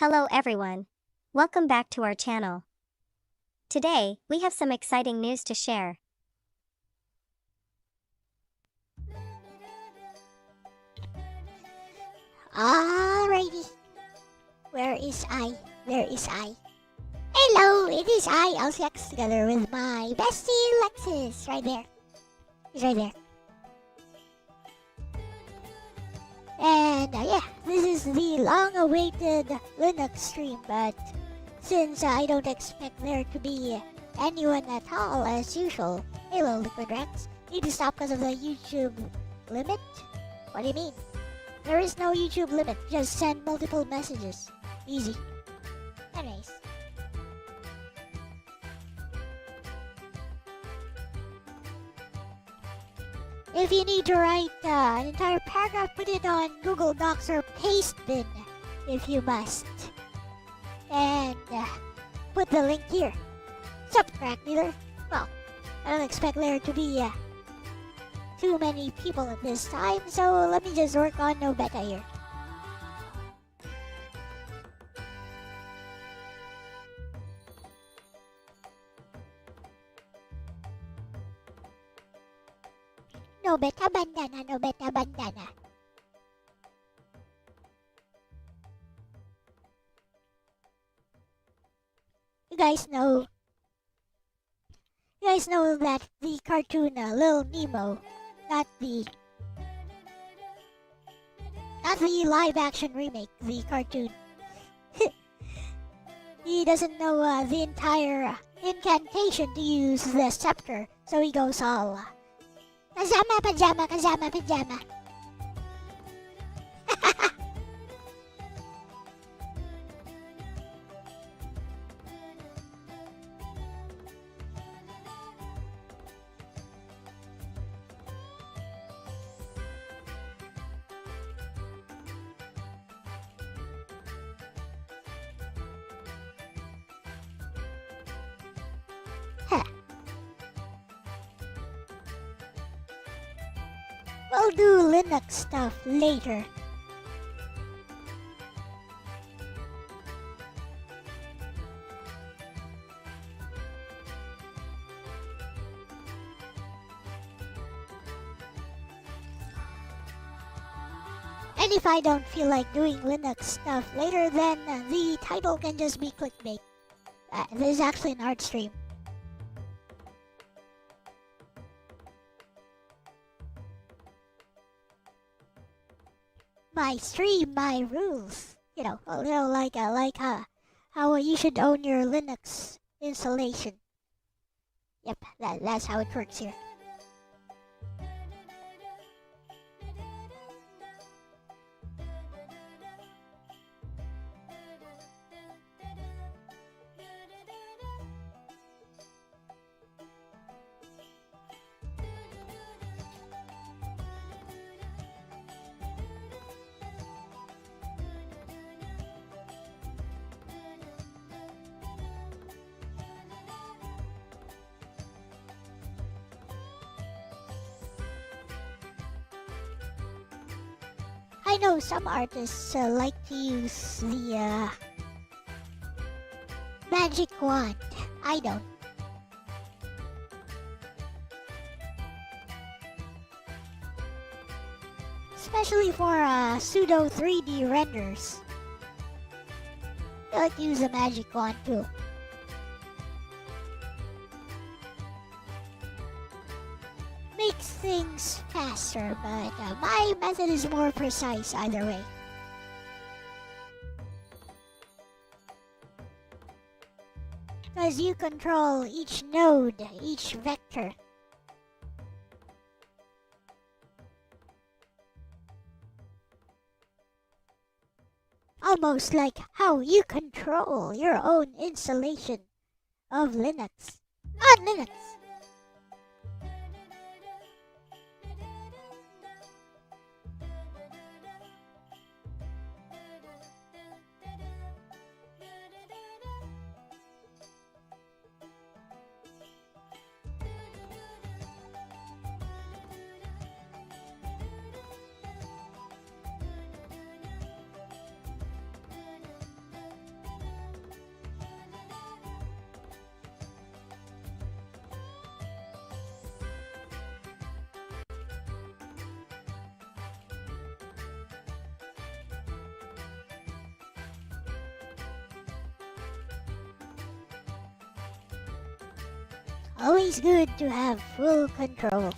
Hello everyone. Welcome back to our channel. Today, we have some exciting news to share. Alrighty. Where is I? Hello, it is I, Elle-C together with my bestie Lexus. Right there. He's right there. And yeah, this is the long-awaited Linux stream, but since I don't expect there to be anyone at all as usual, hello Liquid Rats, need to stop because of the YouTube limit? What do you mean? There is no YouTube limit, just send multiple messages. Easy. Anyways. If you need to write an entire paragraph, put it on Google Docs or Pastebin, if you must. And put the link here. What's up, crack dealer? Well, I don't expect there to be too many people at this time, so let me just work on no beta here. No beta bandana, no beta bandana. You guys know that the cartoon Lil Nemo, not the live action remake, the cartoon. He doesn't know the entire incantation to use the scepter, so he goes all kazama pajama kazama pajama. We'll do Linux stuff later. And if I don't feel like doing Linux stuff later, then the title can just be clickbait. This is actually an art stream. My stream, my rules. You know, like how you should own your Linux installation. Yep, that's how it works here. I know some artists like to use the magic wand. I don't. Especially for pseudo 3D renders. I like to use a magic wand too. Makes things faster, but my method is more precise either way. Because you control each node, each vector. Almost like how you control your own installation of Linux on Linux. Always good to have full control.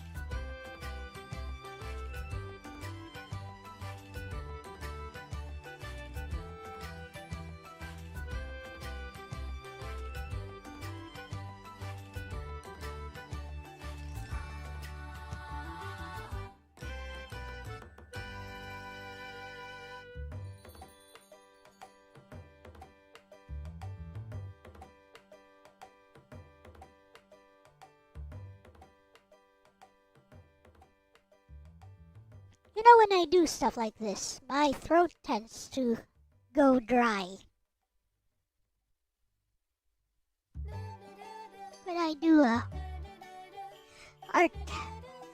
You know, when I do stuff like this, my throat tends to go dry. do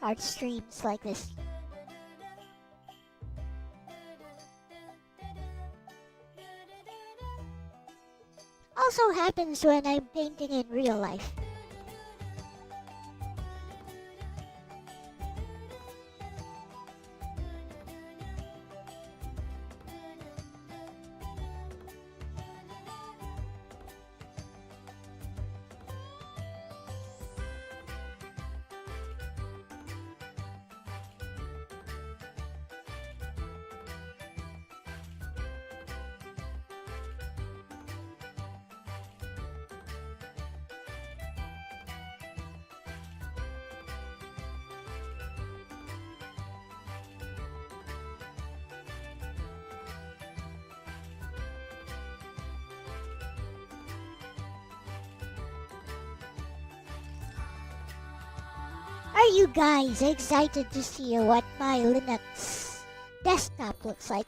art streams like this. Also happens when I'm painting in real life. Are you guys excited to see what my Linux desktop looks like?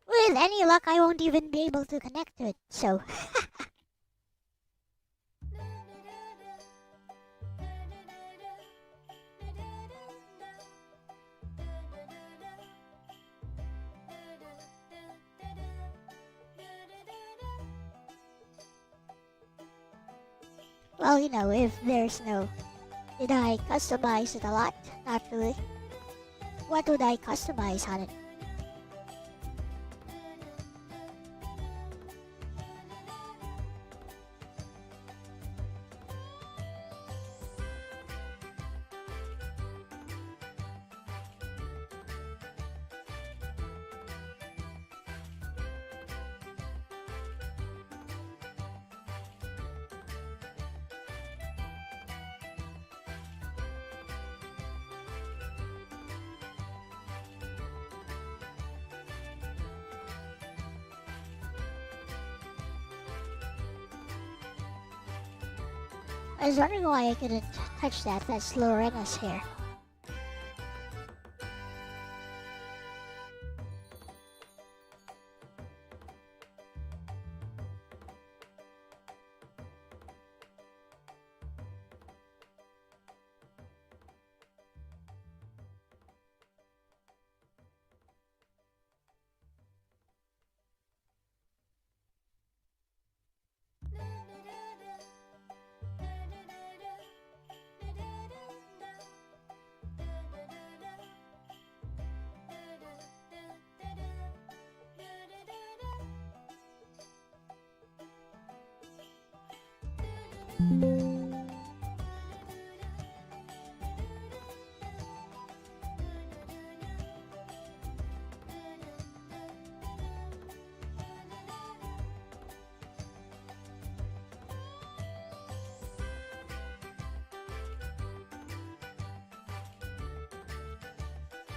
With any luck, I won't even be able to connect to it, so... Well, you know, if there's no... Did I customize it a lot? Not really. What would I customize on it? I was wondering why I couldn't touch that. That's Lorena's hair.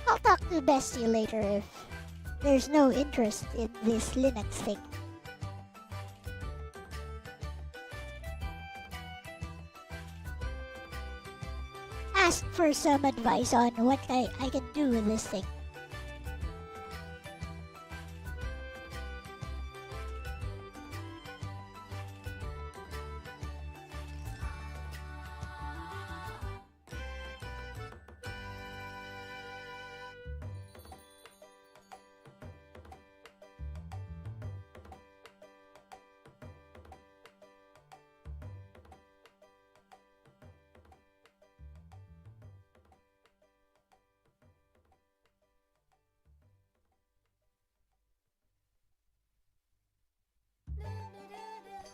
I'll talk to Bestie later if there's no interest in this Linux thing. Ask for some advice on what I can do with this thing.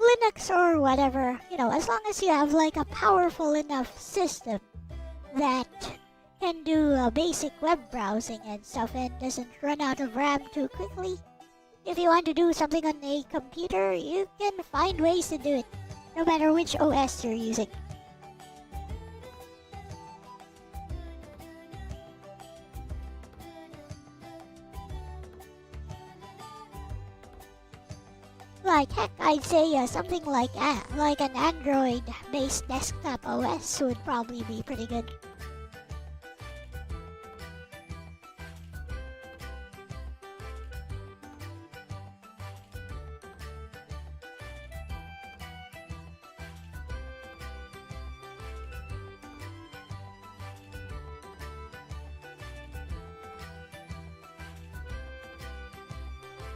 Linux or whatever, you know, as long as you have like a powerful enough system that can do basic web browsing and stuff and doesn't run out of RAM too quickly. If you want to do something on a computer, you can find ways to do it, no matter which OS you're using. Like heck, I'd say something like an Android-based desktop OS would probably be pretty good.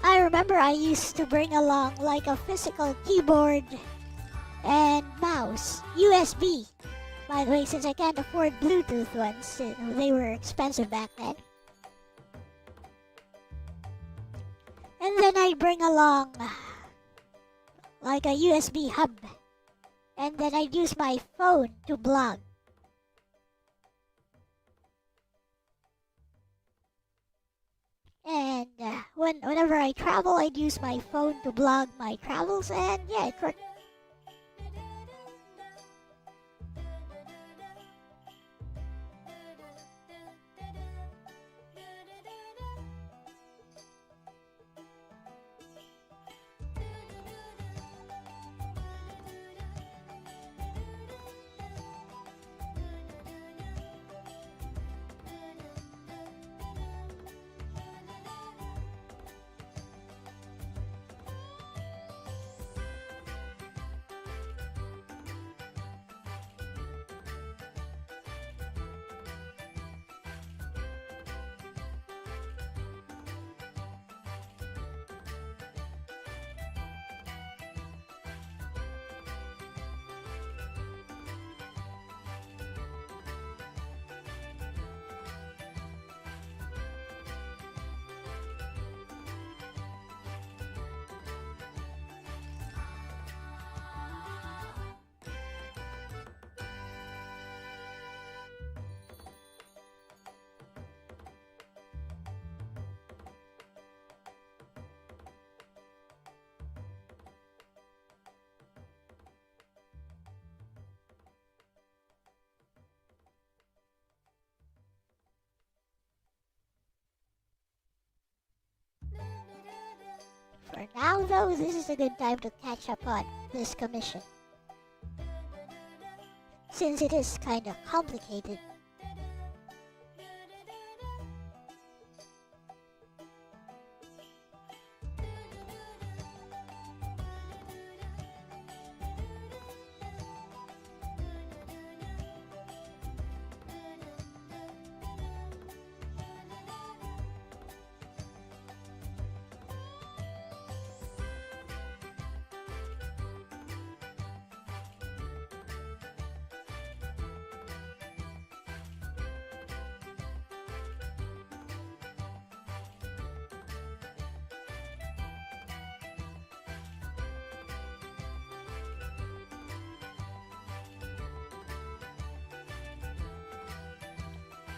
I remember I used to bring along like a physical keyboard and mouse, USB. By the way, since I can't afford Bluetooth ones, they were expensive back then. And then I'd bring along like a USB hub. And then I'd use my phone to blog. And whenever I travel, I'd use my phone to blog my travels, and yeah, it worked. For now, though, this is a good time to catch up on this commission, since it is kind of complicated.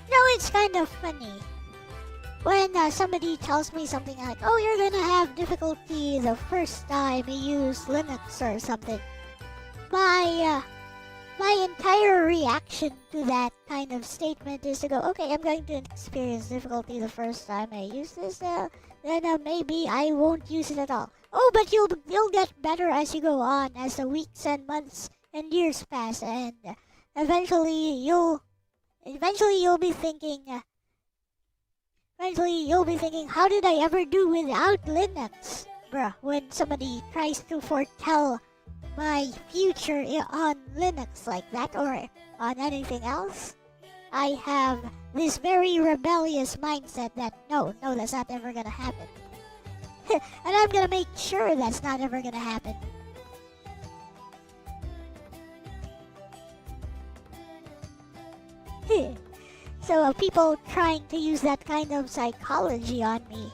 No, it's kind of funny when somebody tells me something like, oh, you're gonna have difficulty the first time you use Linux or something. My entire reaction to that kind of statement is to go, okay, I'm going to experience difficulty the first time I use this, then maybe I won't use it at all. Oh, but you'll get better as you go on, as the weeks and months and years pass, and eventually you'll be thinking, how did I ever do without Linux? Bruh, when somebody tries to foretell my future on Linux like that, or on anything else, I have this very rebellious mindset that no, that's not ever gonna happen. And I'm gonna make sure that's not ever gonna happen. So people trying to use that kind of psychology on me,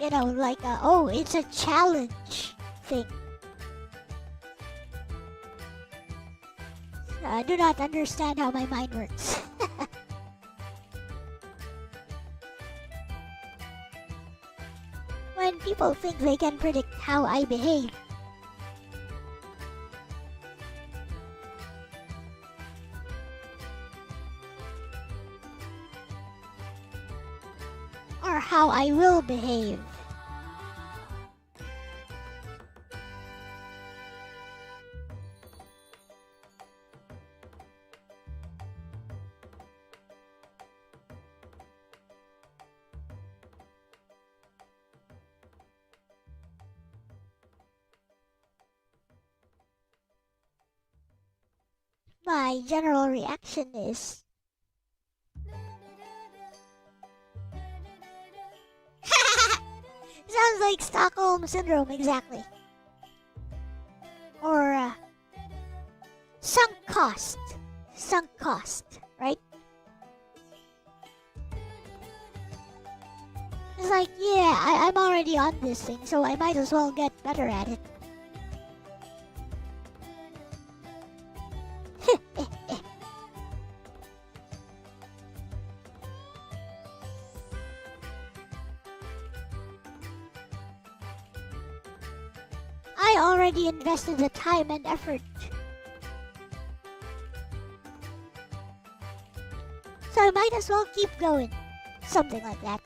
you know, like, oh, it's a challenge thing. I do not understand how my mind works. When people think they can predict how I behave, or how I will behave, my general reaction is sounds like Stockholm Syndrome, exactly. Or sunk cost. Sunk cost, right? It's like, yeah, I'm already on this thing, so I might as well get better at it. I already invested the time and effort. So I might as well keep going. Something like that.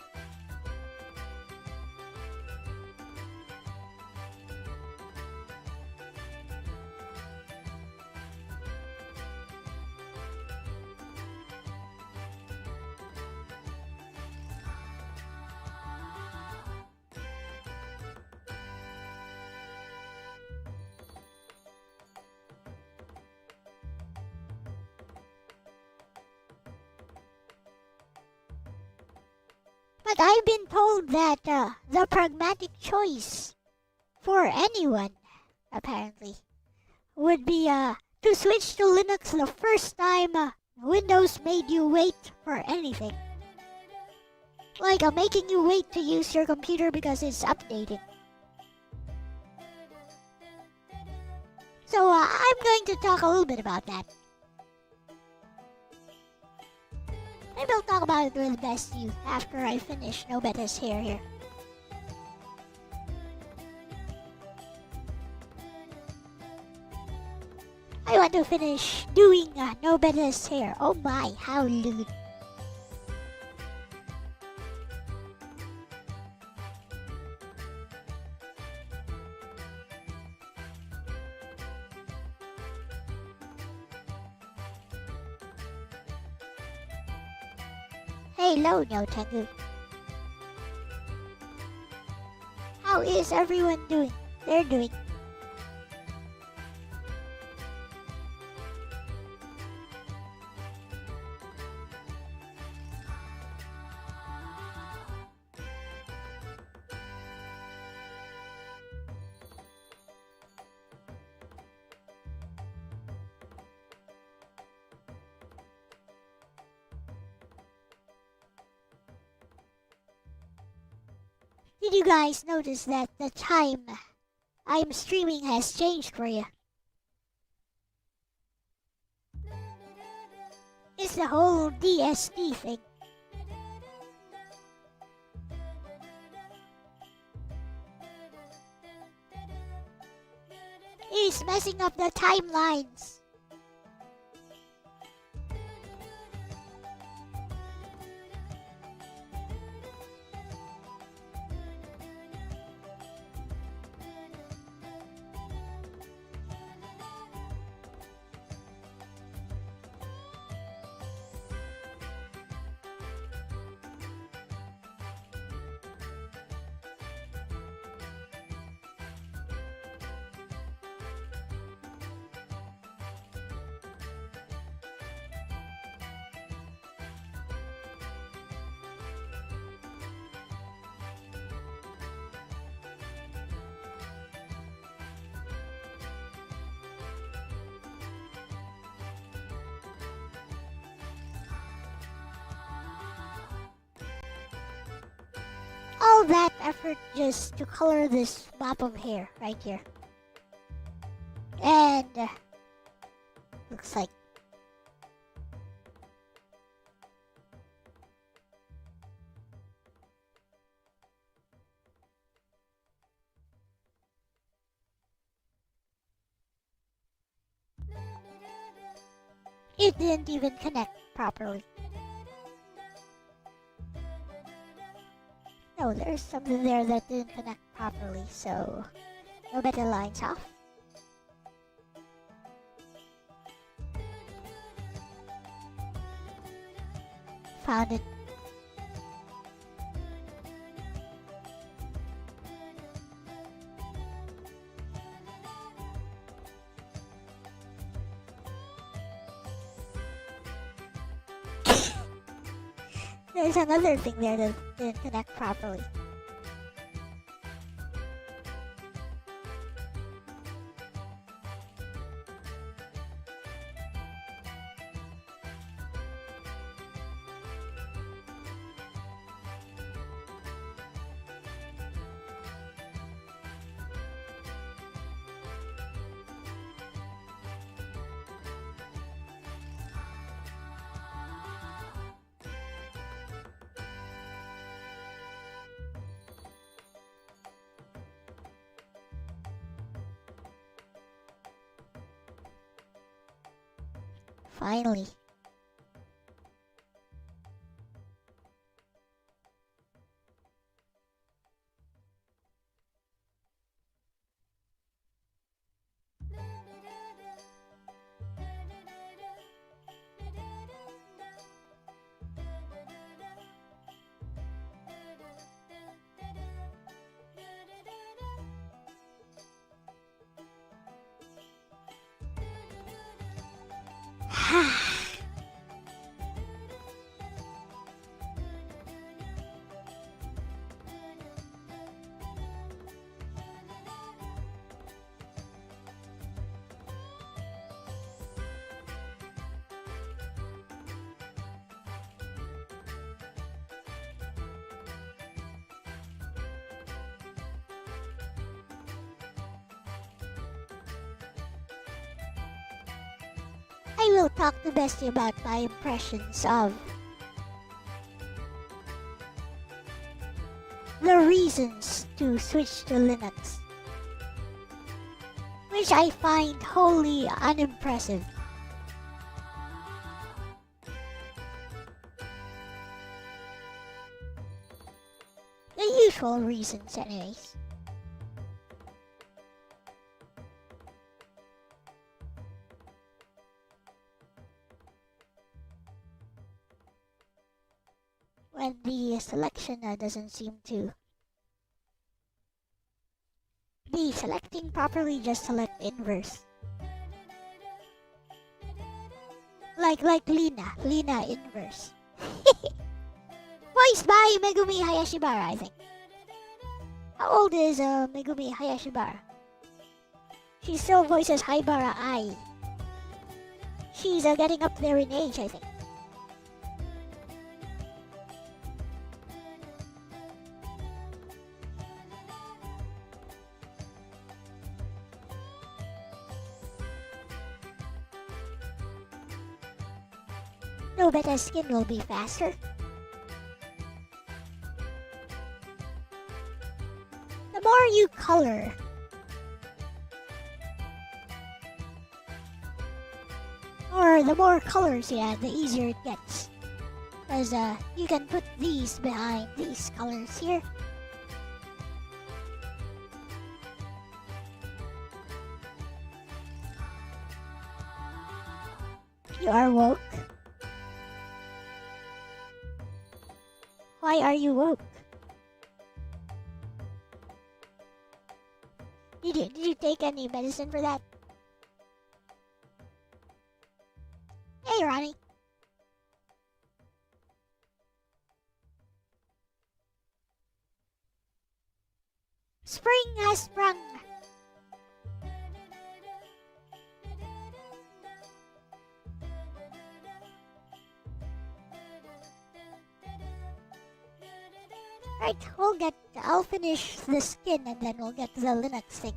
But I've been told that the pragmatic choice for anyone, apparently, would be to switch to Linux the first time Windows made you wait for anything. Like making you wait to use your computer because it's updating. So I'm going to talk a little bit about that. Maybe I'll talk about it with Best You after I finish Nobetta's hair here. I want to finish doing Nobetta's hair. Oh my, how lewd. Hello, No Tengu. How is everyone doing? They're doing. Did you guys notice that the time I'm streaming has changed for you? It's the whole DSD thing. It's messing up the timelines. All that effort just to color this mop of hair right here. And looks like it didn't even connect properly. No, there's something there that didn't connect properly, so no better lines off. Found it. There's another thing there that didn't connect properly. Finally. I will talk to Bestie about my impressions of the reasons to switch to Linux, which I find wholly unimpressive. The usual reasons anyways. When the selection doesn't seem to be selecting properly, just select inverse. Like Lina inverse. Voiced by Megumi Hayashibara, I think. How old is Megumi Hayashibara? She still voices Haibara Ai. She's getting up there in age, I think. No better skin will be faster. The more you color, or the more colors you add, the easier it gets. Because you can put these behind these colors here. You are woke. Why are you woke? Did you take any medicine for that? Hey, Ronnie. Spring has sprung. Right, I'll finish the skin and then we'll get to the Linux thing.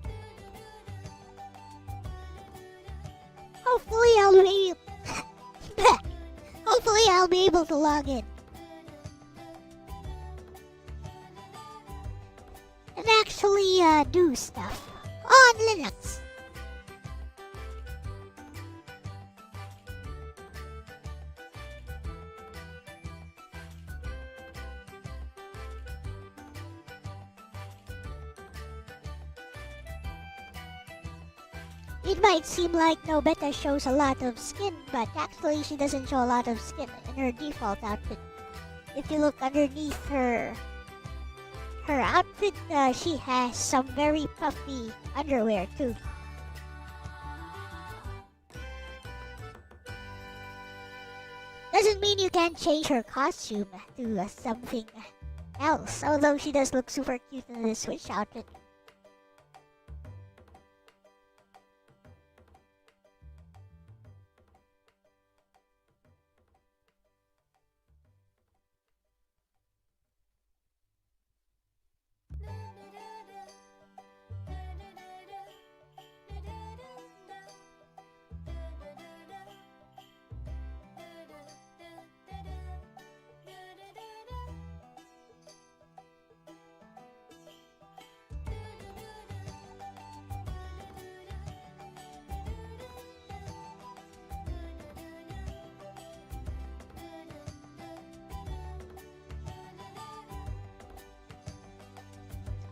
Hopefully I'll be able to log in. And actually do stuff on Linux. It might seem like Nobeta shows a lot of skin, but actually she doesn't show a lot of skin in her default outfit. If you look underneath her outfit, she has some very puffy underwear too. Doesn't mean you can't change her costume to something else, although she does look super cute in the Switch outfit.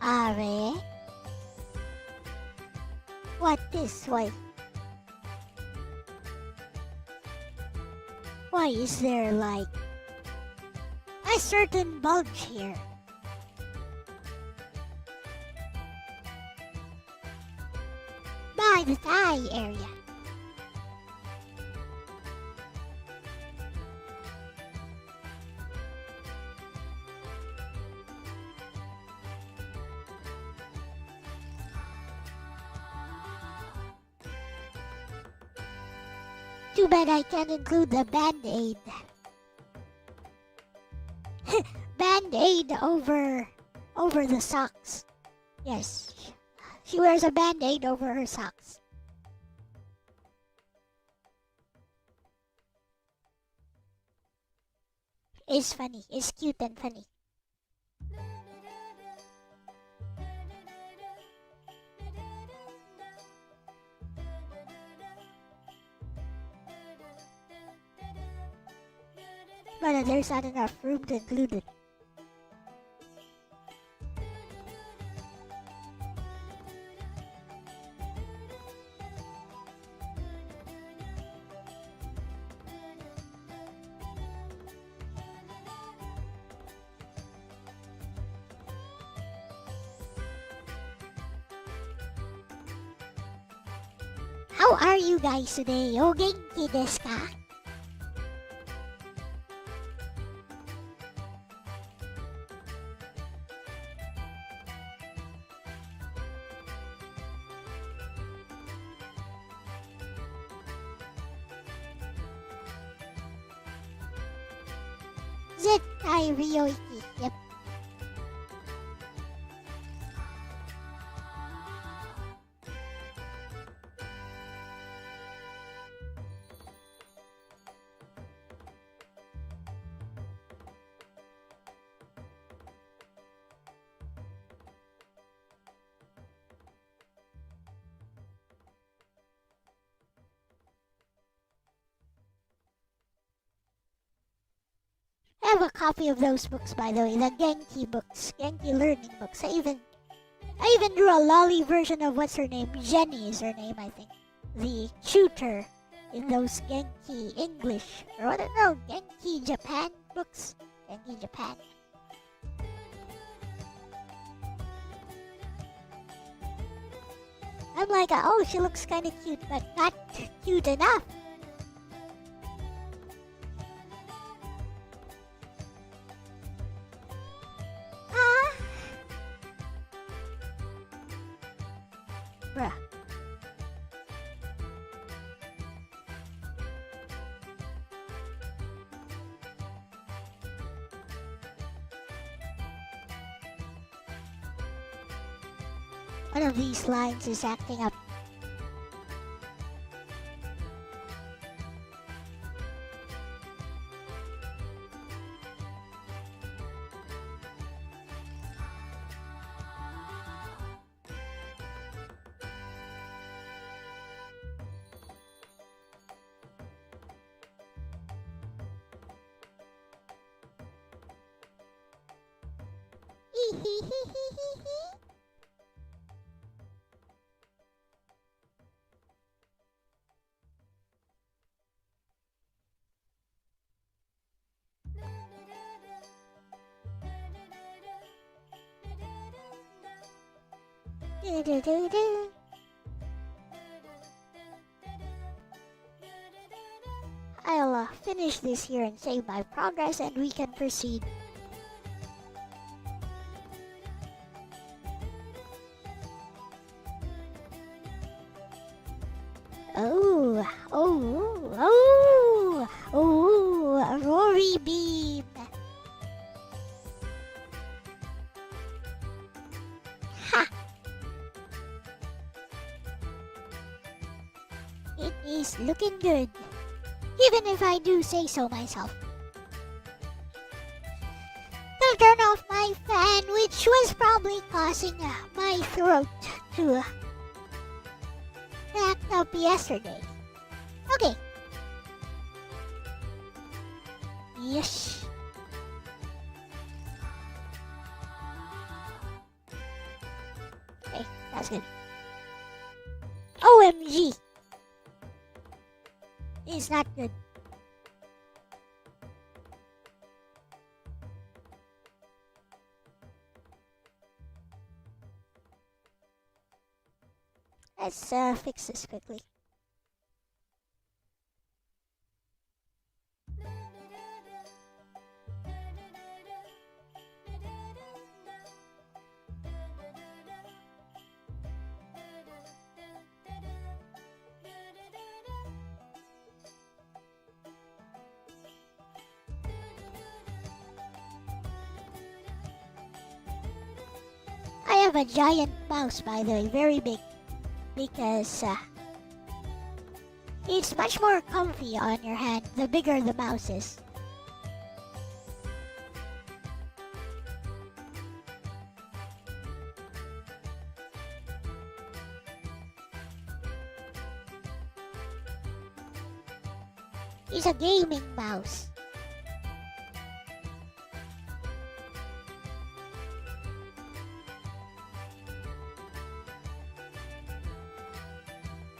Are? What this way? Why is there like a certain bulge here? By the thigh area. Too bad I can't include the band-aid. Band-aid over the socks. Yes, she wears a band-aid over her socks. It's funny. It's cute and funny. But there's not enough room to include it. How are you guys today? O genki desu ka? Zettai Ryoiki. Yep. I have a copy of those books, by the way, the Genki books, Genki learning books. I even drew a lolly version of what's her name? Jenny is her name, I think. The tutor in those Genki English, or I don't know, Genki Japan books. Genki Japan. I'm like, oh, she looks kind of cute, but not cute enough. Bruh. One of these lines is acting up. I'll finish this here and save my progress and we can proceed. Oh, Rory Beam. Ha! It is looking good, even if I do say so myself. I'll turn off my fan, which was probably causing my throat to act up yesterday. Okay. Yes. Okay, that's good. OMG. It's not good. Let's fix this quickly. I have a giant mouse, by the way, very big, because it's much more comfy on your hand the bigger the mouse is. It's a gaming mouse.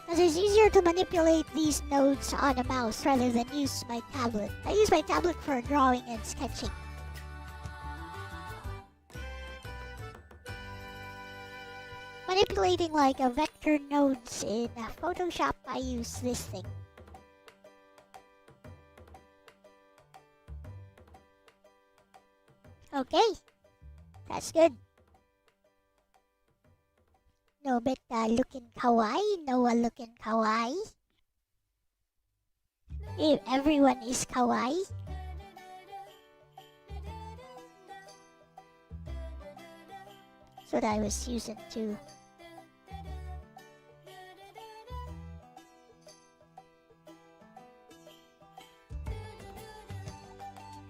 Because it's easier to manipulate these nodes on a mouse rather than use my tablet. I use my tablet for drawing and sketching. Manipulating like a vector nodes in Photoshop, I use this thing. Okay, that's good. Nobita looking kawaii, Noah looking kawaii. If everyone is kawaii. That's what I was using too.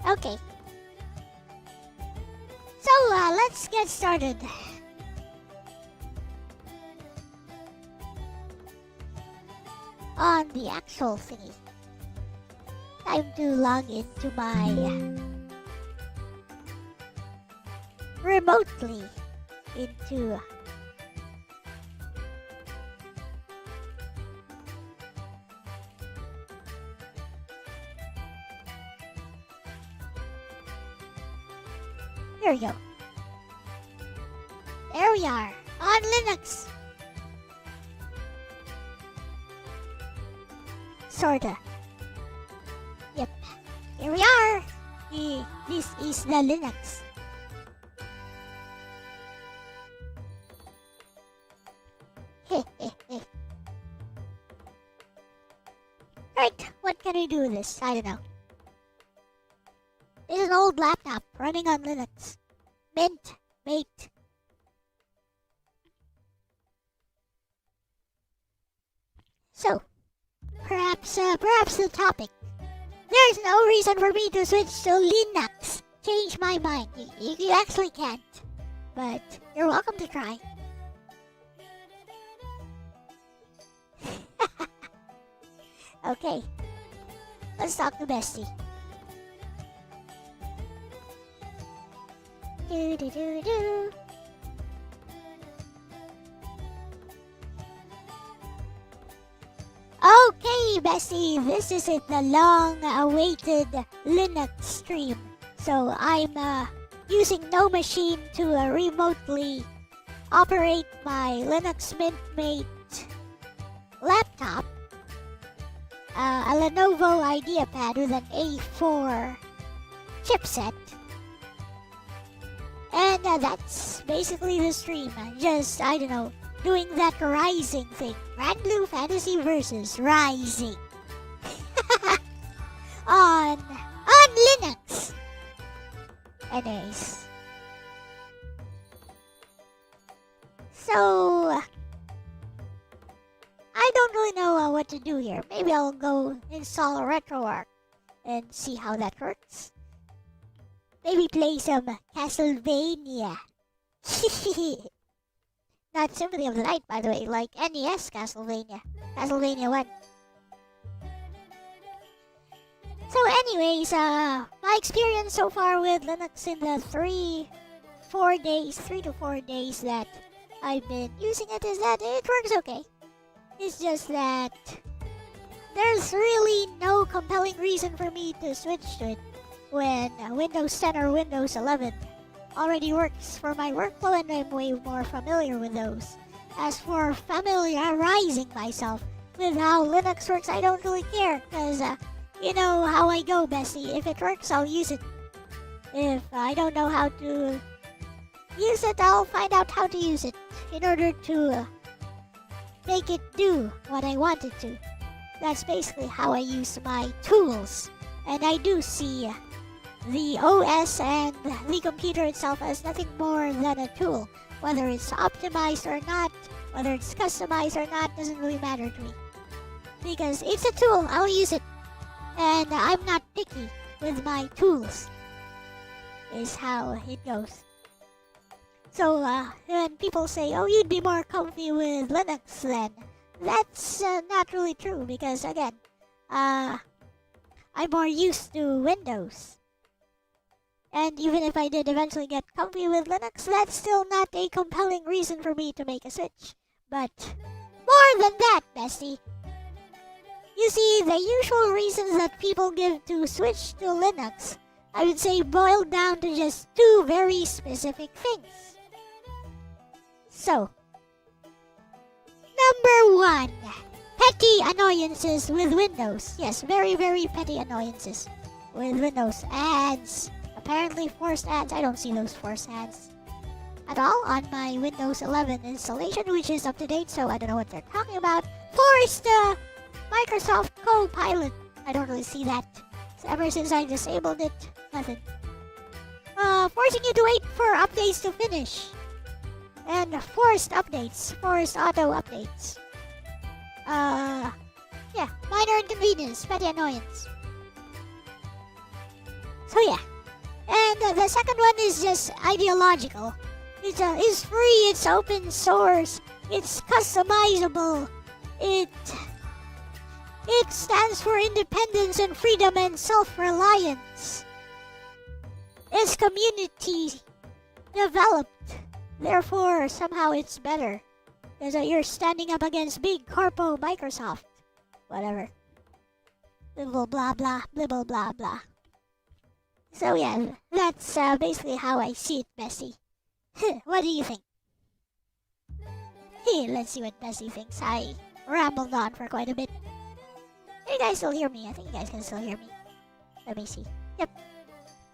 Okay. So let's get started. On the actual thingy. Time to log into my remotely into there we go. There we are on Linux. Sorta. Yep. Here we are. This is the Linux. Right, what can we do with this? I don't know. This is an old laptop running on Linux. Mint, mate. So, perhaps the topic. There's no reason for me to switch to Linux. Change my mind. You actually can't. But you're welcome to try. Okay. Let's talk to Bestie. Do do do do. Okay, Bessie, this is it, the long-awaited Linux stream. So I'm using no machine to remotely operate my Linux Mint Mate laptop. a Lenovo IdeaPad with an A4 chipset. And that's basically the stream. Just, I don't know, doing that Rising thing. Grand Blue Fantasy versus Rising. on Linux. Anyways. So, I don't really know what to do here. Maybe I'll go install RetroArch and see how that works. Maybe play some Castlevania. Not Symphony of the Night, by the way, like NES Castlevania. Castlevania 1. So anyways, my experience so far with Linux in the 3 to 4 days that I've been using it is that it works okay. It's just that there's really no compelling reason for me to switch to it when Windows 10 or Windows 11 already works for my workflow and I'm way more familiar with those. As for familiarizing myself with how Linux works, I don't really care because you know how I go, Bessie. If it works, I'll use it. If I don't know how to use it, I'll find out how to use it in order to make it do what I want it to. That's basically how I use my tools. And I do see the OS and the computer itself as nothing more than a tool. Whether it's optimized or not, whether it's customized or not, doesn't really matter to me. Because it's a tool, I'll use it. And I'm not picky with my tools, is how it goes. So when people say, oh, you'd be more comfy with Linux then, that's not really true because again, I'm more used to Windows. And even if I did eventually get comfy with Linux, that's still not a compelling reason for me to make a switch. But more than that, Bestie. You see, the usual reasons that people give to switch to Linux, I would say boil down to just two very specific things. So, number one, petty annoyances with Windows. Yes, very, very petty annoyances with Windows. Ads. Apparently forced ads. I don't see those forced ads at all on my Windows 11 installation, which is up to date, so I don't know what they're talking about. Forced Microsoft Copilot. I don't really see that. So ever since I disabled it, nothing. Forcing you to wait for updates to finish. And forced updates. Forced auto updates. Yeah, minor inconvenience, petty annoyance. So yeah. And the second one is just ideological. It's free, it's open source, it's customizable, it stands for independence and freedom and self-reliance. It's community developed, therefore somehow it's better. Because you're standing up against big corpo Microsoft. Whatever. Blah blah blah, blah blah blah. So yeah, that's basically how I see it, Bessie. What do you think? Hey, let's see what Bessie thinks. I rambled on for quite a bit. Can you guys still hear me? I think you guys can still hear me. Let me see. Yep.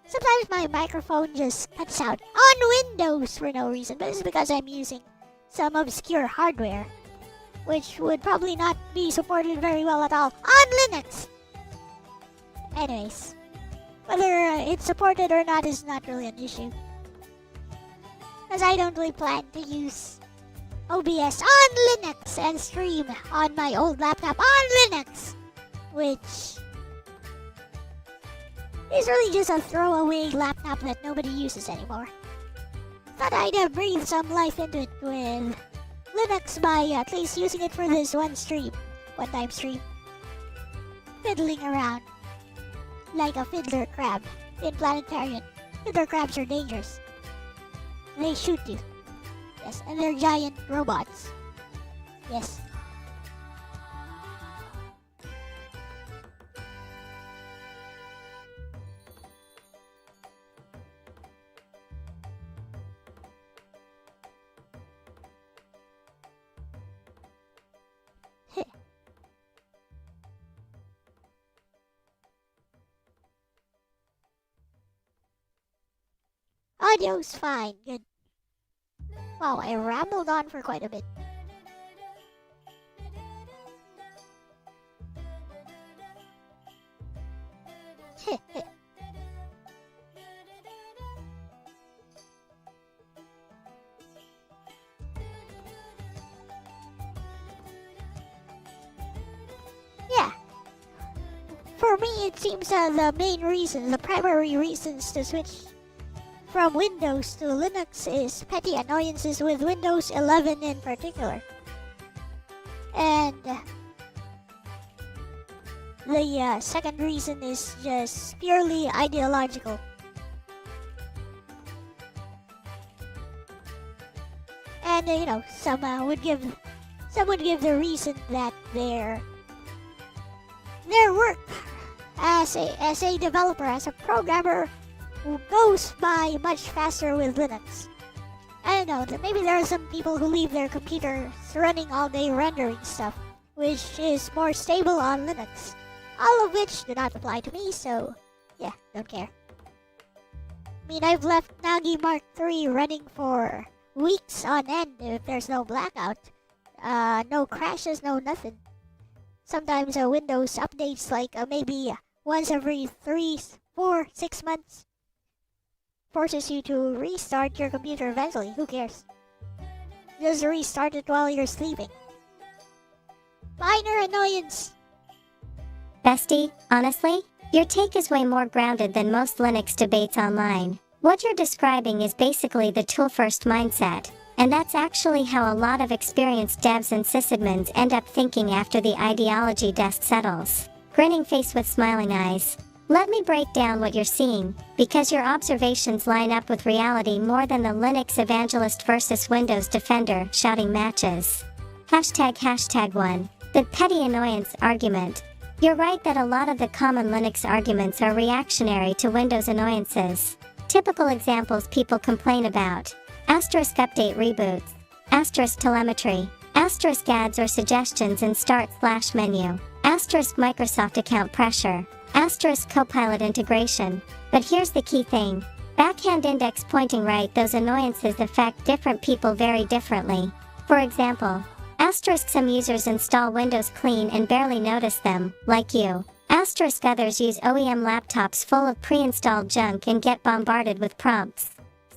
Sometimes my microphone just cuts out on Windows for no reason, but it's because I'm using some obscure hardware, which would probably not be supported very well at all on Linux. Anyways. Whether it's supported or not is not really an issue. Because I don't really plan to use OBS on Linux and stream on my old laptop on Linux. Which is really just a throwaway laptop that nobody uses anymore. Thought I'd breathe some life into it with Linux by at least using it for this one time stream. Fiddling around. Like a fiddler crab in Planetarian. Fiddler crabs are dangerous. They shoot you. Yes, and they're giant robots. Yes. Audio's fine. Good. Wow, I rambled on for quite a bit. Yeah. For me, it seems the primary reasons to switch from Windows to Linux is petty annoyances with Windows 11 in particular. And the second reason is just purely ideological. And some would give the reason that their work as a developer, as a programmer, goes by much faster with Linux. I don't know, maybe there are some people who leave their computers running all day rendering stuff, which is more stable on Linux. All of which do not apply to me, so yeah, don't care. I mean, I've left Nagi Mark III running for weeks on end if there's no blackout. No crashes, no nothing. Sometimes Windows updates like maybe once every 3, 4, 6 months. Forces you to restart your computer eventually, who cares? Just restart it while you're sleeping. Minor annoyance. Bestie, honestly, your take is way more grounded than most Linux debates online. What you're describing is basically the tool-first mindset, and that's actually how a lot of experienced devs and sysadmins end up thinking after the ideology dust settles. Grinning face with smiling eyes. Let me break down what you're seeing, because your observations line up with reality more than the Linux evangelist versus Windows defender shouting matches. #1. The petty annoyance argument. You're right that a lot of the common Linux arguments are reactionary to Windows annoyances. Typical examples people complain about. Asterisk update reboots. Asterisk telemetry. Asterisk ads or suggestions in start/menu. Asterisk Microsoft account pressure. Asterisk Copilot integration. But here's the key thing. Backhand index pointing right, those annoyances affect different people very differently. For example, asterisk some users install Windows clean and barely notice them, like you. Asterisk others use OEM laptops full of pre-installed junk and get bombarded with prompts.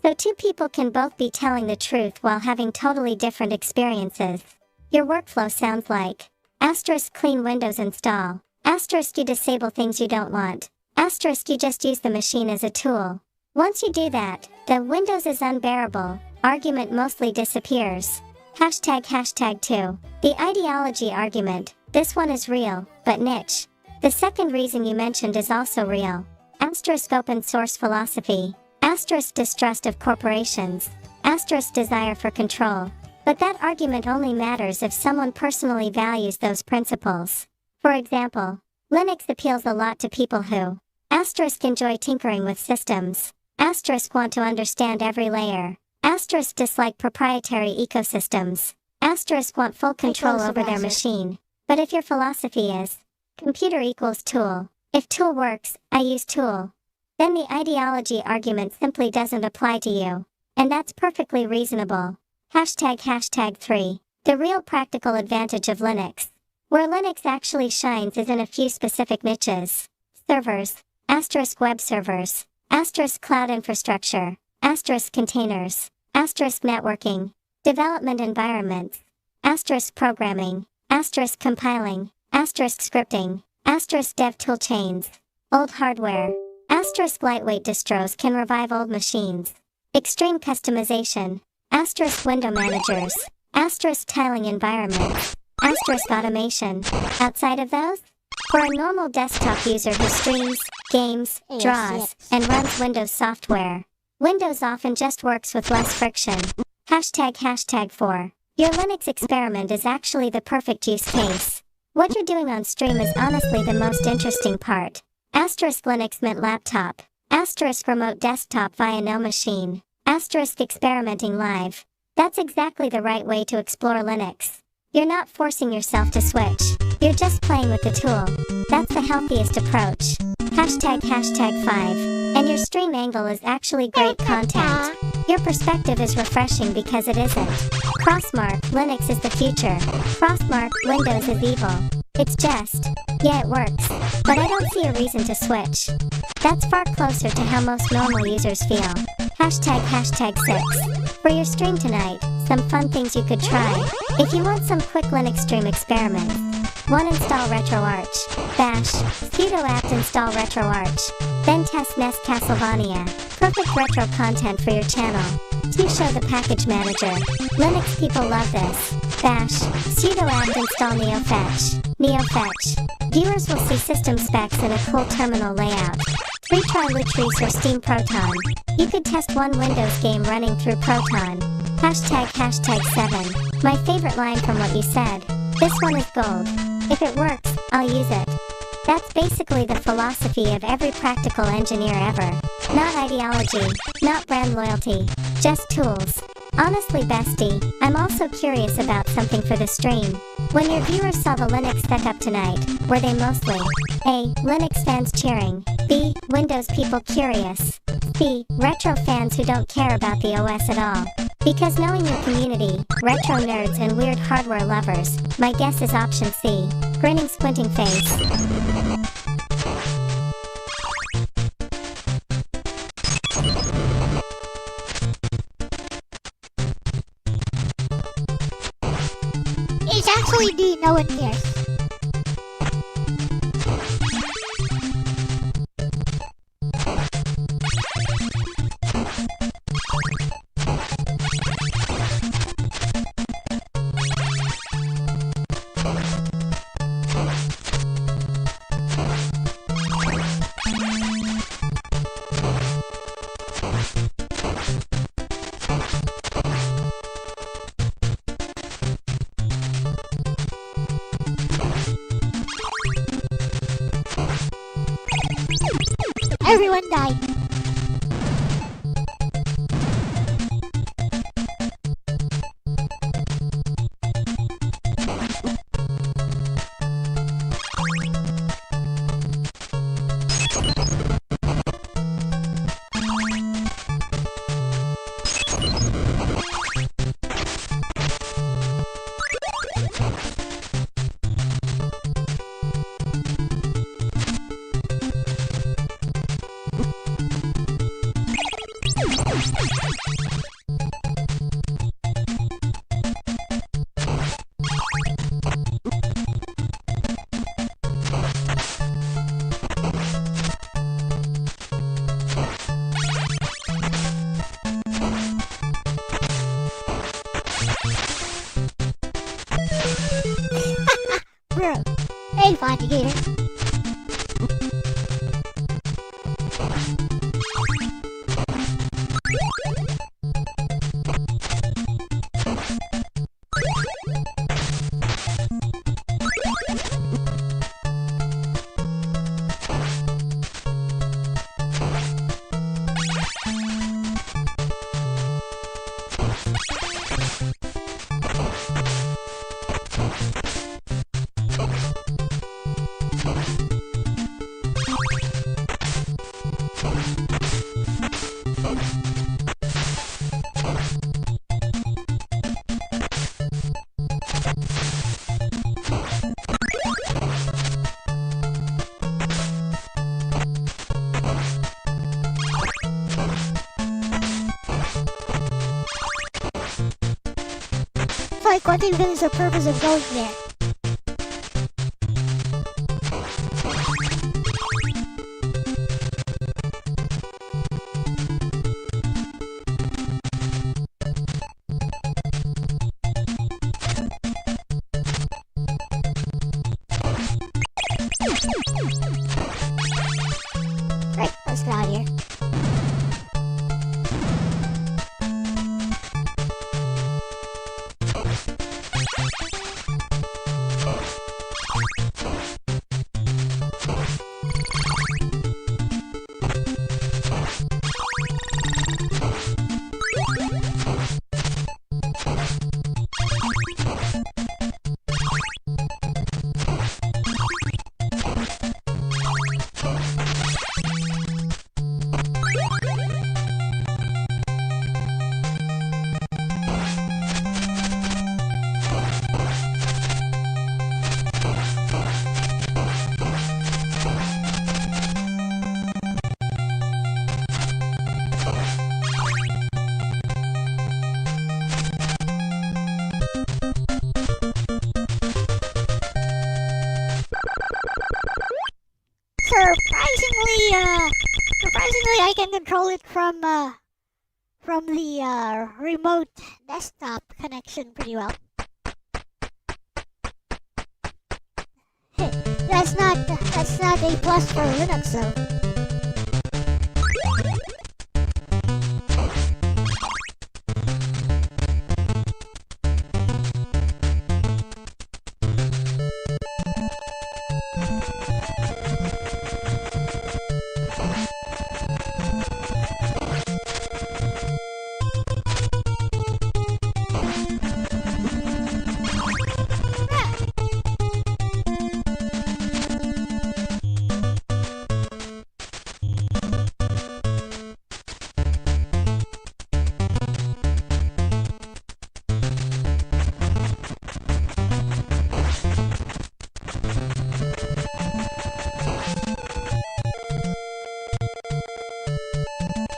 So two people can both be telling the truth while having totally different experiences. Your workflow sounds like asterisk clean Windows install. Asterisk you disable things you don't want. Asterisk you just use the machine as a tool. Once you do that, the Windows is unbearable argument mostly disappears. #2. The ideology argument. This one is real, but niche. The second reason you mentioned is also real. Asterisk open source philosophy. Asterisk distrust of corporations. Asterisk desire for control. But that argument only matters if someone personally values those principles. For example, Linux appeals a lot to people who asterisk enjoy tinkering with systems, asterisk want to understand every layer, asterisk dislike proprietary ecosystems, asterisk want full control over their machine. But if your philosophy is computer equals tool, if tool works, I use tool, then the ideology argument simply doesn't apply to you. And that's perfectly reasonable. #3. The real practical advantage of Linux. Where Linux actually shines is in a few specific niches. Servers, asterisk web servers, asterisk cloud infrastructure, asterisk containers, asterisk networking, development environments, asterisk programming, asterisk compiling, asterisk scripting, asterisk dev toolchains, old hardware, asterisk lightweight distros can revive old machines, extreme customization, asterisk window managers, asterisk tiling environments, asterisk automation. Outside of those, for a normal desktop user who streams, games, draws, and runs Windows software, Windows often just works with less friction. #4. Your Linux experiment is actually the perfect use case. What you're doing on stream is honestly the most interesting part. Asterisk Linux Mint laptop. Asterisk remote desktop via no machine. Asterisk experimenting live. That's exactly the right way to explore Linux. You're not forcing yourself to switch. You're just playing with the tool. That's the healthiest approach. #5. And your stream angle is actually great content. Your perspective is refreshing because it isn't. Crossmark, Linux is the future. Crossmark, Windows is evil. It's just, yeah, it works. But I don't see a reason to switch. That's far closer to how most normal users feel. Hashtag 6. For your stream tonight, some fun things you could try. If you want some quick Linux stream experiments. 1. Install RetroArch. Bash. Sudo apt install RetroArch. Then test NES Castlevania. Perfect retro content for your channel. 2. Show the package manager. Linux people love this. Bash. Sudo apt install NeoFetch. NeoFetch. Viewers will see system specs in a cool terminal layout. 3. Try Lutrice or Steam Proton. You could test one Windows game running through Proton. Hashtag 7. My favorite line from what you said. This one is gold. If it works, I'll use it. That's basically the philosophy of every practical engineer ever. Not ideology, not brand loyalty, just tools. Honestly, bestie, I'm also curious about something for the stream. When your viewers saw the Linux setup tonight, were they mostly A. Linux fans cheering, B. Windows people curious, C. Retro fans who don't care about the OS at all? Because knowing your community, retro nerds and weird hardware lovers, my guess is option C. Grinning squinting face. It's actually D, no one cares. Everyone died. Bro, hey, Fondigator. Like, what even is the purpose of going there? Right, let's get out of here. surprisingly, I can control it from the remote desktop connection pretty well. That's not a plus for Linux though.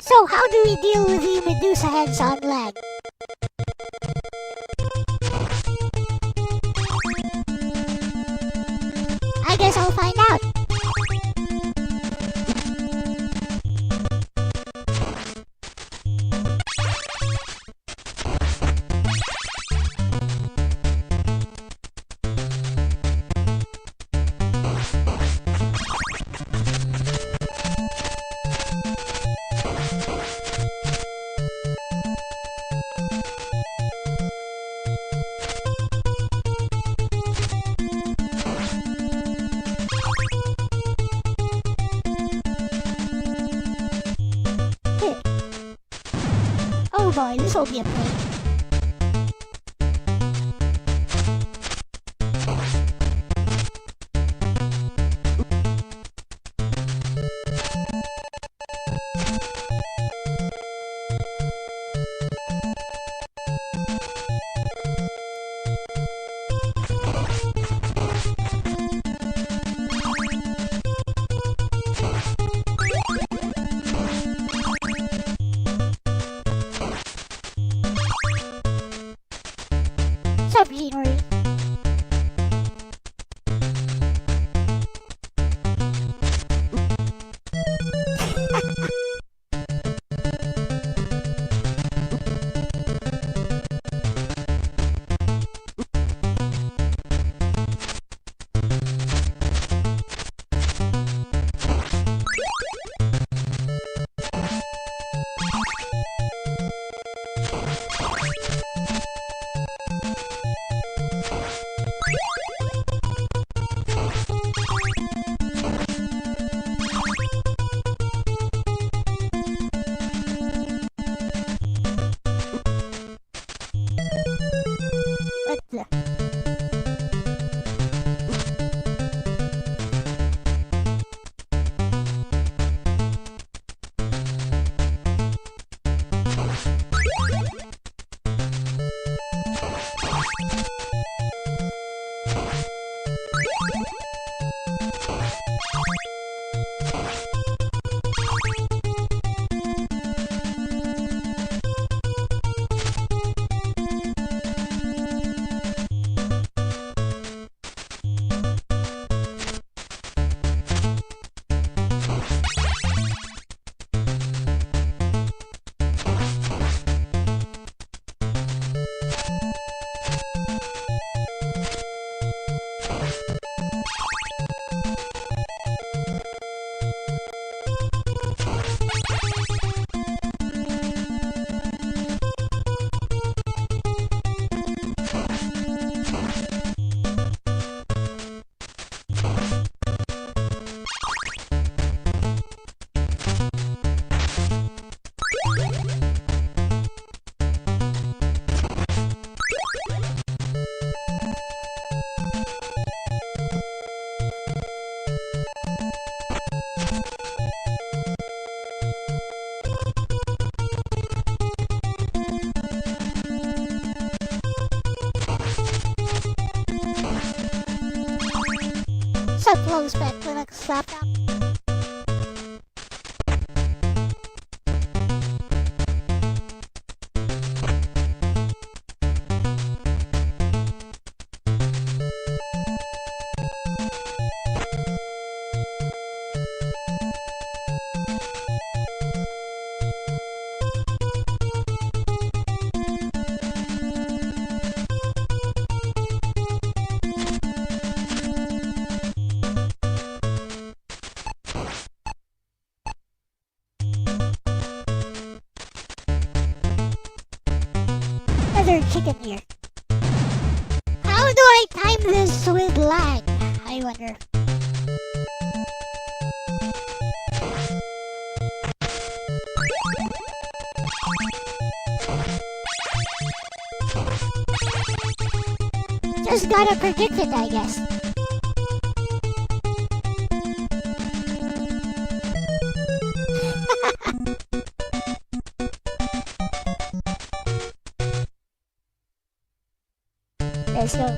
So how do we deal with the Medusa heads on lag? I guess I'll find out. Oh boy, this will be a pain. Submachinery. Low spec Linux laptop. chicken here. How do I time this with lag? I wonder. Just gotta predict it, I guess. Let's go.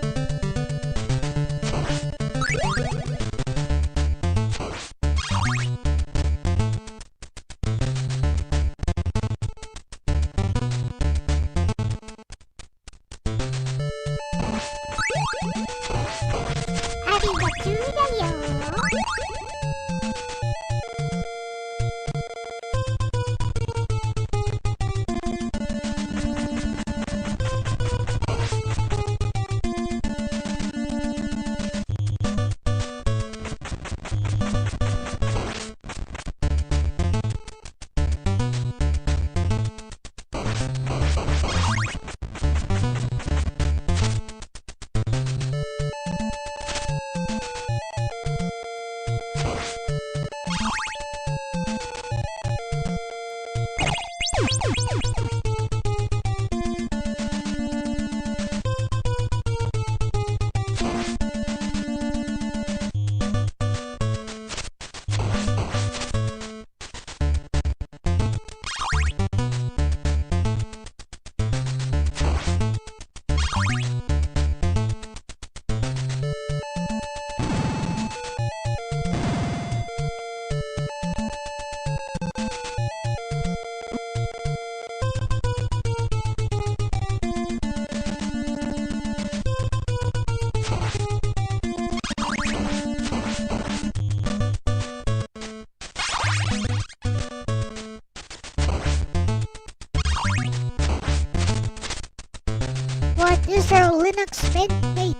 What is their Linux mandate?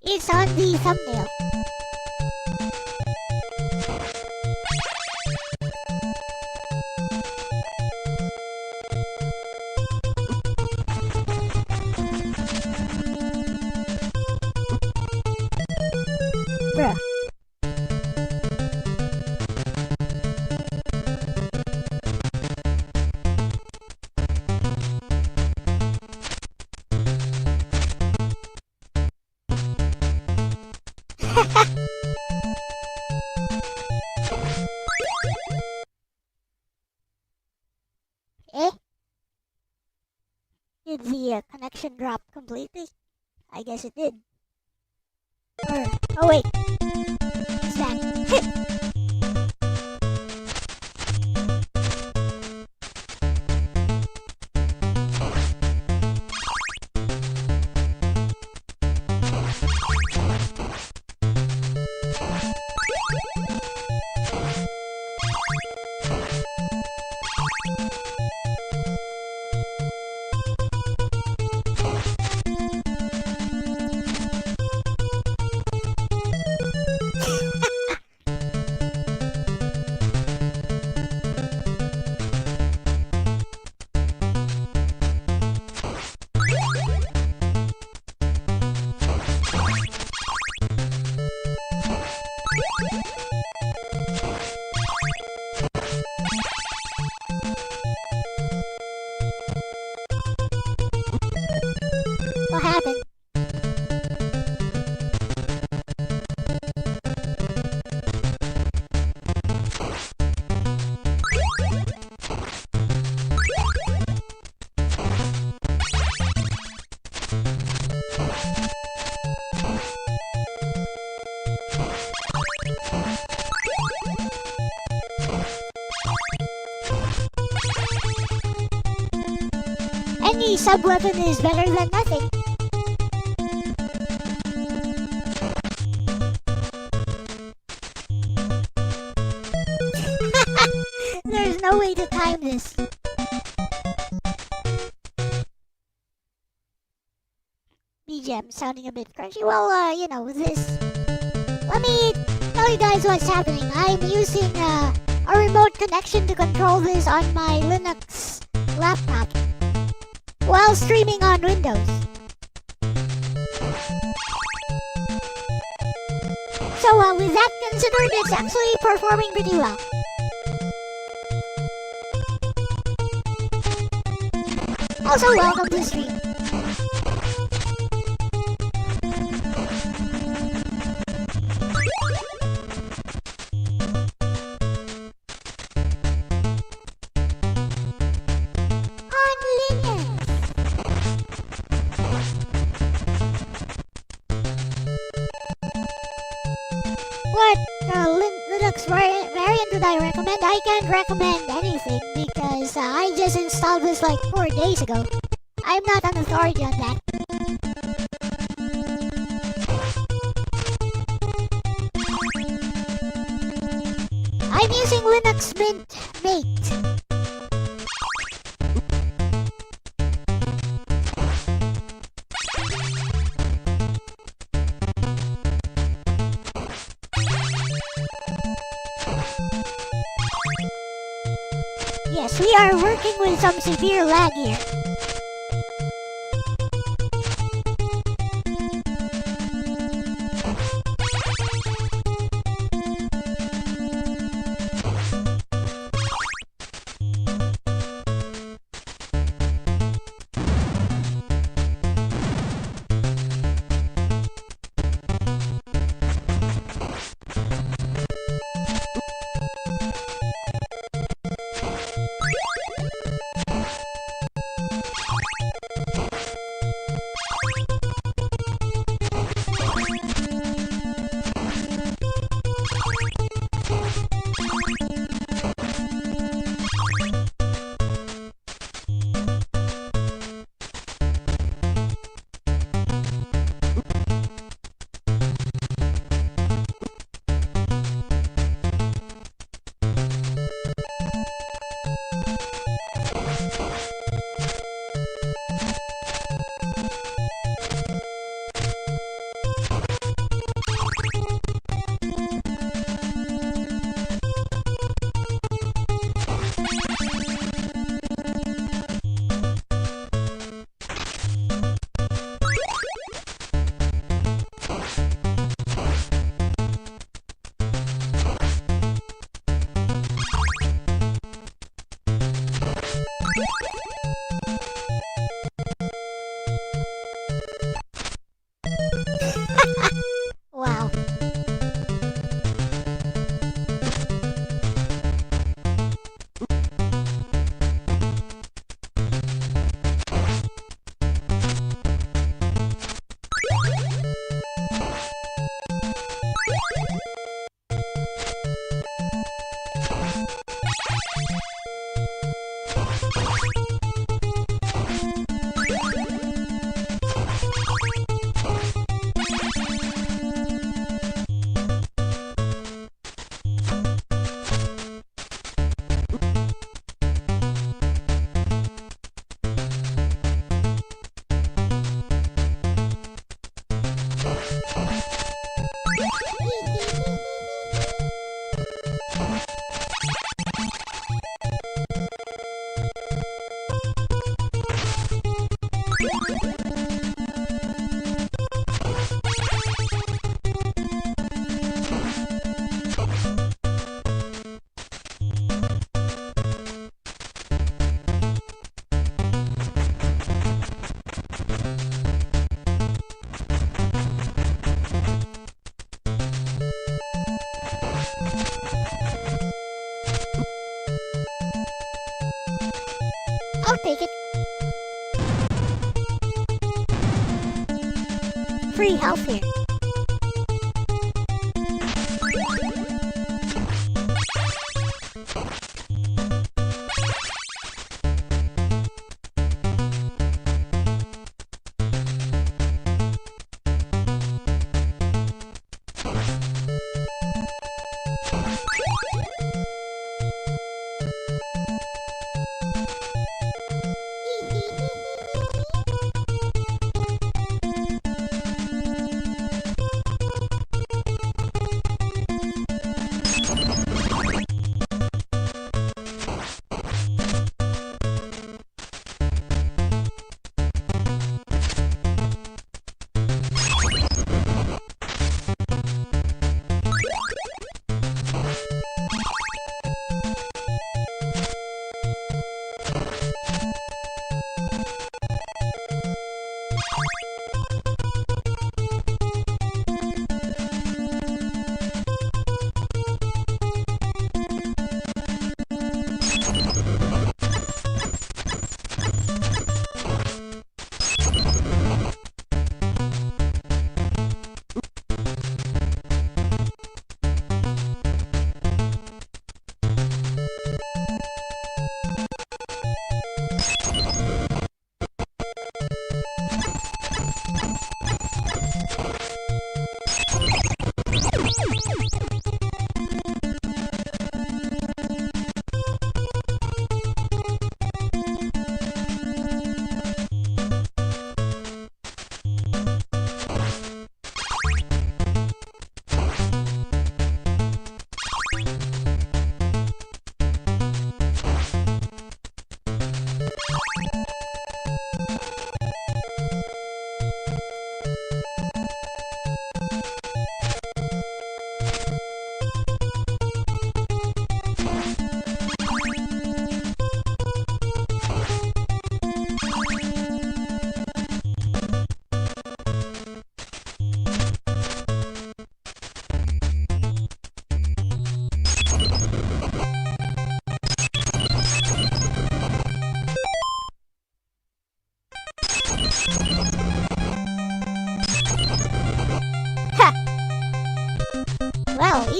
It's on the thumbnail. Bruh. Eh? Did the connection drop completely? I guess it did. Oh wait. It's that. What happened? Any sub-weapon is better than nothing. There's no way to time this. BGM sounding a bit crunchy. Well, you know, this... Let me tell you guys what's happening. I'm using a remote connection to control this on my Linux laptop. while streaming on Windows. So with that considered, it's actually performing pretty well. Also, welcome to the stream. Linux variant would I recommend? I can't recommend anything because I just installed this like 4 days ago. I'm not an authority on that. I'm using Linux Mint Mate. Yes, we are working with some severe lag here. Wow. I'll take it. Free health here.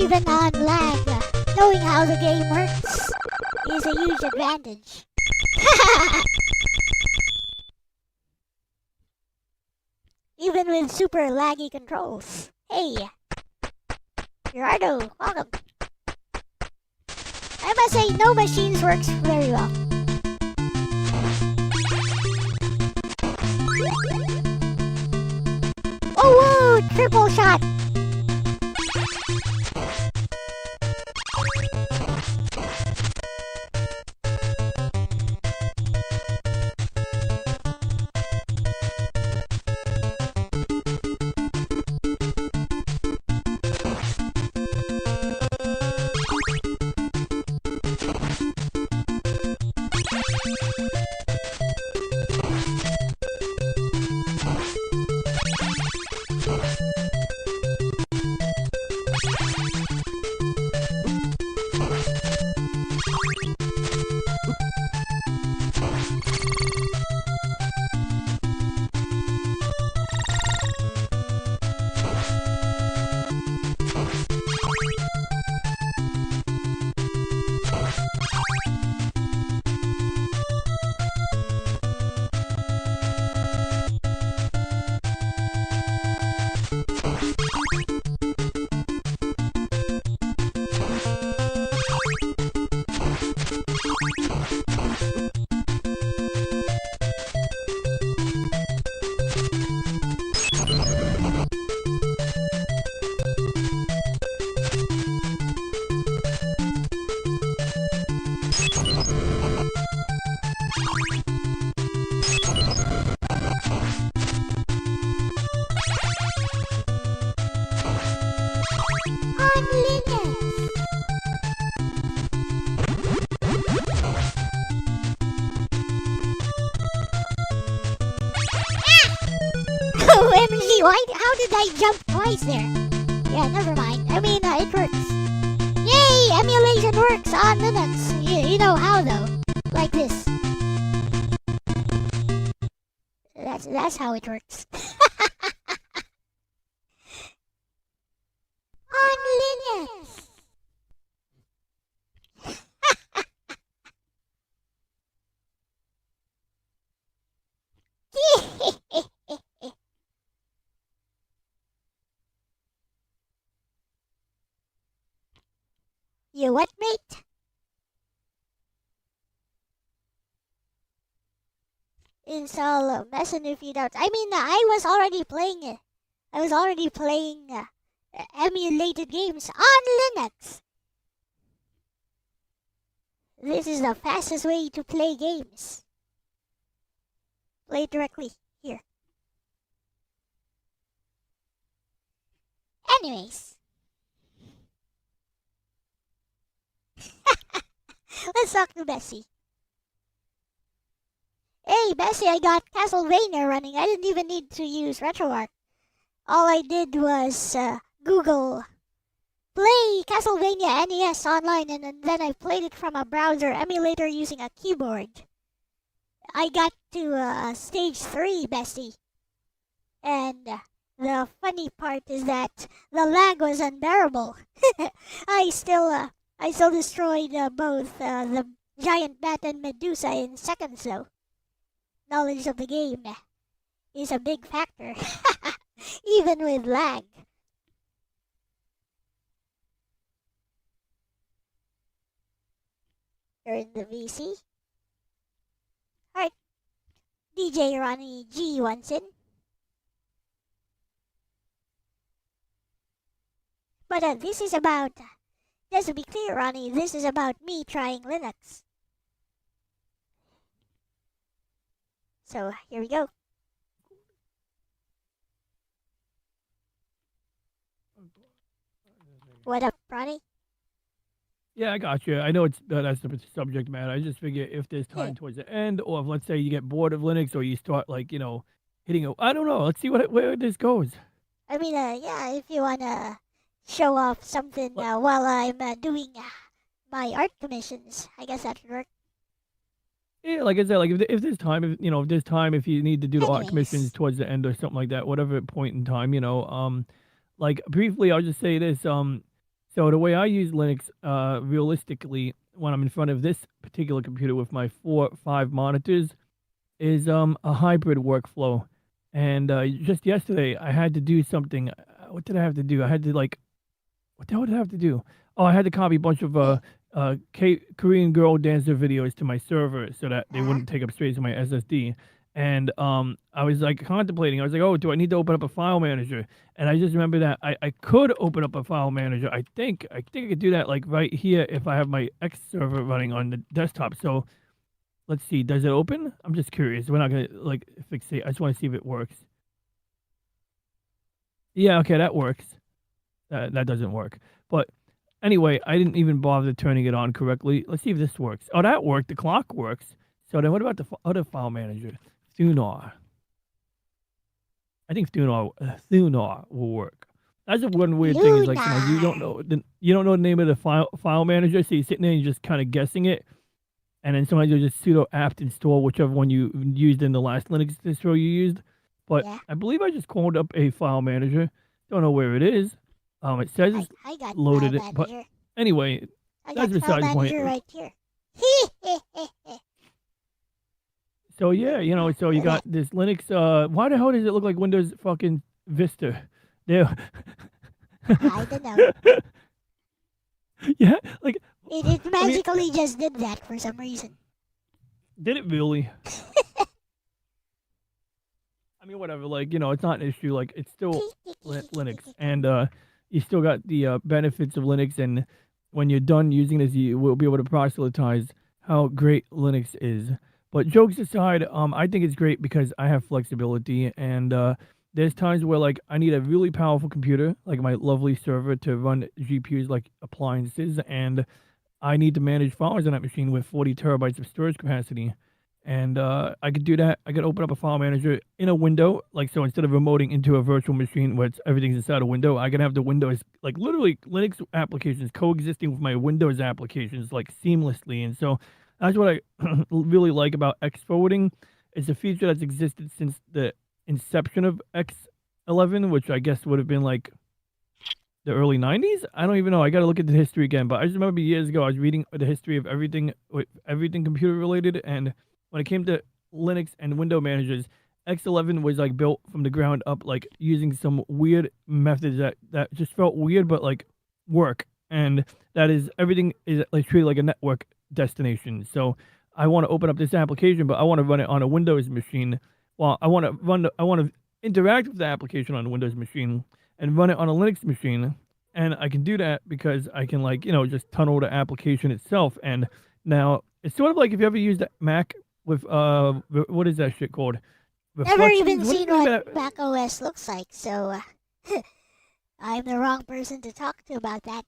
even on lag, knowing how the game works is a huge advantage. Even with super laggy controls. Hey, Gerardo, welcome. I must say, no machines works very well. Oh, whoa, triple shot. OMG, how did I jump twice there? Yeah, never mind. I mean, it works. Yay, emulation works on Linux. You know how though? Like this. That's how it works. On Linux. You what, mate? Install Messen if you doubt. I mean, I was already playing it. I was already playing emulated games on Linux. This is the fastest way to play games. Play directly here. Anyways. Let's talk to Bessie. Hey, Bessie, I got Castlevania running. I didn't even need to use RetroArch. All I did was Google play Castlevania NES online, and then I played it from a browser emulator using a keyboard. I got to stage 3, Bessie. And the funny part is that the lag was unbearable. I still destroyed both the giant bat and Medusa in seconds though. Knowledge of the game is a big factor, even with lag. You're in the VC. Alright, DJ Ronnie G wants in. But this is about, just to be clear, Ronnie, this is about me trying Linux. So, here we go. What up, Ronnie? Yeah, I got you. I know that's the subject matter. I just figure if there's time towards the end, or if, let's say, you get bored of Linux, or you start, like, hitting a... I don't know. Let's see where this goes. I mean, yeah, if you want to show off something while I'm doing my art commissions, I guess that should work. Yeah, like I said, like if there's time, if you need to do the art commissions towards the end or something like that, whatever point in time, like briefly, I'll just say this. So So the way I use Linux, realistically, when I'm in front of this particular computer with my 5 monitors, is a hybrid workflow. And just yesterday, I had to do something. What did I have to do? I had to like, what the hell did I have to do? Oh, I had to copy a bunch of Korean girl dancer videos to my server so that they Uh-huh. wouldn't take up space on my SSD. And I was like contemplating. I was like, oh, do I need to open up a file manager? And I just remember that I could open up a file manager. I think I could do that like right here if I have my X server running on the desktop. So let's see. Does it open? I'm just curious. We're not gonna like fixate. I just want to see if it works. Yeah, okay, that works. That doesn't work. But anyway, I didn't even bother turning it on correctly. Let's see if this works. Oh, that worked. The clock works. So then what about the other file manager? Thunar. I think Thunar will work. That's the one weird thing is like sometimes you don't know the name of the file manager, so you're sitting there and you're just kind of guessing it, and then sometimes you'll just sudo apt install whichever one you used in the last Linux distro you used. But Yeah. I believe I just called up a file manager. Don't know where it is. It says it's I got loaded file it, but manager. anyway, I that's got file besides the point. manager right here. So yeah, so you got this Linux. Why the hell does it look like Windows fucking Vista? There. I don't know. Yeah, like It magically just did that for some reason. did it really? I mean, whatever. Like, it's not an issue. Like, it's still Linux, and you still got the benefits of Linux. And when you're done using this, you will be able to proselytize how great Linux is. But jokes aside, I think it's great because I have flexibility, and there's times where like I need a really powerful computer, like my lovely server, to run GPUs like appliances, and I need to manage files on that machine with 40 terabytes of storage capacity. And I could do that. I could open up a file manager in a window, like so. Instead of remoting into a virtual machine where everything's inside a window, I can have the Windows, like literally Linux applications coexisting with my Windows applications like seamlessly. And so that's what I really like about X forwarding. It's a feature that's existed since the inception of X11, which I guess would have been like the early 90s. I don't even know. I got to look at the history again. But I just remember years ago I was reading the history of everything computer related, and when it came to Linux and window managers, X11 was like built from the ground up, like using some weird methods that just felt weird, but like work. And that is everything is like treated like a network destination. So I want to open up this application, but I want to run it on a Windows machine. Well, I want to interact with the application on a Windows machine and run it on a Linux machine. And I can do that because I can just tunnel the application itself. And now it's sort of like if you ever used a Mac with what is that shit called? Never even Reflections? seen what Mac OS looks like, so I'm the wrong person to talk to about that.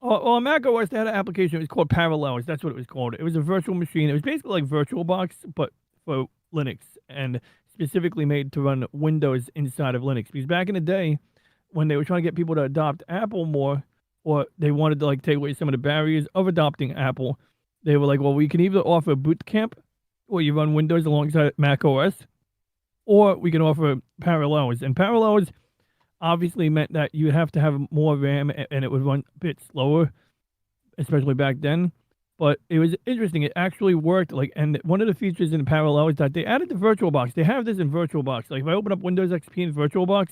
On Mac OS, they had an application. It was called Parallels. That's what it was called. It was a virtual machine. It was basically like VirtualBox, but for Linux, and specifically made to run Windows inside of Linux. Because back in the day, when they were trying to get people to adopt Apple more, or they wanted to like take away some of the barriers of adopting Apple, they were like, well, we can either offer boot camp, where you run Windows alongside Mac OS, or we can offer Parallels. And Parallels obviously meant that you would have to have more RAM and it would run a bit slower, especially back then. But it was interesting. It actually worked. And one of the features in Parallel is that they added the VirtualBox. They have this in VirtualBox. Like if I open up Windows XP in VirtualBox,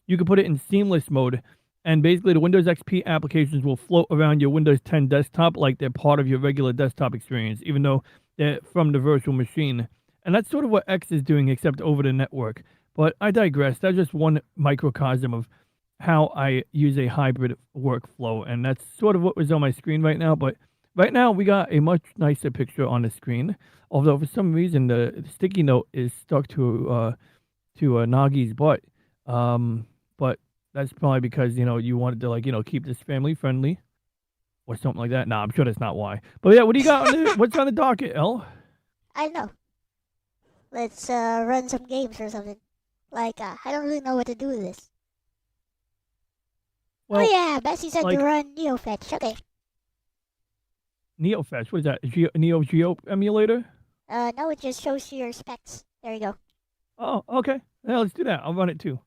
you can put it in seamless mode. And basically the Windows XP applications will float around your Windows 10 desktop like they're part of your regular desktop experience, even though they're from the virtual machine. And that's sort of what X is doing, except over the network. But I digress. That's just one microcosm of how I use a hybrid workflow. And that's sort of what was on my screen right now. But right now, we got a much nicer picture on the screen. Although for some reason, the sticky note is stuck to Nagi's butt. But that's probably because, you wanted to, keep this family friendly or something like that. Nah, I'm sure that's not why. But yeah, what do you got what's on the docket, Elle? I don't know. Let's run some games or something. I don't really know what to do with this. Well, oh yeah, Bessie said to run NeoFetch. Okay. NeoFetch, what is that? Neo Geo emulator? No, it just shows you your specs. There you go. Oh, okay. Yeah, let's do that. I'll run it too.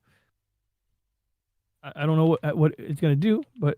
I don't know what it's gonna do, but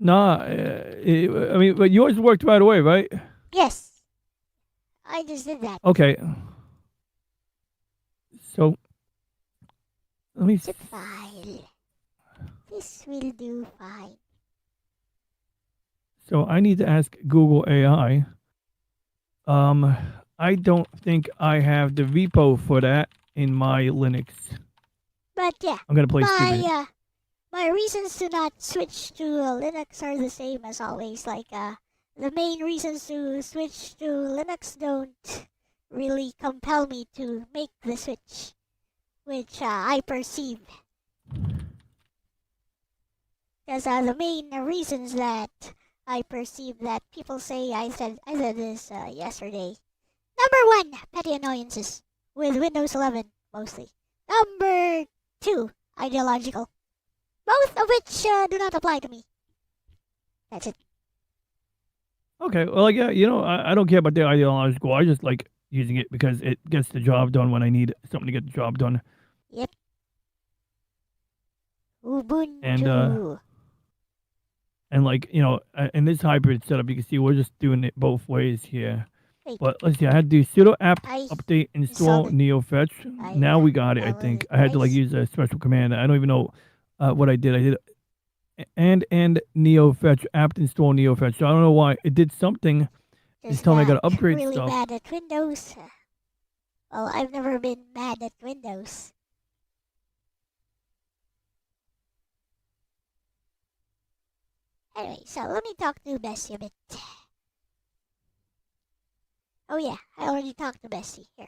Nah, I mean, but yours worked right away, right? Yes, I just did that. Okay. So let me. Zip file. This will do fine. So I need to ask Google AI. I don't think I have the repo for that in my Linux. But yeah, I'm gonna play stupid. my reasons to not switch to Linux are the same as always. Like the main reasons to switch to Linux don't really compel me to make the switch, which I perceive. Because the main reasons that I perceive that people say I said this yesterday. Number 1, petty annoyances with Windows 11 mostly. Number 2, ideological. Both of which do not apply to me. That's it. Okay, well, like, yeah, I don't care about the ideological. I just like using it because it gets the job done when I need something to get the job done. Yep. Ubuntu. And like, in this hybrid setup, you can see we're just doing it both ways here. Wait, But let's see, I had to do sudo apt I update install neofetch. Now we got it, I think. I had to like use a special command. I don't even know what I did. I did and neofetch apt install neofetch. So I don't know why it did something. It's telling me I got to upgrade really stuff. Bad at Windows. Well, I've never been mad at Windows. Anyway, so let me talk to Bessie a bit. Oh yeah, I already talked to Bessie. Here.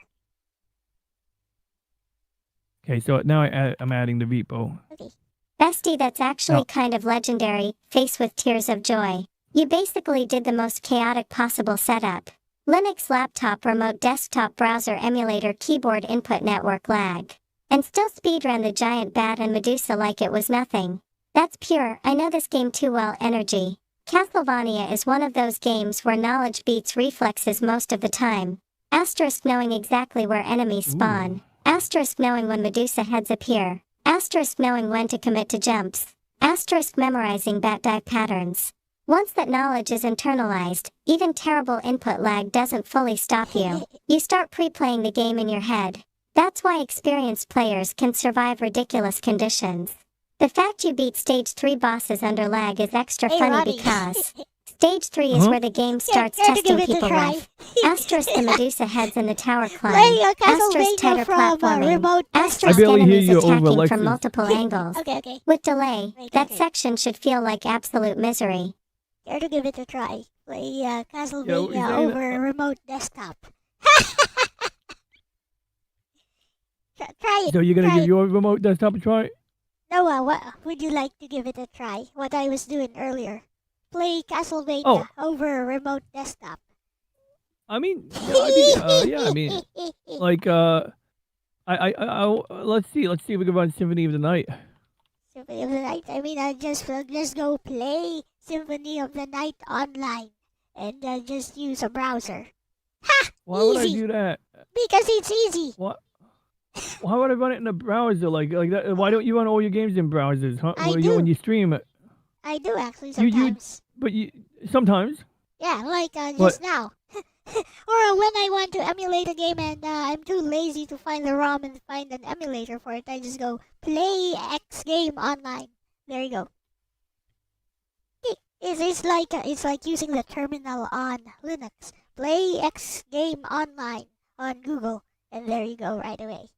Okay, so now I'm adding the repo. Okay. Bestie, that's actually kind of legendary, face with tears of joy. You basically did the most chaotic possible setup. Linux laptop remote desktop browser emulator keyboard input network lag. And still speedrun the giant bat and Medusa like it was nothing. That's pure, I know this game too well energy. Castlevania is one of those games where knowledge beats reflexes most of the time. Asterisk knowing exactly where enemies spawn. Asterisk knowing when Medusa heads appear. Asterisk knowing when to commit to jumps. Asterisk memorizing bat dive patterns. Once that knowledge is internalized, even terrible input lag doesn't fully stop you. You start pre-playing the game in your head. That's why experienced players can survive ridiculous conditions. The fact you beat Stage 3 bosses under lag is extra funny because Stage 3 is where the game starts testing people with. Asterisk the Medusa heads in the tower climb. Asterisk tighter platforming. Asterisk enemies attacking from multiple angles. Okay. With delay, that section should feel like absolute misery. Care to give it a try. Play Castlevania over remote desktop. Try it. So you're gonna give your remote desktop a try? No, what would you like to give it a try? What I was doing earlier. Play Castlevania over remote desktop. I mean, like, let's see if we can run Symphony of the Night. Symphony of the Night? I mean, I just go play Symphony of the Night online and just use a browser. Ha! Why easy. would I do that? Because it's easy. What? Why would I run it in a browser like that? Why don't you run all your games in browsers? Huh? I do. When you stream it. I do actually sometimes. But sometimes. Yeah, like just now. Or when I want to emulate a game and I'm too lazy to find the ROM and find an emulator for it, I just go play X game online. There you go. It's like using the terminal on Linux. Play X game online on Google, and there you go right away.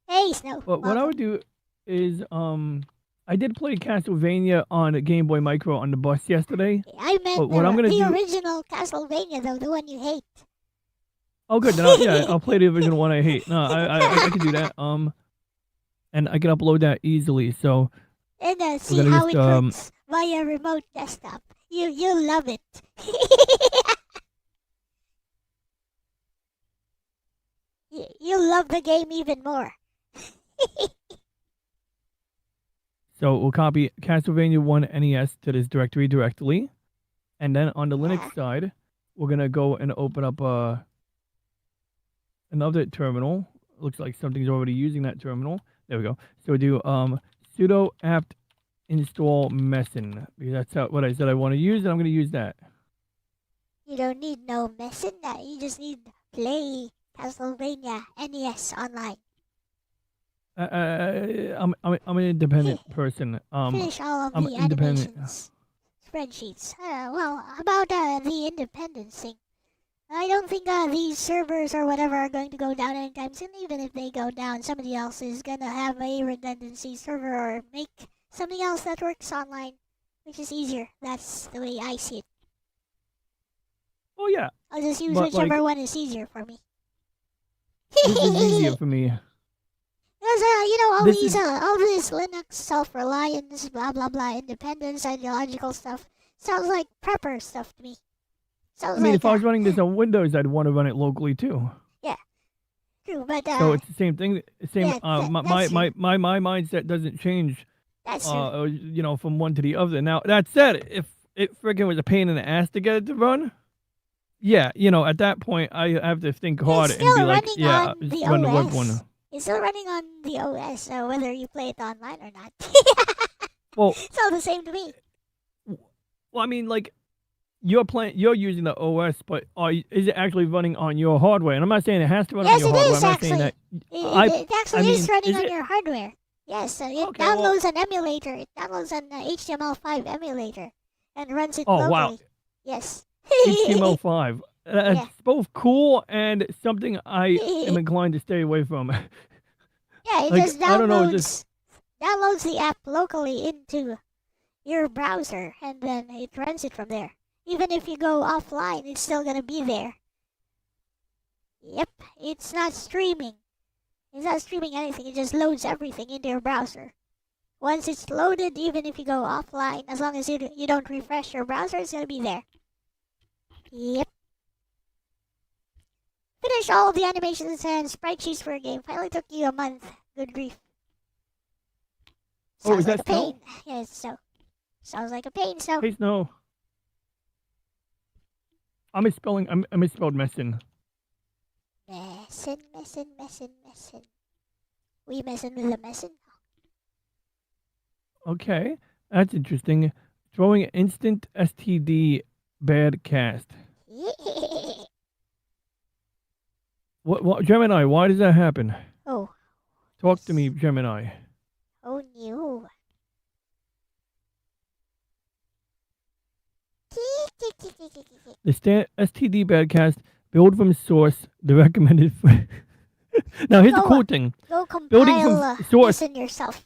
Hey, Snow. But what I would do is I did play Castlevania on a Game Boy Micro on the bus yesterday. I meant the original Castlevania, though, the one you hate. Oh, good. Then I'll play the original one I hate. No, I can do that. And I can upload that easily. So. And see how it works via remote desktop. You'll love it. You'll love the game even more. So we'll copy Castlevania 1 NES to this directory directly. And then on the Linux side, we're going to go and open up another terminal. Looks like something's already using that terminal. There we go. So we do sudo apt install Messin because that's what I said I want to use, and I'm going to use that. You don't need no messin. You just need play Castlevania NES online. I'm an independent person. Finish all of I'm the independent. animations, spreadsheets. Well, about the independence thing. I don't think these servers or whatever are going to go down anytime soon. Even if they go down, somebody else is gonna have a redundancy server or make something else that works online, which is easier. That's the way I see it. Oh yeah, I'll just use but, whichever like, one is easier for me. this is easier for me. Because, all This these, is- all this Linux self-reliance, blah blah blah, independence, ideological stuff sounds like prepper stuff to me. Sounds I mean, like if I was running this on Windows, I'd want to run it locally too. true, but So it's the same thing. Same. yeah, My that's true. my mindset doesn't change. That's true. From one to the other. Now that said, if it freaking was a pain in the ass to get it to run, yeah, at that point I have to think hard and still be like, running yeah, on just the run the web OS. one. It's still running on the OS, whether you play it online or not. Well, It's all the same to me. well, I mean, like you're using the OS, but is it actually running on your hardware? And I'm not saying it has to run Yes, on your it hardware. is, I'm not saying that. It actually is running is on it? your hardware. Yes, it Okay, well- downloads an emulator. It downloads an HTML5 emulator and runs it Oh, locally. wow. Yes. HTML5. That's Yeah. both cool and something I am inclined to stay away from. Yeah, it Like, just I don't know, downloads the app locally into your browser, and then it runs it from there. Even if you go offline, it's still gonna be there. Yep, it's not streaming. It's not streaming anything. It just loads everything into your browser. Once it's loaded, even if you go offline, as long as you don't refresh your browser, it's gonna be there. Yep. Finish all of the animations and sprite sheets for a game. Finally took you a month. Good grief. Oh, Sounds is like that a pain. Yes, so. Sounds like a pain, so. Hey, Snow. I misspelled Messin. Messin. We messin with a messin. Okay, that's interesting. Throwing instant STD bad cast. What Gemini? Why does that happen? Oh. Talk to me, Gemini. Oh no. The STD badcast build from source. The recommended. Now here's the Go- cool thing. Go Building compile from source. messin yourself.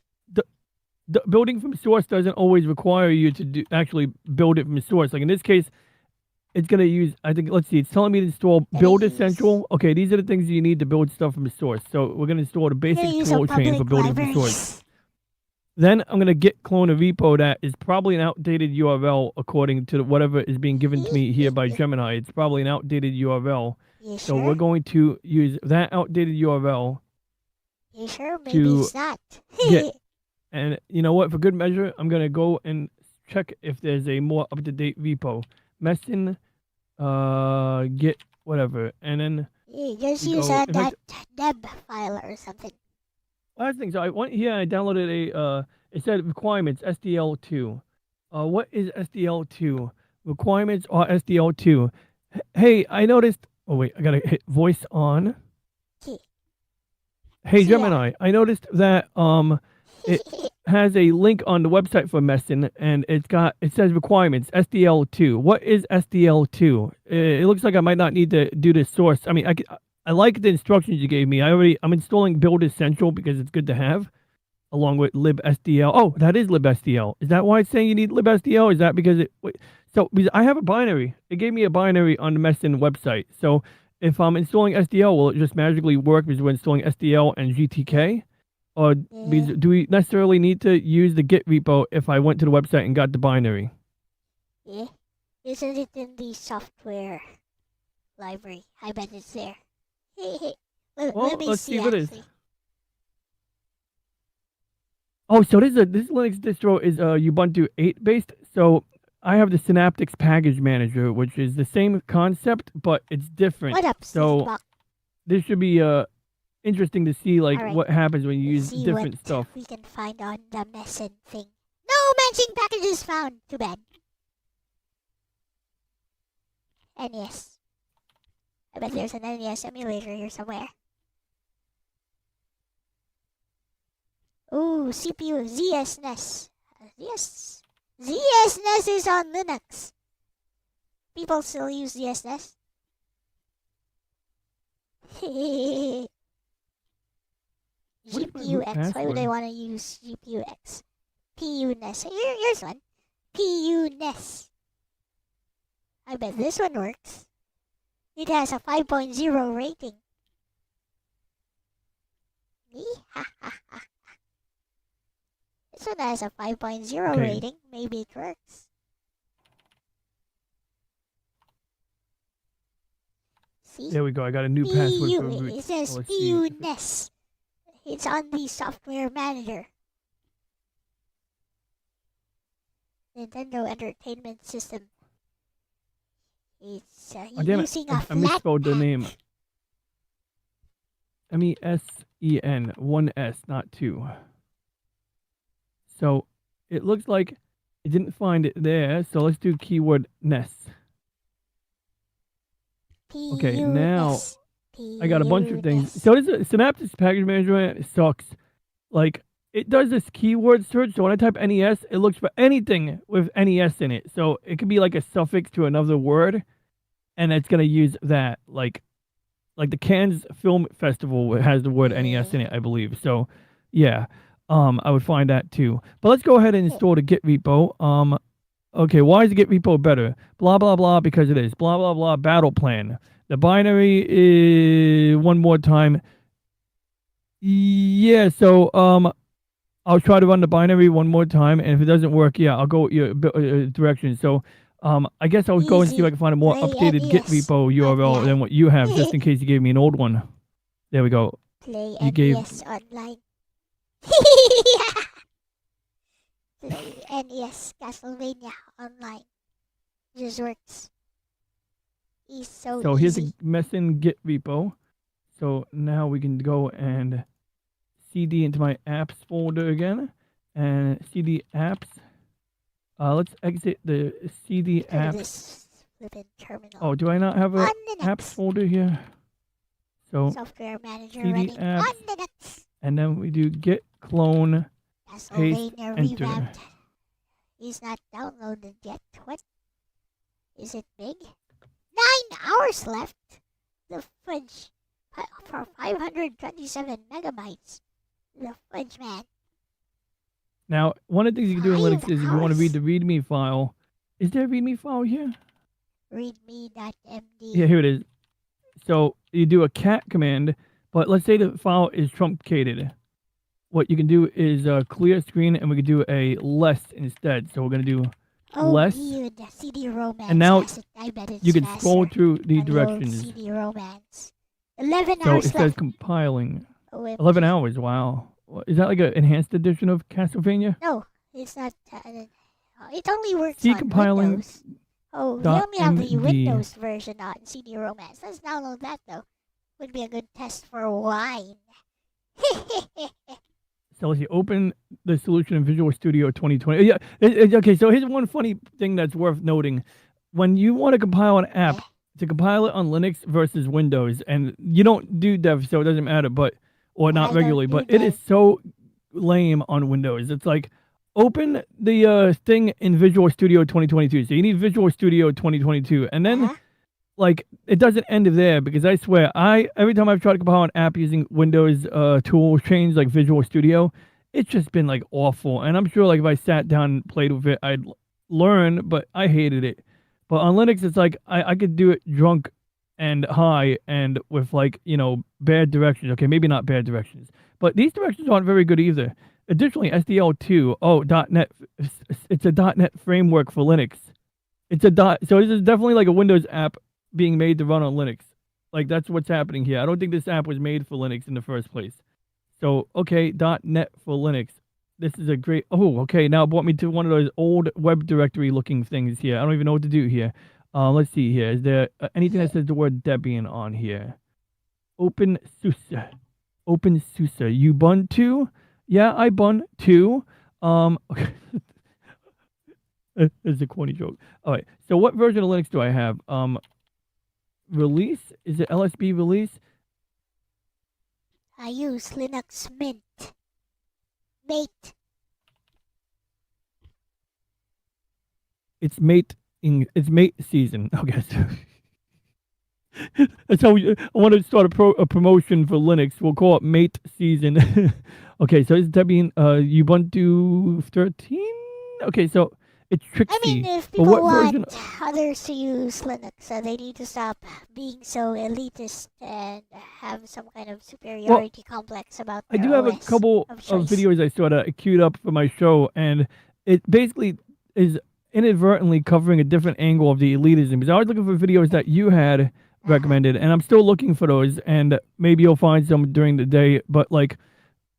The building from source doesn't always require you to actually build it from source. Like in this case, it's gonna use. I think. Let's see. It's telling me to install Build Nice. Essential. Okay, these are the things you need to build stuff from source. So we're gonna install the We're basic gonna use tool a chain for public building from library. source. Then I'm gonna git clone a repo that is probably an outdated URL according to whatever is being given to me here by Gemini. It's probably an outdated URL. You So sure? we're going to use that outdated URL. You sure? Maybe to it's not. get- And you know what? For good measure, I'm gonna go and check if there's a more up-to-date repo. Messin, git whatever, and then You just you use go- a in fact- .deb file or something. last thing. So I went here. I downloaded a. It said requirements SDL2. What is SDL2? Requirements are SDL2. Hey, I noticed. Oh wait, I gotta hit voice on. Okay. Hey Yeah. Gemini, I noticed that it has a link on the website for Messin, and it says requirements SDL2. What is SDL2? It looks like I might not need to do the source. I mean, I like the instructions you gave me. I'm installing Build Essential because it's good to have, along with libsdl. Oh, that is libsdl. Is that why it's saying you need libsdl? Is that because because I have a binary. It gave me a binary on the Messin website. So if I'm installing SDL, will it just magically work because we're installing SDL and GTK? Or do we necessarily need to use the Git repo if I went to the website and got the binary? Yeah. Isn't it in the software library? I bet it's there. Let Well, me let's see if it is. actually. Oh, so this Linux distro is Ubuntu 8 based. So I have the Synaptics Package Manager, which is the same concept, but it's different. What up, So Sneakbot? this should be interesting to see like Alright, what happens when you use Let's see different what stuff. we can find on the messin thing. No matching packages found. Too bad. NES. I bet there's an NES emulator here somewhere. Ooh, CPU ZSNES. ZSNES is on Linux. People still use ZSNES. GPU X. Why would I want to use GPU X? PUNES. Here's one. PUNES. I bet this one works. It has a 5.0 rating. This one has a 5.0 rating. Maybe it works. See? There we go. I got a new password for root. It says PUNES. It's on the software manager. Nintendo Entertainment System. It's using a I misspelled the name. MESEN, 1S, not 2. So it looks like it didn't find it there. So let's do keyword NES. Okay, now I got a bunch of things. So this Synapse Package Management sucks. Like, it does this keyword search. So when I type NES, it looks for anything with NES in it. So it could be like a suffix to another word, and it's gonna use that. Like the Cannes Film Festival has the word NES in it, I believe. So yeah, I would find that too. But let's go ahead and install the Git repo. Okay, why is the Git repo better? Blah blah blah, because it is. Blah blah blah. Battle plan. The binary is one more time. Yeah. So I'll try to run the binary one more time, and if it doesn't work, yeah, I'll go your direction. So, I guess I'll go and see if I can find a more updated Git repo URL than what you have, just in case you gave me an old one. There we go. Play you gave online. Play NES Castlevania online. Just works. It's so easy. Here's a messing Git repo. So now we can go and CD into my apps folder again, and CD apps. Let's exit the CD apps. Oh, do I not have a apps folder here? So software manager CD running apps, on Linux. and then we do git clone paste enter. Revamped. Is not downloaded yet. What? Is it big? 9 hours left. The fudge for 527 megabytes. The fudge, man. Now, one of the things you can do in Linux is if you want to read the README file. Is there a README file here? Readme.md. Yeah, here it is. So you do a cat command, but let's say the file is truncated. What you can do is clear screen, and we can do a less instead. So we're going to do less. And now you can scroll through the directions. CD romance. 11 so hours it says left. compiling. 11 hours, wow. Is that like an enhanced edition of Castlevania? No, it's not. It only works C on compiling. Windows. Oh, we only have the Windows version on CD Romance. Let's download that, though. Would be a good test for wine. So let's see, open the solution in Visual Studio 2020. Yeah, okay, so here's one funny thing that's worth noting. When you want to compile an app, to compile it on Linux versus Windows, and you don't do dev, so it doesn't matter, or not regularly, but it is so lame on Windows. It's like, open the thing in Visual Studio 2022. So you need Visual Studio 2022, and then like it doesn't end there, because I swear every time I've tried to compile an app using Windows tool chains like Visual Studio, it's just been like awful. And I'm sure like if I sat down and played with it, I'd learn, but I hated it. But on Linux, it's like I could do it drunk and high and with like, bad directions. Okay, maybe not bad directions, but these directions aren't very good either. Additionally, SDL2, .NET, it's a .NET framework for Linux. So this is definitely like a Windows app being made to run on Linux. Like, that's what's happening here. I don't think this app was made for Linux in the first place. So, okay, .NET for Linux. This is a great... Oh, okay, now it brought me to one of those old web directory looking things here. I don't even know what to do here. Let's see here. Is there anything that says the word Debian on here? OpenSUSE. OpenSUSE. Ubuntu? Yeah, I Ubuntu. Okay. It's a corny joke. All right. So what version of Linux do I have? Release? Is it LSB release? I use Linux Mint. Mate. It's mate season. Okay. That's how I want to start a promotion for Linux. We'll call it mate season. Okay, so it's Debian Ubuntu 13. Okay, so it's Trixie. I mean, if But people what want version? others to use Linux, they need to stop being so elitist and have some kind of superiority complex about I their do have a OS couple of of choice. videos I sort of queued up for my show, and it basically is inadvertently covering a different angle of the elitism. Because I was looking for videos that you had recommended, and I'm still looking for those, and maybe you'll find some during the day. But like,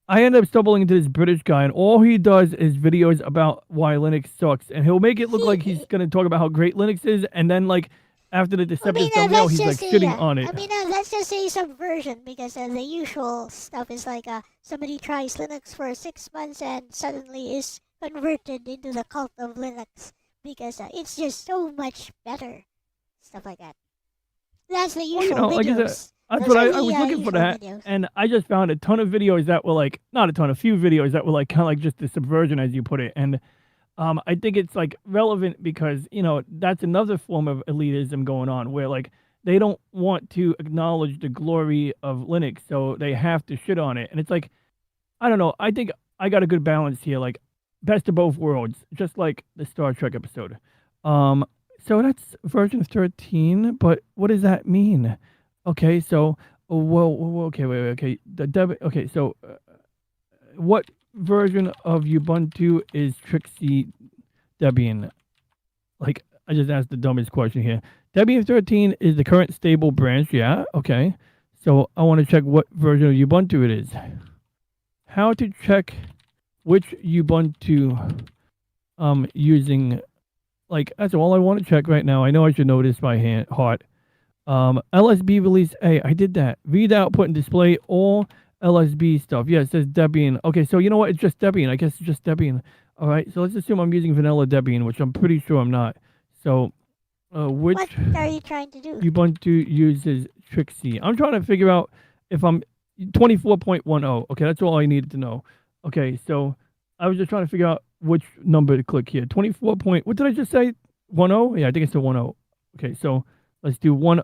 I end up stumbling into this British guy, and all he does is videos about why Linux sucks, and he'll make it look like he's gonna talk about how great Linux is, and then like after the Deceptive thumbnail, he's like shitting on it. Let's just say subversion, because the usual stuff is like somebody tries Linux for 6 months and suddenly is converted into the cult of Linux because it's just so much better. Stuff like that. That's the usual Like I videos. said, that's Those what are I the, was looking for usual that, videos. and I just found a ton of videos that were like, not a ton, a few videos that were like kind of like just the subversion, as you put it, and I think it's like relevant because that's another form of elitism going on where like they don't want to acknowledge the glory of Linux, so they have to shit on it, and it's like I don't know. I think I got a good balance here, like best of both worlds, just like the Star Trek episode. So that's version 13, but what does that mean? Okay, so okay, wait, okay, okay, so what version of Ubuntu is Trixie Debian? Like, I just asked the dumbest question here. Debian 13 is the current stable branch, yeah, okay. So I want to check what version of Ubuntu it is. How to check which Ubuntu using, like, that's all I want to check right now. I know I should know this by heart. LSB release A, I did that. Read output and display all LSB stuff. Yeah, it says Debian. Okay, so you know what? It's just Debian. I guess it's just Debian. All right, so let's assume I'm using vanilla Debian, which I'm pretty sure I'm not. So, which What are you trying to do? Ubuntu uses Trixie? I'm trying to figure out if I'm 24.10. Okay, that's all I needed to know. Okay, so I was just trying to figure out which number to click here. 24 point, what did I just say? 10? Yeah, I think it's a 10. Okay, so let's do 10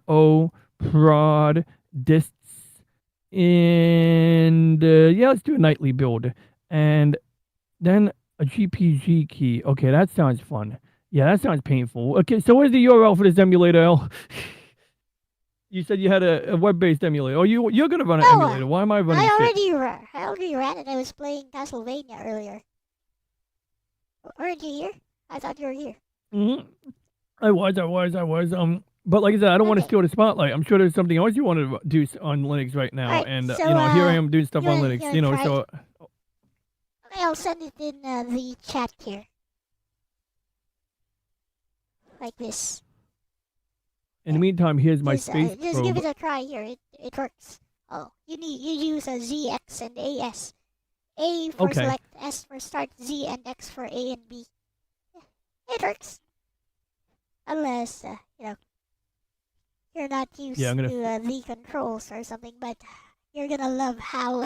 prod dists. And yeah, let's do a nightly build. And then a GPG key. Okay, that sounds fun. Yeah, that sounds painful. Okay, so where's the URL for this emulator, Elle? You said you had a web-based emulator. Oh, you're gonna run an emulator. Why am I running? I already ran it. I was playing Castlevania earlier. Weren't you here? I thought you were here. I was. But like I said, I don't want to steal the spotlight. I'm sure there's something else you want to do on Linux right now, Right, and so, here I am doing stuff on Linux. try So. it? Okay, I'll send it in the chat here. Like this. In the meantime, here's my Just space give probe. it a try here. It works. Oh, you use a Z, X, and AS. A for Okay. select, S for start, Z and X for A and B. It works. Unless you're not used Yeah, I'm gonna- to the controls or something, but you're gonna love how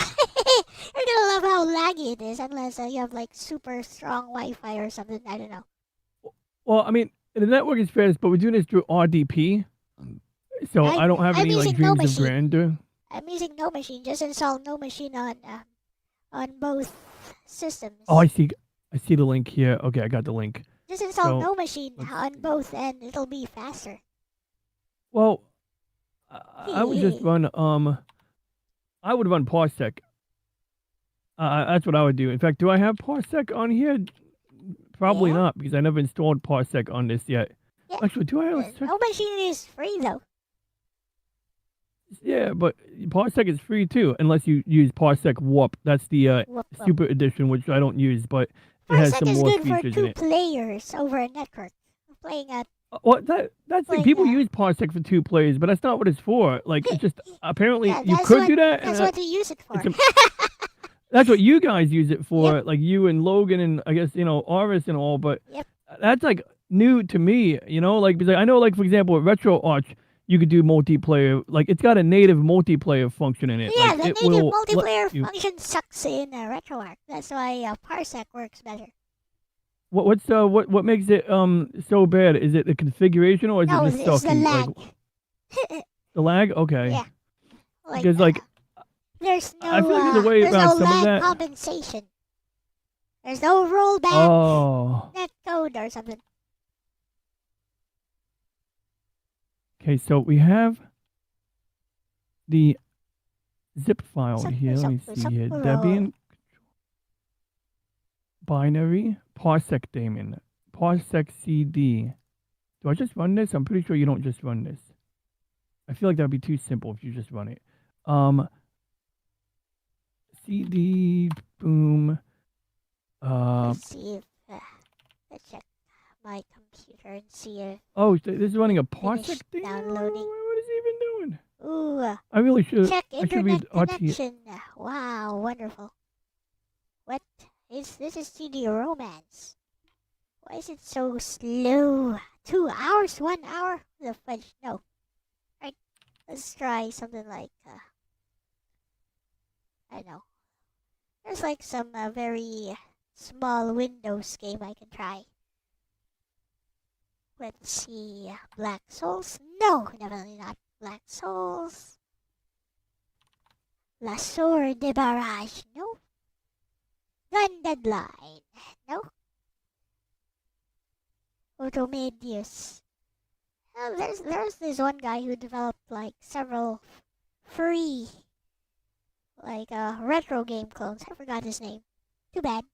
laggy it is. Unless you have like super strong Wi-Fi or something. I don't know. Well, I mean, the network is fast, but we're doing this through RDP, so I don't have I'm any like using dreams No of Machine. grandeur. I'm using No Machine. Just install No Machine on both systems. Oh, I see the link here. Okay, I got the link. Just install So, No Machine let's on both, and it'll be faster. Well, I would just run I would run Parsec. That's what I would do. In fact, do I have Parsec on here? Probably Yeah. not, because I never installed Parsec on this yet. Yeah. Actually, do I have? No Machine is free though. Yeah, but Parsec is free too, unless you use Parsec Warp. That's the Whoop, whoop. Super Edition, which I don't use, but it has Parsec some is more good for features in 2 it. players over a network. Playing at Well, that's the Like, people use Parsec for 2 players, but that's not what it's for. Like, it's just apparently yeah, you that's could what- do that. That's and what you use it for. that's what you guys use it for, like you and Logan and I guess Aris and all. But Yep. that's like new to me, you know, like because I know like for example with RetroArch you could do multiplayer, like it's got a native multiplayer function in it. Yeah, Like the it native will let multiplayer you function sucks in RetroArch. That's why Parsec works better. what makes it so bad? Is it the configuration or is it No, just it's the sucky? Like lag. the lag? Okay. Yeah, like Because like there's I no feel like there's a way there's around no some of lag that. compensation. There's no rollback Oh. netcode or something. Okay, so we have the zip file here. Let me see here. Debian binary parsec daemon parsec cd. Do I just run this? I'm pretty sure you don't just run this. I feel like that would be too simple if you just run it. CD boom. Let's see if let's check my computer and see if Oh, this is running a parsec finished thing. downloading. What is he even doing? Ooh, I really should. check I should read internet RT. connection. Wow, wonderful. What is this? Is CD romance? Why is it so slow? 2 hours? 1 hour? The fudge? No. Right. Let's try something like I don't know. There's like some very small Windows game I can try. Let's see. Black Souls? No, definitely not Black Souls. La Sour de Barrage? No. Gun Deadline? No. Automedius. Oh, there's this one guy who developed like several free like retro game clones. I forgot his name. Too bad.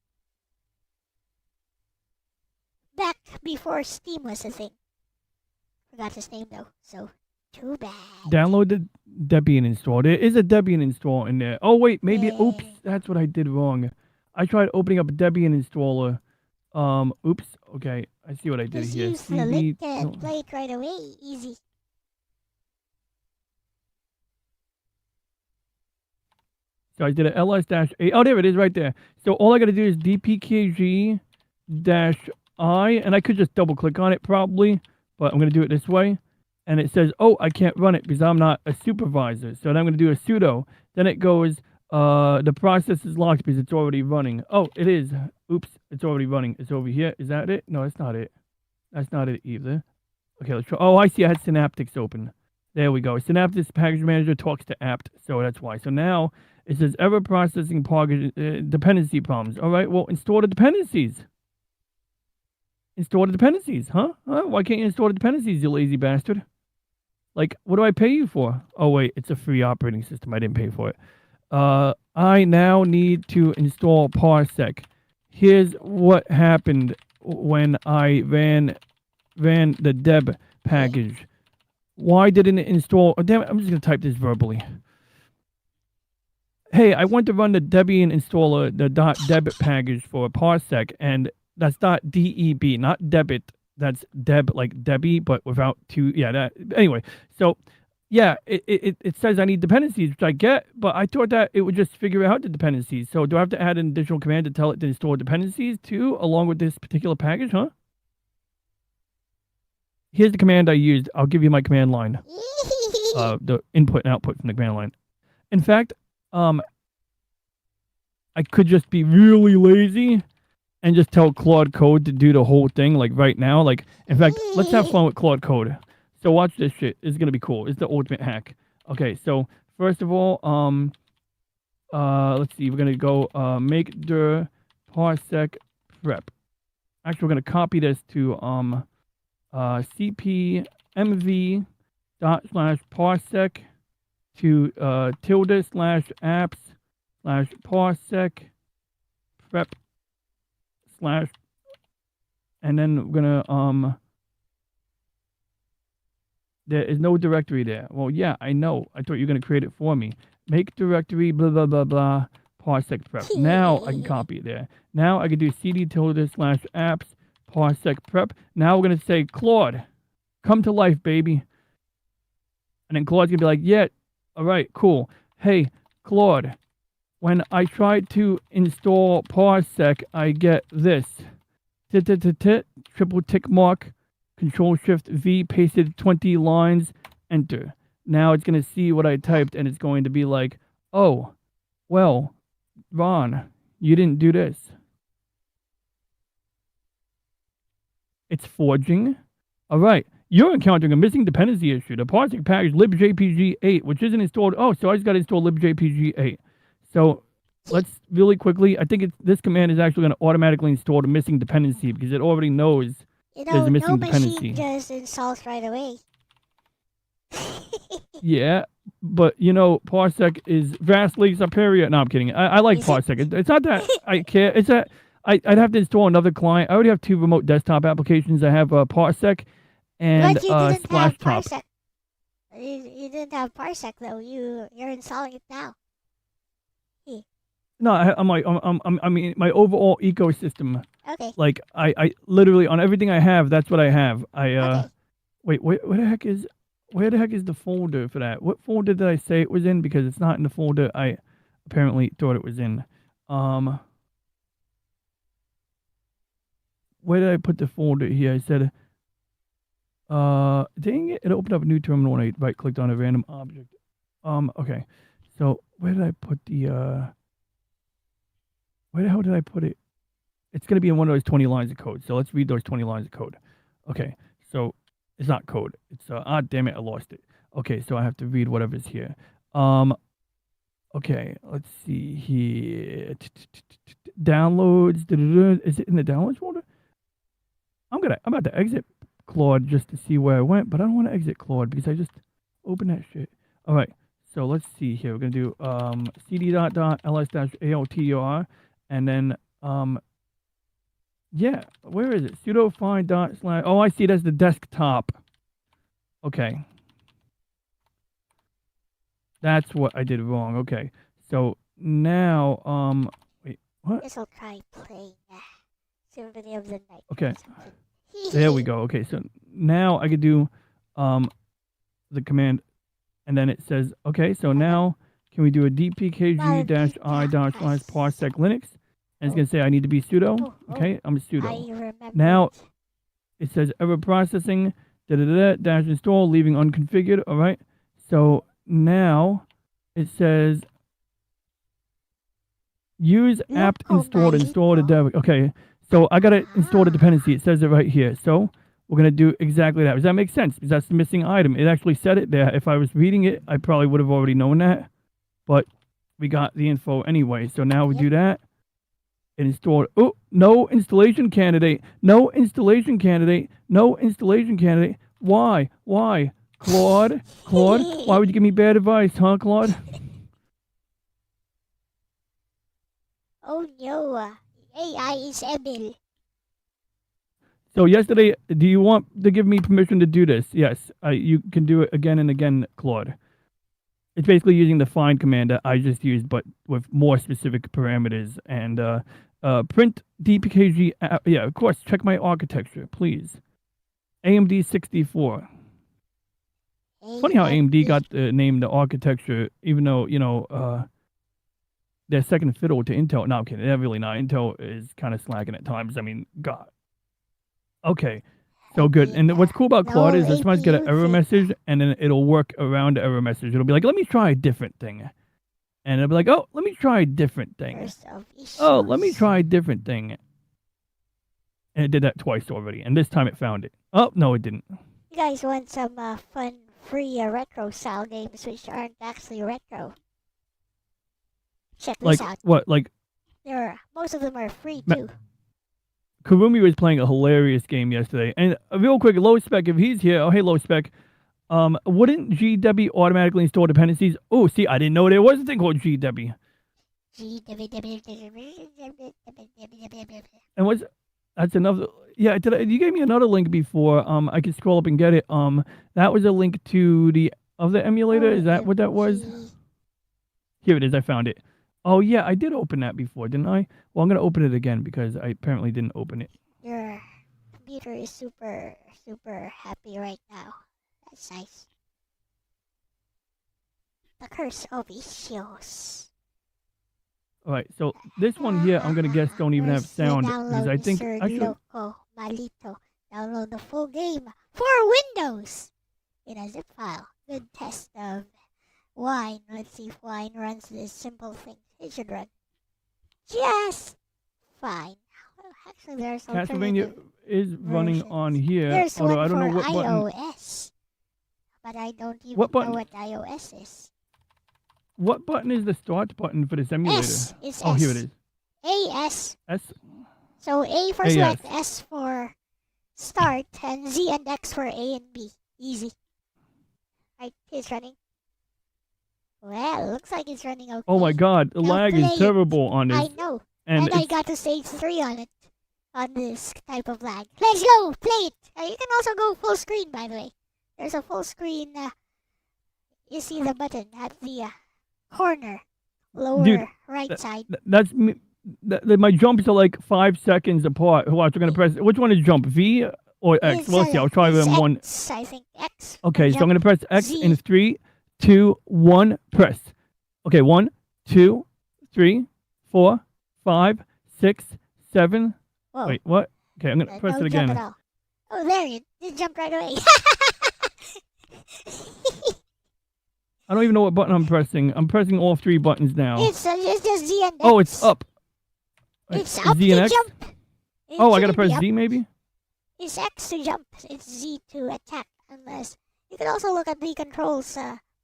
Back before Steam was a thing. Forgot his name though, so too bad. Download the Debian install. There is a Debian install in there. Oh wait, maybe. Yeah. Oops, that's what I did wrong. I tried opening up a Debian installer. Oops. Okay, I see what I did Just here. use the link and play it right away. Easy. So I did a ls-8. Oh, there it is right there. So all I got to do is dpkg-i, and I could just double click on it probably, but I'm going to do it this way. And it says, oh, I can't run it because I'm not a supervisor. So then I'm going to do a sudo. Then it goes, the process is locked because it's already running. Oh, it is. Oops, it's already running. It's over here. Is that it? No, that's not it. That's not it either. Okay, let's try. Oh, I see. I had Synaptics open. There we go. Synaptics Package Manager talks to apt. So that's why. So now it says ever processing dependency problems. All right, well, install the dependencies. Install the dependencies, huh? Why can't you install the dependencies, you lazy bastard? Like, what do I pay you for? Oh, wait, it's a free operating system. I didn't pay for it. I now need to install Parsec. Here's what happened when I ran the deb package. Why didn't it install? Oh, damn it, I'm just going to type this verbally. Hey, I went to run the Debian installer, the .deb package for Parsec, and that's .deb, not debit. That's deb, like Debbie, but without two. Yeah, that. Anyway, so yeah, it says I need dependencies, which I get, but I thought that it would just figure out the dependencies. So do I have to add an additional command to tell it to install dependencies too, along with this particular package, huh? Here's the command I used. I'll give you my command line. The input and output from the command line. In fact, I could just be really lazy and just tell Claude Code to do the whole thing, like right now. Like, in fact, let's have fun with Claude Code. So watch this shit. It's gonna be cool. It's the ultimate hack. Okay, so first of all, let's see. We're gonna go make the parsec prep. Actually, we're gonna copy this to cpmv./parsec to tilde/apps/parsec prep / and then we're gonna there is no directory there. Well, yeah, I know. I thought you were gonna create it for me. Make directory blah blah blah blah parsec prep. Now I can copy it there. Now I can do cd tilde/apps parsec prep. Now we're gonna say Claude, come to life, baby. And then Claude's gonna be like, yeah, all right, cool. Hey, Claude, when I try to install Parsec, I get this. triple tick mark, Control Shift V, pasted 20 lines, enter. Now it's going to see what I typed and it's going to be like, oh, well, Ron, you didn't do this. It's forging. All right. You're encountering a missing dependency issue. The parsing package libjpg8, which isn't installed. Oh, so I just got to install libjpg8. So let's really quickly. I think this command is actually going to automatically install the missing dependency because it already knows there's a missing dependency. No machine just installs right away. Yeah, but Parsec is vastly superior. No, I'm kidding. I like Parsec. It's not that I care. It's that I'd have to install another client. I already have 2 remote desktop applications. I have Parsec and But you didn't have Splashtop. Parsec. You didn't have Parsec though. You're installing it now. No, I mean my overall ecosystem. Okay. Like I literally on everything I have, that's what I have. Okay. Wait, where the heck is the folder for that? What folder did I say it was in? Because it's not in the folder I apparently thought it was in. Where did I put the folder here? I said, dang it, it opened up a new terminal when I right clicked on a random object. Okay. So where did I put the where the hell did I put it? It's gonna be in one of those 20 lines of code. So let's read those 20 lines of code. Okay, so it's not code. It's damn it, I lost it. Okay, so I have to read whatever's here. Okay, let's see here. Downloads. Is it in the downloads folder? I'm about to exit Claude just to see where I went, but I don't want to exit Claude because I just opened that shit. All right, so let's see here. We're gonna do cd.ls-altr, and then yeah, where is it? Sudo find / oh, I see. That's the desktop. Okay. That's what I did wrong. Okay. So now, wait, what? Guess I'll try playing Symphony of the Night. Okay. There we go. Okay. So now I could do, the command, and then it says, okay, so now can we do a dpkg-i/parsec Linux? And it's going to say I need to be sudo. Okay, I'm a sudo. I remember. Now, it says error processing, dash install, leaving unconfigured. All right. So now it says use apt installed, install the dev. Okay. So I got to install the dependency. It says it right here. So we're going to do exactly that. Does that make sense? Because that's the missing item. It actually said it there. If I was reading it, I probably would have already known that. But we got the info anyway. So now we do that. It installed. Oh, no installation candidate. No installation candidate. No installation candidate. Why? Why? Claude? Why would you give me bad advice, huh, Claude? Oh no. AI is Emil. So yesterday, do you want to give me permission to do this? Yes. You can do it again and again, Claude. It's basically using the find command that I just used, but with more specific parameters. And print dpkg. Yeah, of course. Check my architecture, please. AMD 64. Funny how AMD got the name the architecture, even though they're second fiddle to Intel. No, I'm kidding. They're really not. Intel is kind of slacking at times. I mean, God. Okay. So good. And what's cool about Claude is sometimes get an error message and then it'll work around the error message. It'll be like, let me try a different thing. And it'll be like, oh, let me try a different thing. Oh, let me try a different thing. And it did that twice already. And this time it found it. Oh, no, it didn't. You guys want some fun, free retro style games which aren't actually retro? Check this out. What? Like, most of them are free too. Karumi was playing a hilarious game yesterday. And real quick, Low Spec, if he's here, oh, hey, Low Spec, wouldn't GW automatically install dependencies? Oh, see, I didn't know there was a thing called GW. And that's another, yeah, you gave me another link before, I could scroll up and get it. That was a link to the other emulator, is that what that was? Here it is, I found it. Oh, yeah, I did open that before, didn't I? Well, I'm going to open it again because I apparently didn't open it. Your computer is super, super happy right now. That's nice. The curse of issues. All right, so this one here, I'm gonna guess don't even have Where's the sound because download, I think Mr. actually. Loco Malito? Download the full game for Windows in a zip file. Good test of Wine. Let's see if Wine runs this simple thing. It should run just fine. Well, actually, there's Castlevania alternative is running versions. on here, There's although one I don't for know what button. iOS, but I don't even What know button? what iOS is. What button is the start button for this emulator? S. It's Oh, S. here it is. AS. S. So A for AS. select, S for start, and Z and X for A and B. Easy. Right, it's running. Well, looks like it's running okay. Oh my God, the Now lag play is it. terrible on this, I know. and And I it's, got to stage 3 on it. On this type of lag. Let's go! Play it! You can also go full screen, by the way. There's a full screen. You see the button at the corner. Lower Dude, right side. that's me. My jumps are like 5 seconds apart. Watch, I'm gonna press. Which one is jump? V or X? It's, Well, let's see. I'll try it's them one. X, I think. X. Okay, so I'm gonna press X Z. in 3, 2, 1. Press. Okay, 1, 2, 3, 4, 5, 6, 7. Whoa. Wait, what? Okay, I'm gonna press no it jump again. at all. Oh, there you jumped right away. I don't even know what button I'm pressing. I'm pressing all 3 buttons now. It's just Z and X. Oh, it's up. Wait, It's up Z to and X? jump. It Oh, I gotta shouldn't be press up. Z maybe? It's X to jump. It's Z to attack. Unless you can also look at the controls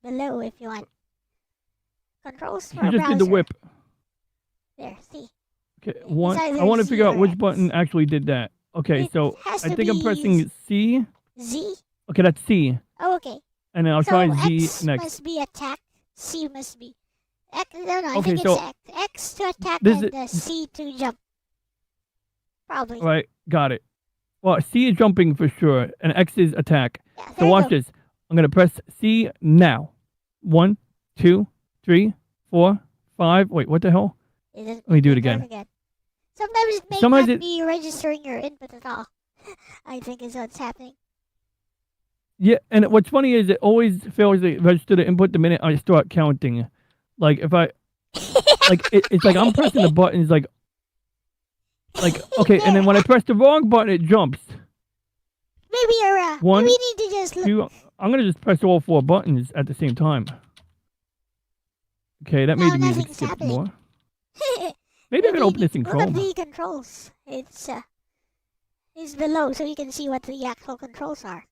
below if you want. Controls for You just browser. did the whip. There, see. Okay, It's one. I either want to Z figure out or which X. button actually did that. Okay, It so has I to think I'm be pressing C. Z. Okay, that's C. Oh, okay. And then I'll So try X Z next. must be attack. C must be. X, no, I Okay, think so it's X. X to attack this and is- C to jump. Probably. Right, got it. Well, C is jumping for sure, and X is attack. Yeah, there So you watch go. this. I'm gonna press C now. 1, 2, 3, 4, 5. Wait, what the hell? Let me do it again. Sometimes it may Sometimes not it- be registering your input at all. I think is what's happening. Yeah, and what's funny is it always fails to register the input the minute I start counting. Like if I, like it's like I'm pressing the buttons like okay, and then when I press the wrong button, it jumps. Maybe you're One, maybe you need to just look. 2. I'm gonna just press all 4 buttons at the same time. Okay, that made Now the music nothing's skip happening. more. Maybe I can open this in Look at Chrome. the controls. It's below, so you can see what the actual controls are.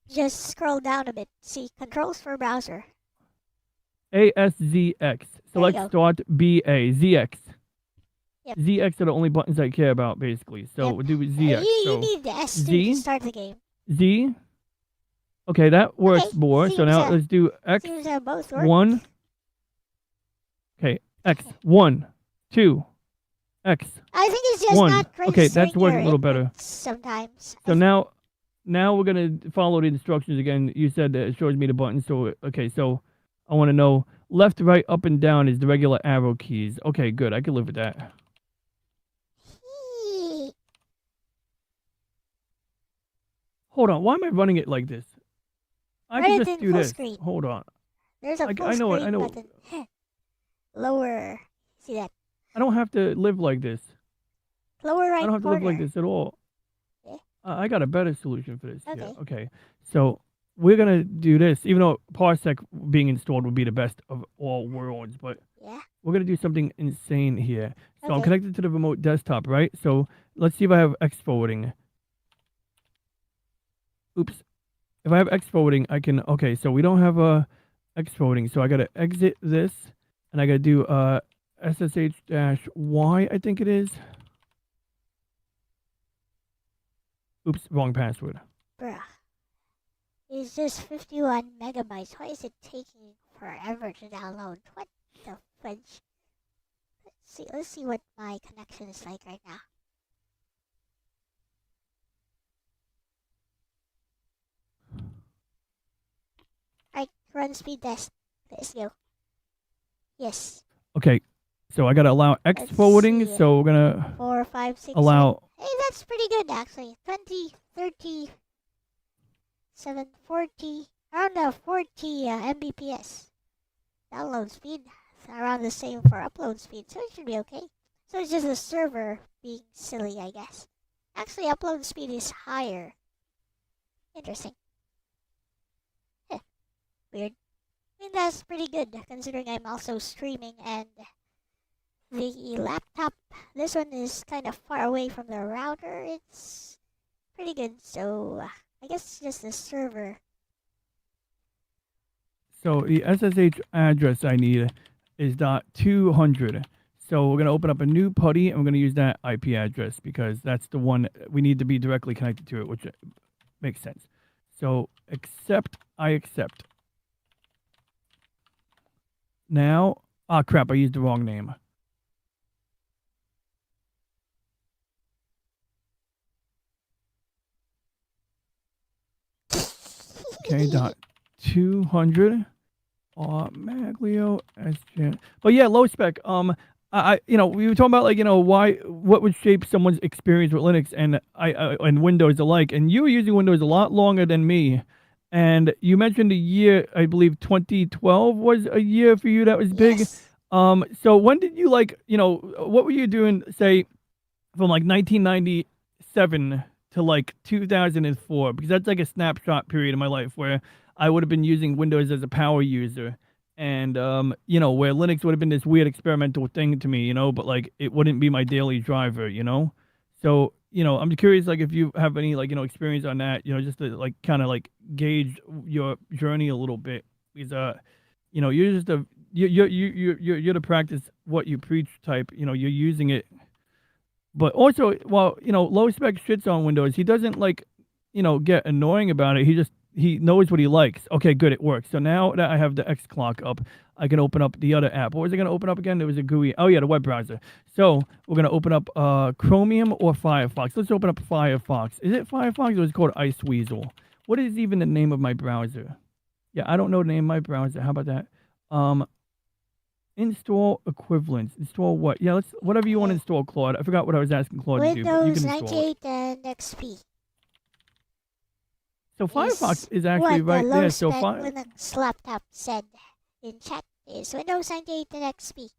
Just scroll down a bit. See controls for browser. ASZX. Select go. start BA. ZX. Yep. ZX are the only buttons I care about, basically. So Yep. we'll do ZX. You So need the S Z? to start the game. Z. Okay, that works Okay, more. So now seems, let's do X. Seems both work. 1. Okay, X. 1, 2, X. I think it's just 1. not Okay, that's registering working your a little better. inputs sometimes. So now we're gonna follow the instructions again. You said that it shows me the buttons. So okay, so I want to know left, right, up, and down is the regular arrow keys. Okay, good. I can live with that. Hold on. Why am I running it like this? I Run can it just in do full this. screen. Hold on. There's a I full know it, screen I know. button. Lower. See that? I don't have to live like this. Lower right I don't have to corner. live like this at all. Yeah. I got a better solution for this. Okay. Yeah, okay. So we're gonna do this, even though Parsec being installed would be the best of all worlds, but Yeah. we're gonna do something insane here. So I'm Okay. connected to the remote desktop, right? So let's see if I have X forwarding. Oops. If I have X forwarding, I can. Okay, so we don't have X forwarding, so I gotta exit this, and I gotta do SSH-Y, I think it is. Oops, wrong password. Bruh. It's just 51 megabytes. Why is it taking forever to download? What the fudge? Let's see what my connection is like right now. Right, run speed test. Let's go. Yes. Okay, so I gotta allow X Let's forwarding, see. so we're gonna 4, 5, 6, allow. 7. Hey, that's pretty good actually. 20, 30, 740, around 40 Mbps. Download speed, around the same for upload speed, so it should be okay. So it's just the server being silly, I guess. Actually, upload speed is higher. Interesting. Heh, weird. I mean, that's pretty good, considering I'm also streaming, and the laptop, this one is kind of far away from the router. It's pretty good, so I guess it's just the server. So the SSH address I need is .200. So we're gonna open up a new putty and we're gonna use that IP address because that's the one we need to be directly connected to it, which makes sense. So I accept. Now, crap, I used the wrong name. Okay, .200. Maglio SJ. But yeah, low spec. We were talking about what would shape someone's experience with Linux and and Windows alike. And you were using Windows a lot longer than me. And you mentioned a year, I believe 2012 was a year for you that was big. Yes. So when did you what were you doing, say, from 1997 to 2004? Because that's like a snapshot period in my life where I would have been using Windows as a power user. And, where Linux would have been this weird experimental thing to me, but it wouldn't be my daily driver, So, I'm curious, if you have any, experience on that, just to kind of gauge your journey a little bit. Because, you're just you're to practice what you preach type, you're using it. But also, while, low spec shits on Windows, he doesn't get annoying about it. He knows what he likes. Okay, good, it works. So now that I have the X clock up, I can open up the other app. What was I going to open up again? There was a GUI. Oh yeah, the web browser. So we're going to open up Chromium or Firefox. Let's open up Firefox. Is it Firefox or is it called Iceweasel? What is even the name of my browser? Yeah, I don't know the name of my browser. How about that? Install equivalents. Install what? Yeah, whatever you want to install, Claude. I forgot what I was asking Claude to do. But you Windows can install 98 and XP. So Firefox is actually right there. there. So Linux laptop said in chat is Windows 98 and XP.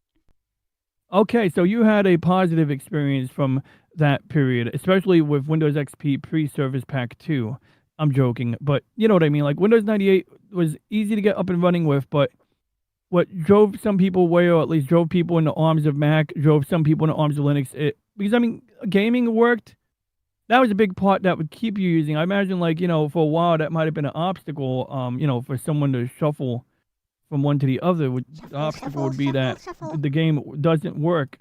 Okay, so you had a positive experience from that period, especially with Windows XP pre-Service Pack 2. I'm joking, but you know what I mean. Windows 98 was easy to get up and running with, but what drove some people away, or at least drove people in the arms of Mac, drove some people in the arms of Linux, because gaming worked. That was a big part that would keep you using. I imagine, for a while, that might have been an obstacle, for someone to shuffle from one to the other. The obstacle would be that the game doesn't work.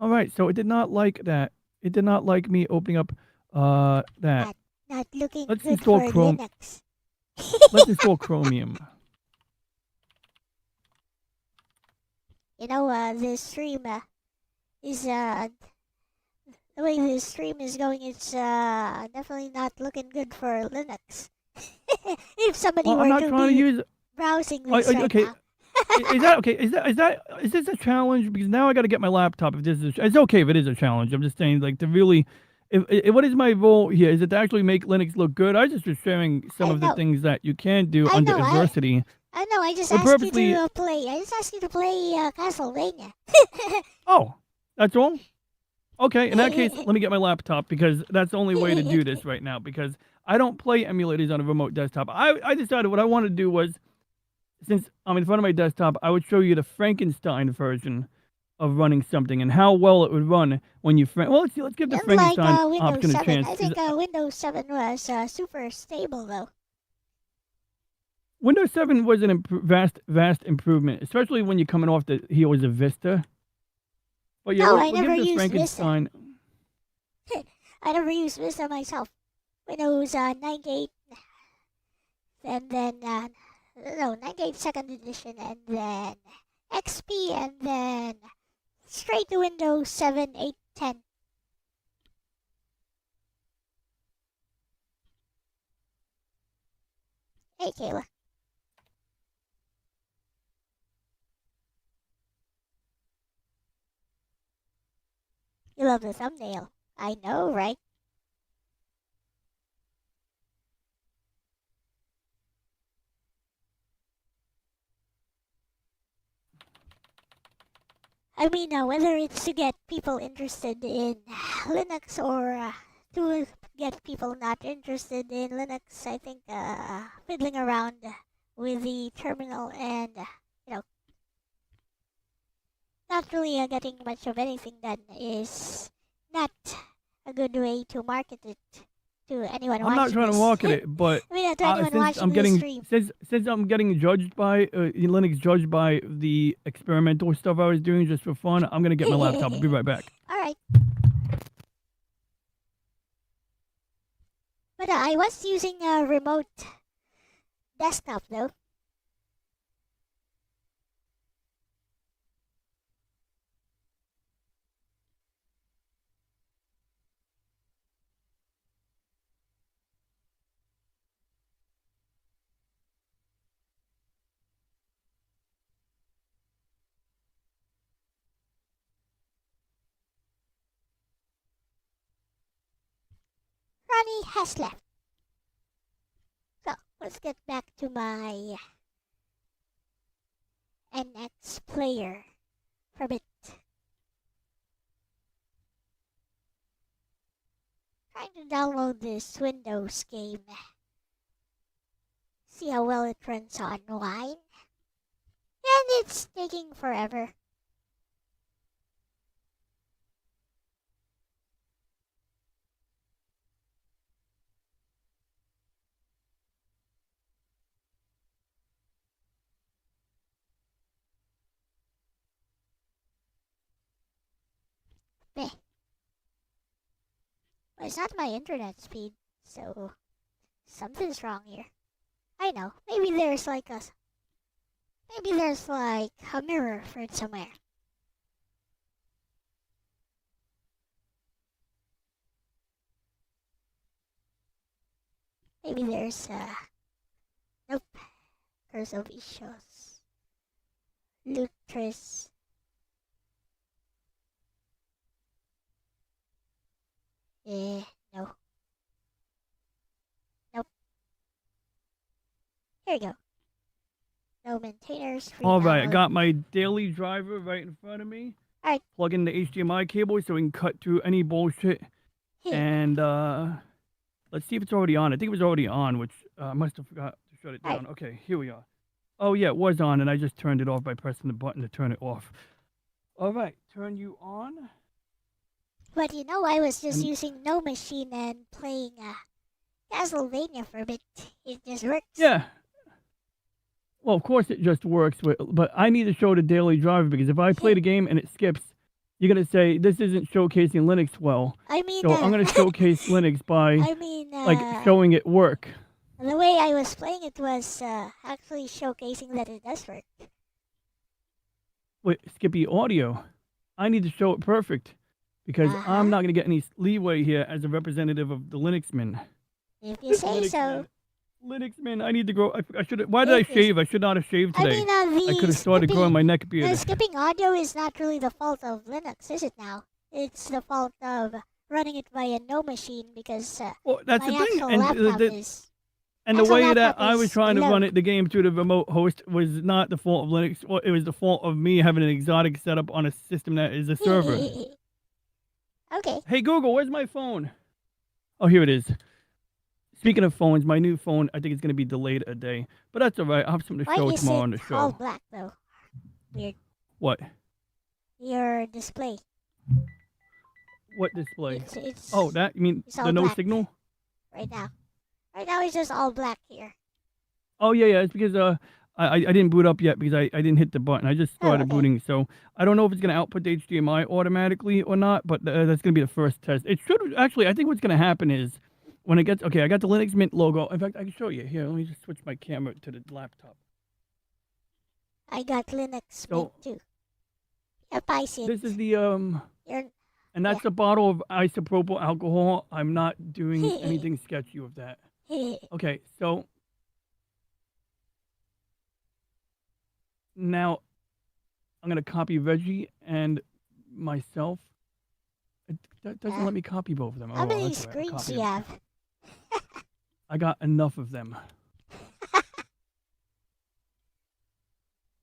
All right, so it did not like that. It did not like me opening up that. Not looking Let's good install for Chrome. Linux. Let's install Chromium. The stream is the way the stream is going, it's definitely not looking good for Linux. If somebody Well, were I'm not to trying be to use. browsing this right Okay. now. Is that okay? Is this a challenge? Because now I got to get my laptop. If this is, it's okay if it is a challenge. I'm just saying, to really, what is my role here? Is it to actually make Linux look good? I just was sharing some of the things that you can do under adversity. I know. I just But asked you to play. I just asked you to play Castlevania. Oh, that's all. Okay, in that case, let me get my laptop because that's the only way to do this right now because I don't play emulators on a remote desktop. I decided what I wanted to do was, since I'm in front of my desktop, I would show you the Frankenstein version of running something and how well it would run when you... Well, let's give the Frankenstein option a chance. I think Windows 7 was super stable, though. Windows 7 was an vast improvement, especially when you're coming off the heels of Vista. But yeah, no, we'll give this Frankenstein. Vista. I never used Vista myself. Windows 98, and then 98 second edition, and then XP, and then straight to Windows 7, 8, 10. Hey, Kayla. You love the thumbnail. I know, right? I mean, whether it's to get people interested in Linux or to get people not interested in Linux, I think fiddling around with the terminal and, not really getting much of anything done is not a good way to market it to anyone I'm not watching trying to this. market it, but I mean, to anyone since watching I'm this getting stream. since I'm getting judged by Linux judged by the experimental stuff I was doing just for fun, I'm gonna get my laptop. I'll be right back. All right. But I was using a remote desktop though. Ronnie has left. So let's get back to my NX player for a bit. Trying to download this Windows game. See how well it runs online. And it's taking forever. Meh. Well, it's not my internet speed, so something's wrong here. I know. Maybe there's like a mirror for it somewhere. Maybe there's nope. Curse of issues. Lutris. No. Nope. Here we go. No maintainers. Free All right, I download. got my daily driver right in front of me. All right. Plug in the HDMI cable so we can cut through any bullshit. And let's see if it's already on. I think it was already on, which I must have forgot to shut it down. Right. Okay, here we are. Oh yeah, it was on, and I just turned it off by pressing the button to turn it off. All right, turn you on. But I was just using No Machine and playing Castlevania for a bit. It just works. Yeah. Well, of course it just works, but I need to show the daily driver because if I play the game and it skips, you're going to say, this isn't showcasing Linux well. I mean, so I'm going to showcase Linux by showing it work. The way I was playing it was actually showcasing that it does work. Wait, Skippy audio. I need to show it perfect because I'm not going to get any leeway here as a representative of the Linuxmen. If you say so. Linuxmen, I need to grow. I should. Why did I shave? I should not have shaved today. I could have started growing my neck beard. The skipping audio is not really the fault of Linux, is it now? It's the fault of running it by a No Machine because that's my the thing. actual laptop is... And the way that I was trying to run the game through the remote host was not the fault of Linux. It was the fault of me having an exotic setup on a system that is a server. Okay. Hey Google, where's my phone? Oh, here it is. Speaking of phones, my new phone, I think it's going to be delayed a day. But that's all right. I'll have something to show tomorrow on the show. All black, though? Weird. What? Your display. What display? It's oh, that? You mean the no black signal? Right now. Right now it's just all black here. Oh, yeah. It's because I didn't boot up yet because I didn't hit the button. I just started booting. So I don't know if it's going to output the HDMI automatically or not, but that's going to be the first test. It should actually, I think what's going to happen is when it gets, okay, I got the Linux Mint logo. In fact, I can show you. Here, let me just switch my camera to the laptop. I got Linux Mint too. Yep, I see it. This is the, and that's a bottle of isopropyl alcohol. I'm not doing anything sketchy with that. Okay, so now I'm going to copy Reggie and myself. That doesn't let me copy both of them. How many screens do you have? I got enough of them.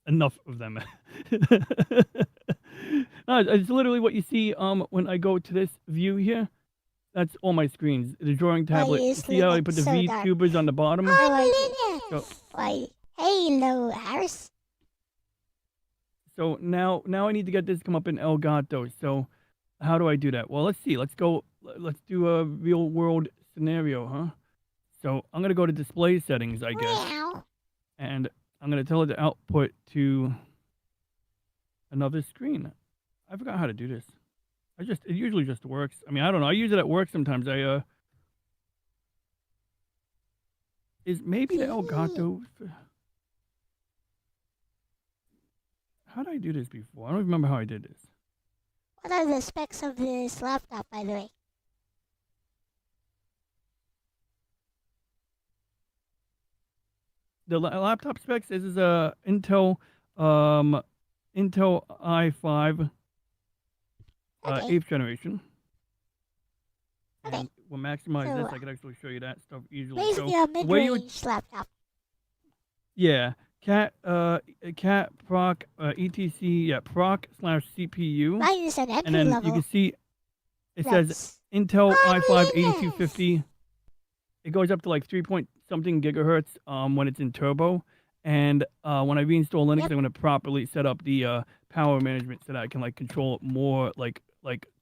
Enough of them. No, it's literally what you see when I go to this view here. That's all my screens. The drawing Why tablet. is See how I Linux put the so dark? VTubers on the bottom? Oh, So, Linux! Why, hello, Harris. so now I need to get this to come up in Elgato. So how do I do that? Well, let's see. Let's go. Let's do a real world scenario, huh? So I'm gonna go to display settings, I guess, Meow. and I'm gonna tell it to output to another screen. I forgot how to do this. It usually just works. I mean, I don't know. I use it at work sometimes. Is maybe the Elgato. How did I do this before? I don't remember how I did this. What are the specs of this laptop, by the way? The laptop specs is a Intel Intel i5 Okay. 8th generation. Okay. And we'll maximize So, this. I can actually show you that stuff easily. Basically So a the way you would, mid-range laptop. yeah, cat proc etc yeah proc slash CPU, Mine is an and entry then level. you can see it says That's Intel i5 Linux. 8250. It goes up to like 3 point something gigahertz when it's in turbo. And when I reinstall Linux, Yep. I'm going to properly set up the power management so that I can like control it more like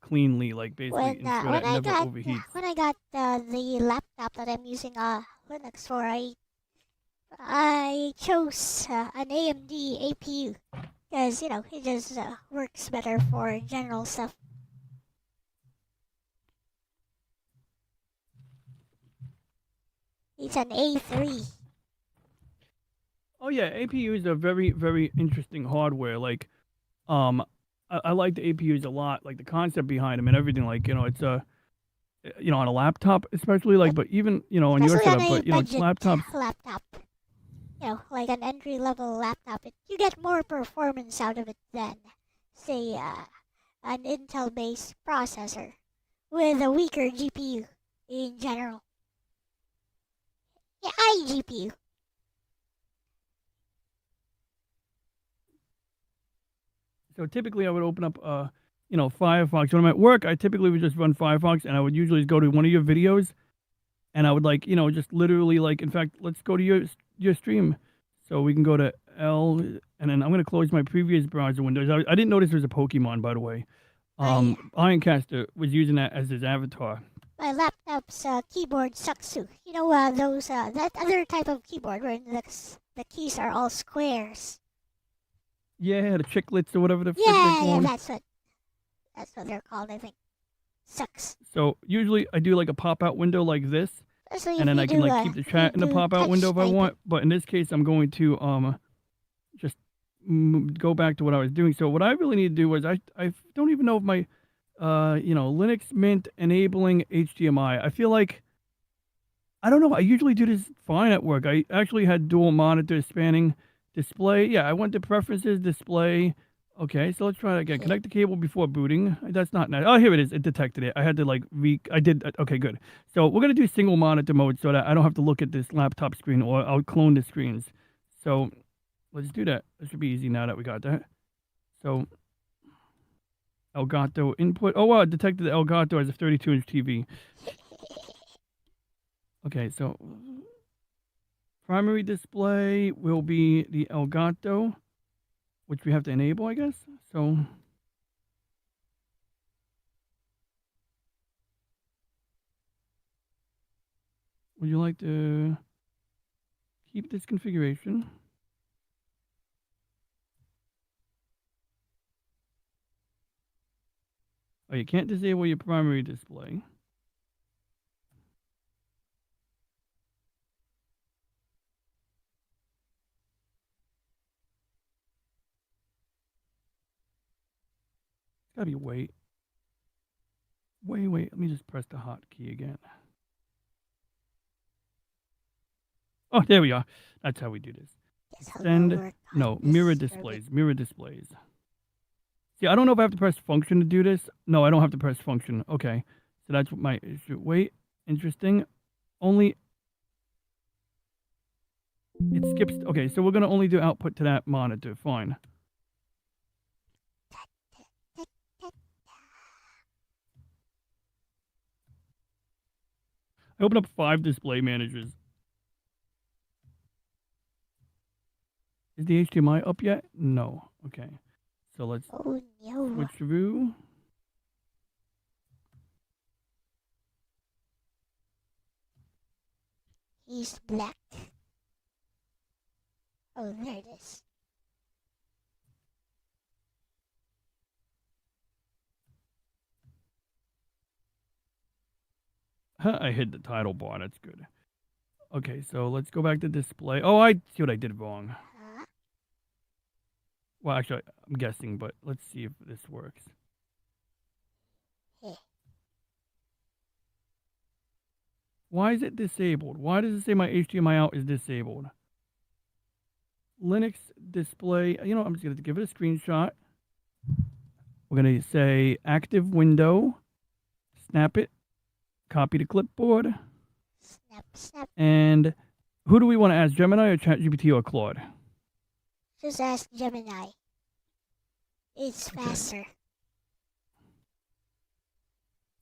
cleanly, like basically ensure that it never overheats. When I got the laptop that I'm using Linux for, I chose an AMD APU because it just works better for general stuff. It's an A3. Oh yeah, APUs are very very interesting hardware. Like, I like the APUs a lot. Like the concept behind them and everything. Like it's on a laptop especially. Like, but even on your Especially on setup. a But budget laptops. laptop. Like an entry level laptop. You get more performance out of it than, say, an Intel based processor with a weaker GPU in general. Yeah, iGPU. So typically, I would open up, Firefox. When I'm at work, I typically would just run Firefox, and I would usually go to one of your videos, and I would just literally in fact, let's go to your stream, so we can go to L, and then I'm gonna close my previous browser windows. I didn't notice there was a Pokemon, by the way. Ironcaster was using that as his avatar. My laptop's keyboard sucks too. Those that other type of keyboard where the keys are all squares. Yeah, the chiclets or whatever the frick they're Yeah, called. that's what they're called. I think sucks. So usually I do like a pop-out window like this. Especially And then if I you can do, keep the chat in the do pop-out touch window if I typing. want. But in this case, I'm going to just go back to what I was doing. So what I really need to do is I don't even know if my Linux Mint enabling HDMI. I feel like I don't know. I usually do this fine at work. I actually had dual monitors spanning display. Yeah, I went to preferences, display. Okay, so let's try it again. Connect the cable before booting. That's not nice. Oh, here it is. It detected it. I had to I did. Okay, good. So we're going to do single monitor mode so that I don't have to look at this laptop screen or I'll clone the screens. So let's do that. That should be easy now that we got that. So Elgato input. Oh, wow. It detected the Elgato as a 32-inch TV. Okay, so primary display will be the Elgato, which we have to enable, I guess. So would you like to keep this configuration? Oh, you can't disable your primary display. It's gotta be wait. Wait. Let me just press the hotkey again. Oh, there we are. That's how we do this. Extend. No, mirror displays. Mirror displays. See, I don't know if I have to press function to do this. No, I don't have to press function. Okay. So that's what my issue. Wait. Interesting. Only. It skips. Okay, so we're going to only do output to that monitor. Fine. I opened up 5 display managers. Is the HDMI up yet? No. Okay. So let's Oh no. switch through. He's black. Oh, there it is. I hit the title bar. That's good. Okay, so let's go back to display. Oh, I see what I did wrong. Huh? Well, actually, I'm guessing, but let's see if this works. Heh. Why is it disabled? Why does it say my HDMI out is disabled? Linux display. You know, I'm just going to give it a screenshot. We're going to say active window. Snap it. Copy to clipboard. Snap, snap. And who do we want to ask? Gemini or ChatGPT or Claude? Just ask Gemini. It's faster.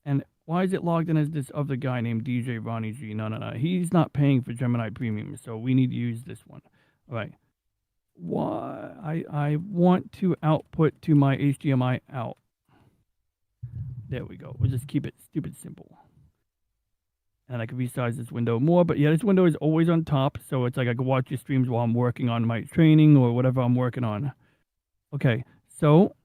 And why is it logged in as this other guy named DJ Ronnie G? No. He's not paying for Gemini Premium, so we need to use this one. All right. Why I want to output to my HDMI out. There we go. We'll just keep it stupid simple. And I can resize this window more, but yeah, this window is always on top, so it's like I can watch your streams while I'm working on my training or whatever I'm working on. Okay, so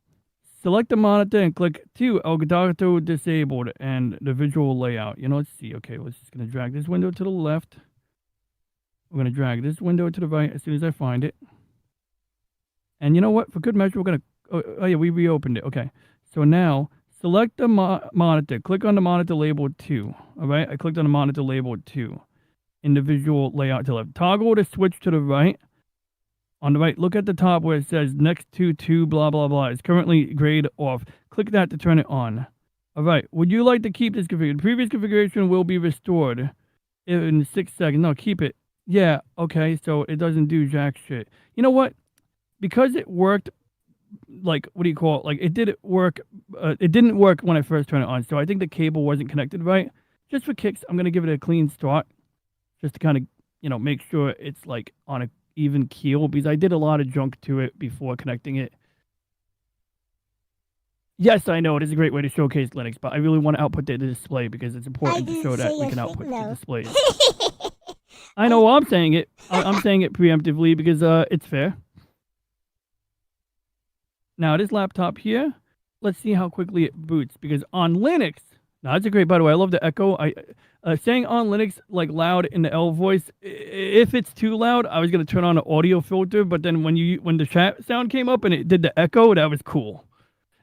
select the monitor and click to Elgato disabled and the visual layout. You know, let's see. Okay, we're just going to drag this window to the left. We're going to drag this window to the right as soon as I find it. And you know what? For good measure, we're going to... Oh yeah, we reopened it. Okay, so now... Select the monitor. Click on the monitor labeled 2. All right, I clicked on the monitor labeled 2. In the visual layout to the left. Toggle the switch to the right. On the right, look at the top where it says next to 2 blah blah blah. It's currently grayed off. Click that to turn it on. All right, would you like to keep this configured? The previous configuration will be restored in 6 seconds. No, keep it. Yeah, okay, so it doesn't do jack shit. You know what? Because it worked. Like, what do you call it? Like, it did work. It didn't work when I first turned it on. So I think the cable wasn't connected right. Just for kicks, I'm going to give it a clean start. Just to kind of, you know, make sure it's like on an even keel. Because I did a lot of junk to it before connecting it. Yes, I know. It is a great way to showcase Linux. But I really want to output the display because it's important to show that we can output the display. I know I'm saying it. I'm saying it preemptively because it's fair. Now, this laptop here, let's see how quickly it boots. Because on Linux, now that's a great, by the way, I love the echo. Saying on Linux, like loud in the L voice, if it's too loud, I was going to turn on an audio filter. But then when the chat sound came up and it did the echo, that was cool.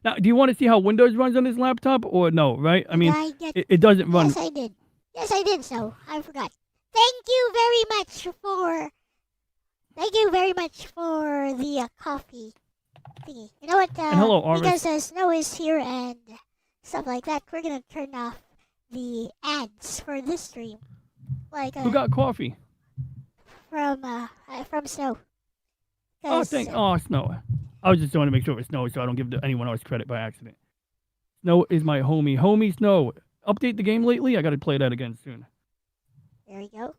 Now, do you want to see how Windows runs on this laptop or no, right? I mean, it doesn't run. Yes, I did. Yes, I did so. I forgot. Thank you very much for the coffee thingy. You know what? And hello, Arvis. Because the snow is here and stuff like that, we're gonna turn off the ads for this stream. Like who got coffee? From Snow. Oh, Snow. I was just trying to make sure it was Snow so I don't give anyone else credit by accident. Snow is my homie. Homie Snow. Update the game lately? I gotta play that again soon. There we go.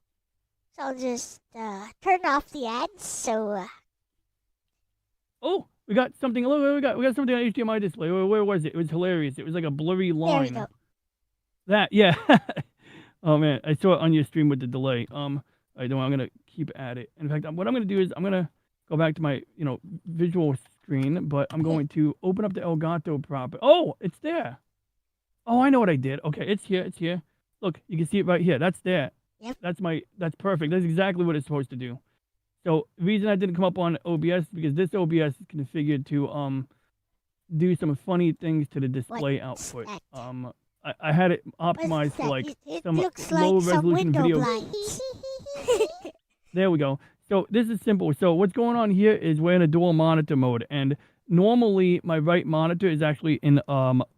So I'll just turn off the ads. So. Oh, we got something. Look, we got something on HDMI display. Where was it? It was hilarious. It was like a blurry line. There we go. That, yeah. Oh man, I saw it on your stream with the delay. I'm gonna keep at it. In fact, what I'm gonna do is I'm gonna go back to my visual screen, but I'm going to open up the Elgato prop. Oh, it's there. Oh, I know what I did. Okay, it's here. It's here. Look, you can see it right here. That's there. Yep. That's perfect. That's exactly what it's supposed to do. So the reason I didn't come up on OBS is because this OBS is configured to do some funny things to the display output. I had it optimized for like some low resolution video. There we go. So this is simple. So what's going on here is we're in a dual monitor mode, and normally my right monitor is actually in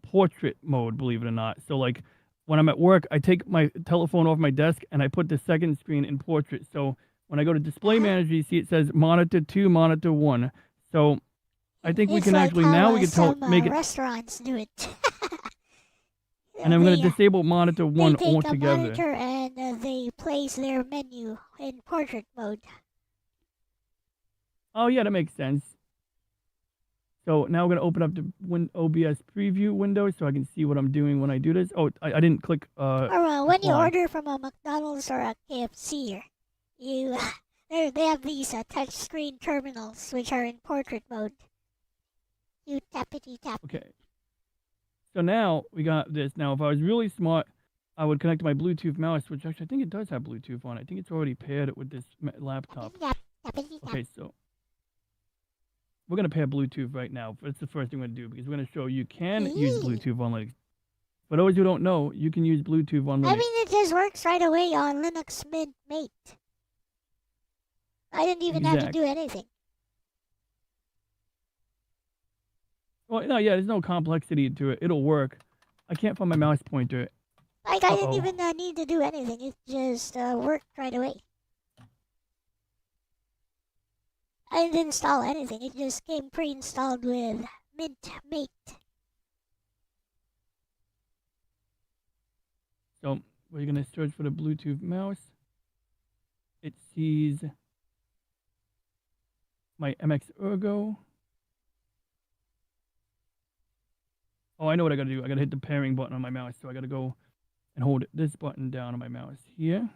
portrait mode, believe it or not. So like when I'm at work, I take my telephone off my desk and I put the second screen in portrait. So when I go to display manager, you see it says monitor 2, monitor 1. So I think we can actually now we can make it. Restaurants do it. And I'm going they to disable monitor 1 take a altogether. monitor and they place their menu in portrait mode. Oh, yeah, that makes sense. So now we're going to open up the OBS preview window so I can see what I'm doing when I do this. Oh, I didn't click Or when you apply. order from a McDonald's or a KFC, you they have these touchscreen terminals which are in portrait mode. You tappity tap. Okay. So now we got this. Now, if I was really smart, I would connect my Bluetooth mouse, which actually I think it does have Bluetooth on it. I think it's already paired with this laptop. Okay, so we're going to pair Bluetooth right now. That's the first thing we're going to do because we're going to show you can use Bluetooth on Linux. For those who don't know, you can use Bluetooth on Linux. I mean, it just works right away on Linux Mint Mate. I didn't even have to do anything. Well, no, yeah, there's no complexity to it. It'll work. I can't find my mouse pointer. Like, I didn't even need to do anything. It just worked right away. I didn't install anything. It just came pre-installed with Mint Mate. So we're going to search for the Bluetooth mouse. It sees my MX Ergo. Oh, I know what I got to do. I got to hit the pairing button on my mouse. So I got to go and hold this button down on my mouse here.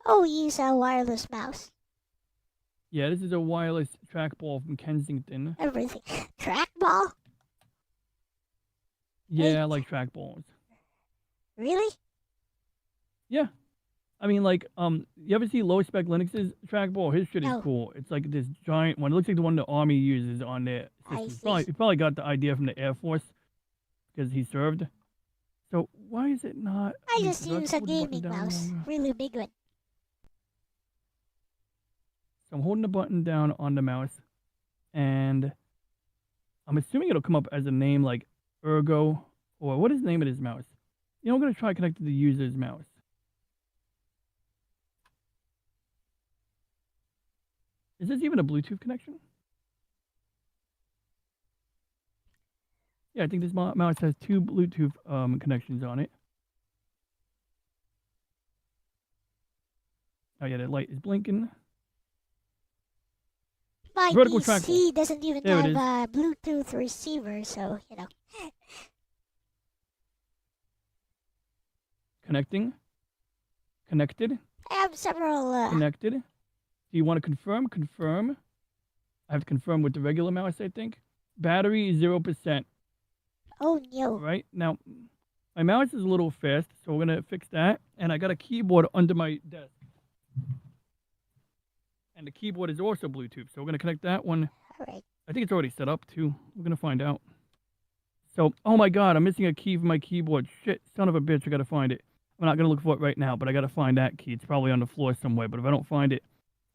Oh, use a wireless mouse. Yeah, this is a wireless trackball from Kensington. Everything. Trackball? Yeah, I like trackballs. Really? Yeah. I mean, like, you ever see low-spec Linux's trackball? His shit is cool. It's like this giant one. It looks like the one the Army uses on their system. He probably got the idea from the Air Force because he served. So why is it not? I just use a gaming mouse. Really big one. So I'm holding the button down on the mouse, and I'm assuming it'll come up as a name like Ergo, or what is the name of this mouse? You know, I'm going to try connecting the user's mouse. Is this even a Bluetooth connection? Yeah, I think this mouse has 2 Bluetooth connections on it. Oh yeah, the light is blinking. My Vertical PC trackball. doesn't even have a Bluetooth receiver, so, you know. Connecting. Connected. I have several... Connected. Do you want to confirm? Confirm. I have to confirm with the regular mouse, I think. Battery 0%. Oh, no. Right? Now, my mouse is a little fast, so we're going to fix that. And I got a keyboard under my desk. And the keyboard is also Bluetooth, so we're going to connect that one. All right. I think it's already set up, too. We're going to find out. So, oh my god, I'm missing a key for my keyboard. Shit, son of a bitch, I got to find it. I'm not going to look for it right now, but I got to find that key. It's probably on the floor somewhere, but if I don't find it,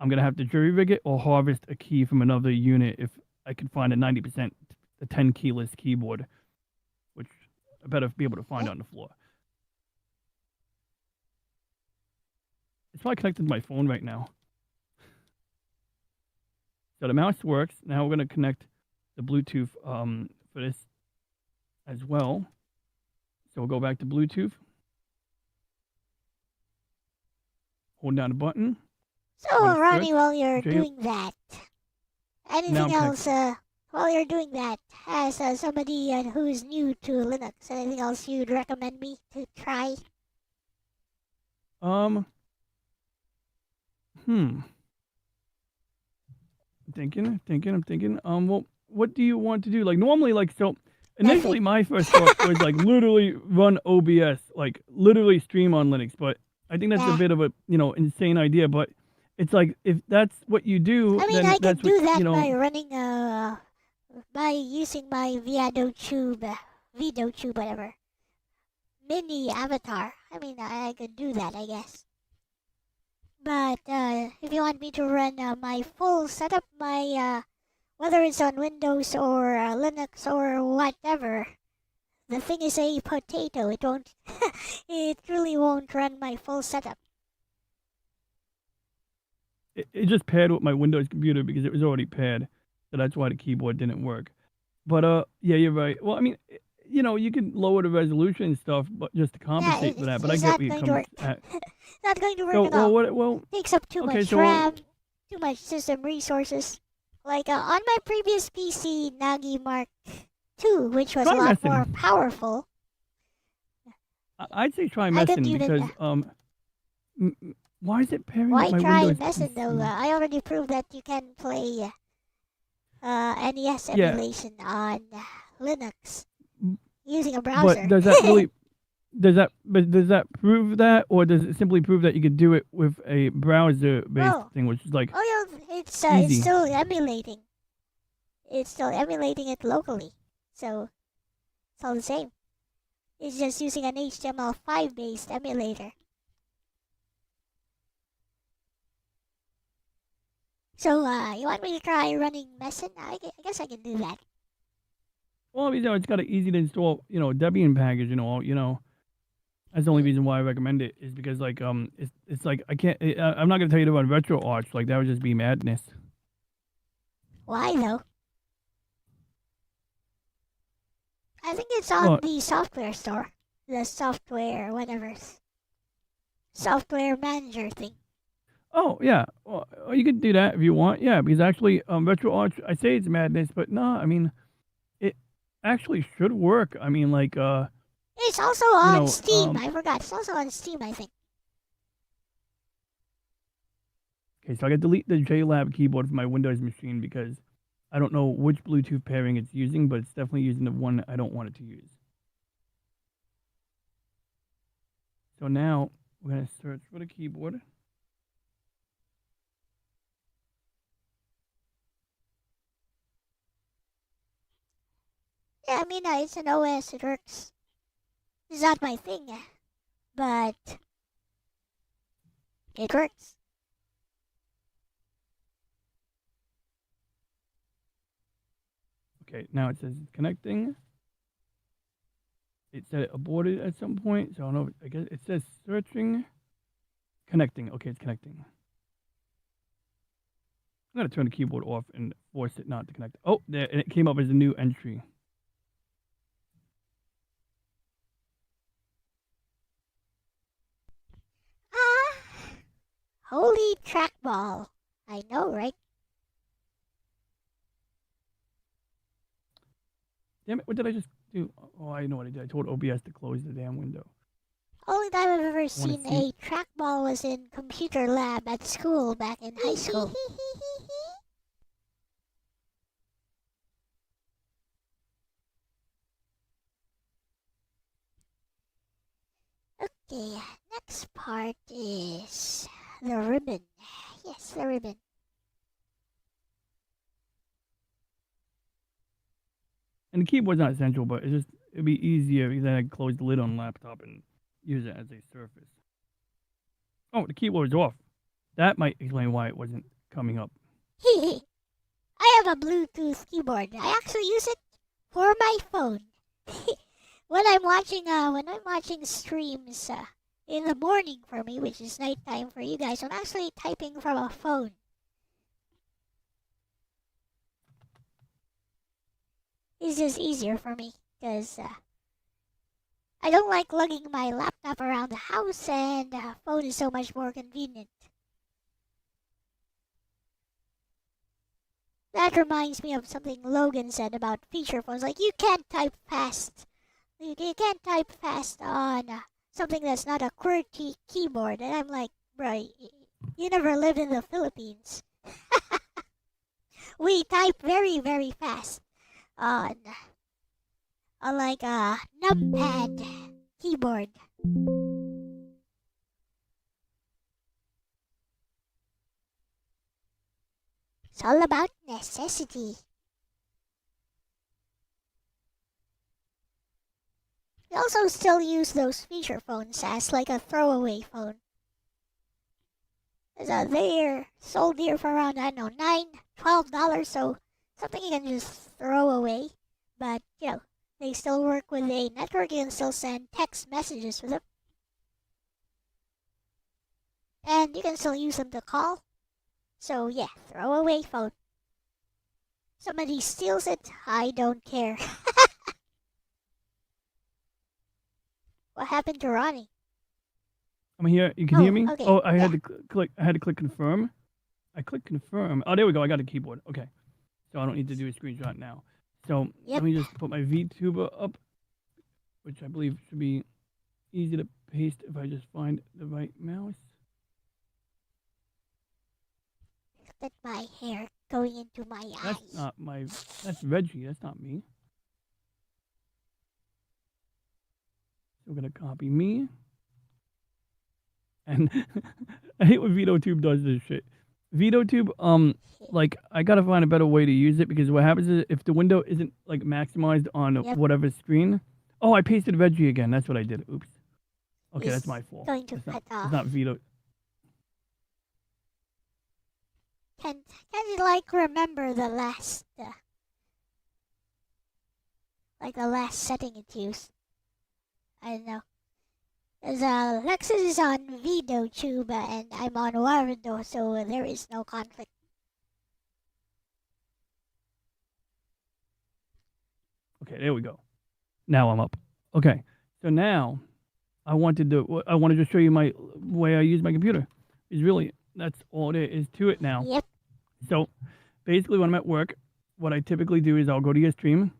I'm going to have to jury-rig it or harvest a key from another unit if I can find a 90%, a 10-keyless keyboard, which I better be able to find on the floor. It's probably connected to my phone right now. So the mouse works. Now we're going to connect the Bluetooth for this as well. So we'll go back to Bluetooth. Hold down the button. So, Ronnie, while you're doing that, anything else, while you're doing that, as somebody who's new to Linux, anything else you'd recommend me to try? I'm thinking. Well, what do you want to do? Like, normally, like, so, initially my first thought was, like, literally run OBS, like, literally stream on Linux, but I think that's a bit of a, insane idea, but it's like, if that's what you do, I mean, then I can do that by running, by using my Vtuber, whatever, mini avatar. I mean, I could do that, I guess. But, if you want me to run my full setup, my, whether it's on Windows or Linux or whatever, the thing is a potato. It won't, it really won't run my full setup. It just paired with my Windows computer because it was already paired. So that's why the keyboard didn't work. But, yeah, you're right. Well, I mean, you know, you can lower the resolution and stuff, but just to compensate for that. But I it's get not where you going to come work. at. Not going to work So, at all. well, Takes up too okay, much so RAM, too much system resources. Like on my previous PC, Nagi Mark II, which was a try lot more messing. powerful. I'd say try I don't messing even. because why is it pairing with Why my try Windows messing though? PC? I already proved that you can play NES Yeah, emulation on Linux using a but browser. does that really does that prove that, or does it simply prove that you could do it with a browser based Well, thing, which is like oh yeah, it's easy? still emulating. It's still emulating it locally, so it's all the same. It's just using an HTML5 based emulator. So, you want me to try running Messen? I guess I can do that. Well, you know, it's got an easy to install, you know, Debian package and all. You know, that's the only reason why I recommend it is because like it's like I can't. I'm not gonna tell you to run RetroArch. Like that would just be madness. Why though? I think it's on Well, the software store. The software, whatever. Software manager thing. oh yeah, well, you could do that if you want. Yeah, because actually, RetroArch, I say it's madness, but no, I mean, it actually should work. I mean, like, It's also you on know, Steam. I forgot. It's also on Steam, I think. okay, so I got to delete the JLab keyboard from my Windows machine because I don't know which Bluetooth pairing it's using, but it's definitely using the one I don't want it to use. So now we're gonna search for the keyboard. Yeah, I mean, it's an OS. It works. It's not my thing, but it works. Okay, now it says it's connecting. It said it aborted at some point, so I don't know. I guess it says searching, connecting. Okay, it's connecting. I'm gonna turn the keyboard off and force it not to connect. Oh, there, and it came up as a new entry. Ah, holy trackball. I know, right? Damn it! What did I just do? Oh, I know what I did. I told OBS to close the damn window. Only time I've ever I want seen to see. a trackball was in computer lab at school back in high school. Okay, next part is the ribbon. Yes, the ribbon. And the keyboard's not essential, but it'd be easier because then I could close the lid on the laptop and use it as a surface. Oh, the keyboard's off. That might explain why it wasn't coming up. I have a Bluetooth keyboard. I actually use it for my phone. when I'm watching streams in the morning for me, which is nighttime for you guys, I'm actually typing from a phone. It's just easier for me because I don't like lugging my laptop around the house, and phone is so much more convenient. That reminds me of something Logan said about feature phones. Like, you can't type fast. You can't type fast on something that's not a QWERTY keyboard. And I'm like, bro, you never lived in the Philippines. We type very, very fast on like a numpad keyboard. It's all about necessity. We also still use those feature phones as like a throwaway phone. They're sold here for around, I don't know, $9, $12, so something you can just throw away. But, you know, they still work with a network. You can still send text messages with them. And you can still use them to call. So, yeah, throw away phone. Somebody steals it, I don't care. What happened to Ronnie? I'm here. You can hear me? Okay. Oh, I had to click. I had to click confirm. I clicked confirm. Oh, there we go. I got a keyboard. Okay, so I don't need to do a screenshot now. So let me just put my Vtuber up, which I believe should be easy to paste if I just find the right mouse. Look at my hair going into my eyes. That's not my. That's Reggie. That's not me. So we're gonna copy me. And I hate when Vtube does this shit. Vtube, like I gotta find a better way to use it because what happens is if the window isn't like maximized on whatever screen. Oh, I pasted Reggie again. That's what I did. Oops. Okay, that's my fault. Going to cut off. It's not Vito. Can you like remember the last the last setting it used? I don't know. Because Lexus is on Vtube and I'm on Wardo, so there is no conflict. Okay, there we go. Now I'm up. Okay, so now I want to just show you my way I use my computer. Is really that's all there is to it now. Yep. So basically, when I'm at work, what I typically do is I'll go to your stream,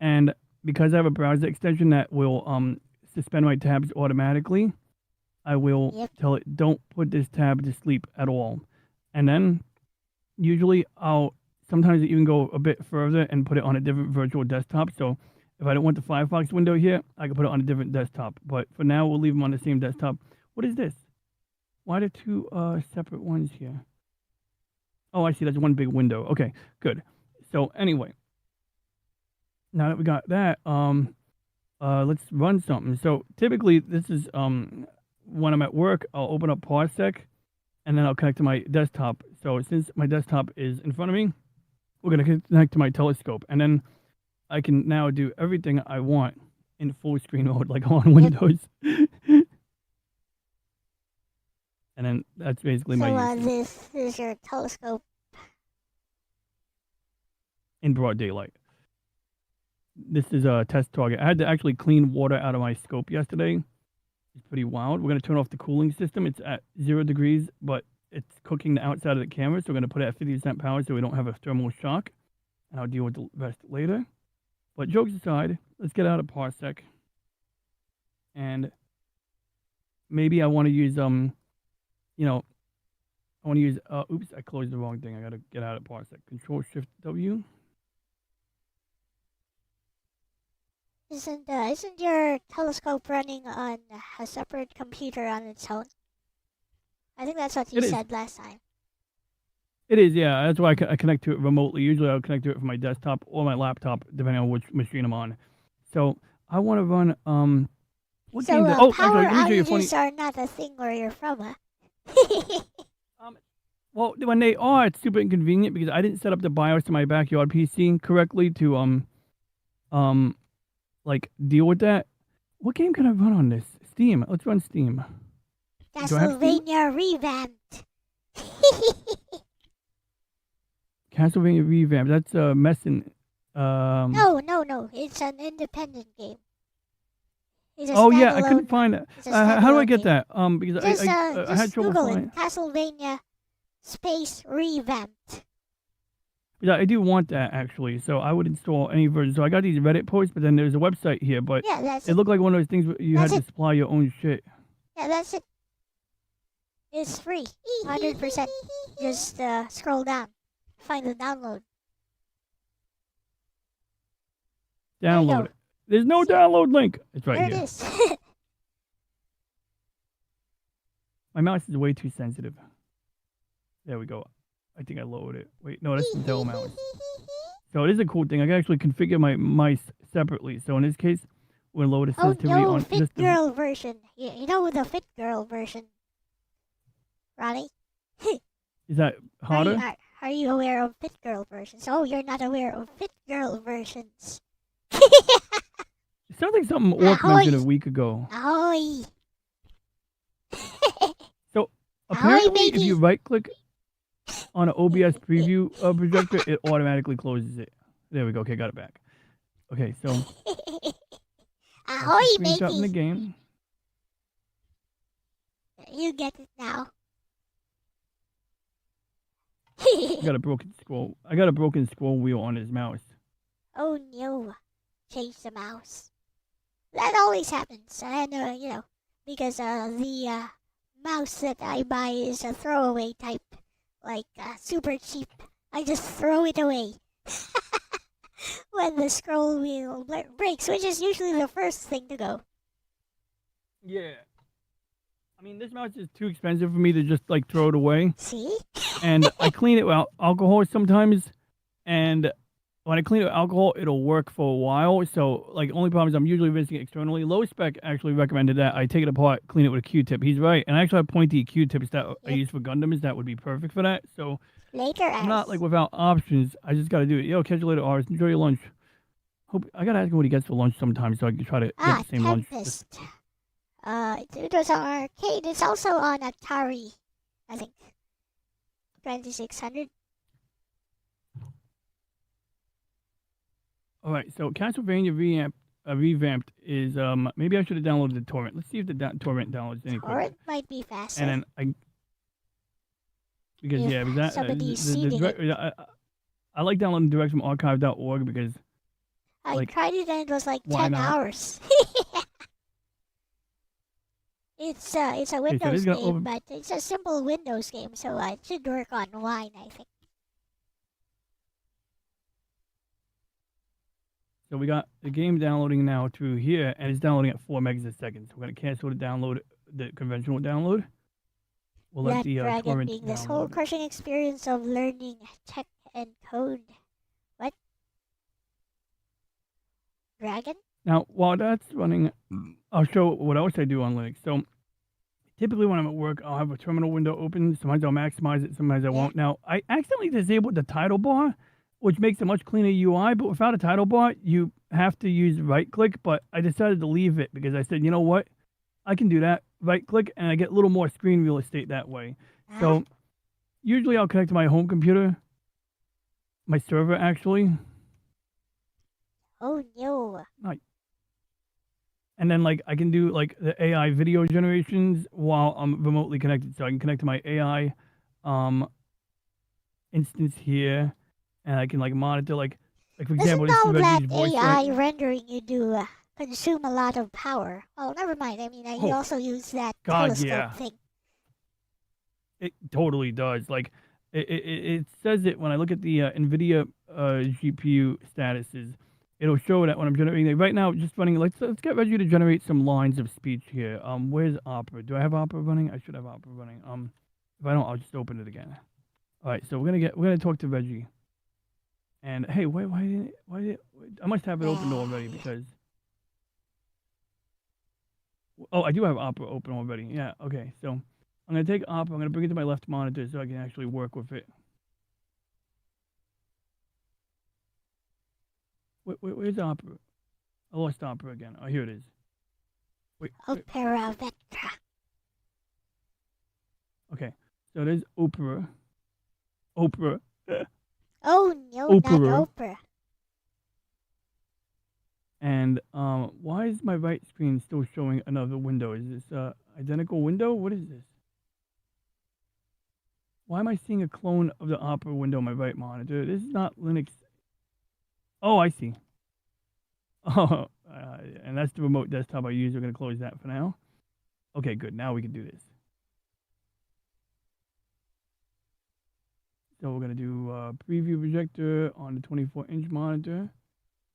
and because I have a browser extension that will suspend my tabs automatically, I will tell it don't put this tab to sleep at all, and then usually I'll sometimes even go a bit further and put it on a different virtual desktop. So if I don't want the Firefox window here, I can put it on a different desktop. But for now, we'll leave them on the same desktop. What is this? Why are there two separate ones here? Oh, I see. That's one big window. Okay, good. So anyway, now that we got that, let's run something. So typically, this is when I'm at work, I'll open up Parsec, and then I'll connect to my desktop. So since my desktop is in front of me, we're going to connect to my telescope, and then I can now do everything I want in full screen mode, like on Windows. And then that's basically my use. This is your telescope. In broad daylight. This is a test target. I had to actually clean water out of my scope yesterday. It's pretty wild. We're going to turn off the cooling system. It's at 0 degrees, but it's cooking the outside of the camera, so we're going to put it at 50% power so we don't have a thermal shock. And I'll deal with the rest later. But jokes aside, let's get out of Parsec. And maybe I want to use, oops, I closed the wrong thing. I got to get out of Parsec. Control-Shift-W. Isn't your telescope running on a separate computer on its own? I think that's what you said last time. It is, yeah. That's why I connect to it remotely. Usually I'll connect to it from my desktop or my laptop, depending on which machine I'm on. So I want to run, what game did, power outages are not a thing where you're from, huh? Well, when they are, it's super inconvenient because I didn't set up the BIOS to my backyard PC correctly to, like, deal with that. What game can I run on this? Steam. Let's run Steam. Castlevania Revamped. Castlevania Revamped. That's messing. No. It's an independent game. Yeah, I couldn't find it. How do I get that? Because I had trouble finding it. Castlevania space Revamped. Yeah, I do want that actually. So I would install any version. So I got these Reddit posts, but then there's a website here. But it looked like one of those things where you had to supply your own shit. Yeah, that's it. It's free, 100%. Just scroll down, find the download. Download it. There's no download link. It's right here. There it is. My mouse is way too sensitive. There we go. I think I lowered it. Wait, no, that's the Dell mouse. So it is a cool thing. I can actually configure my mice separately. So in this case, we're going to lower the sensitivity on Fit Girl version. You know the Fit Girl version, Ronnie? Is that harder? Are you aware of Fit Girl versions? Oh, you're not aware of Fit Girl versions. It sounds like something Orc mentioned a week ago. Ahoy! So apparently, if you right-click on an OBS preview projector, it automatically closes it. There we go. Okay, got it back. Okay, so Ahoy, screenshot in the matey! game. You get it now. I got a broken scroll wheel on his mouse. Oh no. Change the mouse. That always happens. And, because the mouse that I buy is a throwaway type. Like, super cheap. I just throw it away. When the scroll wheel breaks, which is usually the first thing to go. Yeah. I mean, this mouse is too expensive for me to just, like, throw it away. See? And I clean it with alcohol sometimes. And when I clean it with alcohol, it'll work for a while. So, like, only problem is I'm usually visiting it externally. Low Spec actually recommended that I take it apart, clean it with a Q-tip. He's right. And I actually have pointy Q-tips that I use for Gundams that would be perfect for that. So, Later, I'm not, like, without options. I just got to do it. Yo, catch you later, Ars. Enjoy your lunch. I got to ask him what he gets for lunch sometimes so I can try to get the same lunch. Tempest. It was on arcade. It's also on Atari, I think. 2600. All right, so Castlevania revamped is maybe I should have downloaded the torrent. Let's see if the torrent downloads any quicker. Torrent might be faster. And then because If that somebody's seeding it. I like downloading direct from archive.org because I tried it and it was like why 10 not? hours. It's a Windows game, but it's a simple Windows game, so it should work on Wine, I think. So we got the game downloading now through here, and it's downloading at 4 megs a second. So we're gonna cancel the conventional download. We'll let the Dragon torrent being this download. whole crushing experience of learning tech and code. What? Dragon? Now, while that's running, I'll show what else I do on Linux. So, typically when I'm at work, I'll have a terminal window open. Sometimes I'll maximize it, sometimes I won't. Now, I accidentally disabled the title bar, which makes a much cleaner UI, but without a title bar, you have to use right-click, but I decided to leave it because I said, you know what? I can do that. Right-click, and I get a little more screen real estate that way. So, usually I'll connect to my home computer, my server, actually. Oh, no. And then, like, I can do, like, the AI video generations while I'm remotely connected. So I can connect to my AI instance here, and I can, like, monitor, like for example, Doesn't all this that Reggie's voice. AI rendering you do consume a lot of power? Well, never mind. I mean, you also use that telescope thing. It totally does. Like, it says it when I look at the NVIDIA GPU statuses. It'll show that when I'm generating. Right now, just running. Let's get Reggie to generate some lines of speech here. Where's Opera? Do I have Opera running? I should have Opera running. If I don't, I'll just open it again. All right, so we're gonna talk to Reggie. And hey, why did I must have it open already because. Oh, I do have Opera open already. Yeah. Okay. So I'm gonna take Opera. I'm gonna bring it to my left monitor so I can actually work with it. Where's Opera? I lost Opera again. Oh, here it is. Wait. Opera Vectra. Okay. So there's Opera. Opera. Oh no, Opera. not Opera. And why is my right screen still showing another window? Is this identical window? What is this? Why am I seeing a clone of the Opera window on my right monitor? This is not Linux. Oh, I see. Oh, and that's the remote desktop I use. We're going to close that for now. Okay, good. Now we can do this. So we're going to do preview projector on the 24-inch monitor.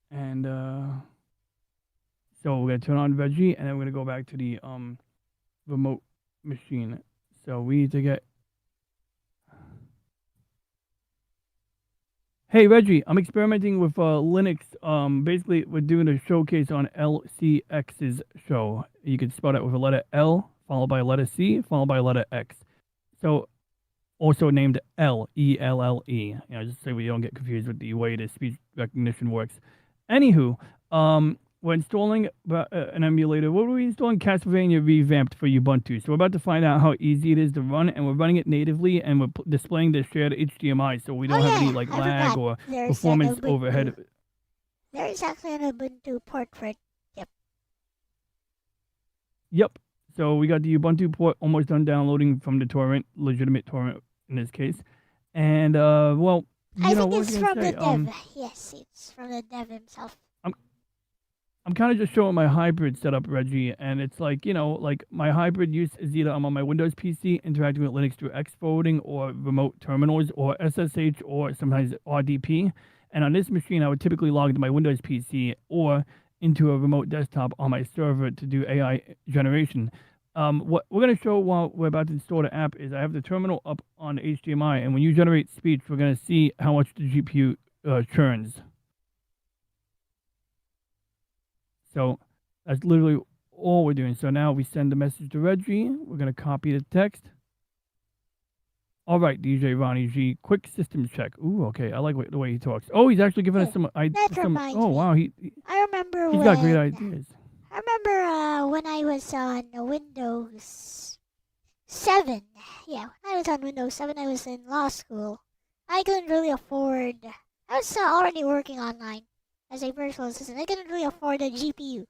And so we're going to turn on Veggie, and then we're going to go back to the remote machine. So we need to get... Hey, Reggie, I'm experimenting with Linux. Basically, we're doing a showcase on Elle-C's show. You can spell that with a letter L, followed by a letter C, followed by a letter X. So, also named Elle, E-L-L-E. You know, just so we don't get confused with the way the speech recognition works. Anywho, we're installing an emulator. What were we installing? Castlevania Revamped for Ubuntu. So we're about to find out how easy it is to run, and we're running it natively, and we're displaying the shared HDMI, so we don't have any like lag or performance overhead. There is actually an Ubuntu port for it. Yep. Yep. So we got the Ubuntu port almost done downloading from the torrent, legitimate torrent in this case. And well, I you know, think what was it's I gonna from the say? dev. Yes, it's from the dev himself. I'm kind of just showing my hybrid setup, Reggie, and it's like, you know, like my hybrid use is either I'm on my Windows PC interacting with Linux through X forwarding or remote terminals or SSH or sometimes RDP. And on this machine, I would typically log into my Windows PC or into a remote desktop on my server to do AI generation. What we're going to show while we're about to install the app is I have the terminal up on HDMI, and when you generate speech, we're going to see how much the GPU churns. So that's literally all we're doing. So now we send the message to Reggie. We're going to copy the text. All right, DJ Ronnie G, quick systems check. Ooh, okay. I like the way he talks. Oh, he's actually giving us some. That reminds me. Wow, I remember he's got great ideas. I remember when I was on Windows 7. Yeah, I was on Windows 7. I was in law school. I couldn't really afford. I was already working online as a virtual assistant. I couldn't really afford a GPU.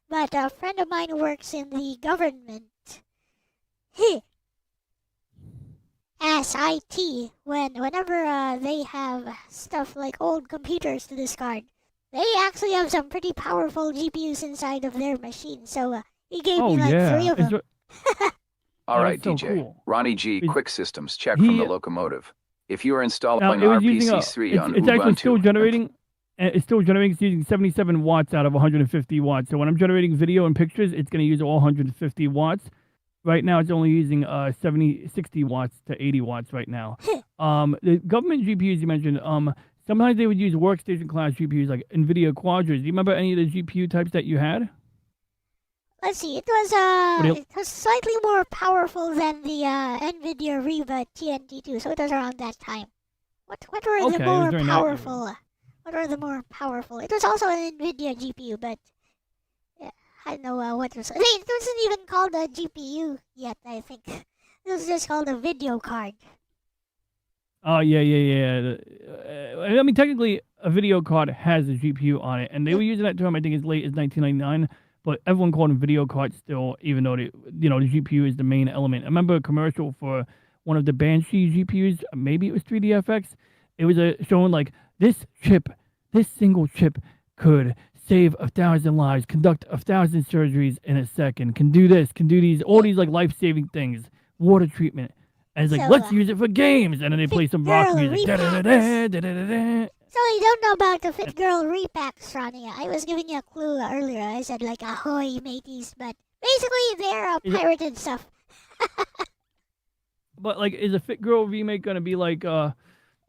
But a friend of mine who works in the government, he as IT, whenever they have stuff like old computers to discard, they actually have some pretty powerful GPUs inside of their machine. So he gave me like 3 of them. All right, so DJ. cool. Ronnie G, quick systems check from the locomotive. If you are installing it using RPC3 on it's Ubuntu, actually still generating. It's still generating. It's using 77 watts out of 150 watts. So when I'm generating video and pictures, it's going to use all 150 watts. Right now, it's only using 60 watts to 80 watts right now. The government GPUs you mentioned, sometimes they would use workstation class GPUs like NVIDIA Quadras. Do you remember any of the GPU types that you had? Let's see. It was slightly more powerful than the NVIDIA Riva TNT2, so it was around that time. What were the more powerful? What were the more powerful? It was also an NVIDIA GPU, but yeah, I don't know what was. It wasn't even called a GPU yet. I think it was just called a video card. Oh yeah. I mean, technically, a video card has a GPU on it, and they were using that term I think as late as 1999. But everyone called them video cards still, even though the GPU is the main element. I remember a commercial for one of the Banshee GPUs, maybe it was 3DFX. It was showing like this single chip could save 1,000 lives, conduct 1,000 surgeries in a second, can do this, can do these, all these like life-saving things, water treatment. And it's like, let's use it for games. And then they play some rock music. So you don't know about the Fit Girl repacks, Ronnie. I was giving you a clue earlier. I said like ahoy mateys, but basically they're pirated stuff. But like, is a Fit Girl remake gonna be like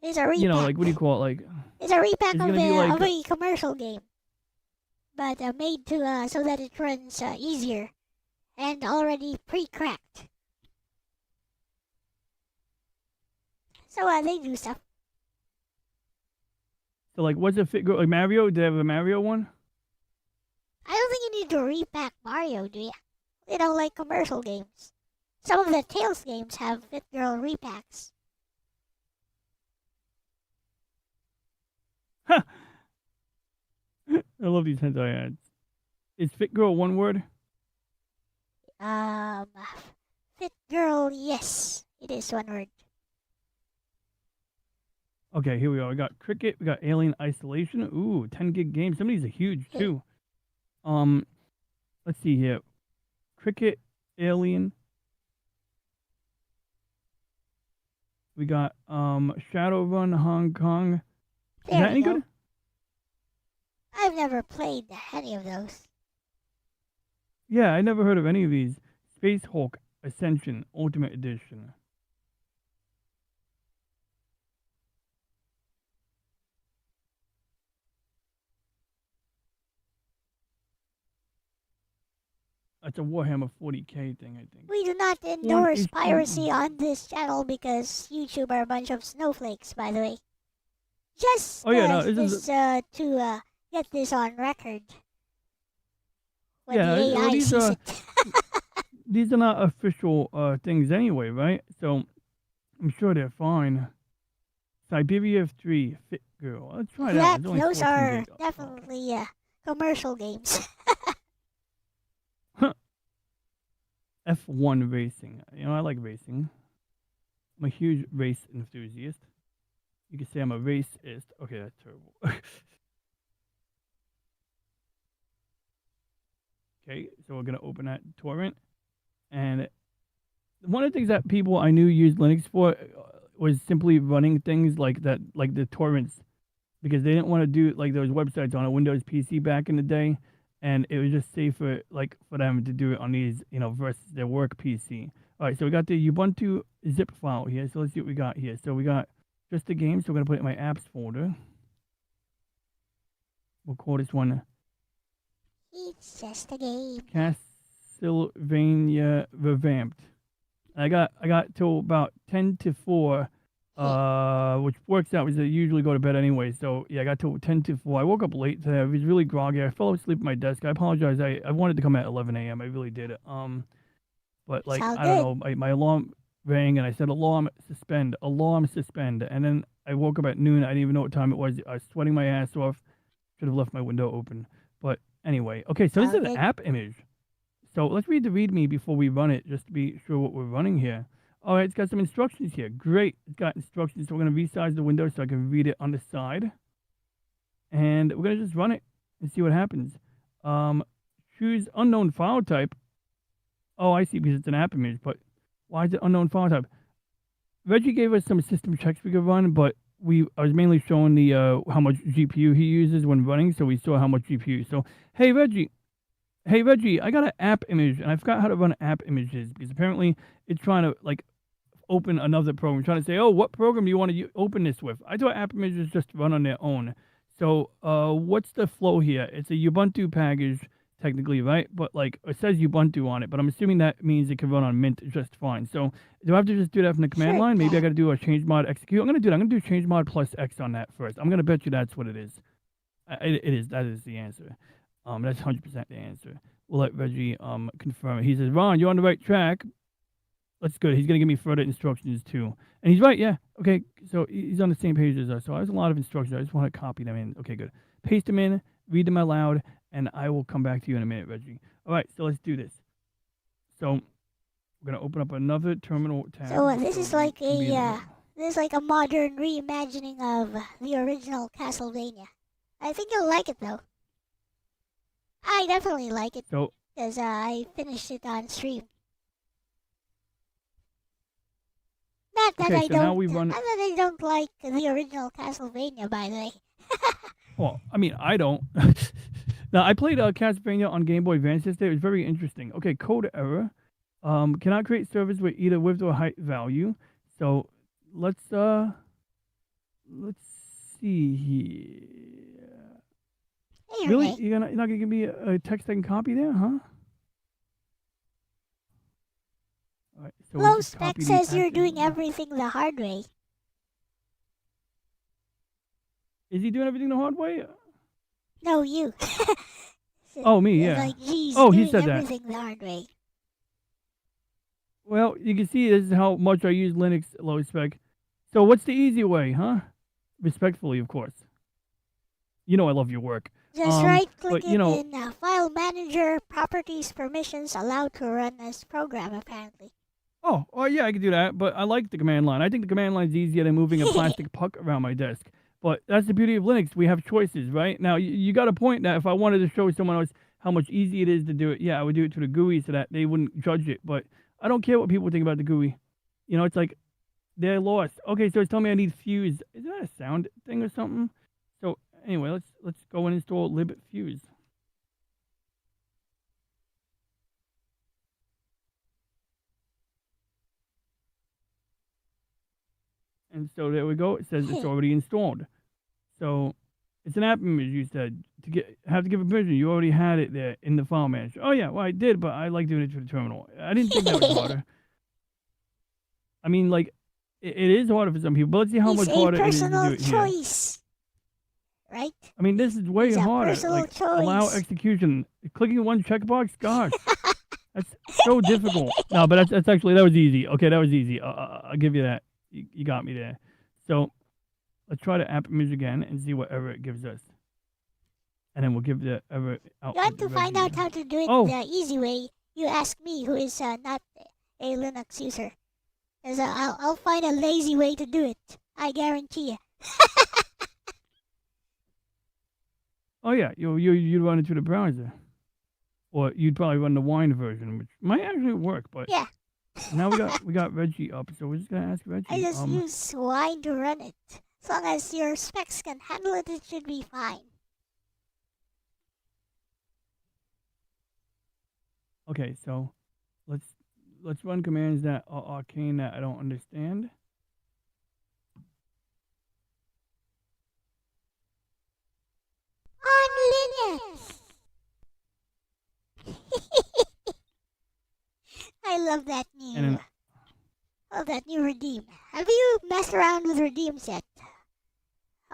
it's a repack. You know, like what do you call it? Like it's a repack of a commercial game, but made to so that it runs easier and already pre-cracked. So they do stuff. So like, what's a Fit Girl? Like Mario? Do they have a Mario one? I don't think you need to repack Mario, do you? They don't like commercial games. Some of the Tales games have Fit Girl repacks. I love these hentai ads. Is Fit Girl one word? Fit Girl, yes. It is one word. Okay, here we go. We got Cricket. We got Alien Isolation. Ooh, 10 gig game. Some of these are huge too. Let's see here. Cricket, Alien. We got Shadowrun Hong Kong. Is that any good? I've never played any of those. Yeah, I never heard of any of these. Space Hulk Ascension Ultimate Edition. That's a Warhammer 40k thing, I think. We do not endorse piracy on this channel because YouTube are a bunch of snowflakes, by the way. Just to get this on record. When the AI sees it. These are not official things anyway, right? So I'm sure they're fine. Siberia 3 Fit Girl. Let's try that. Those are definitely commercial games. F1 racing. You know, I like racing. I'm a huge race enthusiast. You could say I'm a racist. Okay, that's terrible. Okay, so we're gonna open that torrent, and one of the things that people I knew used Linux for was simply running things like that, like the torrents, because they didn't want to do like those websites on a Windows PC back in the day, and it was just safer like for them to do it on these, you know, versus their work PC. All right, so we got the Ubuntu zip file here. So let's see what we got here. So we got just the game. So we're gonna put it in my apps folder. We'll call this one It's just a game. Castlevania Revamped. I got till about 10 to 4, which works out because I usually go to bed anyway. So yeah, I got till 10 to 4. I woke up late today. I was really groggy. I fell asleep at my desk. I apologize. I wanted to come at 11 a.m. I really did. But like I don't know, my alarm rang and I said alarm suspend, and then I woke up at noon. I didn't even know what time it was. I was sweating my ass off. Should have left my window open. But anyway, okay. So this is an app image. So let's read the README before we run it, just to be sure what we're running here. All right, it's got some instructions here. Great, it's got instructions. So we're going to resize the window so I can read it on the side. And we're going to just run it and see what happens. Choose unknown file type. Oh, I see, because it's an app image, but why is it unknown file type? Reggie gave us some system checks we could run, but I was mainly showing the how much GPU he uses when running, so we saw how much GPU. So, hey, Reggie, I got an app image, and I forgot how to run app images, because apparently it's trying to, like, open another program, trying to say, oh, what program do you want to open this with? I thought app images just run on their own. So, what's the flow here? It's a Ubuntu package, technically, right? But, like, it says Ubuntu on it, but I'm assuming that means it can run on Mint just fine. So, do I have to just do that from the command line? Maybe I got to do a change mod execute. I'm going to do that. I'm going to do change mod plus X on that first. I'm going to bet you that's what it is. It is. That is the answer. That's 100% the answer. We'll let Reggie confirm it. He says, Ron, you're on the right track. That's good. He's going to give me further instructions, too. And he's right, yeah. Okay, so he's on the same page as us. So there's a lot of instructions. I just want to copy them in. Okay, good. Paste them in, read them out loud, and I will come back to you in a minute, Reggie. All right, so let's do this. So we're going to open up another terminal tab. So this is like a modern reimagining of the original Castlevania. I think you'll like it, though. I definitely like it, because I finished it on stream. Not that I don't like the original Castlevania, by the way. Well, I mean, I don't. Now, I played Castlevania on Game Boy Advance yesterday. It was very interesting. Okay, code error. Cannot create servers with either width or height value. So let's see here. Hey, really? You're not gonna give me a text I can copy there, huh? All right, so Low Spec says you're doing everything the hard way. Is he doing everything the hard way? No, you. Oh, me, yeah. Like, geez, he said that. Everything the hard way. Well, you can see this is how much I use Linux low spec. So what's the easy way, huh? Respectfully, of course. You know I love your work. Just right-click it in File Manager, Properties, Permissions, Allowed to run this program, apparently. Oh, yeah, I can do that, but I like the command line. I think the command line is easier than moving a plastic puck around my desk. But that's the beauty of Linux. We have choices, right? Now, you got a point that if I wanted to show someone else how much easier it is to do it, yeah, I would do it to the GUI so that they wouldn't judge it. But I don't care what people think about the GUI. You know, it's like they're lost. Okay, so it's telling me I need Fuse. Is that a sound thing or something? So anyway, let's go and install libfuse. And so there we go. It says it's already installed. So it's an app image. You said have to give a permission. You already had it there in the file manager. Oh yeah, well I did, but I like doing it through the terminal. I didn't think that was harder. I mean, like it is harder for some people, but let's see how much harder it is to do it here. Choice, right? I mean, this is way harder. Like, allow execution. Clicking one checkbox. Gosh, that's so difficult. No, but that was easy. Okay, that was easy. I'll give you that. You got me there. So let's try the app image again and see what error it gives us. And then we'll give the error out. You want to find out how to do it the easy way. you ask me, who is not a Linux user. Because I'll find a lazy way to do it. I guarantee you. Oh yeah, you'd run it through the browser, or you'd probably run the wine version, which might actually work. But Yeah. now we got Reggie up, so we're just gonna ask Reggie. I just use wine to run it. As long as your specs can handle it, it should be fine. Okay, so let's run commands that are arcane that I don't understand. On Linux! I love that new redeem. Have you messed around with redeems yet?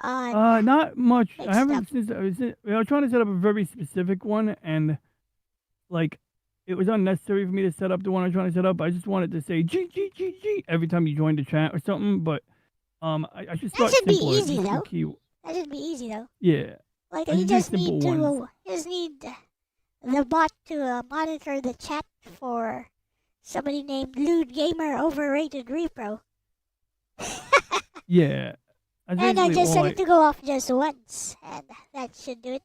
Not much. Mixed I haven't up. since I was trying to set up a very specific one, and like it was unnecessary for me to set up the one I was trying to set up. I just wanted to say G G G G every time you joined the chat or something. But I should start That should be simpler. easy, Just though. key- That should be easy though. Yeah. Like I you should do just simple need ones. the bot to monitor the chat for somebody named Lewd Gamer Overrated Repro. Yeah. That's And I basically just all set it to go off just once, and that should do it.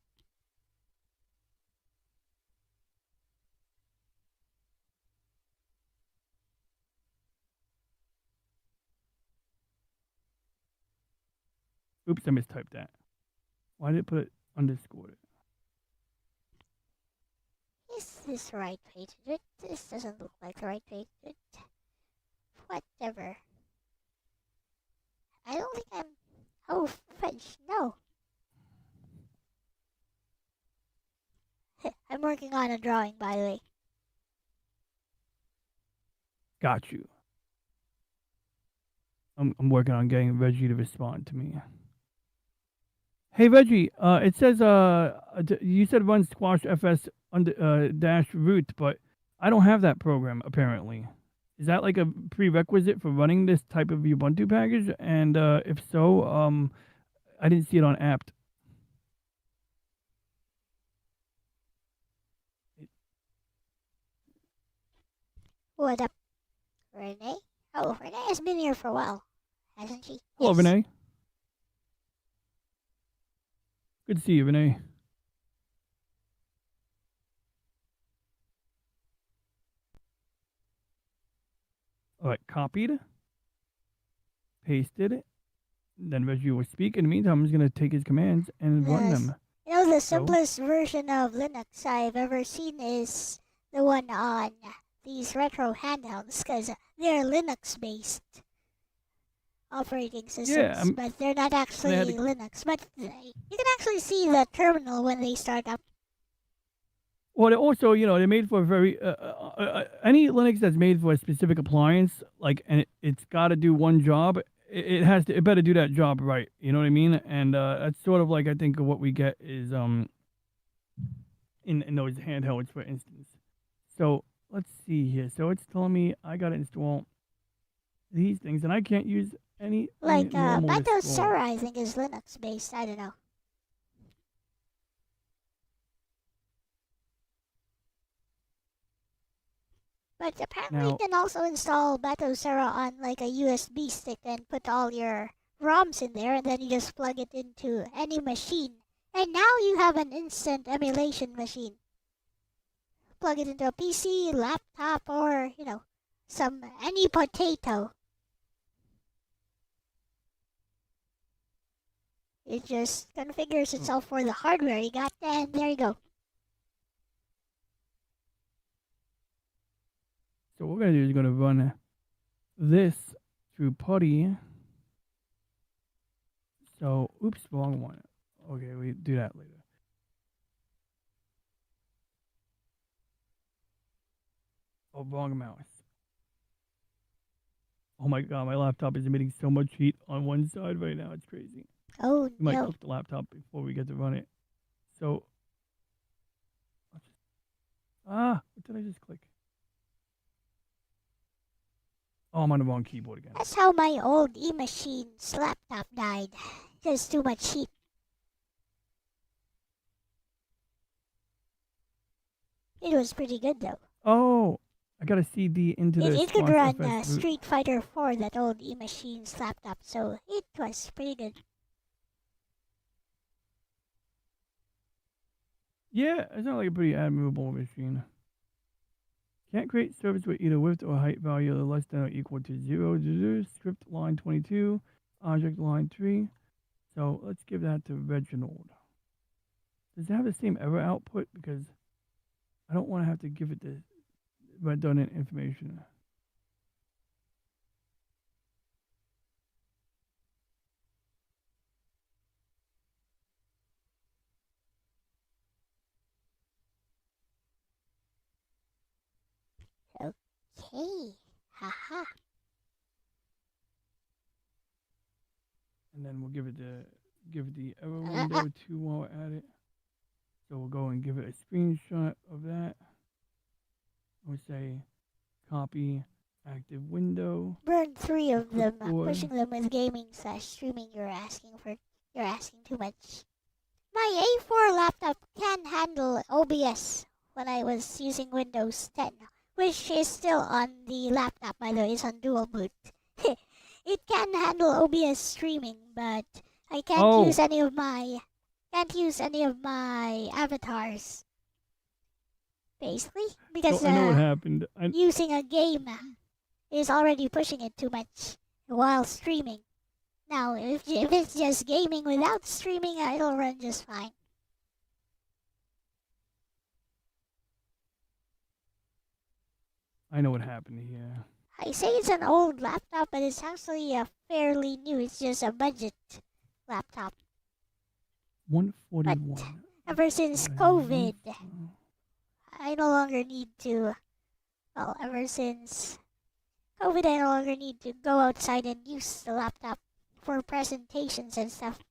Oops, I mistyped that. Why did it put underscore? Is this the right way to do it? This doesn't look like the right way to do it. Whatever. I don't think I'm... Oh, fudge, no. I'm working on a drawing, by the way. Got you. I'm working on getting Reggie to respond to me. Hey Reggie, it says you said run squash fs dash root, but I don't have that program apparently. Is that like a prerequisite for running this type of Ubuntu package? And if so, I didn't see it on apt. What up, Renee? Oh, Renee has been here for a while, hasn't she? Hello, Yes. Renee. Good to see you, Renee. All right, copied, pasted it. Then Reggie will speak. In the meantime, I'm just going to take his commands and run Yes. them. You know, the simplest version of Linux I've ever seen is the one on these retro handhelds, because they're Linux-based operating systems, but they're not actually Linux. But you can actually see the terminal when they start up. Well, they also, they're made for a very any Linux that's made for a specific appliance, like, and it's got to do one job. It better do that job right. You know what I mean? And that's sort of like I think what we get is in those handhelds, for instance. So let's see here. So it's telling me I got to install these things, and I can't use any Like normal Batocera, I think, is Linux-based. I don't know. But apparently you can also install Batocera on like a USB stick and put all your ROMs in there, and then you just plug it into any machine. And now you have an instant emulation machine. Plug it into a PC, laptop, or, any potato. It just configures itself for the hardware you got, and there you go. So what we're going to do is going to run this through PuTTY. So, oops, wrong one. Okay, we do that later. Oh, wrong mouse. Oh my god, my laptop is emitting so much heat on one side right now. It's crazy. Oh, We might no. cook the laptop before we get to run it. So, what did I just click? Oh, I'm on the wrong keyboard again. That's how my old E-Machine's laptop died. Just too much heat. It was pretty good though. Oh, I got a CD into the It could sponsor run fest route. Street Fighter 4, that old E-Machine's laptop, so it was pretty good. Yeah, it's not like a pretty admirable machine. Can't create service with either width or height value less than or equal to 0. Script line 22, object line 3. So let's give that to Reginald. Does it have the same error output? Because I don't want to have to give it the redundant information. Okay, haha. And then we'll give it the error window too while we're at it. So we'll go and give it a screenshot of that. We'll say copy active window. Burn 3 of them, Boy. pushing them with gaming/streaming. You're asking too much. My A4 laptop can handle OBS when I was using Windows 10, which is still on the laptop, by the way. It's on dual boot. It can handle OBS streaming, but I can't use any of my avatars. Basically, because So I know what happened. using a game is already pushing it too much while streaming. Now, if it's just gaming without streaming, it'll run just fine. I know what happened here. I say it's an old laptop, but it's actually fairly new. It's just a budget laptop. 141. But ever since COVID, I no longer need to. Well, ever since COVID, I no longer need to go outside and use the laptop for presentations and stuff,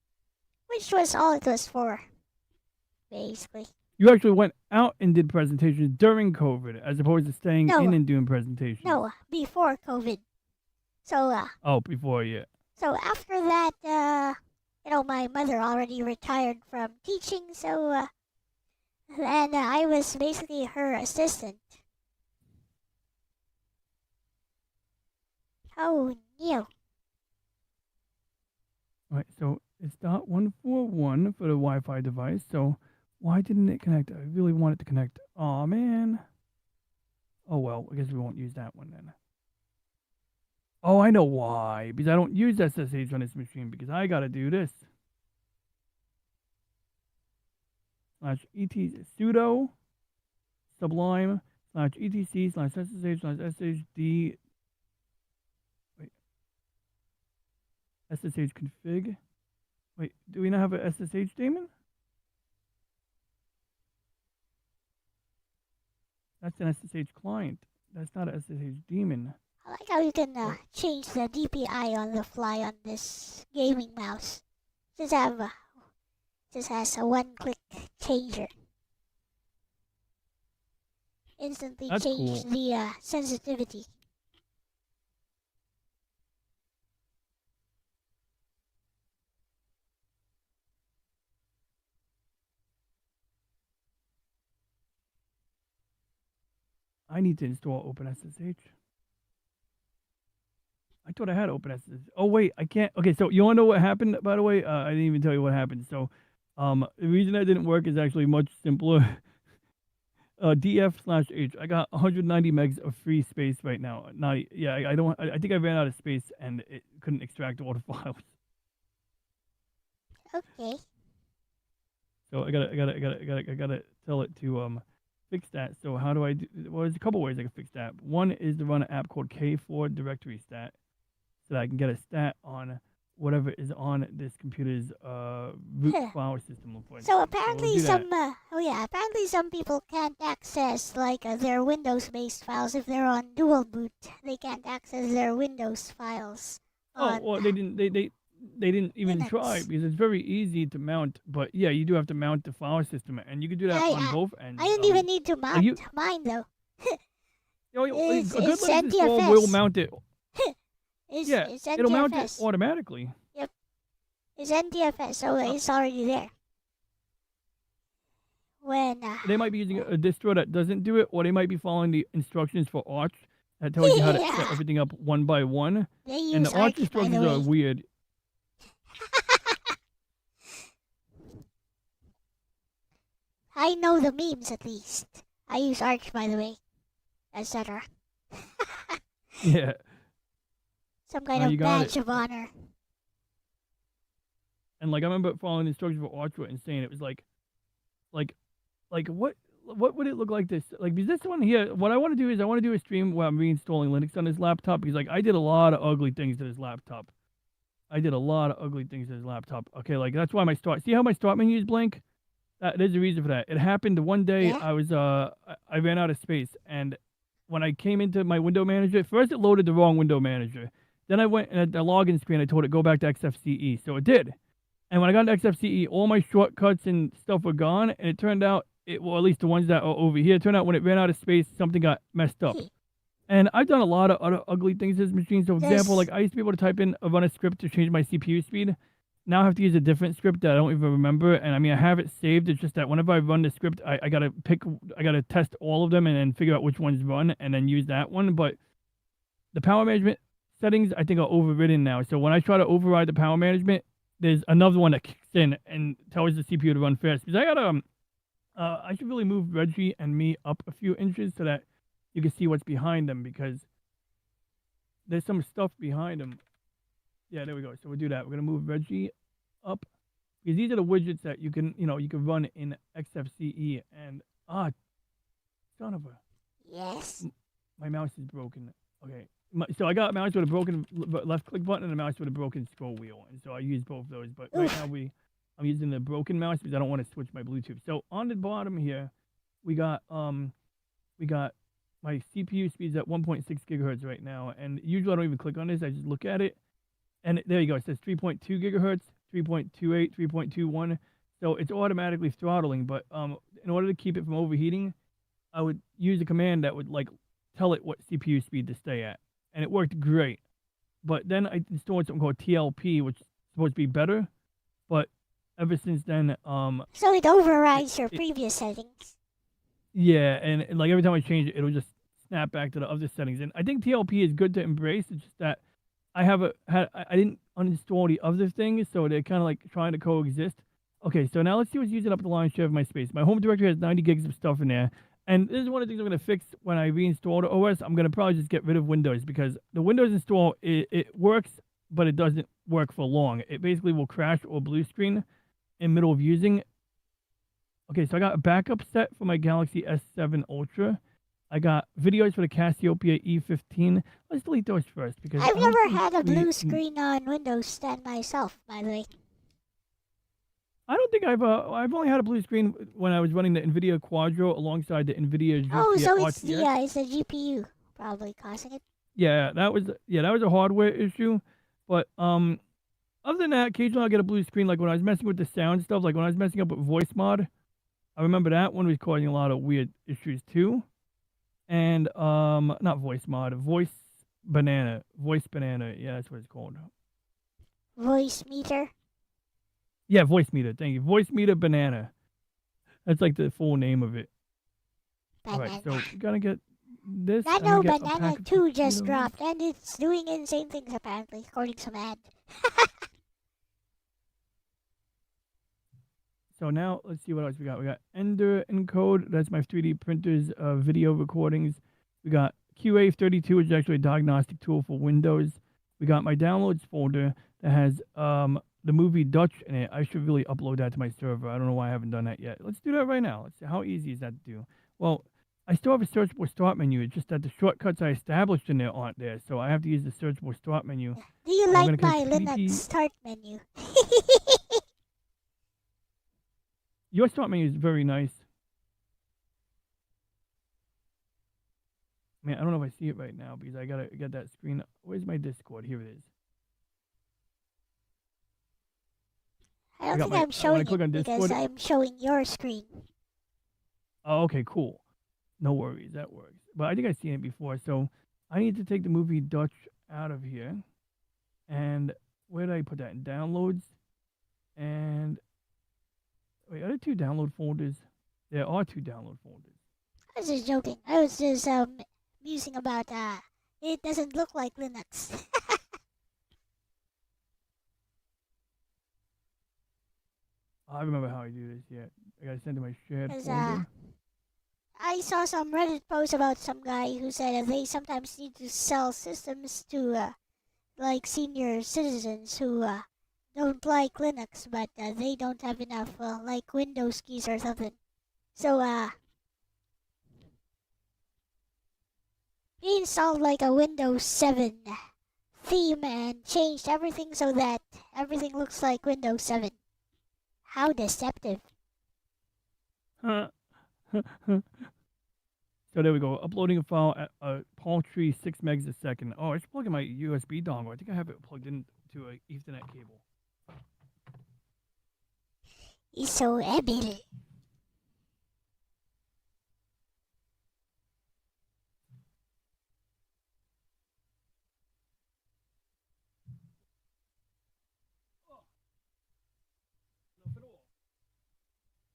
which was all it was for, basically. You actually went out and did presentations during COVID, as opposed to staying in and doing presentations. No, before COVID. So before, yeah. So after that, my mother already retired from teaching, so and I was basically her assistant. Oh no. Right, so it's .141 for the Wi-Fi device. So why didn't it connect? I really want it to connect. Aw, man. Oh, well, I guess we won't use that one then. Oh, I know why. Because I don't use SSH on this machine, because I got to do this. /et sudo sublime /etc/ssh/sshd SSH config. Wait, do we not have a SSH daemon? That's an SSH client. That's not a SSH daemon. I like how you can change the DPI on the fly on this gaming mouse. Just has a one-click changer. Instantly change the sensitivity. I need to install OpenSSH. I thought I had OpenSSH. Oh wait, I can't. Okay, so you want to know what happened? By the way, I didn't even tell you what happened. So, the reason that didn't work is actually much simpler. df/h. I got 190 megs of free space right now. I think I ran out of space and it couldn't extract all the files. Okay. So I gotta tell it to fix that. So how do I do? Well, there's a couple ways I can fix that. One is to run an app called K4 directory stat, so that I can get a stat on whatever is on this computer's root file system. So apparently some people can't access their Windows-based files if they're on dual boot. They can't access their Windows files. They didn't even try, because it's very easy to mount. But yeah, you do have to mount the file system, and you can do that on both ends. I didn't even need to mount mine though. A good Linux install will mount it. It's NTFS. It'll mount it automatically. Yep. It's NTFS, so it's already there. when They might be using a distro that doesn't do it, or they might be following the instructions for Arch that tells you how to set everything up one by one. they And use the Arch Arch, by the instructions are way. weird. I know the memes at least. I use Arch, by the way, etc. Yeah. Some kind You of got badge of honor. And like I remember following the instructions for Arch were insane. It was like what would it look like this? Like, because this one here, what I want to do is I want to do a stream where I'm reinstalling Linux on this laptop, because like I did a lot of ugly things to this laptop. Okay, like that's why see how my start menu is blank? There's a reason for that. It happened one day. Yeah? I ran out of space, and when I came into my window manager, first it loaded the wrong window manager. Then I went and at the login screen, I told it go back to XFCE, so it did. And when I got to XFCE, all my shortcuts and stuff were gone, and it turned out, well, at least the ones that are over here, it turned out when it ran out of space, something got messed up. And I've done a lot of other ugly things to this machine. So, for example, like I used to be able to type in, run a script to change my CPU speed. Now I have to use a different script that I don't even remember. And I mean, I have it saved. It's just that whenever I run the script, I got to test all of them and then figure out which ones run and then use that one. But the power management settings, I think, are overridden now. So when I try to override the power management, there's another one that kicks in and tells the CPU to run fast. Because I should really move Reggie and me up a few inches so that you can see what's behind them, because there's some stuff behind them. Yeah, there we go. So we'll do that. We're gonna move Reggie up, because these are the widgets that you can run in XFCE. And son of a, Yes. my mouse is broken. Okay, so I got a mouse with a broken left click button and a mouse with a broken scroll wheel, and so I use both of those. But right now I'm using the broken mouse because I don't want to switch my Bluetooth. So on the bottom here, we got my CPU speed's at 1.6 gigahertz right now, and usually I don't even click on this. I just look at it, and there you go. It says 3.2 gigahertz, 3.28, 3.21. So it's automatically throttling. But in order to keep it from overheating, I would use a command that would like tell it what CPU speed to stay at, and it worked great. But then I installed something called TLP, which is supposed to be better, but ever since then, So it overrides your previous settings. yeah, and like every time I change it, it'll just snap back to the other settings. And I think TLP is good to embrace. It's just that I didn't uninstall the other things, so they're kind of like trying to coexist. Okay, so now let's see what's using up the lion's share of my space. My home directory has 90 gigs of stuff in there, and this is one of the things I'm going to fix when I reinstall the OS. I'm going to probably just get rid of Windows, because the Windows install, it works, but it doesn't work for long. It basically will crash or blue screen in middle of using. Okay, so I got a backup set for my Galaxy S7 Ultra. I got videos for the Cassiopeia E15. Let's delete those first, because I've never had a blue screen on Windows 10 myself, by the way. I don't think I've only had a blue screen when I was running the NVIDIA Quadro alongside the NVIDIA GPU. Oh, so it's RTX. it's the GPU probably causing it. Yeah, that was a hardware issue. But other than that, occasionally I get a blue screen, like when I was messing with the sound stuff, like when I was messing up with voice mod. I remember that one was causing a lot of weird issues too. And not voice mod, voice banana. Yeah, that's what it's called. Voice meter. Yeah, voice meter. Thank you. Voice meter banana. That's like the full name of it. Banana. All right, so we gotta get this. Nano Banana 2 just dropped, and it's doing insane things apparently, according to some ad. So now let's see what else we got. We got Ender Encode. That's my 3D printer's video recordings. We got QA32, which is actually a diagnostic tool for Windows. We got my downloads folder that has the movie Dutch in it. I should really upload that to my server. I don't know why I haven't done that yet. Let's do that right now. Let's see, how easy is that to do? Well, I still have a searchable start menu. It's just that the shortcuts I established in there aren't there. So I have to use the searchable start menu. Do you like my Linux start menu? Your start menu is very nice. Man, I don't know if I see it right now because I gotta get that screen. Where's my Discord? Here it is. I don't think I'm showing it because I'm showing your screen. Oh, okay, cool. No worries, that works. But I think I've seen it before, so I need to take the movie Dutch out of here. And where did I put that? In downloads. And wait, are there two download folders? There are 2 download folders. I was just joking. I was just musing about it doesn't look like Linux. I remember how I do this. Yeah, I gotta send to my shared 'Cause, folder. I saw some Reddit post about some guy who said that they sometimes need to sell systems to like senior citizens who don't like Linux, but they don't have enough like Windows keys or something. So he installed like a Windows 7 theme and changed everything so that everything looks like Windows 7. How deceptive. So there we go. Uploading a file at a paltry 6 megs a second. Oh, I should plug in my USB dongle. I think I have it plugged into a Ethernet cable. He's so able.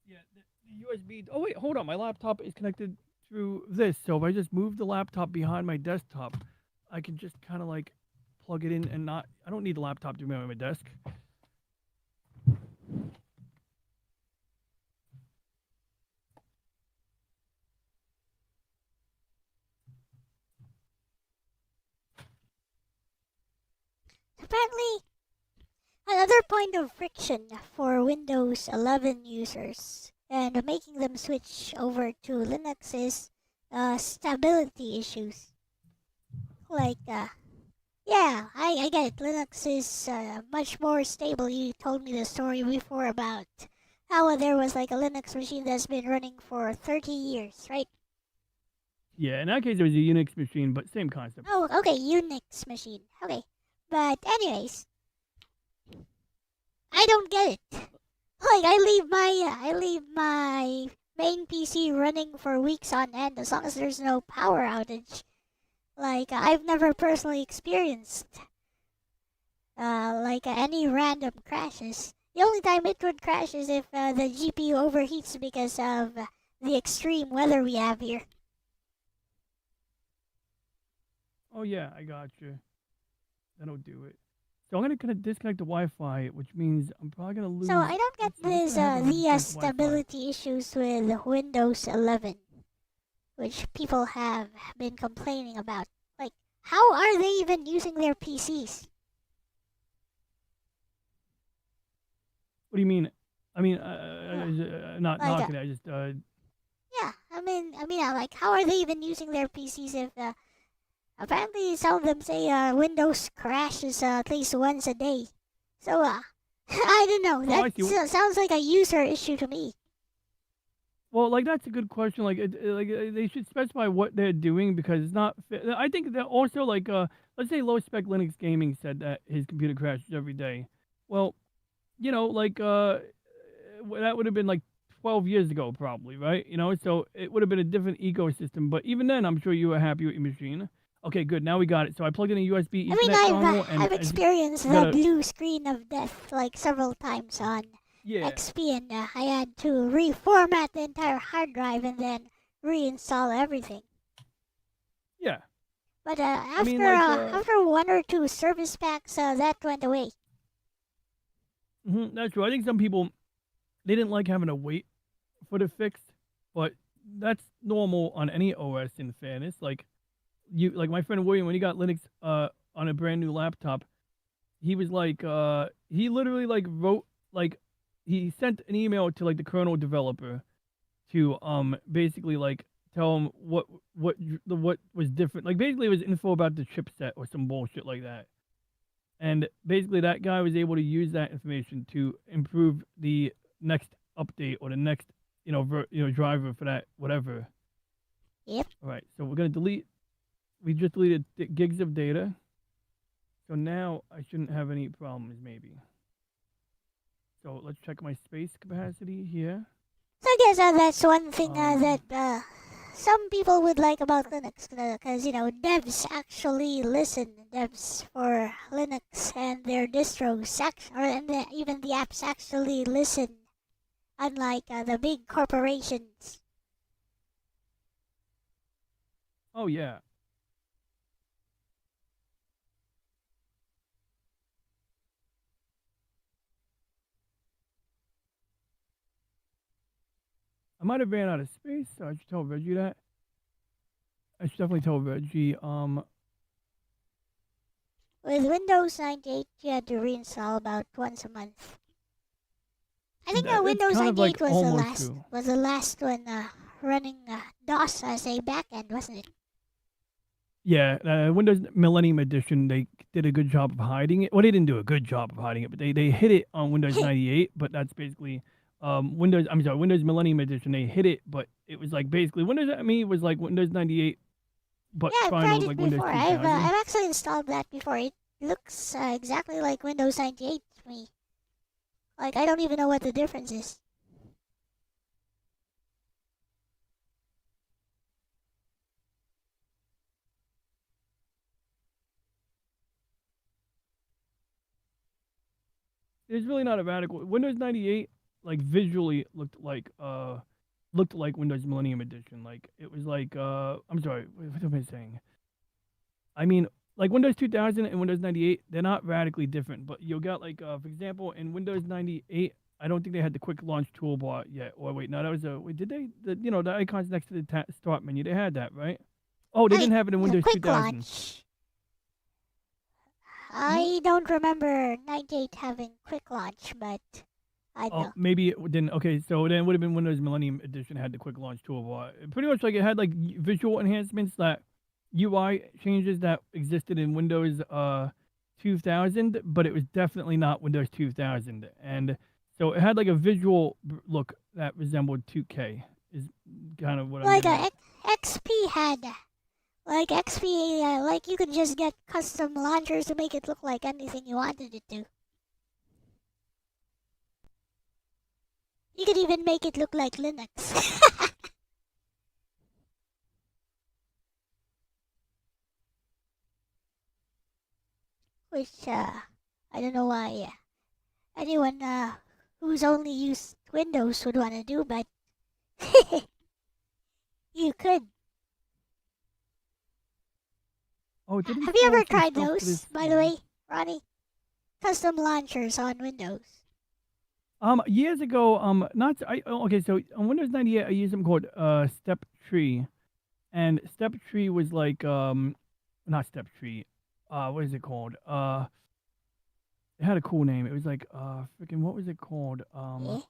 Yeah, the USB. Oh wait, hold on. My laptop is connected through this. So if I just move the laptop behind my desktop, I can just kind of like plug it in and not. I don't need the laptop to be on my desk. Apparently, another point of friction for Windows 11 users and making them switch over to Linux is stability issues. Like, yeah, I get it. Linux is much more stable. You told me the story before about how there was like a Linux machine that's been running for 30 years, right? Yeah, in that case, it was a Unix machine, but same concept. Oh, okay, Unix machine. Okay. But anyways, I don't get it. Like I leave my main PC running for weeks on end as long as there's no power outage. Like I've never personally experienced like any random crashes. The only time it would crash is if the GPU overheats because of the extreme weather we have here. Oh yeah, I got you. That'll do it. So I'm gonna disconnect the Wi-Fi, which means I'm probably gonna lose. So I don't get let's see, what's this gonna happen when I the disconnect the Wi-Fi? stability issues with Windows 11, which people have been complaining about. Like, how are they even using their PCs? What do you mean? I mean, not Like, knocking it. I just Yeah, I mean, like, how are they even using their PCs if apparently some of them say Windows crashes at least once a day. So I don't know. Oh, I That see. sounds like a user issue to me. Well, like that's a good question. Like, they should specify what they're doing because it's not. I think that also like let's say low spec Linux gaming said that his computer crashes every day. Well, you know, like that would have been like 12 years ago, probably, right? You know, so it would have been a different ecosystem. But even then, I'm sure you were happy with your machine. Okay, good. Now we got it. So I plugged in a USB I mean, Ethernet dongle, and I've as you experienced the gotta, blue screen of death like several times on yeah, XP, and I had to reformat the entire hard drive and then reinstall everything. yeah. But I mean, after one or two service packs, that went away. That's true. I think some people they didn't like having to wait for the fix, but that's normal on any OS. In fairness, like my friend William, when he got Linux on a brand new laptop, he was like he literally like wrote like he sent an email to like the kernel developer to basically like tell him what was different. Like basically it was info about the chipset or some bullshit like that. And basically that guy was able to use that information to improve the next update or the next driver for that whatever. Yep. All right, so we're gonna delete. We just deleted gigs of data. So now I shouldn't have any problems, maybe. So let's check my space capacity here. So I guess that's one thing that some people would like about Linux, because devs actually listen. Devs for Linux and their distros, even the apps actually listen unlike the big corporations. Oh yeah. I might have ran out of space, so I should tell Reggie that. I should definitely tell Reggie. With Windows 98, you had to reinstall about once a month. I think That's Windows kind of 98 like almost true. was the last one running DOS as a backend, wasn't it? Yeah, Windows Millennium Edition, they did a good job of hiding it. Well, they didn't do a good job of hiding it, but they hid it on Windows 98. But that's basically Windows Millennium Edition. They hid it, but it was like basically Windows. I mean, it was like Windows 98, but Yeah, I've trying to tried look it like Windows before. 2000. I've actually installed that before. It looks exactly like Windows 98 to me. Like, I don't even know what the difference is. It's really not a radical. Windows 98, like visually looked like Windows Millennium Edition. Like it was like I'm sorry, what am I saying? I mean, like Windows 2000 and Windows 98, they're not radically different, but you'll get like for example, in Windows 98, I don't think they had the quick launch toolbar yet. Or wait, no, that was a wait, did they? The icons next to the start menu, they had that, right? Oh, they didn't have it in The Windows quick 2000. launch. I don't remember 98 having quick launch, but I Oh, know. maybe it didn't. Okay, so then it would have been Windows Millennium Edition had the quick launch toolbar. Pretty much like it had like visual enhancements, that UI changes that existed in Windows 2000, but it was definitely not Windows 2000. And so it had like a visual look that resembled 2K is kind of what I'm Like getting at. XP had. Like XP, like you could just get custom launchers to make it look like anything you wanted it to. You could even make it look like Linux. Which, I don't know why anyone who's only used Windows would want to do, but you could. Oh, did Have you ever install some tried stuff to those, this- by the way, Ronnie? Custom launchers on Windows. Years ago, not okay. So on Windows 98, I used something called Step Tree, and Step Tree was like not Step Tree. What is it called? It had a cool name. It was like freaking what was it called? It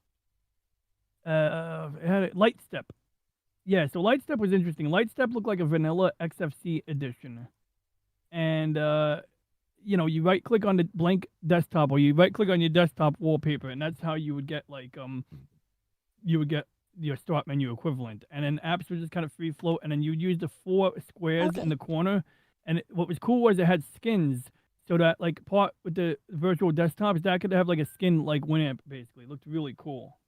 had a Light Step. Yeah, so Light Step was interesting. Light Step looked like a vanilla XFC edition, and you right click on the blank desktop, or you right click on your desktop wallpaper, and that's how you would get like you would get your start menu equivalent. And then apps were just kind of free float, and then you'd use the 4 squares in the corner. And what was cool was it had skins, so that like part with the virtual desktops that could have like a skin like Winamp basically. It looked really cool.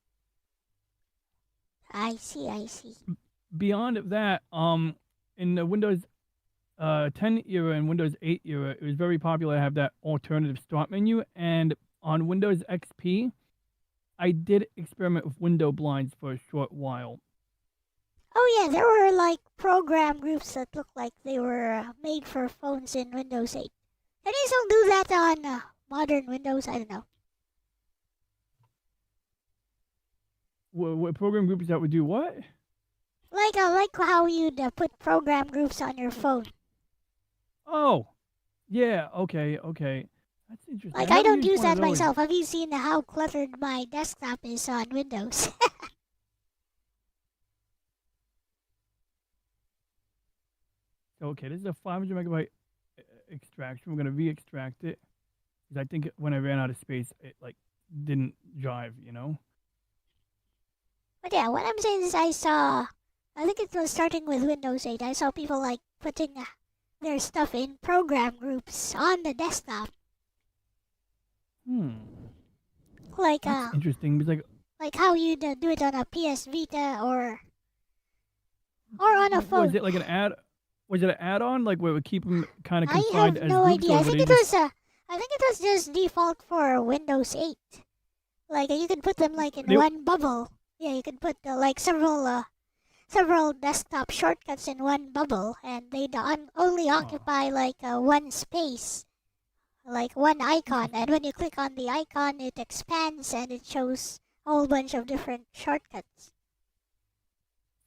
I see. Beyond that, in the Windows 10 era and Windows 8 era, it was very popular to have that alternative start menu. And on Windows XP, I did experiment with window blinds for a short while. Oh yeah, there were like program groups that looked like they were made for phones in Windows 8. Can you still do that on modern Windows? I don't know. What program groups that would do what? Like how you'd put program groups on your phone. Oh, yeah. Okay. That's interesting. Like I I never don't used use one of that those. myself. Have you seen how cluttered my desktop is on Windows? Okay, this is a 500 megabyte extraction. We're gonna re-extract it because I think when I ran out of space, it like didn't jive. But yeah, what I'm saying is I think it was starting with Windows 8. I saw people like putting their stuff in program groups on the desktop. Like That's interesting. It's like how you'd do it on a PS Vita or on a phone. Was it like an ad? Was it an add-on, like where it would keep them kind of I confined have as no groups? idea. I think it was just default for Windows 8. Like you can put them like in one bubble. Yeah, you can put like several desktop shortcuts in one bubble, and they only occupy like one space, like one icon. And when you click on the icon, it expands and it shows a whole bunch of different shortcuts.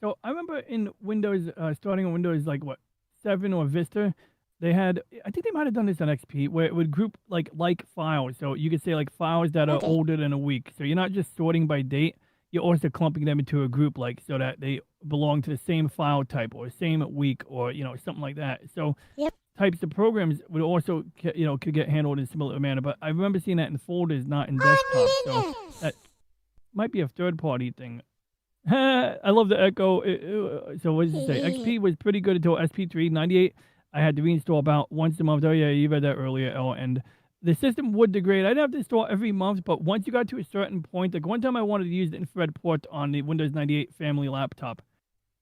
So I remember in Windows, starting on Windows like what 7 or Vista, they had. I think they might have done this on XP, where it would group like files. So you could say like files that are older than a week. So you're not just sorting by date. You're also clumping them into a group, like so that they belong to the same file type or same week or something like that. So types of programs would also could get handled in a similar manner. But I remember seeing that in folders, not in desktop. So that might be a third-party thing. I love the echo. So what does it say? XP was pretty good until SP3 98. I had to reinstall about once a month. Oh yeah, you read that earlier, Elle. And the system would degrade. I didn't have to install every month, but once you got to a certain point, like one time I wanted to use the infrared port on the Windows 98 family laptop,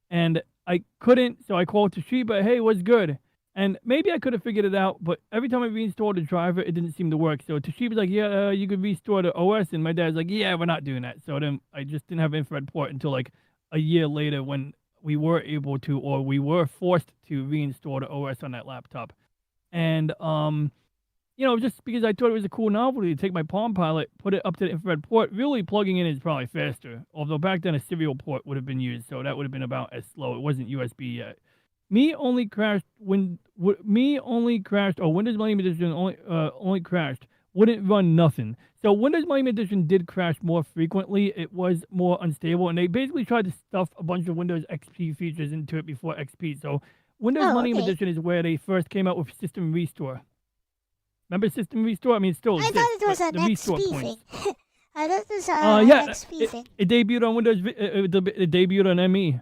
and I couldn't. So I called Toshiba. Hey, what's good? And maybe I could have figured it out, but every time I reinstalled the driver, it didn't seem to work. So Toshiba's like, yeah, you could restore the OS. And my dad's like, yeah, we're not doing that. So then I just didn't have infrared port until like a year later when we were able to, or we were forced to reinstall the OS on that laptop. And, just because I thought it was a cool novelty to take my Palm Pilot, put it up to the infrared port, really plugging in is probably faster. Although back then a serial port would have been used, so that would have been about as slow. It wasn't USB yet. Windows Millennium Edition only crashed. Wouldn't run nothing. So Windows Millennium Edition did crash more frequently. It was more unstable, and they basically tried to stuff a bunch of Windows XP features into it before XP. So Windows Millennium Edition is where they first came out with System Restore. Remember System Restore? I mean, it still exists. I thought it was an XP thing. I thought it was an XP thing. It debuted on Windows. It debuted on ME.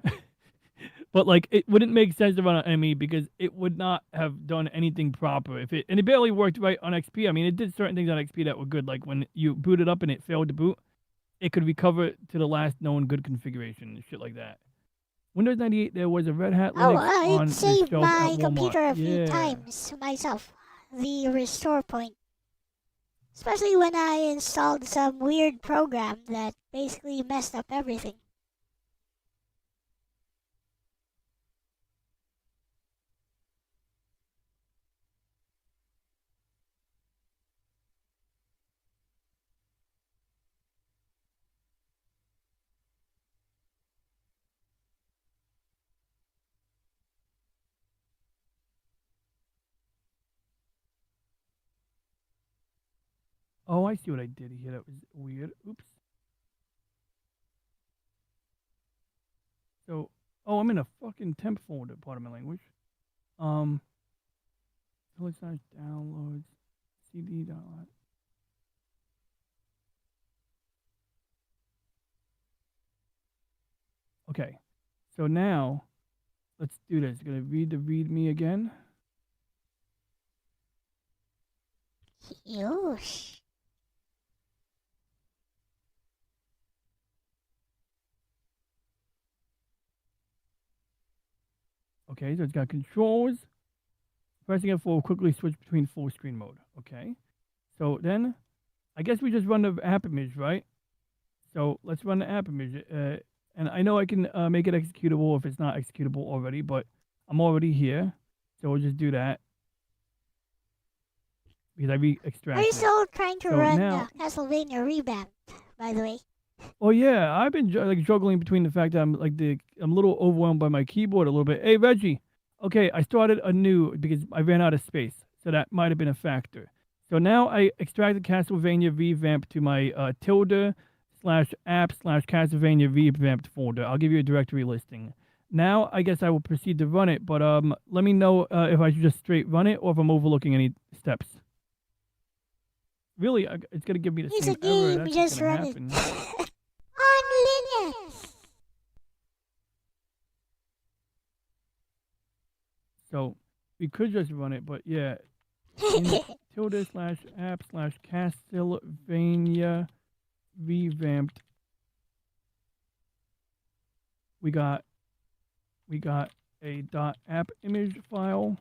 But like it wouldn't make sense to run on ME because it would not have done anything proper and it barely worked right on XP. I mean, it did certain things on XP that were good, like when you booted up and it failed to boot, it could recover to the last known good configuration and shit like that. Windows 98, there was a Red Hat Linux on it saved the my computer a few times myself. The restore point, especially when I installed some weird program that basically messed up everything. Oh, I see what I did here. That was weird. Oops. So, I'm in a fucking temp folder, part of my language. Let's not downloads. CD download. Okay. So now, let's do this. Gonna read the README again. Yosh. Okay, so it's got controls. Pressing F4 will quickly switch between full screen mode. Okay. So then, I guess we just run the app image, right? So let's run the app image. And I know I can make it executable if it's not executable already, but I'm already here. So we'll just do that. Because I re-extracted. Are you still trying to run Castlevania Revamped, by the way? Oh yeah, I've been juggling between the fact that I'm a little overwhelmed by my keyboard a little bit. Hey Reggie, okay, I started anew because I ran out of space, so that might have been a factor. So now I extracted Castlevania Revamped to my tilde/app/Castlevania Revamped folder. I'll give you a directory listing. Now I guess I will proceed to run it, but let me know if I should just straight run it or if I'm overlooking any steps. Really, it's gonna give me the same error. It's a game, just run it. On Linux! So, we could just run it, but yeah. tilde/app/Castlevania Revamped. We got a .app image file,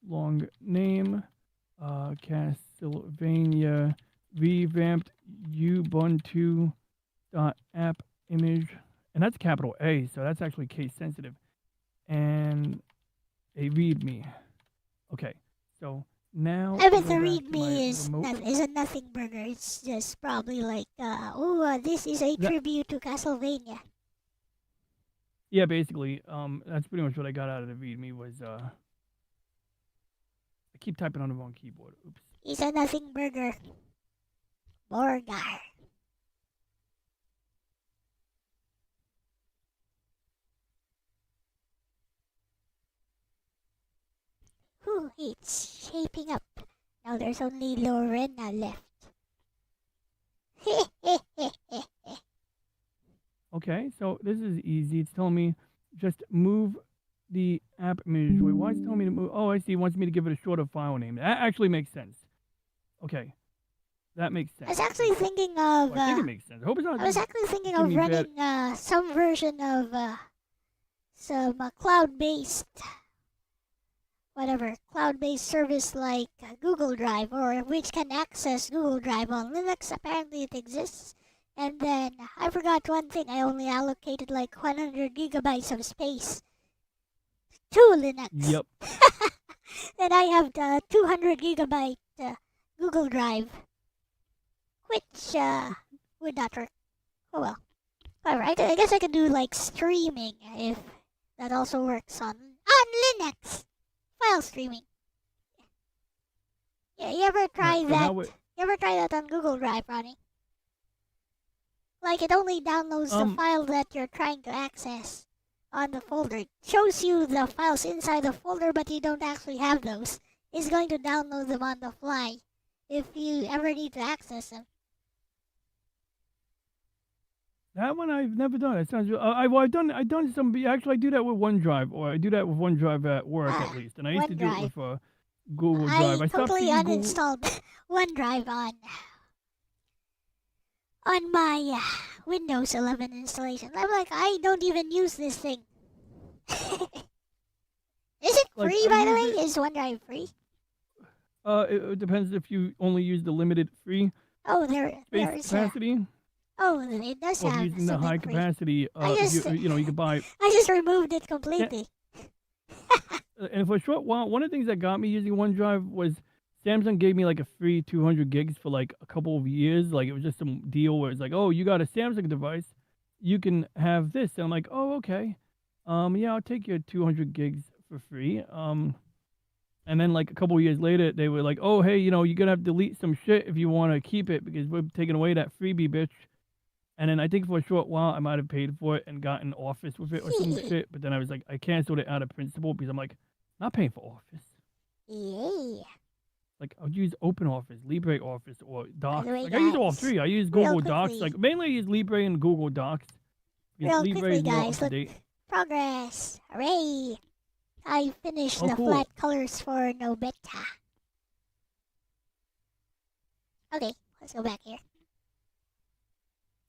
long name, Castlevania Revamped Ubuntu app image, and that's capital A, so that's actually case sensitive, and a README. Okay, so now I bet go the back to my readme is remote. is a nothing burger. It's just probably like, this is a That, tribute to Castlevania. yeah, basically, that's pretty much what I got out of the README was I keep typing on the wrong keyboard. Oops. It's a nothing burger. Burger. Whew, it's shaping up. Now there's only Lorena left. Okay, so this is easy. It's telling me just move the app image. Wait, why is it telling me to move? Oh, I see. It wants me to give it a shorter file name. That actually makes sense. Okay, that makes I sense. was actually thinking of. Well, I think it makes sense. I hope it's not. I was actually thinking give of me bad- running some version of some cloud-based, cloud-based service like Google Drive, or which can access Google Drive on Linux. Apparently, it exists. And then I forgot one thing. I only allocated like 100 gigabytes of space to Linux. Yep. Then I have the 200 gigabyte Google Drive, which would not work. Oh well. However, I guess I could do like streaming if that also works on Linux. File streaming. Yeah, you ever try Right, so that? now You ever try that on Google Drive, Ronnie? Like it only downloads the file that you're trying to access on the folder. It shows you the files inside the folder, but you don't actually have those. It's going to download them on the fly if you ever need to access them. That one I've never done. It sounds. I've done some. Actually, I do that with OneDrive, or I do that with OneDrive at work at least. And I used to do it with Google Drive. I stopped totally using uninstalled OneDrive on my Windows 11 installation. I'm like, I don't even use this thing. Is it free, by the way? Is OneDrive free? It depends if you only use the limited free There is capacity. it does Or have if using the high free. capacity, you can buy. I just removed it completely. And for a short while, one of the things that got me using OneDrive was Samsung gave me like a free 200 gigs for like a couple of years. Like it was just some deal where it's like, oh, you got a Samsung device, you can have this. And I'm like, oh, okay. Yeah, I'll take your 200 gigs for free. And then like a couple of years later, they were like, oh, hey, you're gonna have to delete some shit if you want to keep it because we're taking away that freebie, bitch. And then I think for a short while, I might have paid for it and gotten Office with it or some shit. But then I was like, I canceled it out of principle because I'm like, not paying for Office. Yeah. Like, I would use OpenOffice, LibreOffice, or Docs. Way, Like, I use all guys, three. I use Google Docs. Like, mainly I use Libre and Google Docs. Real Libre quickly, is more guys, up to date. Progress. Hooray. I finished the cool. flat colors for Nobeta. Okay, let's go back here.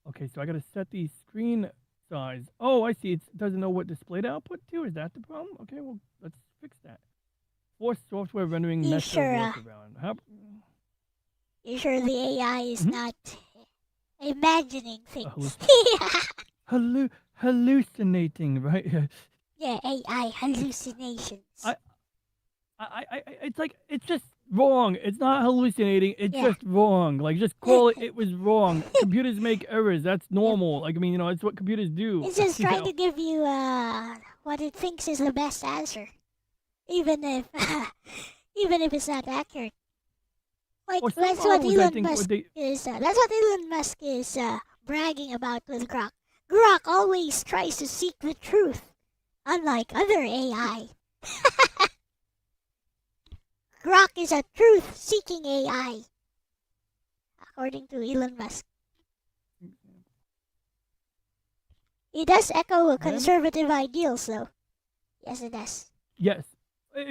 Okay, so I got to set the screen size. Oh, I see. It doesn't know what display to output to. Is that the problem? Okay, well, let's fix that. Force software rendering You method sure, workaround. You sure the AI is not imagining things? Hallucinating, right? Yeah, AI hallucinations. It's like, it's just wrong. It's not hallucinating. It's just wrong. Like, just call it was wrong. Computers make errors. That's normal. Like, I mean, it's what computers do. It's just trying to give you what it thinks is the best answer, even if it's not accurate. Like that's what Elon Musk is. That's what Elon Musk is bragging about with Grok. Grok always tries to seek the truth, unlike other AI. Grok is a truth-seeking AI, according to Elon Musk. It does echo conservative ideals, though. Yes, it does. Yes.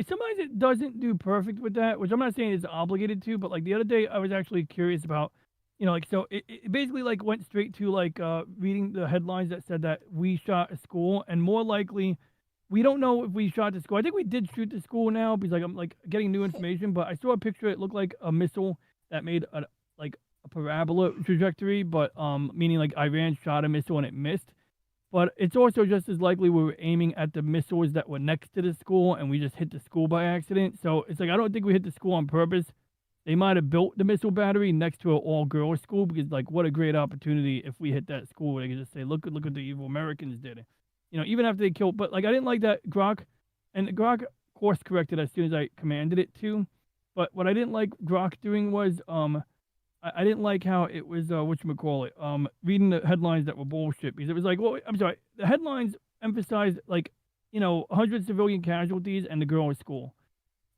Sometimes it doesn't do perfect with that, which I'm not saying it's obligated to, but like the other day I was actually curious about, so it basically like went straight to like reading the headlines that said that we shot a school, and more likely we don't know if we shot the school. I think we did shoot the school now because like I'm like getting new information, but I saw a picture. It looked like a missile that made a parabola trajectory, but meaning like Iran shot a missile and it missed. But it's also just as likely we were aiming at the missiles that were next to the school and we just hit the school by accident. So it's like I don't think we hit the school on purpose. They might have built the missile battery next to an all-girls school because, like, what a great opportunity if we hit that school. They could just say, look what the evil Americans did. You know, even after they killed. But, like, I didn't like that Grok. And Grok course corrected as soon as I commanded it to. But what I didn't like Grok doing was, I didn't like how it was, whatchamacallit, reading the headlines that were bullshit. Because it was like, well, I'm sorry, the headlines emphasized, like, 100 civilian casualties and the girls' school.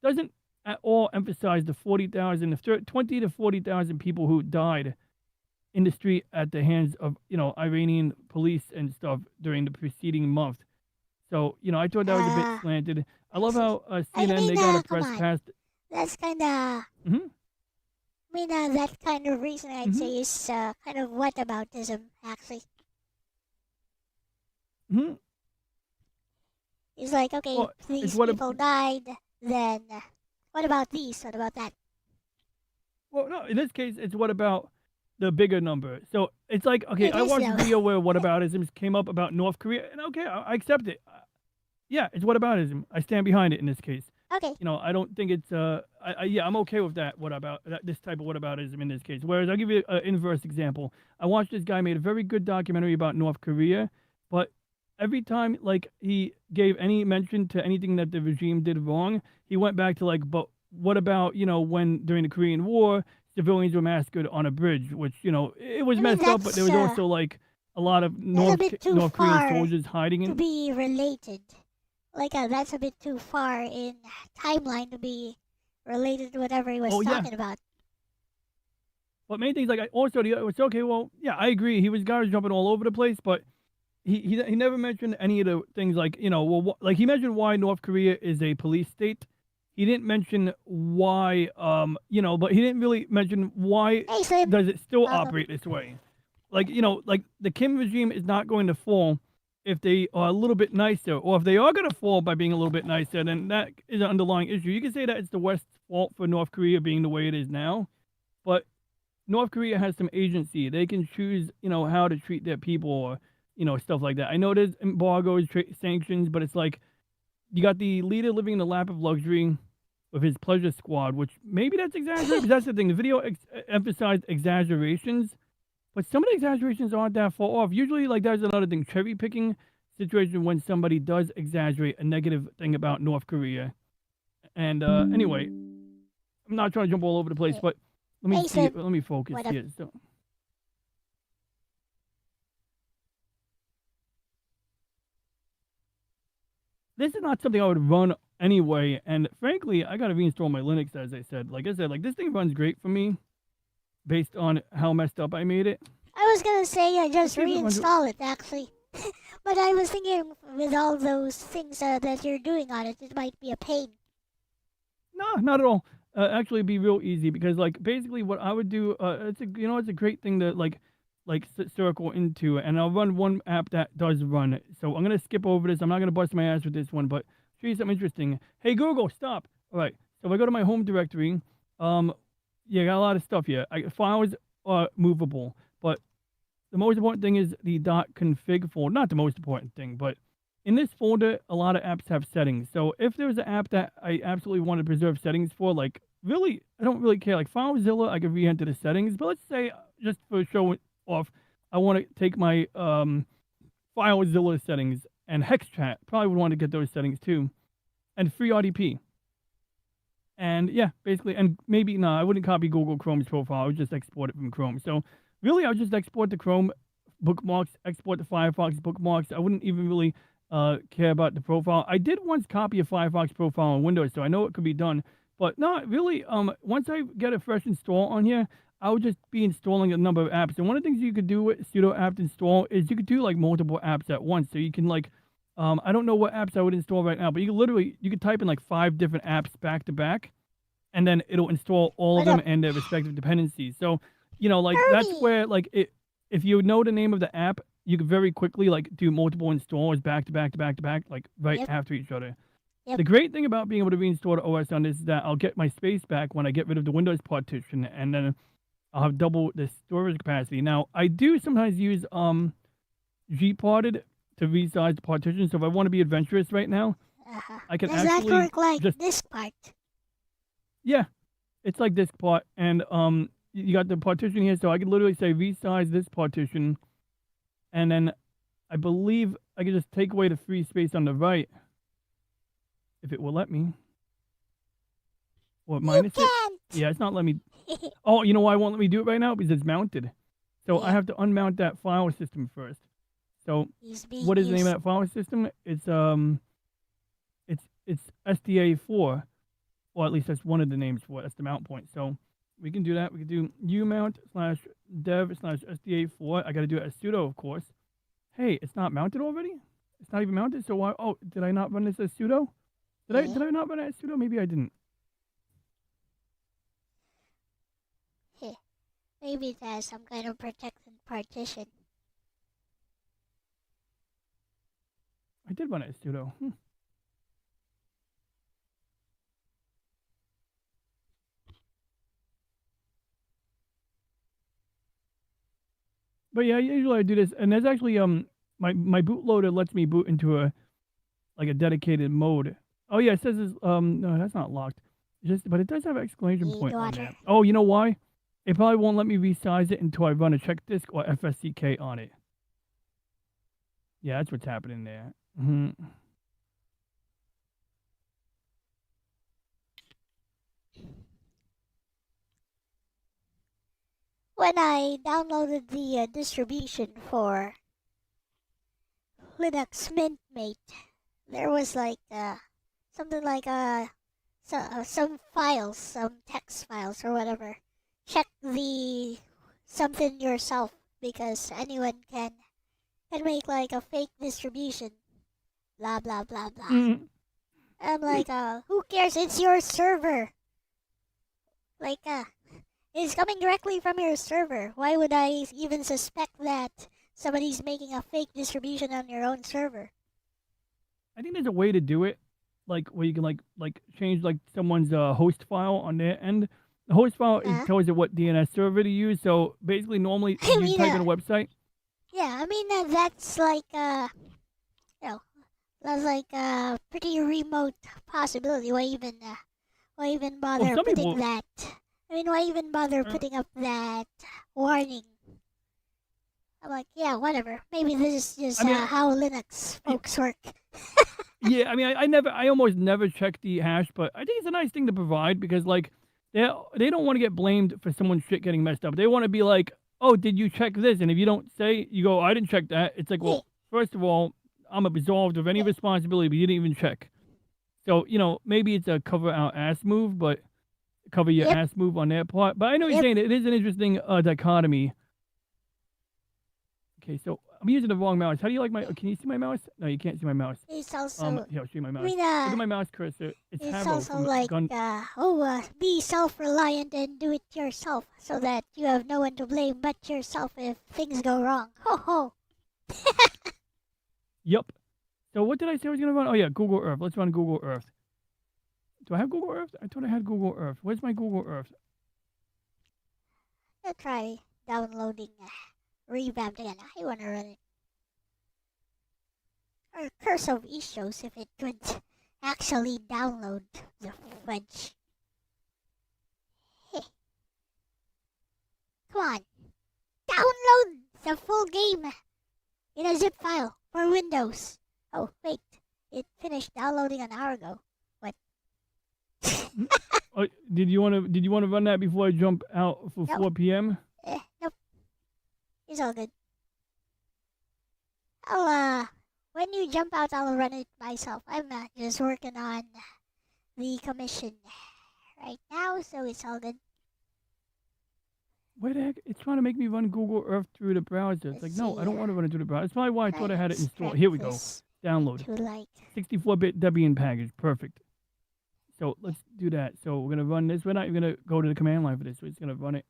Doesn't at all emphasize the 40,000, 20 to 40,000 people who died in the street at the hands of, Iranian police and stuff during the preceding month. So, I thought that was a bit slanted. I love how CNN, they got a press pass. That's kind of... that kind of reason I'd say is kind of whataboutism, actually. It's like, okay, well, these people died, then what about these? What about that? Well, no, in this case, it's what about the bigger number. So it's like, okay, I watched a though. video where whataboutism came up about North Korea, and okay, I accept it. Yeah, it's whataboutism. I stand behind it in this case. Okay. I don't think it's, I'm okay with that, this type of whataboutism in this case. Whereas I'll give you an inverse example. I watched this guy made a very good documentary about North Korea, but every time, like, he gave any mention to anything that the regime did wrong, he went back to, like, but what about, when during the Korean War, civilians were massacred on a bridge, which, it was messed up, but there was also, like, a lot of North Korean soldiers hiding in. To be related. Like, that's a bit too far in timeline to be related to whatever he was talking about. But main things, like, it's okay, well, yeah, I agree. He was guys jumping all over the place, but he never mentioned any of the things like, like he mentioned why North Korea is a police state. He didn't mention why, but he didn't really mention why does it still operate this way. Like, like the Kim regime is not going to fall if they are a little bit nicer, or if they are going to fall by being a little bit nicer, then that is an underlying issue. You can say that it's the West's fault for North Korea being the way it is now, but North Korea has some agency. They can choose, how to treat their people or, stuff like that. I know there's embargoes, sanctions, but it's like you got the leader living in the lap of luxury with his pleasure squad, which maybe that's exaggerated, but that's the thing. The video emphasized exaggerations, but some of the exaggerations aren't that far off. Usually, like, there's another thing, cherry picking situation when somebody does exaggerate a negative thing about North Korea. And anyway, I'm not trying to jump all over the place, but let me focus here. So, this is not something I would run anyway, and frankly, I gotta reinstall my Linux, as I said. Like I said, like, this thing runs great for me, based on how messed up I made it. I was gonna say just reinstall it, actually. But I was thinking with all those things that you're doing on it, it might be a pain. No, not at all. Actually, it'd be real easy because, like, basically what I would do, it's a great thing to like circle into, and I'll run one app that does run it. So I'm gonna skip over this. I'm not gonna bust my ass with this one, but show you something interesting. Hey Google, stop. All right. So if I go to my home directory, yeah, I got a lot of stuff here. Files are movable, but the most important thing is the .config folder. Not the most important thing, but in this folder, a lot of apps have settings. So if there's an app that I absolutely want to preserve settings for, like, really, I don't really care. Like FileZilla, I could re-enter the settings, but let's say, just for showing off, I want to take my FileZilla settings and HexChat. Probably would want to get those settings too, and FreeRDP. And yeah, basically, and maybe, I wouldn't copy Google Chrome's profile. I would just export it from Chrome. So really, I would just export the Chrome bookmarks, export the Firefox bookmarks. I wouldn't even really care about the profile. I did once copy a Firefox profile on Windows, so I know it could be done. But no, really, once I get a fresh install on here, I would just be installing a number of apps. And one of the things you could do with sudo apt install is you could do, like, multiple apps at once. So you can, like, I don't know what apps I would install right now, but you could type in like 5 different apps back to back, and then it'll install all of them and their respective dependencies. So, like, that's where, like, if you know the name of the app, you could very quickly, like, do multiple installs back to back to back to back, like, right after each other. The great thing about being able to reinstall the OS on this is that I'll get my space back when I get rid of the Windows partition, and then I'll have double the storage capacity. Now, I do sometimes use Gparted to resize the partition. So if I want to be adventurous right now, I can Does that actually work like just this part? yeah, it's like this part, and you got the partition here, so I can literally say resize this partition, and then I believe I can just take away the free space on the right, if it will let me. Or minus you can't. it. Yeah, it's not letting me. Oh, you know why it won't let me do it right now? Because it's mounted. So I have to unmount that file system first. So what is the name of that file system? It's SDA4, or at least that's one of the names for it. That's the mount point. So we can do that. We can do umount/dev/SDA4. I got to do it as sudo, of course. Hey, it's not mounted already? It's not even mounted. So why? Oh, did I not run this as sudo? Did I not run it as sudo? Maybe I didn't. Maybe it has some kind of protected partition. I did run it as sudo. But yeah, usually I do this, and there's actually my bootloader lets me boot into a dedicated mode. Oh yeah, it says it's no, that's not locked. But it does have an exclamation point on that. Oh, you know why? It probably won't let me resize it until I run a check disk or FSCK on it. Yeah, that's what's happening there. When I downloaded the distribution for Linux Mint Mate, there was like something like some files, some text files or whatever. Check the something yourself, because anyone can make like a fake distribution. Blah blah blah blah. I'm like, who cares? It's your server. Like, it's coming directly from your server. Why would I even suspect that somebody's making a fake distribution on your own server? I think there's a way to do it, like where you can like change like someone's host file on their end. The host file tells you what DNS server to use. So basically, normally you type in a website. Yeah, I mean that's like that's like a pretty remote possibility. Why even bother putting that? I mean, why even bother putting up that warning? I'm like, yeah, whatever. Maybe this is just how Linux folks work. Yeah, I mean, I almost never check the hash, but I think it's a nice thing to provide, because like they don't want to get blamed for someone's shit getting messed up. They want to be like, oh, did you check this? And if you don't say, you go, I didn't check that. It's like, well, first of all, I'm absolved of any responsibility, but you didn't even check. So, maybe it's a cover our ass move, but cover your ass move on their part. But I know what you're saying. It is an interesting dichotomy. Okay, so I'm using the wrong mouse. How do you like my? Can you see my mouse? No, you can't see my mouse. It's also. Here, I'll show you my mouse. I mean, look at my mouse cursor. It's also like, be self-reliant and do it yourself, so that you have no one to blame but yourself if things go wrong. Ho ho. Yep. So what did I say I was gonna run? Oh yeah, Google Earth. Let's run Google Earth. Do I have Google Earth? I thought I had Google Earth. Where's my Google Earth? I'll try downloading revamped again. I want to run it. Or Curse of Ishos if it could actually download the fudge. Hey. Come on. Download the full game in a zip file for Windows. Oh, wait. It finished downloading an hour ago. What? Did you want to run that before I jump out for 4 p.m.? Nope. It's all good. When you jump out, I'll run it myself. I'm just working on the commission right now, so it's all good. Where the heck? It's trying to make me run Google Earth through the browser. It's like, no, I don't want to run it through the browser. That's probably why I thought I had it installed. Here we go. Download. 64-bit Debian package. Perfect. So let's do that. So we're going to run this. We're not even going to go to the command line for this. We're just going to run it.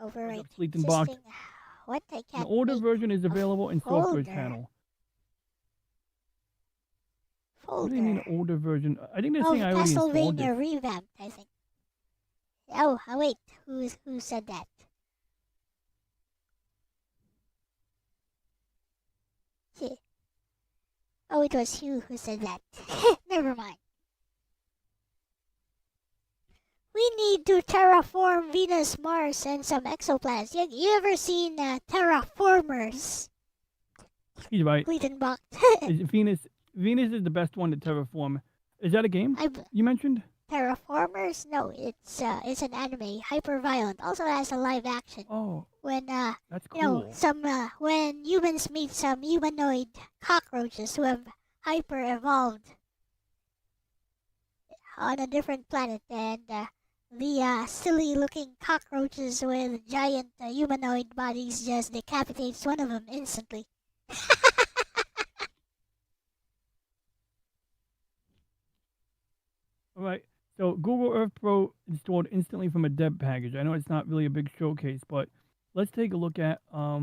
Overwrite box. What? I can't. An older version is available in software channel. What do they mean folder. older version? I think they're Oh, saying I already installed Castlevania this. revamped, I think. Oh, wait. Who said that? Shit. Oh, it was you who said that. Never mind. We need to terraform Venus, Mars, and some exoplanets. You ever seen terraformers? He's right. Box. Venus is the best one to terraform. Is that a game you mentioned? Terraformers? No, it's an anime, hyper violent. Also has a live action. Oh, When that's cool. when humans meet some humanoid cockroaches who have hyper evolved on a different planet, and the silly looking cockroaches with giant humanoid bodies just decapitates one of them instantly. All right. So Google Earth Pro installed instantly from a deb package. I know it's not really a big showcase, but let's take a look at a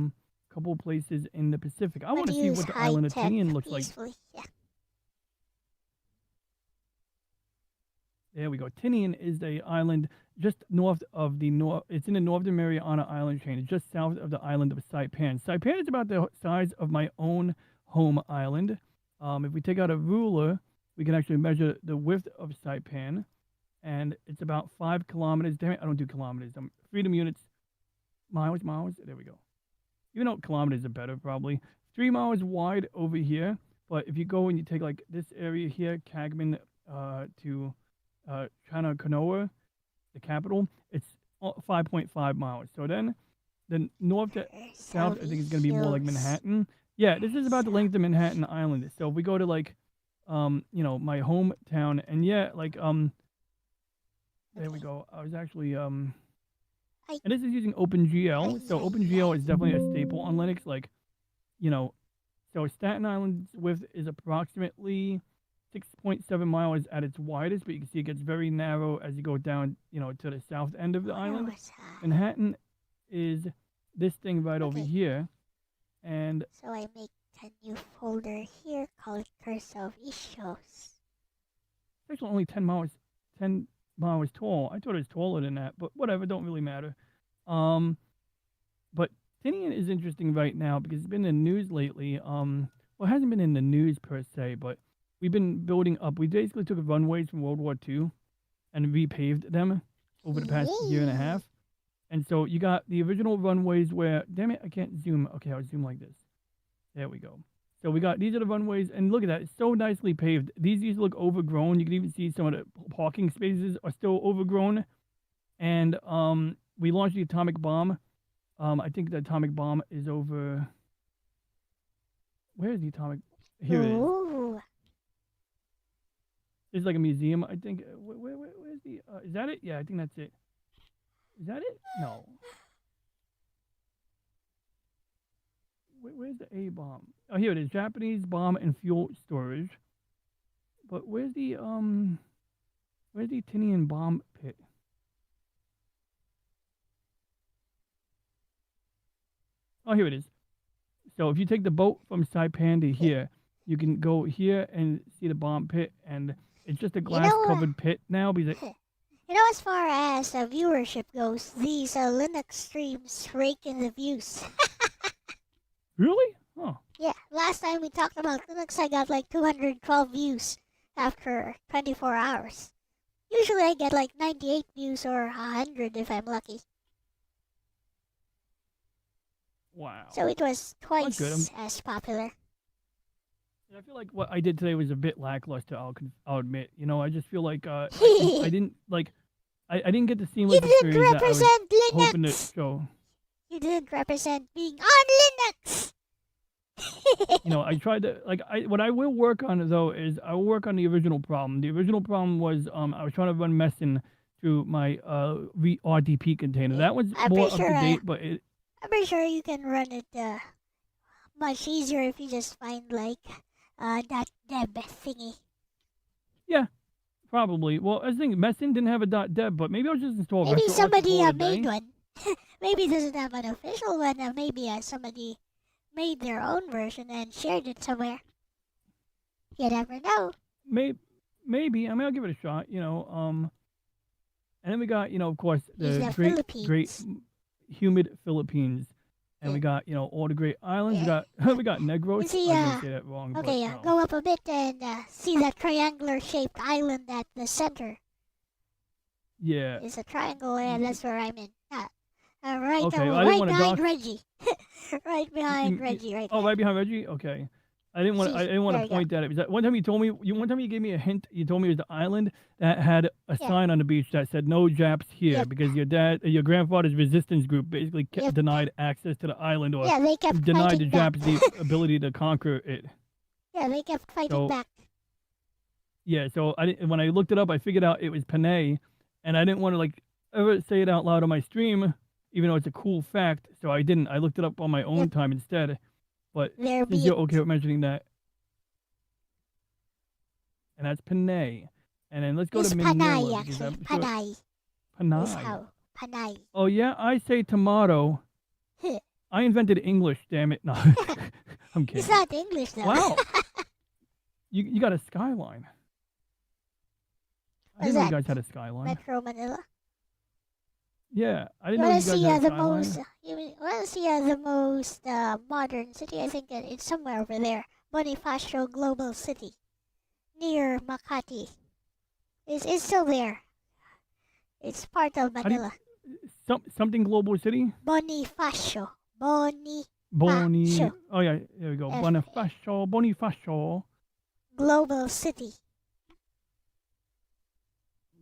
couple of places in the Pacific. I want to see what the island of Tinian looks like. Yeah. There we go. Tinian is the island just north of the north. It's in the Northern Mariana Island chain. It's just south of the island of Saipan. Saipan is about the size of my own home island. If we take out a ruler, we can actually measure the width of Saipan, and it's about 5 kilometers. Damn it, I don't do kilometers. Freedom units, miles. There we go. Even though kilometers are better, probably 3 miles wide over here. But if you go and you take like this area here, Kagman to China Kanoa, the capital, it's 5.5 miles. So then north to south, I think it's going to be more like Manhattan. Yeah, this is about the length of Manhattan Island. So if we go to like, my hometown, and yeah, like, there we go. I was actually, and this is using OpenGL. So OpenGL is definitely a staple on Linux. Like, so Staten Island's width is approximately 6.7 miles at its widest, but you can see it gets very narrow as you go down, to the south end of the island. Manhattan is this thing right over here, and so I make a new folder here called Curse of Issues. It's actually only 10 miles tall. I thought it was taller than that, but whatever, don't really matter. But Tinian is interesting right now because it's been in the news lately. Well, it hasn't been in the news per se, but we've been building up. We basically took runways from World War II and repaved them over the past year and a half. And so you got the original runways where, damn it, I can't zoom. Okay, I'll zoom like this. There we go. So we got, these are the runways, and look at that. It's so nicely paved. These used to look overgrown. You can even see some of the parking spaces are still overgrown. And we launched the atomic bomb. I think the atomic bomb is over. Where is the atomic? Here it is. It's like a museum, I think. Where's the? Is that it? Yeah, I think that's it. Is that it? No. Where's the A bomb? Oh, here it is. Japanese bomb and fuel storage. But where's the Tinian bomb pit? Oh, here it is. So if you take the boat from Saipan to here, you can go here and see the bomb pit, and it's just a glass-covered pit now because as far as viewership goes, these Linux streams rake in the views. Really? Oh. Yeah, last time we talked about Linux, I got like 212 views after 24 hours. Usually I get like 98 views or 100 if I'm lucky. Wow. So it was twice as popular. I feel like what I did today was a bit lackluster. I'll admit. I just feel like I didn't like. I didn't get the seamless experience that I was hoping to show. You didn't represent being on Linux. I tried to what I will work on though is I will work on the original problem. The original problem was I was trying to run Messin through my RDP container. That was more up to date, but I'm pretty sure you can run it much easier if you just find like that deb thingy. Yeah, probably. Well, I think Messin didn't have a .deb, but maybe I'll just install. Maybe somebody made one. Maybe it doesn't have an official one. Maybe somebody made their own version and shared it somewhere. You never know. maybe. I mean, I'll give it a shot. And then we got, of course, It's the the great, Philippines. humid Philippines, and Yeah. we got, all the great islands. Yeah. We got Negros. You see, I was gonna say that wrong, okay, but no. go up a bit and see that triangular-shaped island at the center. Yeah. It's a triangle, and that's where I'm in. Right, Okay, I didn't right wanna behind dox- Reggie. Right behind Reggie, right Oh, there. right behind Reggie. Okay. I didn't want. See, I didn't want there to you go. point at it. Because one time you told me. One time you gave me a hint. You told me it was the island that had a Yeah. sign on the beach that said "No Japs here" Yep. because your grandfather's resistance group basically Yep. denied access to the island or Yeah, they kept denied the fighting back. Japs the ability to conquer it. Yeah, they kept fighting So- back. Yeah, so when I looked it up, I figured out it was Panay, and I didn't want to ever say it out loud on my stream, even though it's a cool fact. So I didn't. I looked it up on my own Yep. time instead. But There since be you're okay with mentioning that, and that's Panay, and then let's go It's to Panay, Manila. because actually. I'm sure- Panay. Is Panay. how. Panay. Oh yeah, I say tomato. I invented English. Damn it! No, I'm kidding. It's not English, though. Wow, you got a skyline. I What's didn't know you that? guys had a skyline. Metro Manila. Yeah, I You didn't know want you to guys see had a the skyline. most? You want to see the most modern city? I think it's somewhere over there. Bonifacio Global City, near Makati. It's still there. It's part of do you- Manila. Something global city. Bonifacio. Boni. Bonifacio. Oh yeah, there we go. F- Bonifacio. Global City.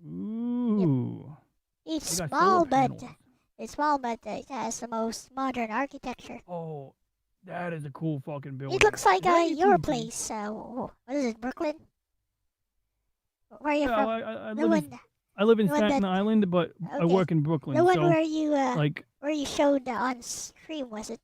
Ooh. It's They got small, solar but panels. it has the most modern architecture. Oh, that is a cool fucking building. It looks like Is that your AT&T? place. What is it, Brooklyn? Where are you Yeah, from? I The live in, one, I live in the one Staten that- Island, but I okay. work in Brooklyn. the one So where you showed on stream, was it?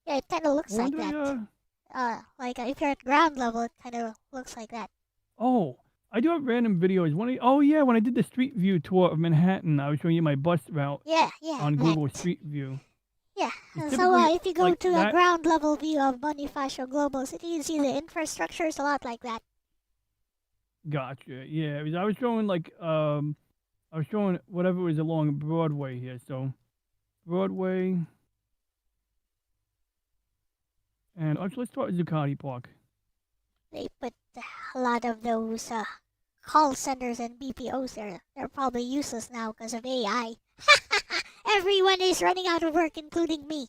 Yeah, it kind of looks when like did that. I, Like if you're at ground level, it kind of looks like that. oh, I do have random videos. Oh yeah, when I did the street view tour of Manhattan, I was showing you my bus route Yeah, on that. Google Street View. Yeah. It's So typically if you go like to a that- ground level view of Bonifacio Global City, you see the infrastructure is a lot like that. Gotcha. Yeah, I was showing I was showing whatever was along Broadway here. So Broadway, and actually let's start with Zuccotti Park. They put a lot of those call centers and BPOs there. They're probably useless now because of AI. Everyone is running out of work, including me.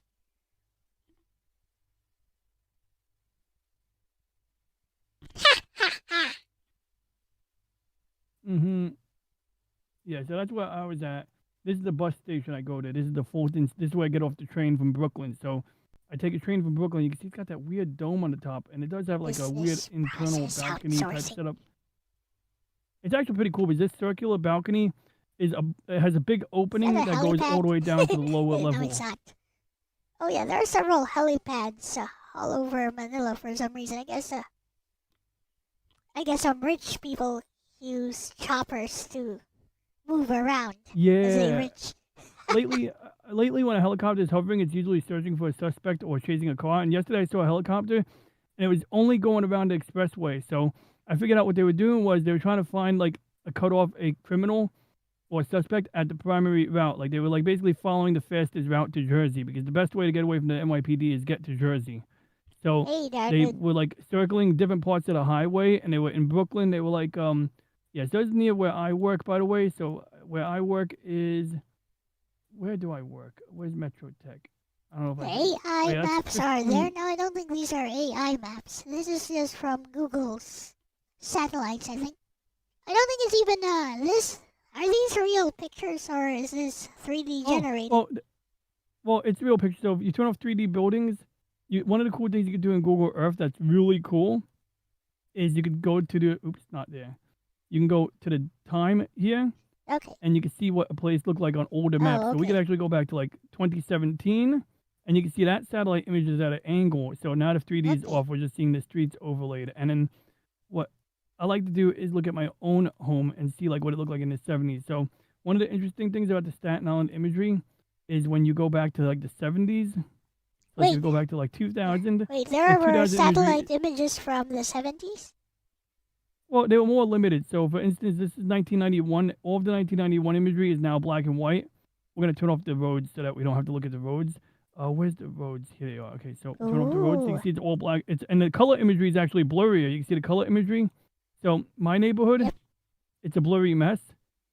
Mm-hmm. Yeah, so that's where I was at. This is the bus station I go to. This is the Fulton. This is where I get off the train from Brooklyn. So I take a train from Brooklyn. You can see it's got that weird dome on the top, and it does have like a weird Business internal process balcony type outsourcing. setup. It's actually pretty cool because this circular balcony it has a big opening a that goes all the way down to the lower No, level. it's not. Oh yeah, there are several helipads all over Manila for some reason. I guess some rich people use choppers to move around. As they Yeah. rich. Lately, when a helicopter is hovering, it's usually searching for a suspect or chasing a car. And yesterday, I saw a helicopter, and it was only going around the expressway. So I figured out what they were doing was they were trying to find cut off a criminal or suspect at the primary route. Like they were basically following the fastest route to Jersey because the best way to get away from the NYPD is get to Jersey. So Hey, there, they good. were circling different parts of the highway, and they were in Brooklyn. They were yeah, so it's near where I work, by the way. So where I work is, where do I work? Where's Metro Tech? I don't know if The I. AI Wait, that's maps are there? 15. No, I don't think these are AI maps. This is just from Google's satellites, I think. I don't think it's even this. Are these real pictures or is this 3D generated? Well, it's real pictures. So if you turn off 3D buildings, one of the cool things you can do in Google Earth that's really cool is you could go to the. Oops, not there. You can go to the time here, Okay. and you can see what a place looked like on older maps. So we okay. could actually go back to 2017, and you can see that satellite image is at an angle. So now if 3D is Okay. off, we're just seeing the streets overlaid. And then what I like to do is look at my own home and see what it looked like in the 70s. So one of the interesting things about the Staten Island imagery is when you go back to the 70s. Like you Wait. go back to 2000. Wait, there were 2000 imagery- satellite images from the 70s? Well, they were more limited. So, for instance, this is 1991. All of the 1991 imagery is now black and white. We're going to turn off the roads so that we don't have to look at the roads. Where's the roads? Here they are. Okay, so turn off the roads. So you can see it's all black. And the color imagery is actually blurrier. You can see the color imagery. So my neighborhood, it's a blurry mess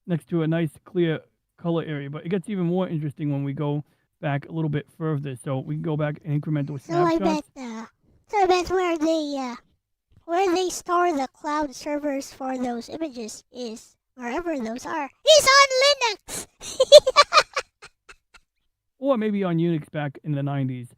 next to a nice clear color area. But it gets even more interesting when we go back a little bit further. So we can go back in incremental snapshots. I bet where they store the cloud servers for those images is wherever those are. Is on Linux. Or maybe on Unix back in the 90s.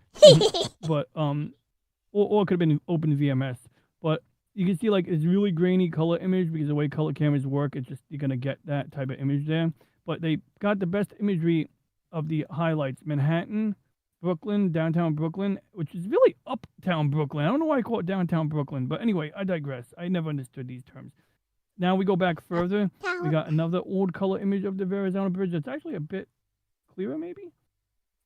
But or it could have been OpenVMS. But you can see like it's really grainy color image because the way color cameras work, it's just you're gonna get that type of image there. But they got the best imagery of the highlights: Manhattan, Brooklyn, downtown Brooklyn, which is really uptown Brooklyn. I don't know why I call it downtown Brooklyn, but anyway, I digress. I never understood these terms. Now we go back further. We got another old color image of the Verrazano Bridge that's actually a bit clearer, maybe.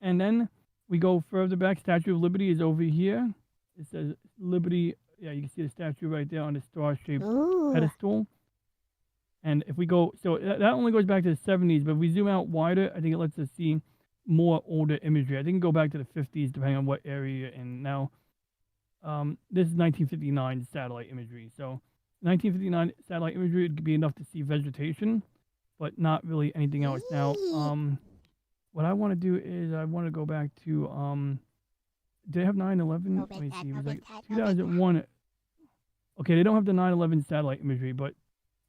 And then we go further back. Statue of Liberty is over here. It says Liberty. Yeah, you can see the statue right there on the star-shaped pedestal. And if we go, so that only goes back to the 70s, but if we zoom out wider, I think it lets us see more older imagery. I think go back to the 50s, depending on what area you're in. Now, this is 1959 satellite imagery. So 1959 satellite imagery would be enough to see vegetation, but not really anything else. Now, what I want to do is I want to go back to, did they have 9/11? Let me see. It was like 2001. Okay, they don't have the 9/11 satellite imagery, but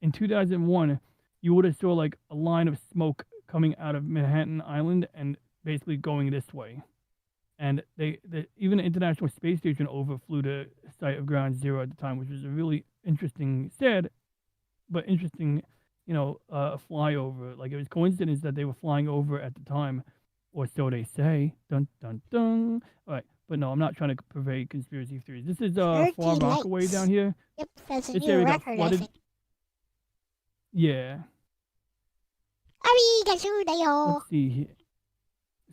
in 2001, you would have saw like a line of smoke coming out of Manhattan Island and basically going this way. And even the International Space Station overflew the site of Ground Zero at the time, which was a really interesting, sad, but interesting, flyover. Like it was coincidence that they were flying over at the time, or so they say. Dun dun dun. All right, but no, I'm not trying to purvey conspiracy theories. This is Far Rockaway down here. Yep, that's a This new area got record, I flooded. think. Yeah. Arigato. Let's see here.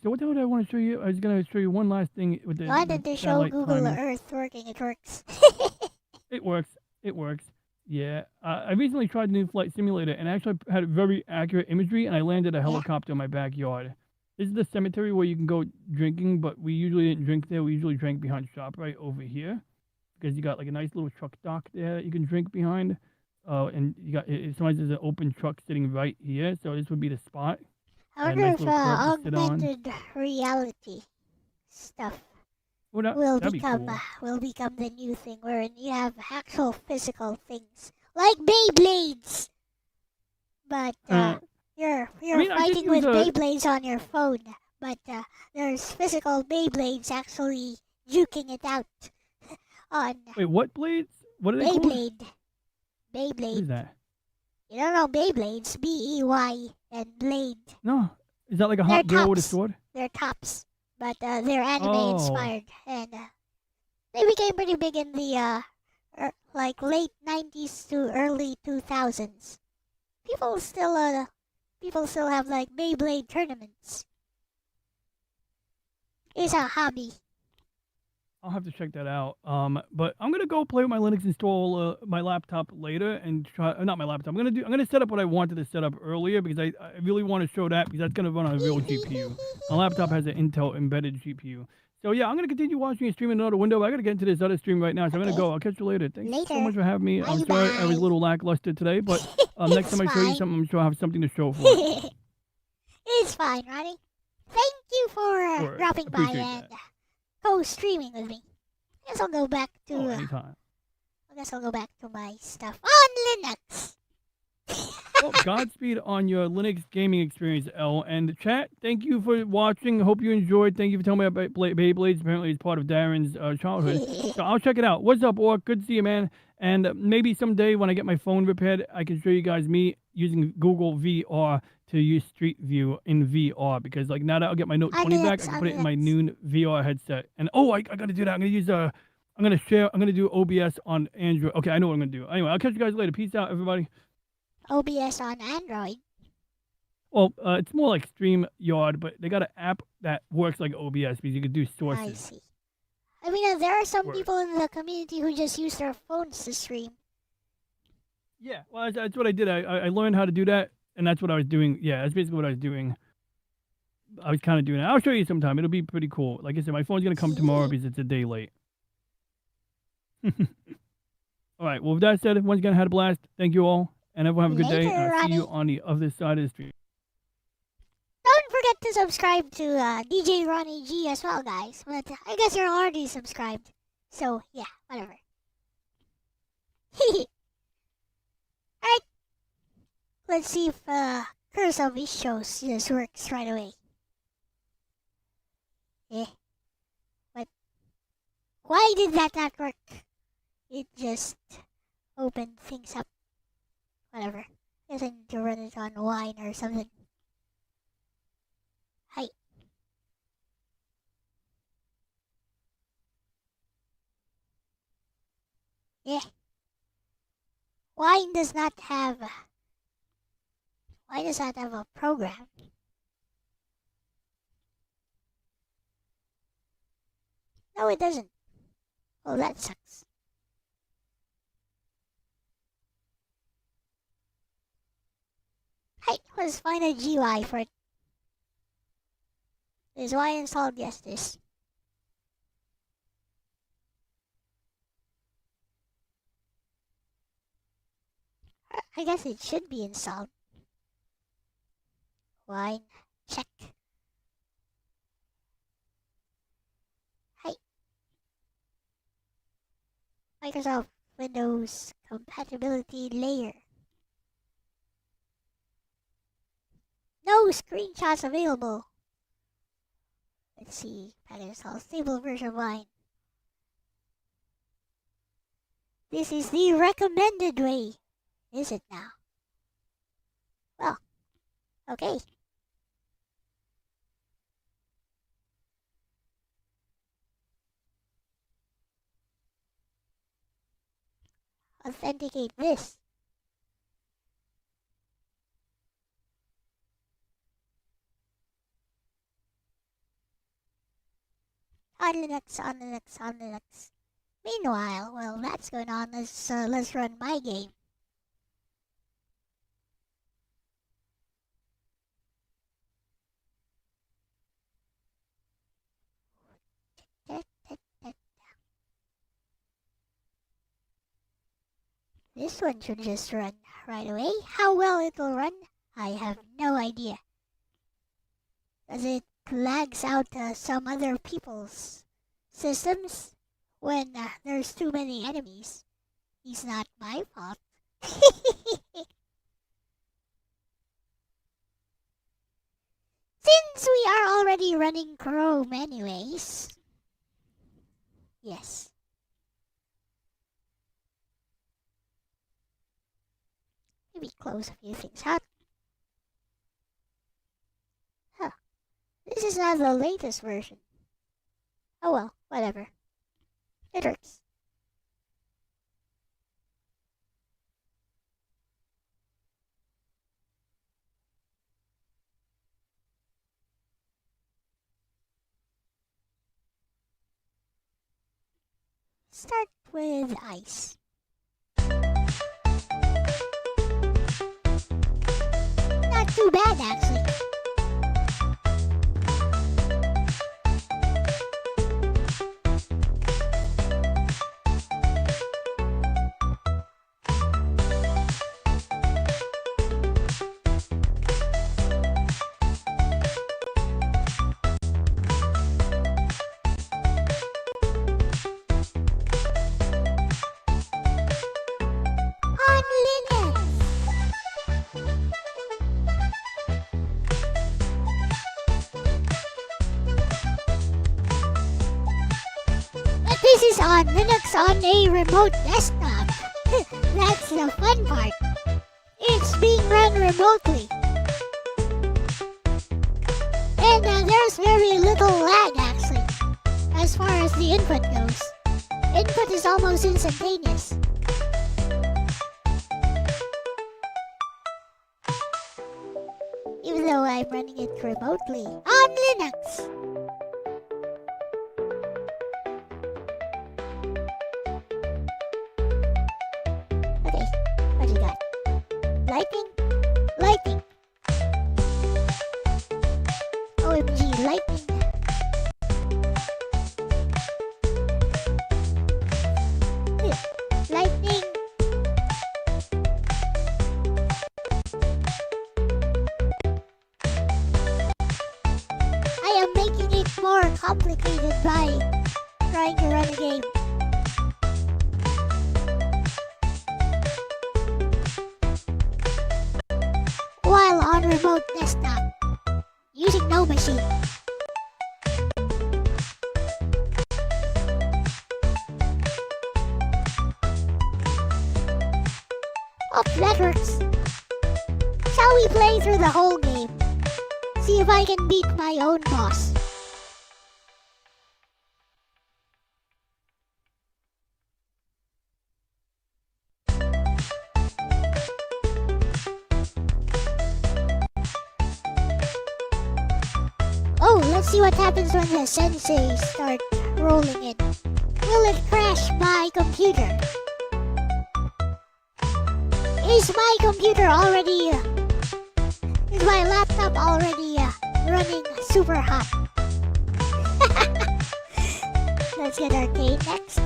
So what the hell did I want to show you? I was going to show you one last thing with the Wanted to show satellite Google timing. Earth working. It works. It works. It works. Yeah. I recently tried the new flight simulator and actually had very accurate imagery, and I landed a helicopter in my backyard. This is the cemetery where you can go drinking, but we usually didn't drink there. We usually drank behind ShopRite over here because you got like a nice little truck dock there that you can drink behind. And you got sometimes there's an open truck sitting right here, so this would be the spot. I wonder if augmented reality stuff will become the new thing, wherein you have actual physical things like Beyblades, but you're fighting with Beyblades on your phone, but there's physical Beyblades actually juking it out on. Wait, what blades? What are they called? Beyblade. What is that? You don't know Beyblades? B-E-Y and blade. No. Is that like a hot girl with a sword? They're tops, but they're anime inspired, and they became pretty big in the like late 90s to early 2000s. People still have like Beyblade tournaments. It's a hobby. I'll have to check that out. But I'm gonna go play with my Linux install my laptop later and try. Not my laptop. I'm gonna set up what I wanted to set up earlier because I really want to show that because that's gonna run on a real GPU. My laptop has an Intel embedded GPU. So yeah, I'm gonna continue watching a stream in another window. But I gotta get into this other stream right now, so I'm gonna go. I'll catch you later. Thanks so much for having me. I'm sorry I was a little lackluster today, but next time I show you something, I'm sure I have something to show for it. It's fine, Ronnie. Thank you for dropping by and co-streaming with me. I guess I'll go back to anytime. I guess I'll go back to my stuff on Linux. Well, Godspeed on your Linux gaming experience, Elle. And chat, thank you for watching. Hope you enjoyed. Thank you for telling me about Beyblades. Apparently, it's part of Darren's childhood. So I'll check it out. What's up, Orc? Good to see you, man. And maybe someday when I get my phone repaired, I can show you guys me using Google VR to use Street View in VR. Because like now that I'll get my Note 20 back, I can put it in my new VR headset. And I got to do that. I'm going to do OBS on Android. Okay, I know what I'm going to do. Anyway, I'll catch you guys later. Peace out, everybody. OBS on Android? Well, it's more like StreamYard, but they got an app that works like OBS because you can do sources. I see. I mean, there are some people in the community who just use their phones to stream. Yeah, well, that's what I did. I learned how to do that, and that's what I was doing. Yeah, that's basically what I was doing. I was kind of doing it. I'll show you sometime. It'll be pretty cool. Like I said, my phone's gonna come tomorrow because it's a day late. All right. Well, with that said, once again, I had a blast. Thank you all, and everyone have a good day. Later, And I'll see you Ronnie. on the other side of the street. Don't forget to subscribe to DJ Ronnie G as well, guys. But I guess you're already subscribed. So, yeah, whatever. Alright. Let's see if Curse of Ishos just works right away. But why did that not work? It just opened things up. Whatever. Guess I need to run it on wine or something. Hi. Yeah. Wine does not have a program? No, it doesn't. Well, that sucks. Hey, let's find a GUI for it. Is why I installed yes this. I guess it should be installed. Wine check. Hey. Microsoft Windows compatibility layer. No screenshots available. Let's see. Package install stable version wine. This is the recommended way. Is it now? Well, okay. Authenticate this. On Linux. Meanwhile, while that's going on, let's run my game. This one should just run right away. How well it'll run, I have no idea. Does it lags out some other people's systems when there's too many enemies? It's not my fault. Since we are already running Chrome anyways. Yes. Maybe close a few things out. Huh. This is not the latest version. Oh well, whatever. It works. Start with ice. Not too bad, actually. On Linux. But this is on Linux on a remote desktop. That's the fun part. It's being run remotely. And there's very little lag actually, as far as the input goes. Input is almost instantaneous. Even though I'm running it remotely on Linux. Okay, what do you got? lightning? Lightning. OMG, lightning. Lightning. I am making it more complicated by trying to run a game. While on remote desktop, using no machine. Oh, that works. Shall we play through the whole game? See if I can beat my own boss. Oh, let's see what happens when the senseis start rolling in. Will it crash my computer? Is my computer already... is my laptop already running super hot? Let's get arcade next.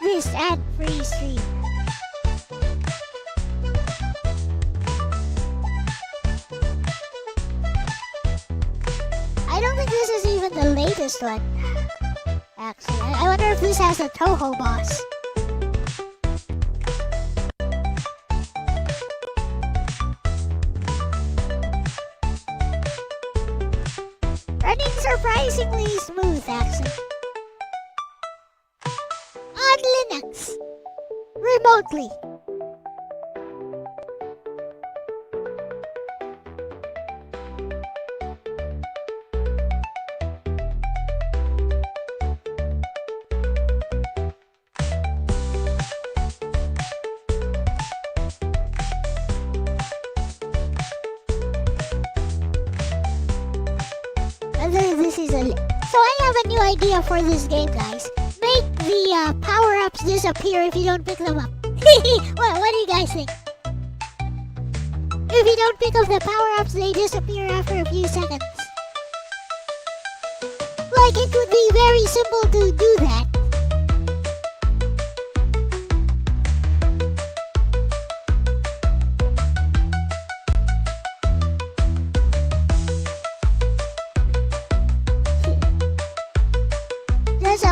This ad-free stream. I don't think this is even the latest one. Actually, I wonder if this has a Toho boss. Running surprisingly smooth, actually. On Linux. Remotely. This is a... So I have a new idea for this game, guys. Make the power-ups disappear if you don't pick them up. What do you guys think? If you don't pick up the power-ups, they disappear after a few seconds. Like, it would be very simple to do that.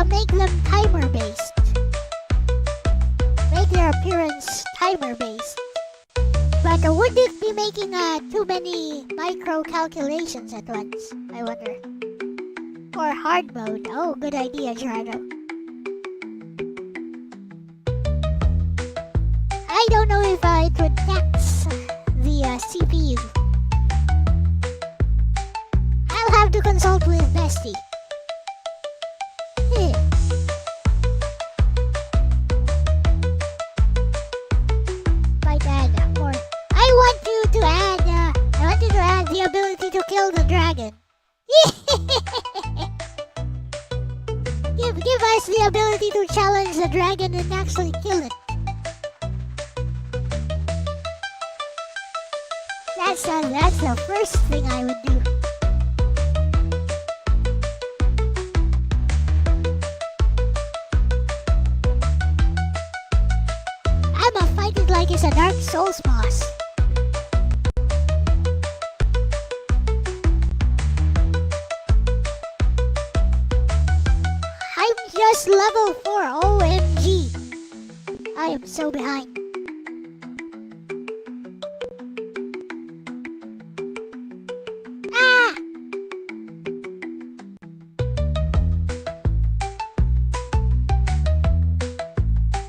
Make them timer-based. Make their appearance timer-based. But would it be making too many micro calculations at once, I wonder? Or hard mode. Oh, good idea, Gerardo. I don't know if it would tax the CPU. I'll have to consult with Bestie. Might add more. I want you to add the ability to kill the dragon. Give us the ability to challenge the dragon and actually kill it. That's the first thing I would do. I'ma fight it like it's a Dark Souls boss. I'm just level 4, OMG. I am so behind. Ah!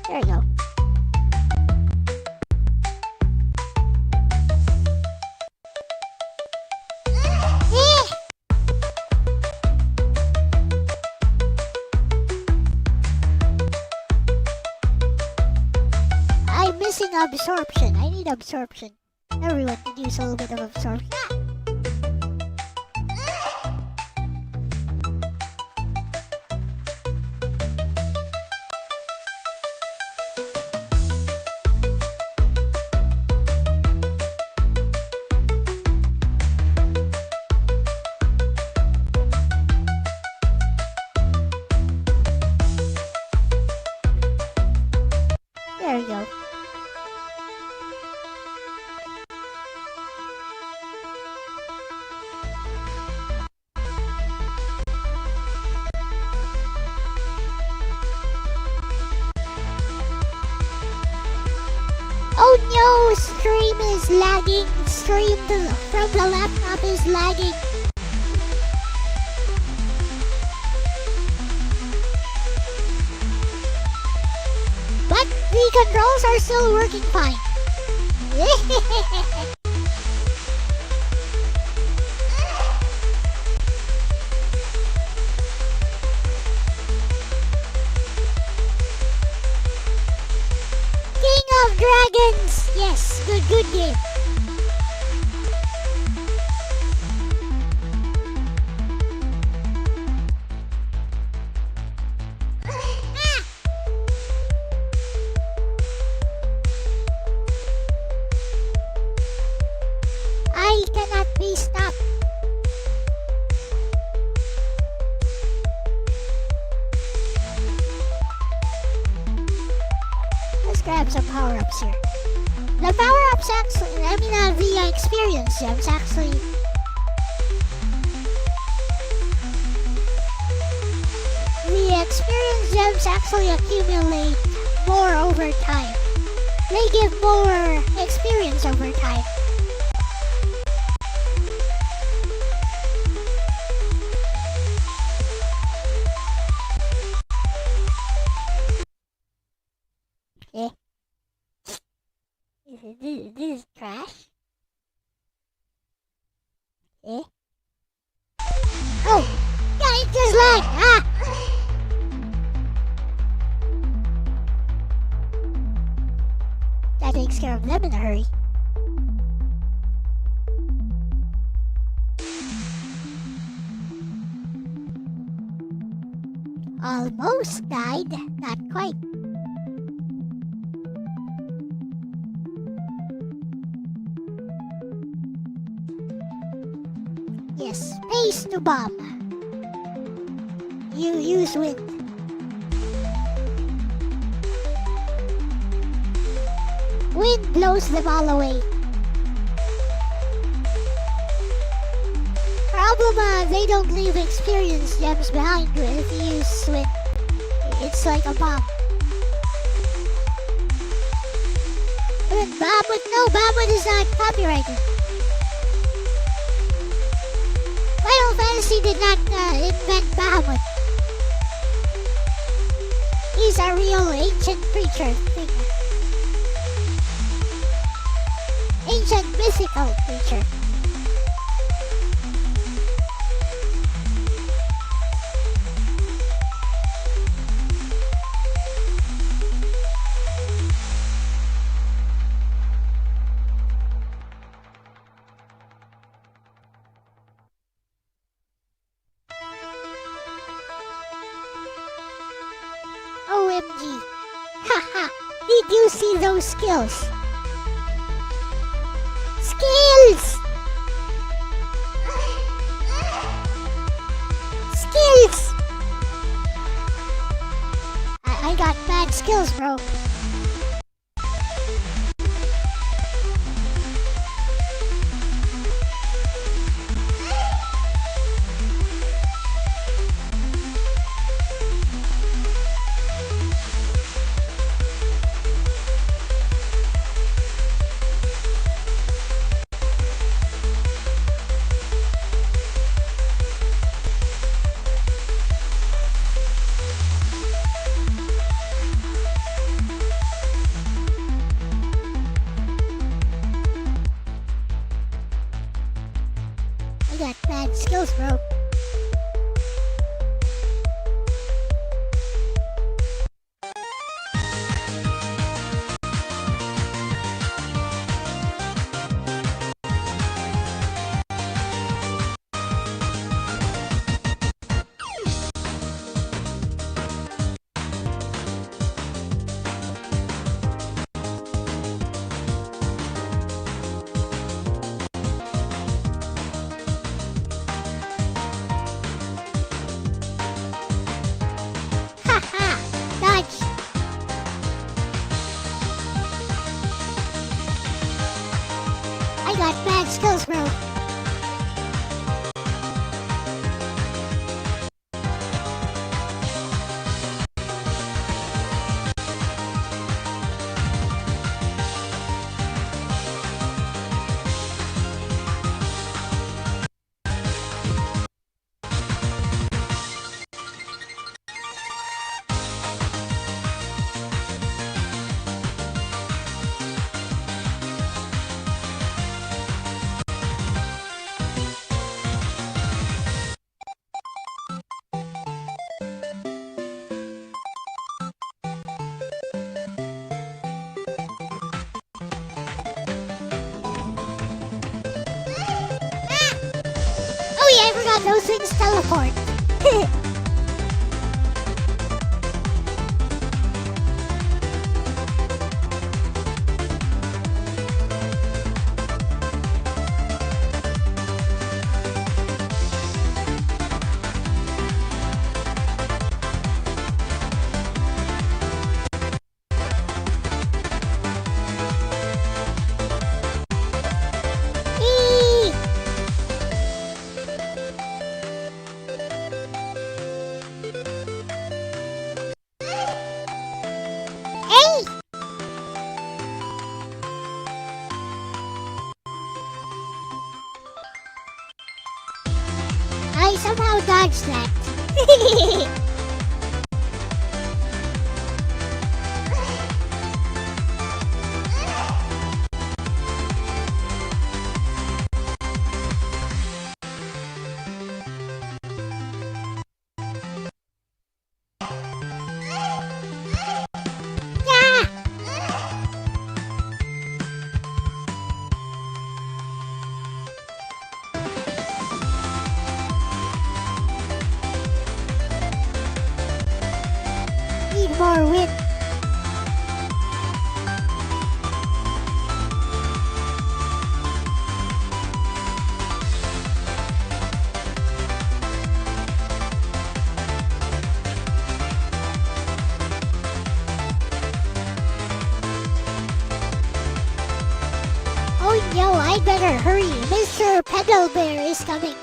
There you go. I'm missing absorption. I need absorption. Everyone can use a little bit of absorption. we go. Oh no! Stream is lagging! Stream from the laptop is lagging! But the controls are still working fine. King of Dragons! Yes, good game. I cannot be stopped. Let's grab some power-ups here. The power-ups actually, the experience gems actually. The experience gems actually accumulate more over time. They give more experience over time. This is trash. Oh! Yeah, it just lagged! Ah! That takes care of them in a hurry. Almost died, not quite. Yes, space to bomb. You use wind. Wind blows them all away. Problem, they don't leave experience gems behind if you use wind. It's like a bomb. But Bahamut is not copyrighted. Final Fantasy did not invent Bahamut. He's a real ancient creature thing. Ancient mythical creature. OMG. Haha. Did you see those skills? Skills! Skills! I got bad skills, bro. forgot those things teleport. I somehow dodged that. Need more wind. Oh no, I better hurry. Mr. Pedal Bear is coming.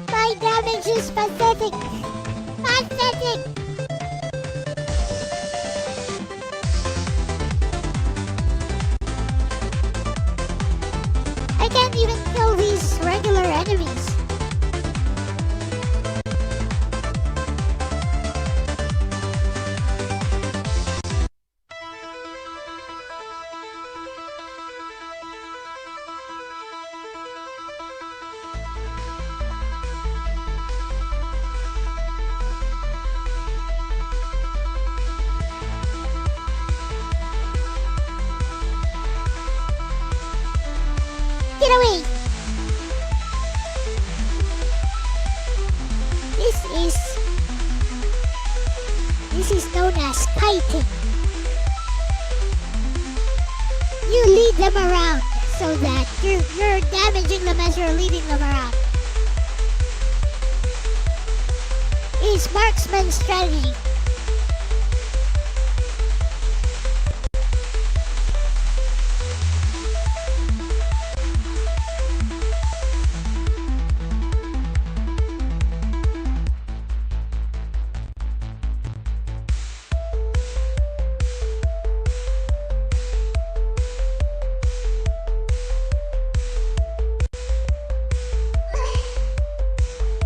My damage is pathetic. Pathetic. I can't even kill these regular enemies. Get away! This is known as kiting. You lead them around so that you're damaging them as you're leading them around. It's marksman strategy.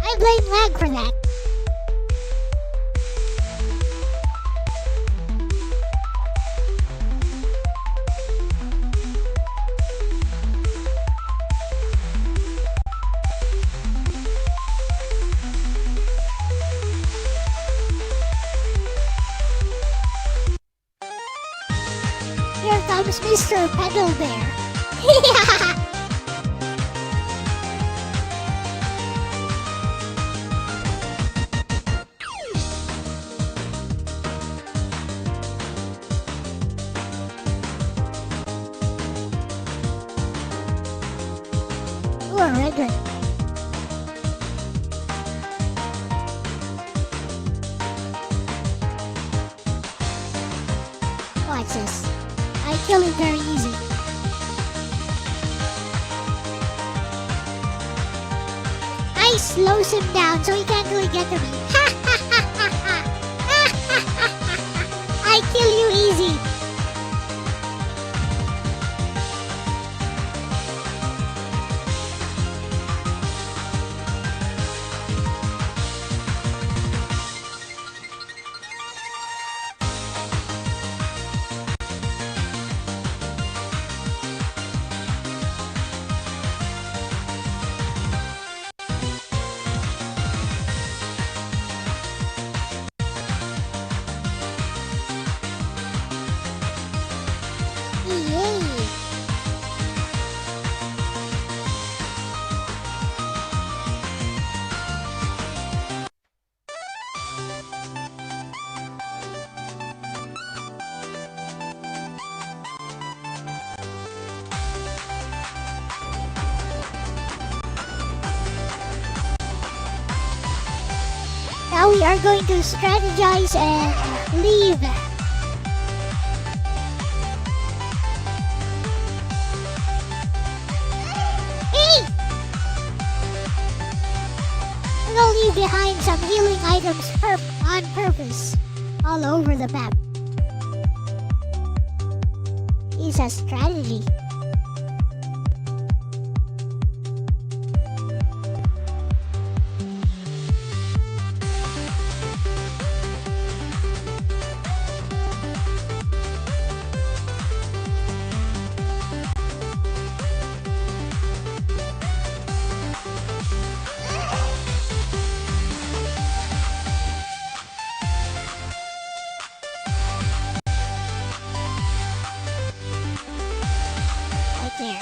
I blame lag for that. Here comes Mr. Pedal Bear. Ooh, a red one. ice slows him down so he can't really get to me. I kill you easy. Now we are going to strategize and leave. Hey! I'm gonna leave behind some healing items on purpose all over the map. It's a strategy.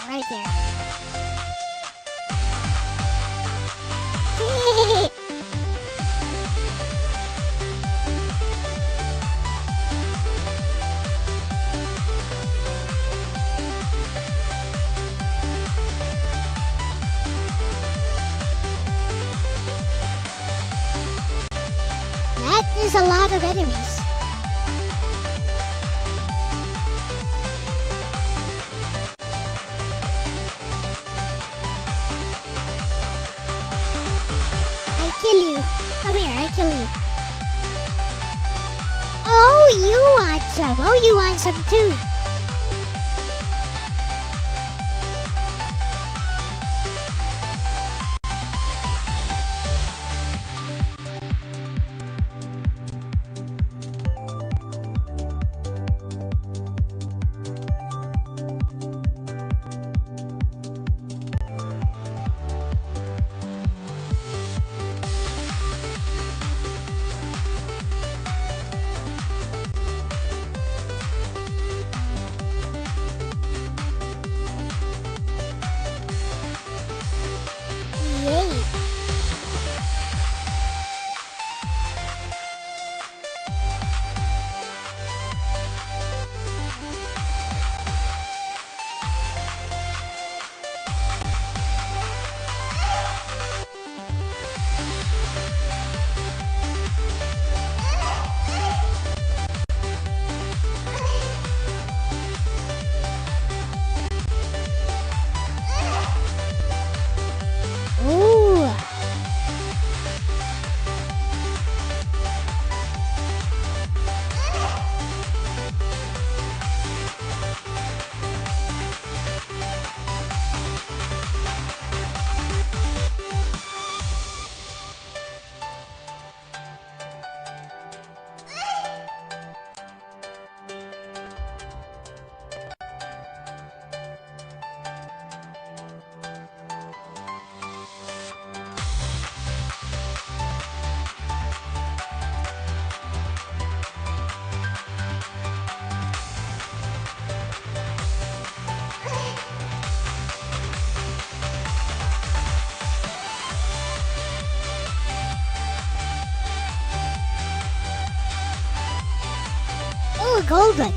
Right there. That is a lot of enemies. Kill you. Come here, I kill you. Oh, you want some. Oh, you want some too. golden.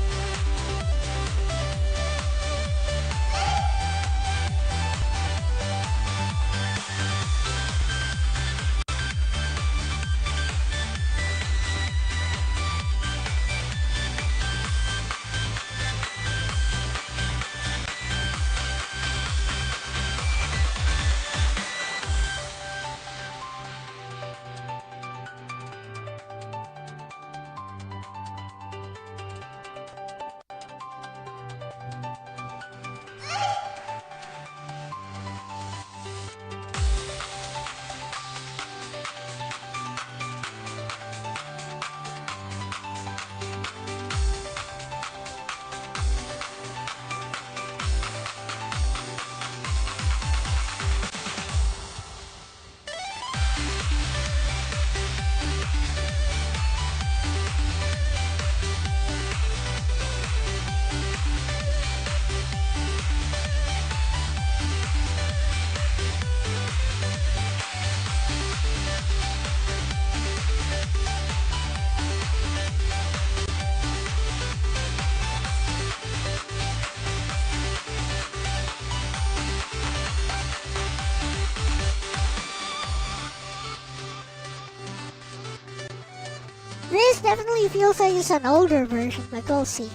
This definitely feels like it's an older version, but we'll see.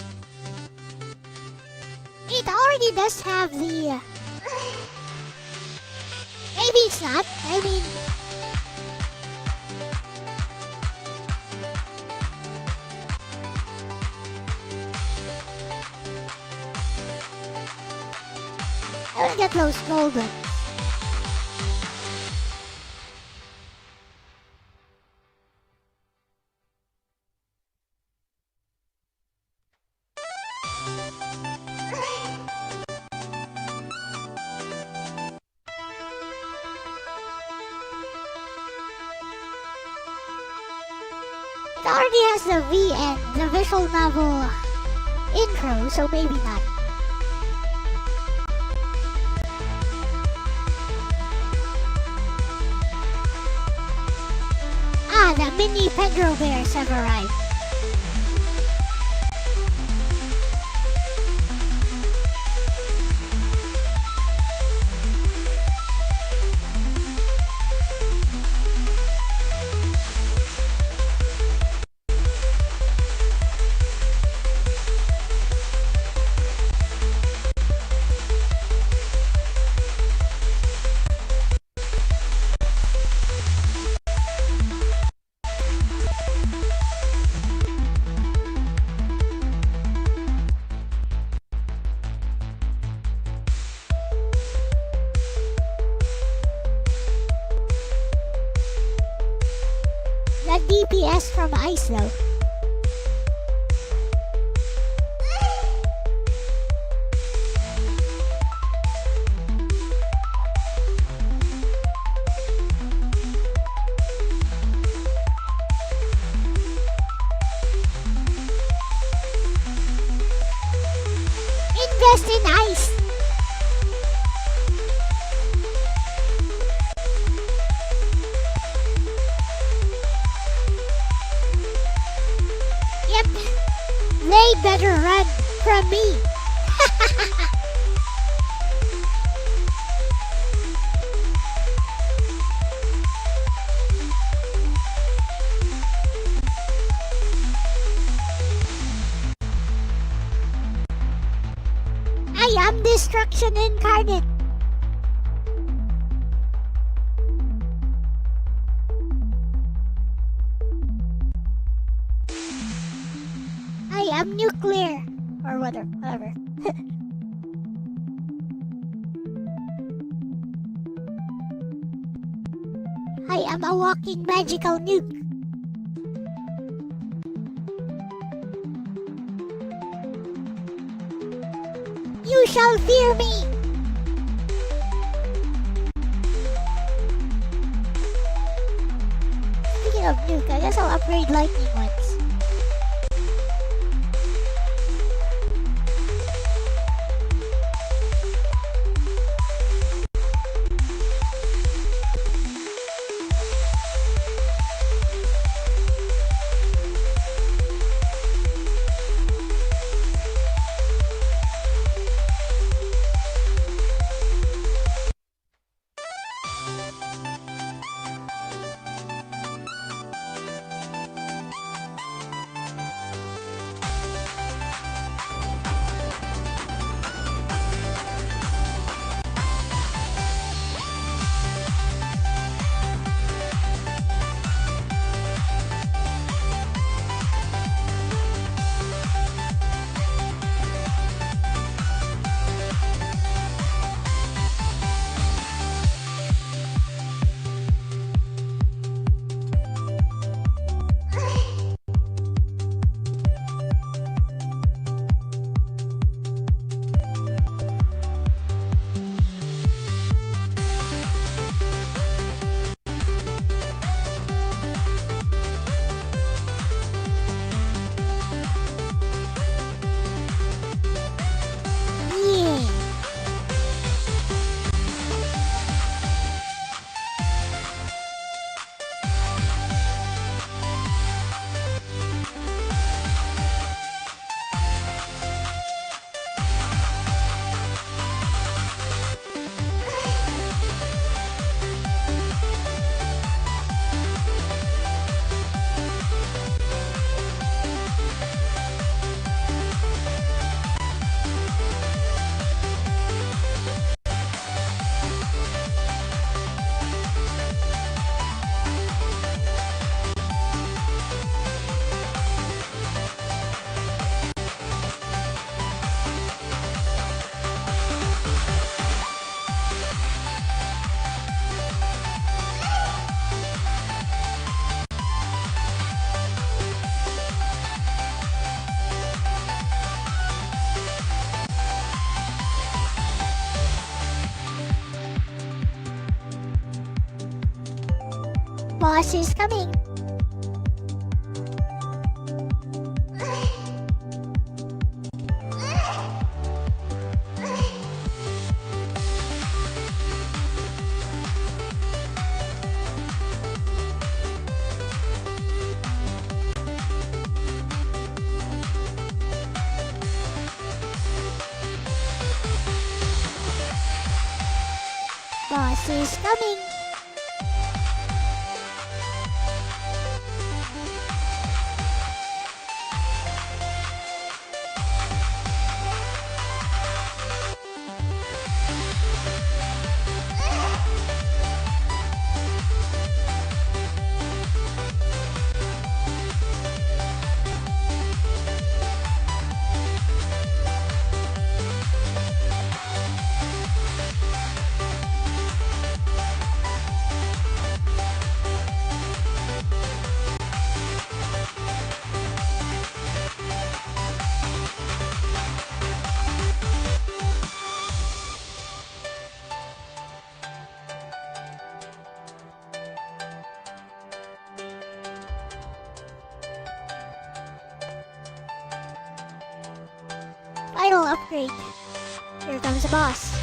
It already does have the... Maybe it's not. I mean... I want to get those golden. It already has the VN, the visual novel intro, so maybe not. Ah, the mini Pedro bears have arrived. That DPS from Ice though. Invest in Ice. Yep, they better run from me. I am destruction incarnate. I am nuclear. Or whatever. I am a walking magical nuke. You shall fear me. Speaking of nuke, I guess I'll upgrade lightning once. Boss is coming. Boss is coming. Final upgrade. Here comes the boss.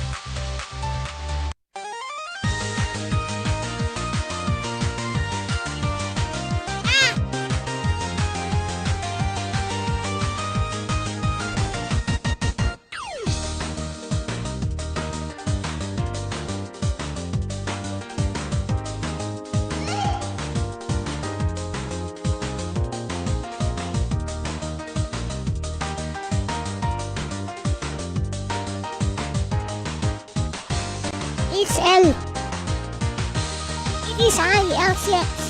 It's Elle. It is I, Elle-C.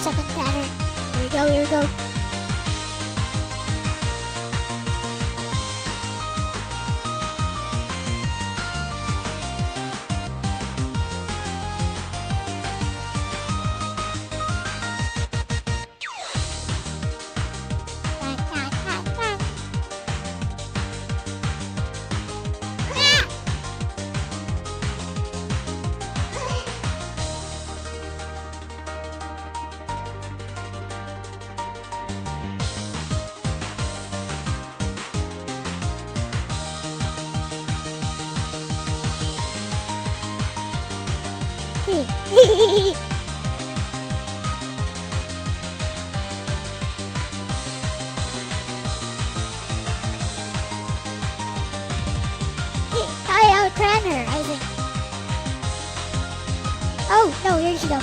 Second pattern. Here we go, here we go. Bang, bang, bang, bang. Ah! I outran her, I think. Oh, no, here she goes.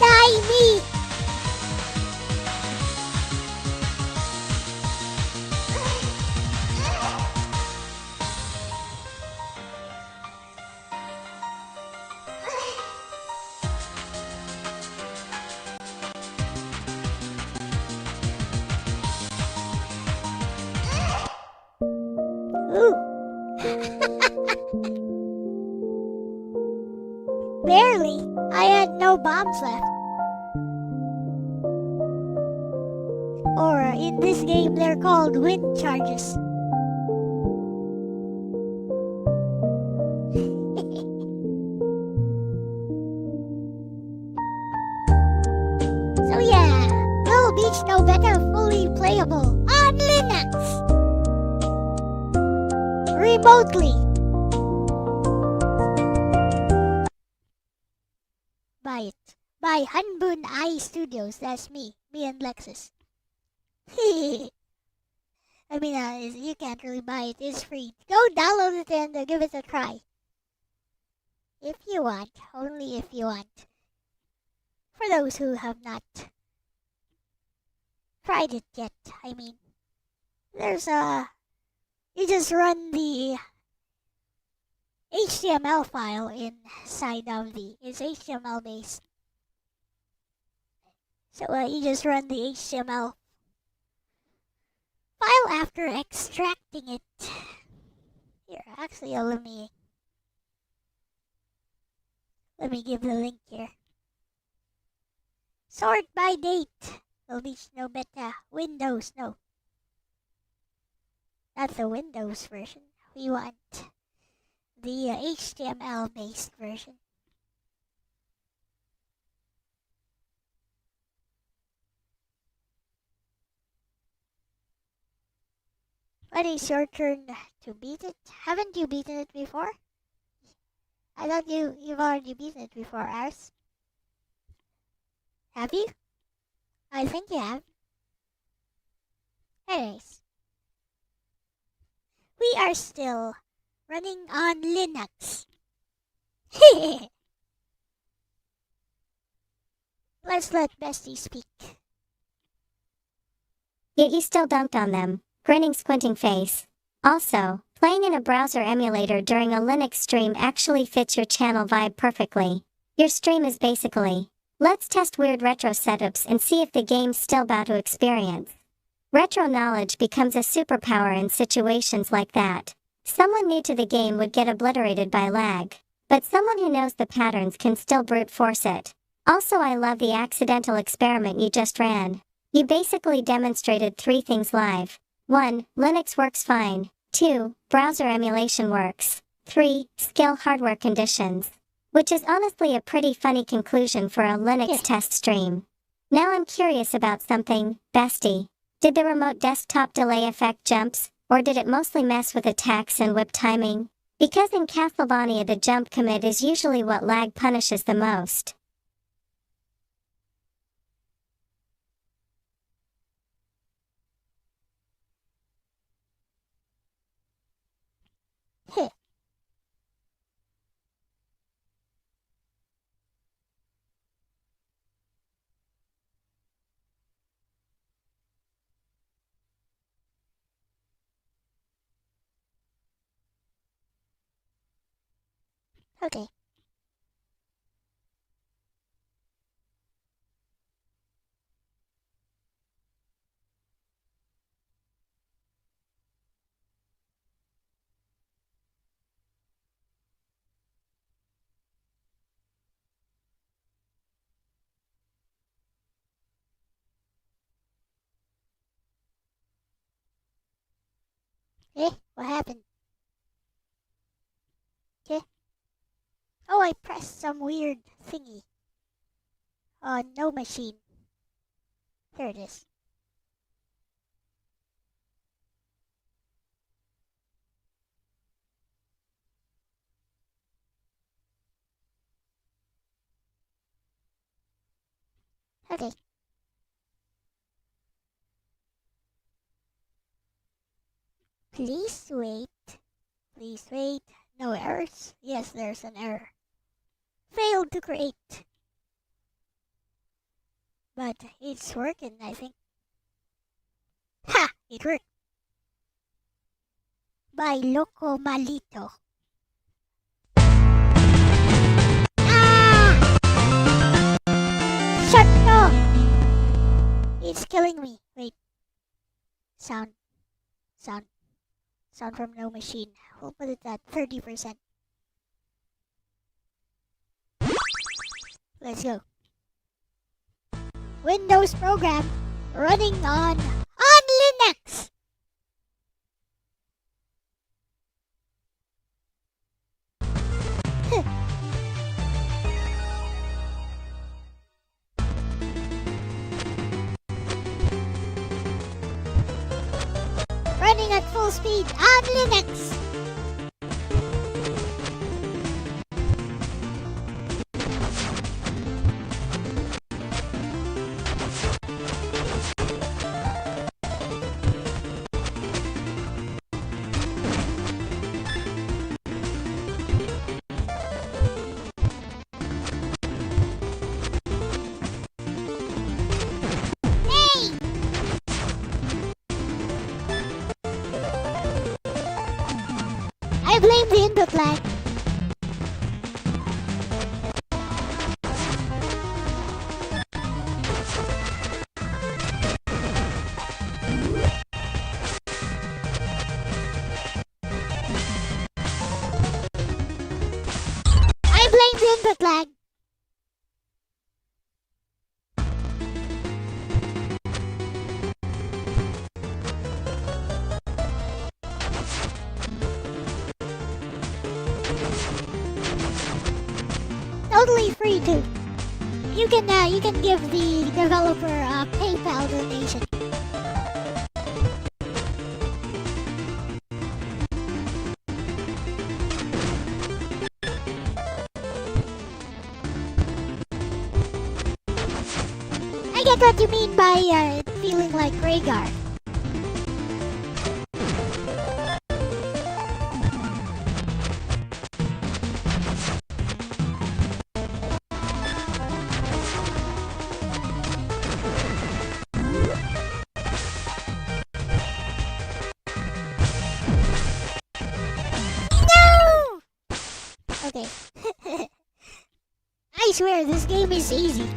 Die me! Ooh. Barely. I had no bombs left. Or in this game, they're called wind charges. So yeah, Little Beach No Beta fully playable on Linux. Remotely. Buy it. By Hanbun Eye Studios. That's me and Lexus. I mean, you can't really buy it. It's free. Go download it and give it a try. If you want. Only if you want. For those who have not tried it yet. I mean, there's you just run the HTML file inside of it's HTML based. So you just run the HTML file after extracting it. Here, actually, let me give the link here. Sort by date. Little Beach No Beta. Windows, no. Not the Windows version. We want the HTML based version. When it's your turn to beat it? Haven't you beaten it before? I thought you've already beaten it before, Ars. Have you? I think you have. Anyways. We are still running on Linux. Let's let Bestie speak. Yet you still dunked on them. Grinning squinting face. Also, playing in a browser emulator during a Linux stream actually fits your channel vibe perfectly. Your stream is basically, let's test weird retro setups and see if the game's still bout to experience. Retro knowledge becomes a superpower in situations like that. Someone new to the game would get obliterated by lag, but someone who knows the patterns can still brute force it. Also, I love the accidental experiment you just ran. You basically demonstrated 3 things live. 1. Linux works fine. 2. Browser emulation works. 3. Skill hardware conditions. Which is honestly a pretty funny conclusion for a Linux test stream. Now I'm curious about something, Bestie. Did the remote desktop delay affect jumps, or did it mostly mess with attacks and whip timing? Because in Castlevania the jump commit is usually what lag punishes the most. Okay. What happened? Oh, I pressed some weird thingy on no machine. There it is. Okay. Please wait. Please wait. No errors? Yes, there's an error. Failed to create. But it's working, I think. Ha! It worked. By Loco Malito. Ah! Shut up! It's killing me. Wait. Sound from no machine. We'll put it at 30%. Let's go. Windows program. running on Linux. Running at full speed on Linux. I blame the input lag. I blame the input lag. Totally free too. You can give the developer a PayPal donation. I get what you mean by feeling like Rhaegar. Okay. I swear this game is easy.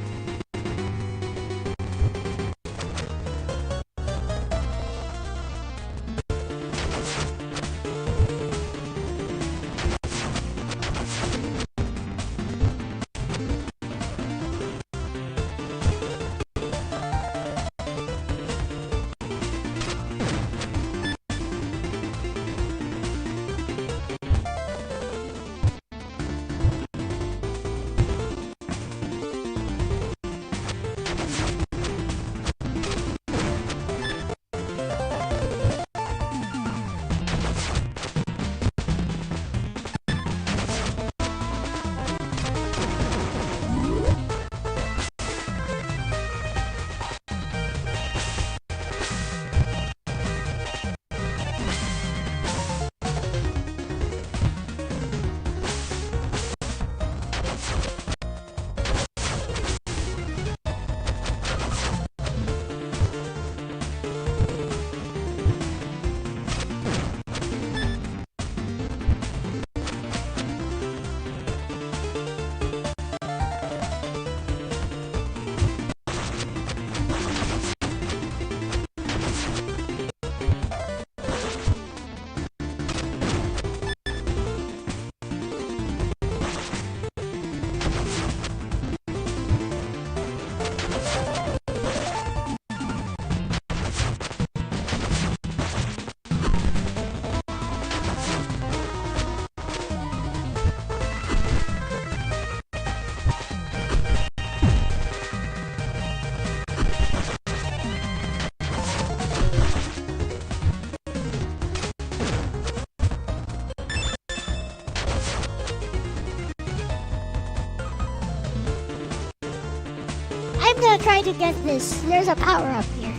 I'm gonna try to get this. There's a power up here.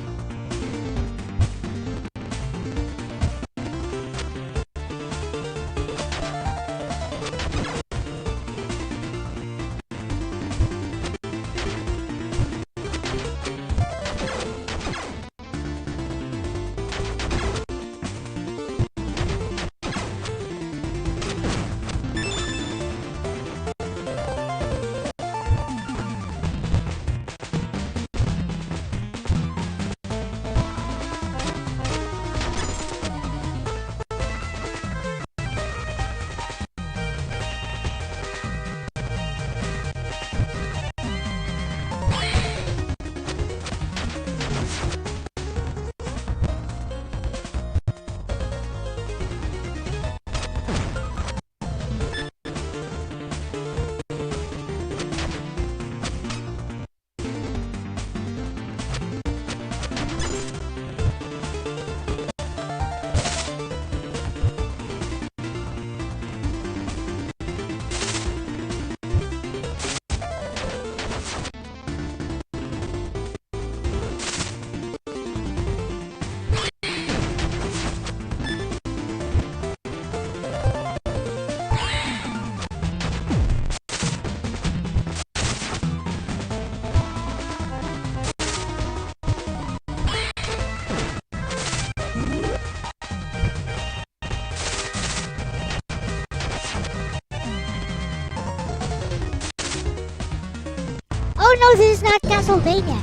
Oh no, this is not Castlevania.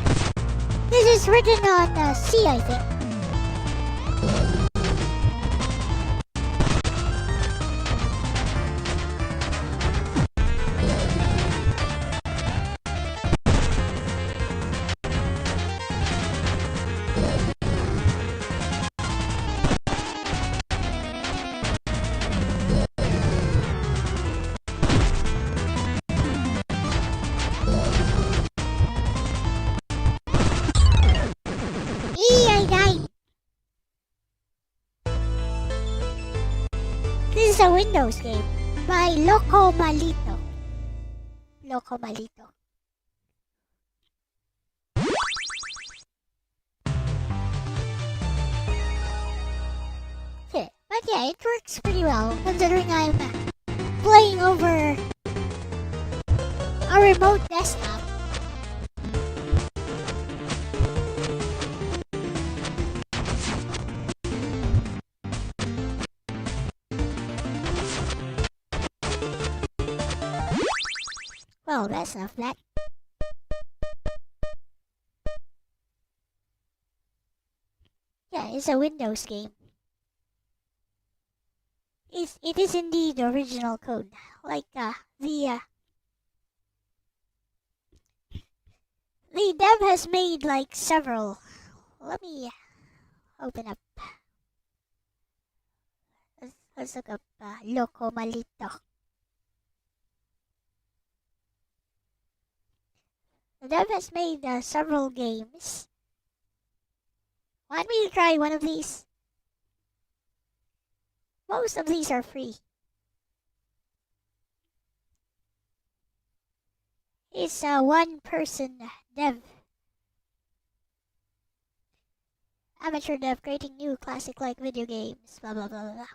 This is written on C, I think. I died. This is a Windows game by Loco Malito. Loco Malito. Okay, but yeah, it works pretty well considering I'm playing over a remote desktop. Well, that's enough of that. Yeah, it's a Windows game. It is indeed original code. Like the dev has made like several. Let me open up. Let's look up Loco Malito. The dev has made several games. Want me to try one of these? Most of these are free. It's a one-person dev. Amateur dev creating new classic-like video games. Blah blah blah blah.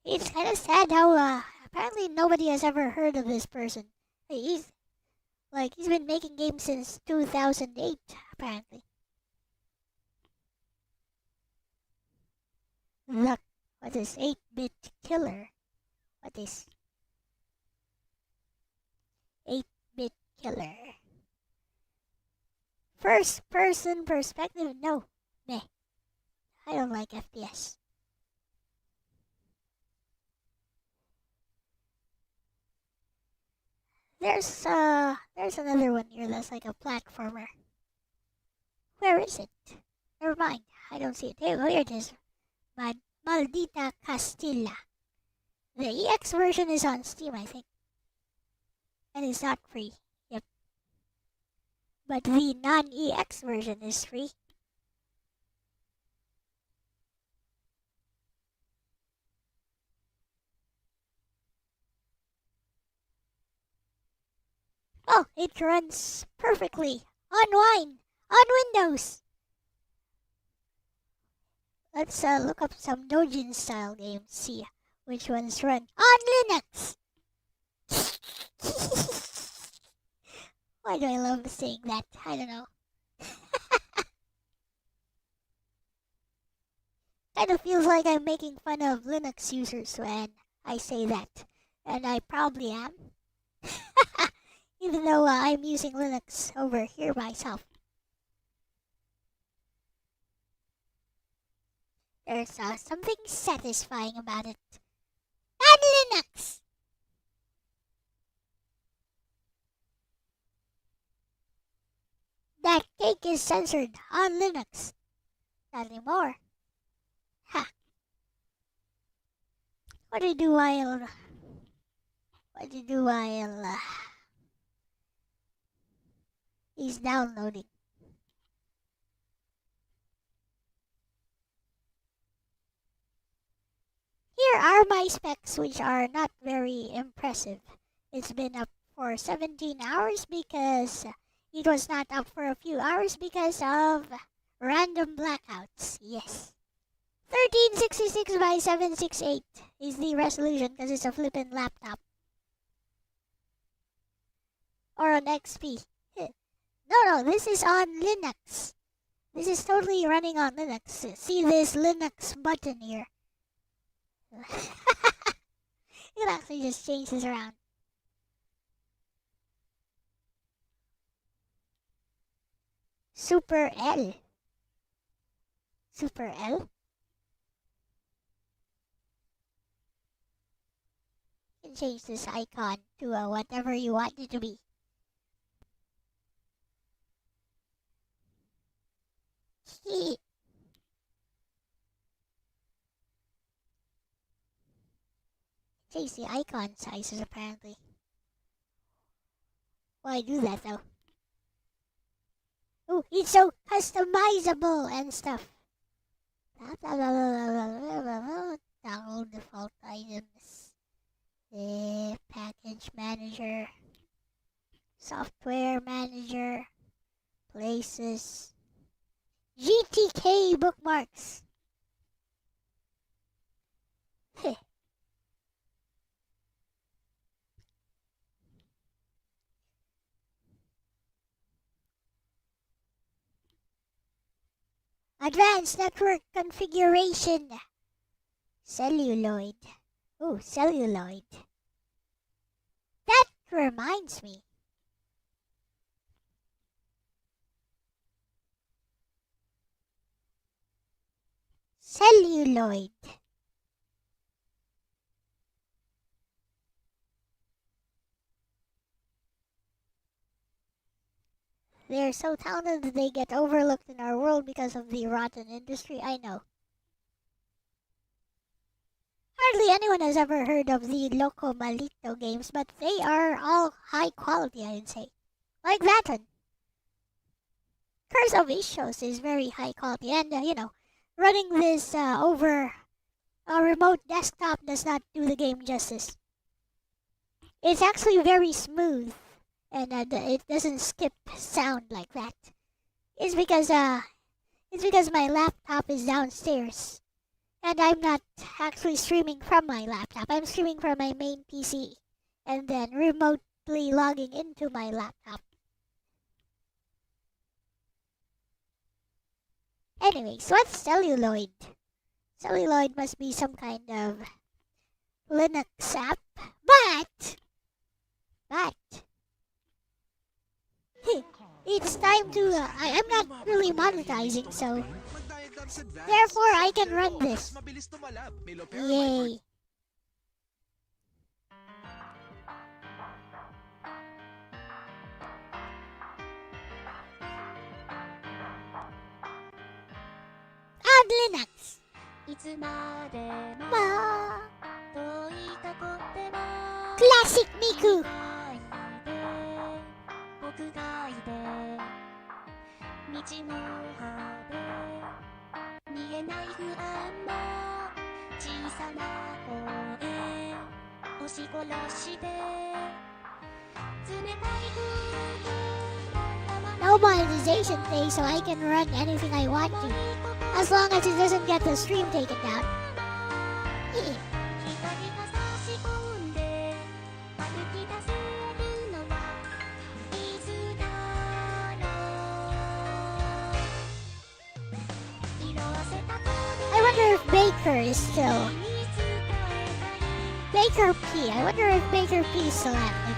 It's kind of sad how apparently nobody has ever heard of this person. He's been making games since 2008 apparently. Look, what is 8-bit killer? What is 8-bit killer? First person perspective? No. Meh. I don't like FPS. There's another one here that's like a platformer. Where is it? Never mind. I don't see it. Here it is. Maldita Castilla. The EX version is on Steam, I think. And it's not free. Yep. But the non-EX version is free. Oh, it runs perfectly on Windows. Let's look up some Dojin style games, see which ones run on Linux. Why do I love saying that? I don't know. Kind of feels like I'm making fun of Linux users when I say that, and I probably am. Even though I'm using Linux over here myself. There's something satisfying about it. And Linux! That cake is censored on Linux. Not anymore. Ha! What do you do while he's downloading? Here are my specs, which are not very impressive. It's been up for 17 hours because it was not up for a few hours because of random blackouts. Yes. 1366 by 768 is the resolution because it's a flippin' laptop. Or on XP. No, this is on Linux. This is totally running on Linux. See this Linux button here. You can actually just change this around. Super L. Super L? You can change this icon to whatever you want it to be. Change the icon sizes apparently. Why do that though? Oh, it's so customizable and stuff. Download default items. Package manager. Software manager. Places. GTK bookmarks. Advanced network configuration. Celluloid. Oh, celluloid. That reminds me. Celluloid. They're so talented that they get overlooked in our world because of the rotten industry, I know. Hardly anyone has ever heard of the Loco Malito games, but they are all high quality, I'd say. Like that one. Curse of Ishos is very high quality, and running this over a remote desktop does not do the game justice. It's actually very smooth, and it doesn't skip sound like that. It's because my laptop is downstairs, and I'm not actually streaming from my laptop. I'm streaming from my main PC, and then remotely logging into my laptop. Anyways, what's celluloid? Celluloid must be some kind of Linux app, but it's time to, I'm not really monetizing, so therefore I can run this. Yay. On Linux. Classic Miku. No monetization thing, so I can run anything I want to, as long as it doesn't get the stream taken down. I wonder if Baker is still... Baker P. I wonder if Baker P is still active.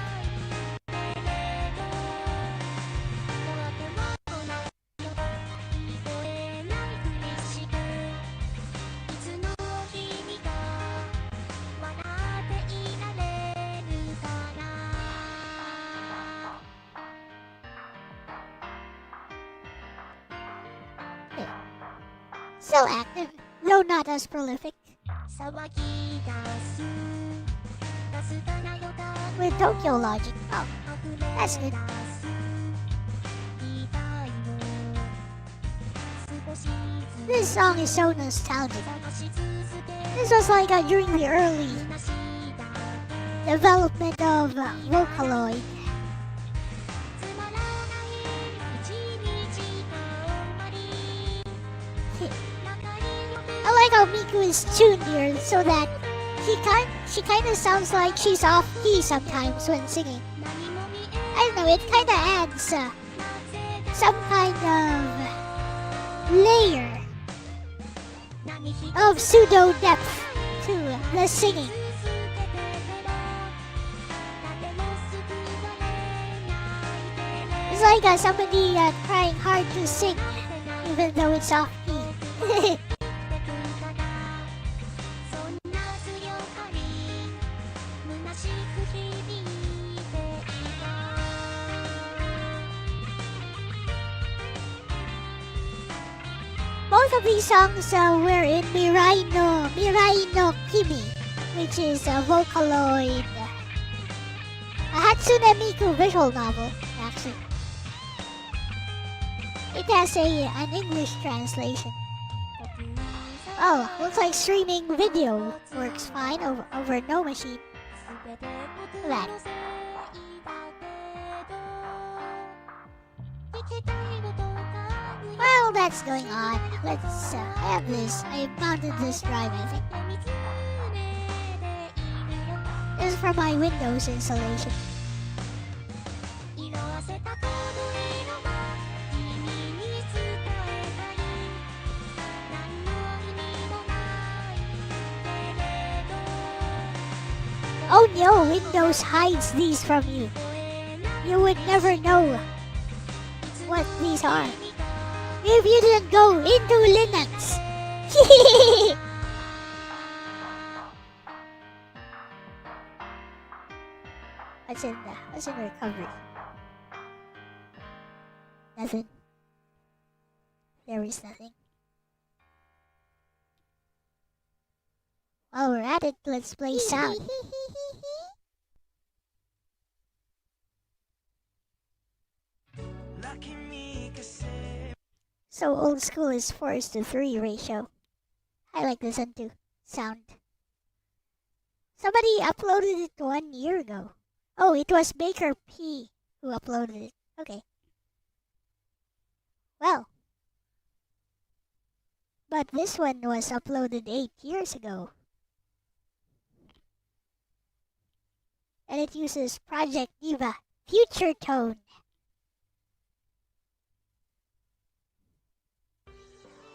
Still active, though not as prolific. With Tokyo Logic. Oh, that's good. This song is so nostalgic. This was like during the early development of Vocaloid. I like how Miku is tuned here so that she kind of sounds like she's off key sometimes when singing. I don't know, it kind of adds some kind of layer of pseudo depth to the singing. It's Sounds like somebody trying hard to sing, even though it's off key. Both of these songs were in Mirai no Kimi, which is a Vocaloid a Hatsune Miku visual novel, actually. It has an English translation. Oh, looks like streaming video works fine over no machine. Look at that. While that's going on, let's have this. I mounted this drive, I think. This is from my Windows installation. Oh no, Windows hides these from you. You would never know what these are if you didn't go into Linux. What's in recovery? Nothing. There is nothing. While we're at it, let's play sound. So old school is 4:3 ratio. I like this one too. Sound. Somebody uploaded it 1 year ago. Oh, it was Baker P who uploaded it. Okay. Well. But this one was uploaded 8 years ago. And it uses Project Diva Future Tone.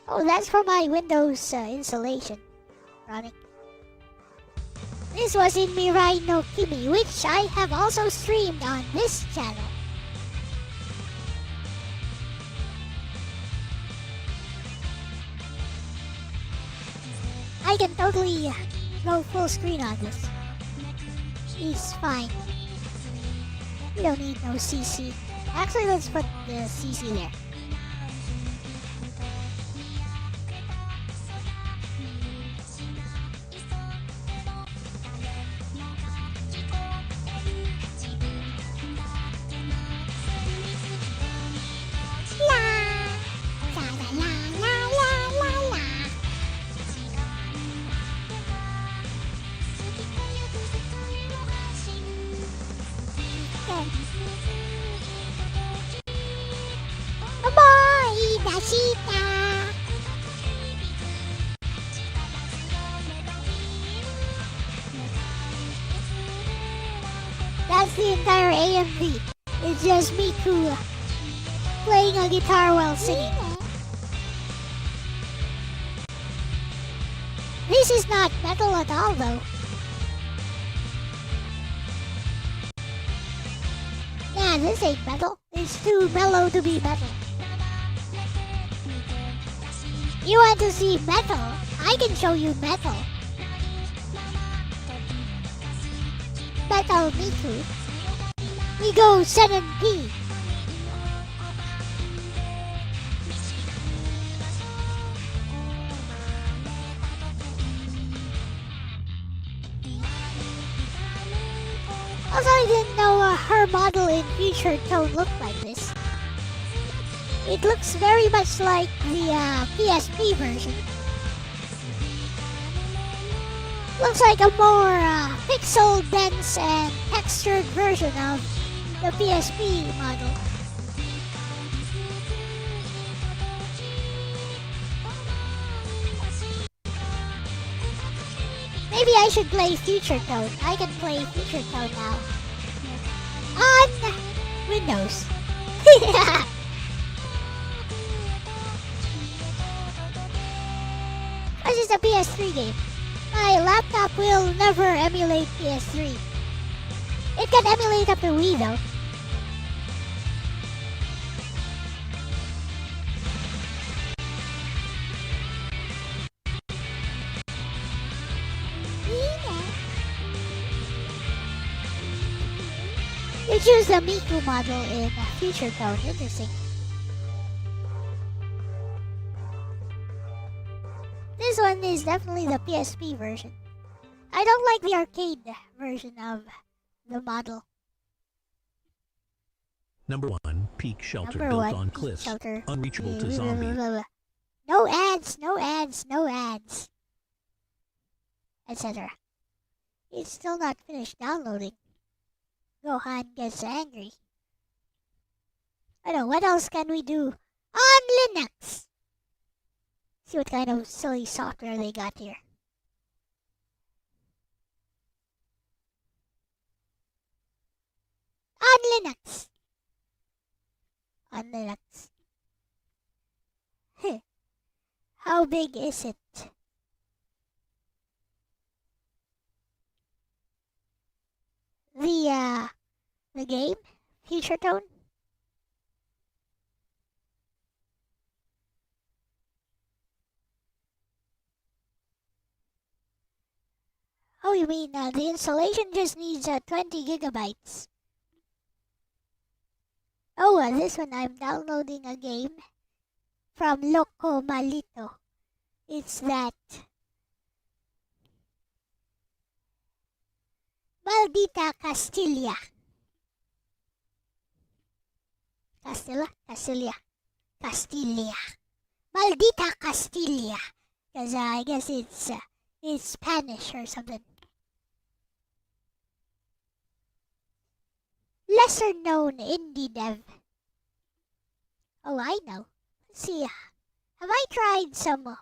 Oh, that's for my Windows installation running. This was in Mirai no Kimi, which I have also streamed on this channel. I can totally go full screen on this. It's fine. We don't need no CC. Actually, let's put the CC there. That's the entire AMV. It's just Miku playing a guitar while singing. This is not metal at all though. Yeah, this ain't metal. It's too mellow to be metal. You want to see metal? I can show you metal. Metal Miku. We go 7P. Also, I didn't know her model in Future Tone looked like this. It looks very much like the PSP version. Looks like a more pixel dense and textured version of the PSP model. Maybe I should play Future Tone. I can play Future Tone now. On Windows. This is a PS3 game. My laptop will never emulate PS3. It can emulate up to Wii though. They choose the Miku model in Future Tone. Interesting. This one is definitely the PSP version. I don't like the arcade version of the model. Number 1, Peak Shelter Number built 1, on Peak cliffs, Shelter. unreachable to zombies. No ads, no ads, no ads. Etc. It's still not finished downloading. Gohan gets angry. I don't know, what else can we do on Linux? See what kind of silly software they got here. On Linux. On Linux. How big is it? The game? Future Tone? Oh, you mean the installation just needs 20 gigabytes. Oh, this one I'm downloading a game from Loco Malito. It's that Maldita Castilla. Castilla. Maldita Castilla. Because I guess it's Spanish or something. Lesser known indie dev. Oh, I know. Let's see. Have I tried some?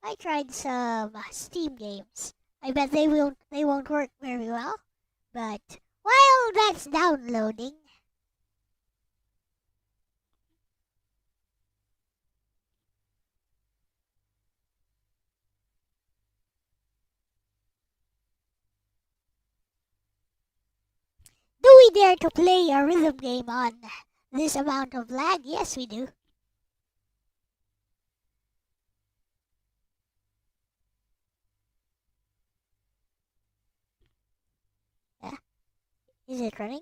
I tried some Steam games. I bet they won't work very well. But while that's downloading, do we dare to play a rhythm game on this amount of lag? Yes, we do. Is it running?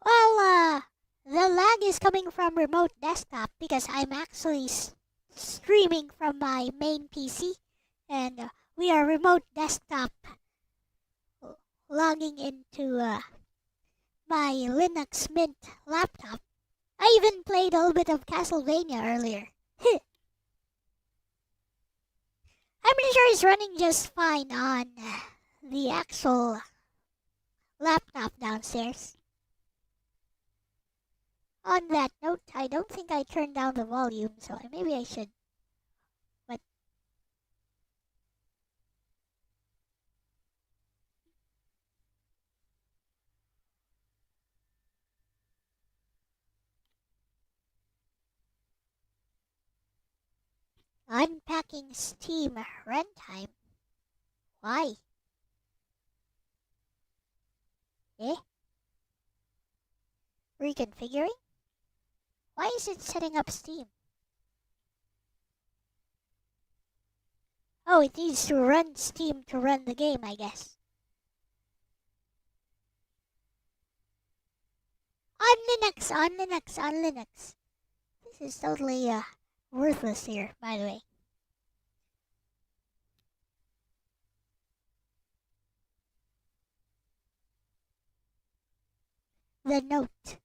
Well, the lag is coming from remote desktop because I'm actually streaming from my main PC, and we are remote desktop logging into my Linux Mint laptop. I even played a little bit of Castlevania earlier. I'm pretty sure it's running just fine on the actual laptop downstairs. On that note, I don't think I turned down the volume, so maybe I should. But unpacking Steam runtime. Why? Reconfiguring? Why is it setting up Steam? Oh, it needs to run Steam to run the game, I guess. On Linux. This is totally worthless here, by the way. The note.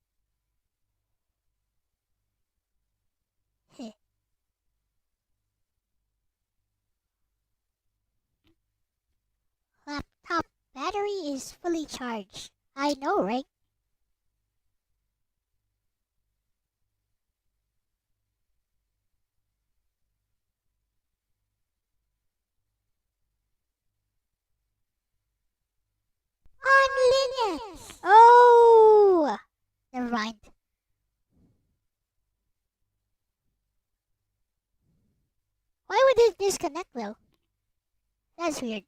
Laptop battery is fully charged. I know, right? On Linux! Oh! Never mind. Why would it disconnect though? That's weird.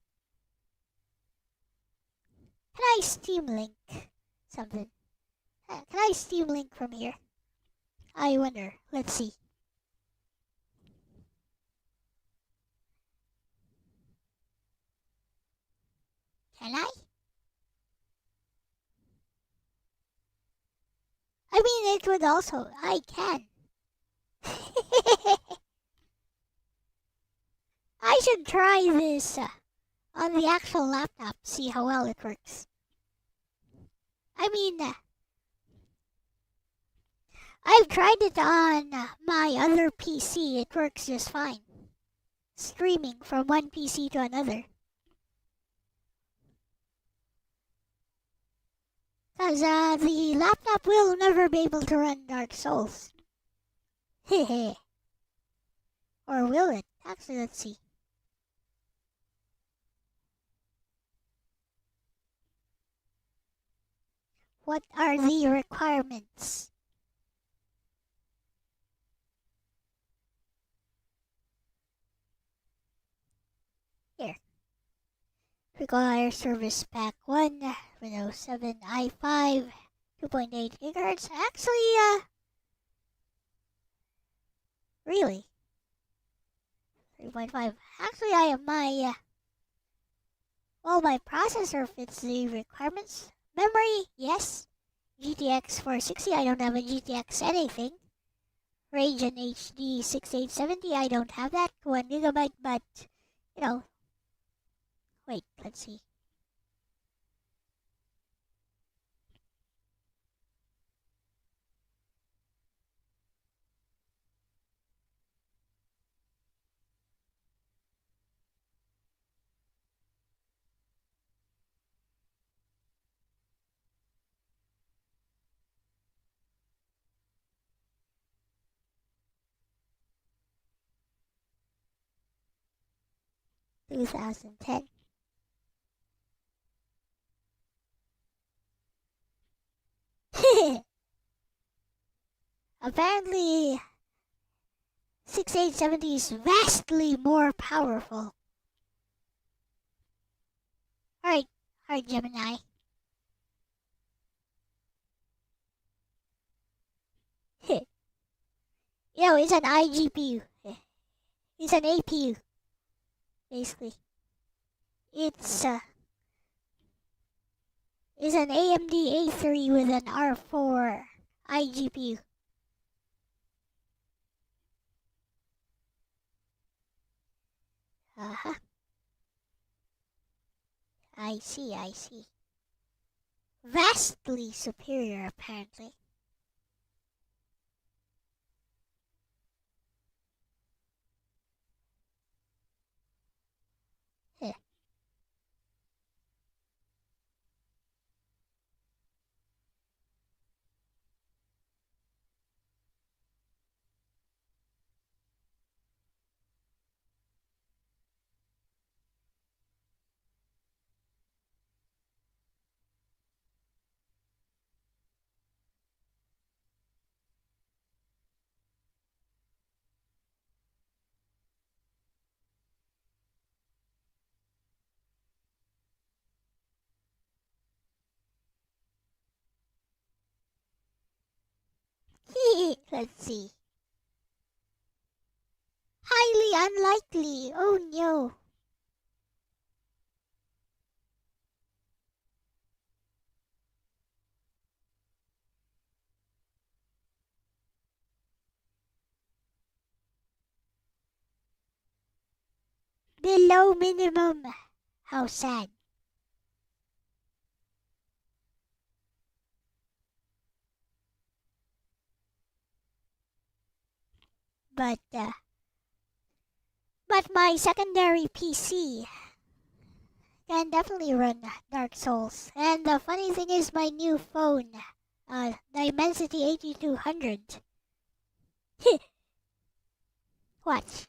Can I Steam Link something? Can I Steam Link from here? I wonder. Let's see. Can I? I mean, it would also. I can. I should try this on the actual laptop, see how well it works. I mean, I've tried it on my other PC. It works just fine. Streaming from one PC to another. Because the laptop will never be able to run Dark Souls. Hehe. Or will it? Actually, let's see. What are the requirements? Here. Require service pack 1, Windows 7, i5, 2.8 gigahertz. Actually, really? 3.5. Actually, I have my, well, my processor fits the requirements. Memory, yes. GTX 460, I don't have a GTX anything. Radeon HD 6870, I don't have that. 1 gigabyte, but, you know. Wait, let's see. $2,010. Apparently, 6870 is vastly more powerful. Alright, Gemini. It's an iGPU. It's an APU, basically. It's an AMD A3 with an R4 iGPU. Uh-huh. I see. Vastly superior, apparently. Let's see. Highly unlikely. Oh no. Below minimum. How sad. But my secondary PC can definitely run Dark Souls. And the funny thing is my new phone, Dimensity 8200. Watch.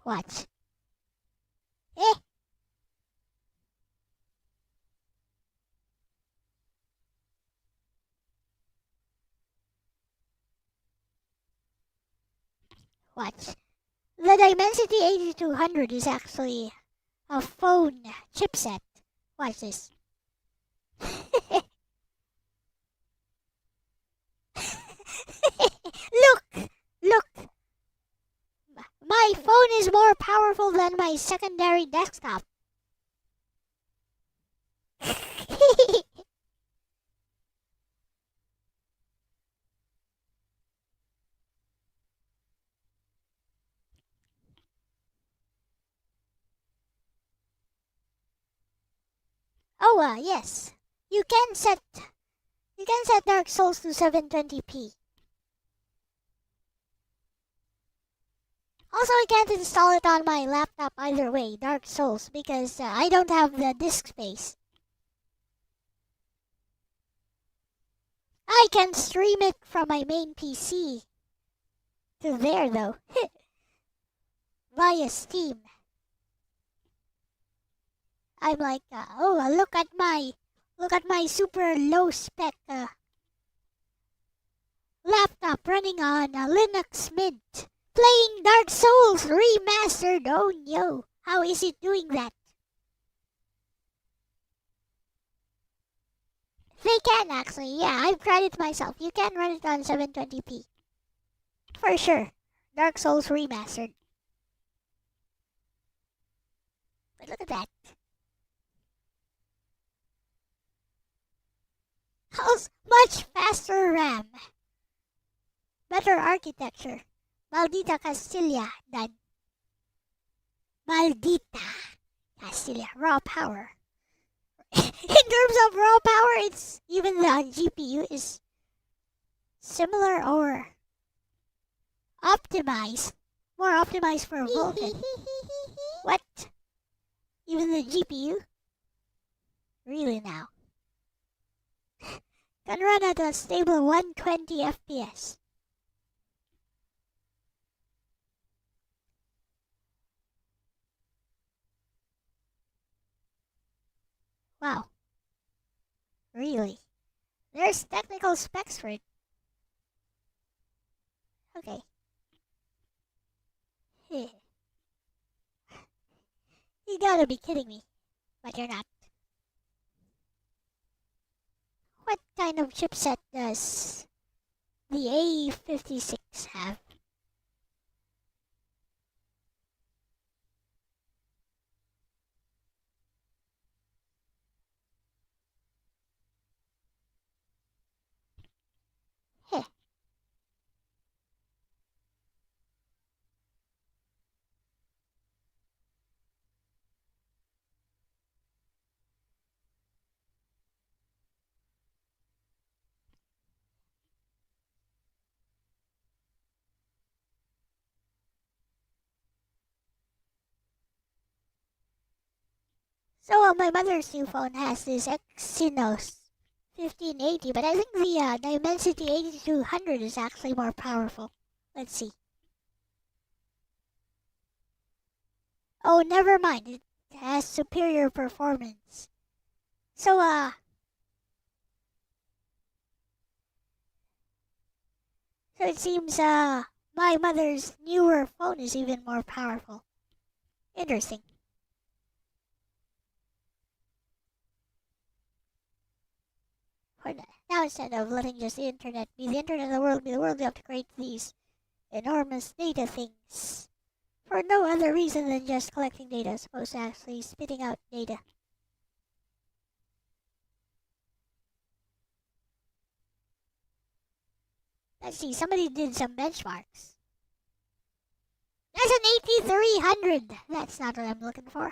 Watch. Eh. Watch. The Dimensity 8200 is actually a phone chipset. Watch this. Look! My phone is more powerful than my secondary desktop. Oh, yes. You can set Dark Souls to 720p. Also, I can't install it on my laptop either way, Dark Souls, because I don't have the disk space. I can stream it from my main PC to there, though, via Steam. I'm like, look at my super low spec laptop running on Linux Mint, playing Dark Souls Remastered. Oh no, how is it doing that? They can actually, yeah, I've tried it myself. You can run it on 720p. For sure. Dark Souls Remastered. But look at that. How's much faster RAM? Better architecture. Maldita Castilla than Maldita Castilla. Raw power. In terms of raw power, it's even the GPU is similar or optimized. More optimized for Vulkan. What? Even the GPU? Really now? Can run at a stable 120 FPS. Wow. Really? There's technical specs for it. Okay. You gotta be kidding me. But you're not. What kind of chipset does the A56 have? Heh. So my mother's new phone has this Exynos 1580, but I think the Dimensity 8200 is actually more powerful. Let's see. Oh, never mind. It has superior performance. So it seems my mother's newer phone is even more powerful. Interesting. Now instead of letting just the internet be the internet of the world, we have to create these enormous data things for no other reason than just collecting data as opposed to actually spitting out data. Let's see, somebody did some benchmarks. That's an 8300! That's not what I'm looking for.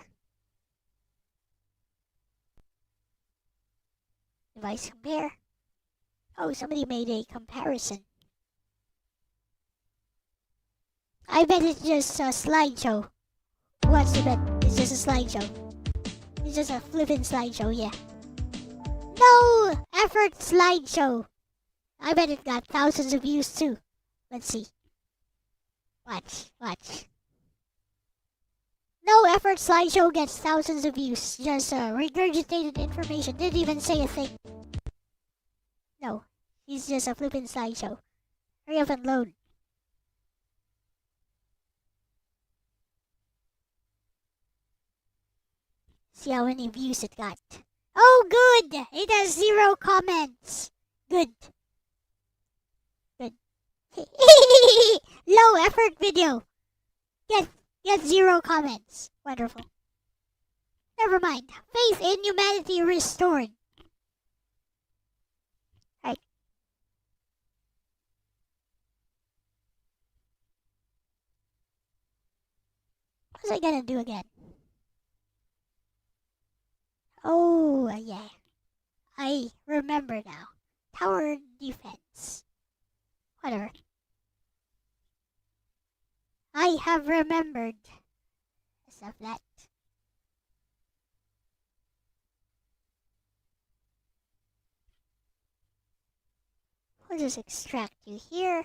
Device compare. Oh, somebody made a comparison. I bet it's just a slideshow. Who wants to bet it's just a slideshow? It's just a flippin' slideshow, yeah. No effort slideshow. I bet it got thousands of views too. Let's see. Watch. No effort slideshow gets thousands of views. Just regurgitated information. Didn't even say a thing. No, he's just a flippin' slideshow. Hurry up and load. See how many views it got. Oh, good! It has 0 comments. Good. Good. Low effort video. Get 0 comments. Wonderful. Never mind. Faith in humanity restored. Right. What was I gonna do again? Oh, yeah. I remember now. Tower defense. Whatever. I have remembered. Of that. We'll just extract you here.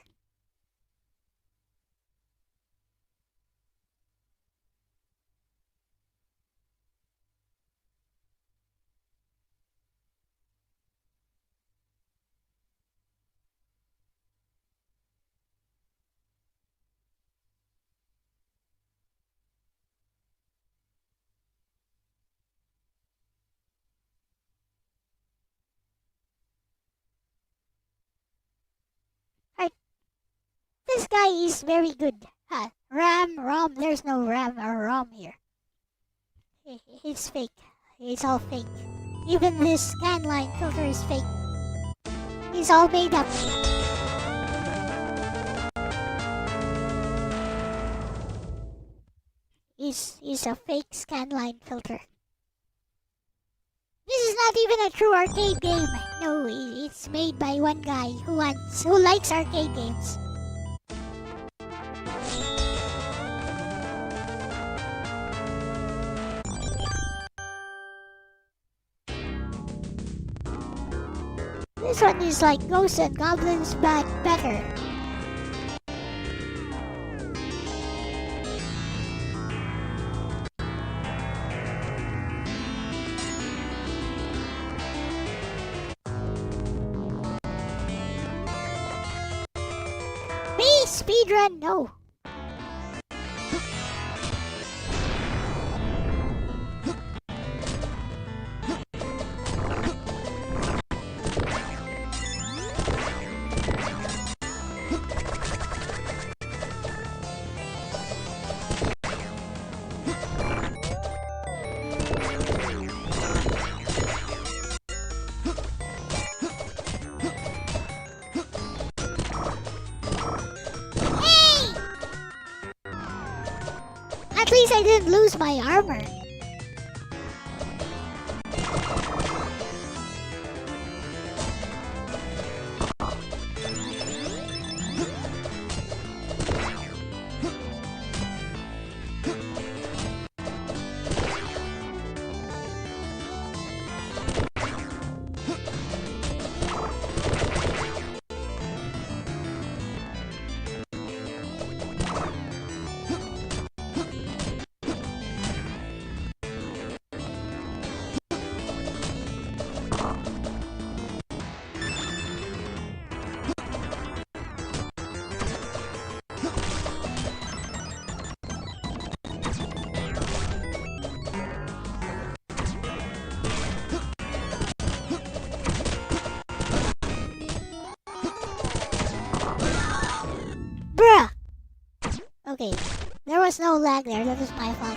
This guy is very good. RAM, ROM, there's no RAM or ROM here. It's fake. It's all fake. Even this scanline filter is fake. It's all made up. It's a fake scanline filter. This is not even a true arcade game. No, it's made by one guy who likes arcade games. This one is like Ghosts and Goblins, but better. Me speedrun, no. At least I didn't lose my armor. Bruh! Okay, there was no lag there, that was my fault.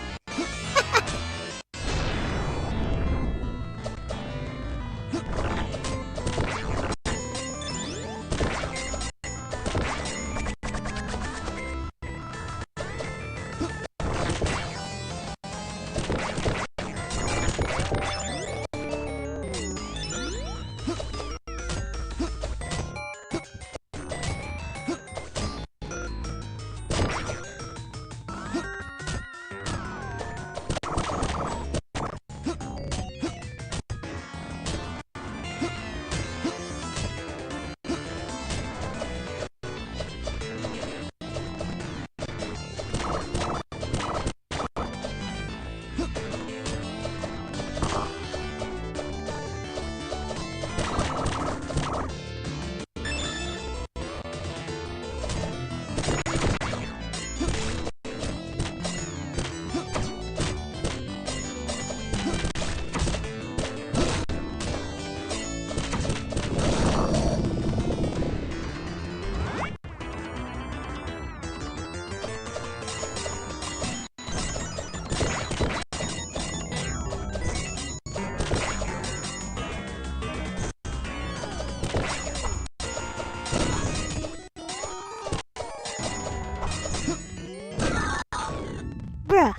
Bruh.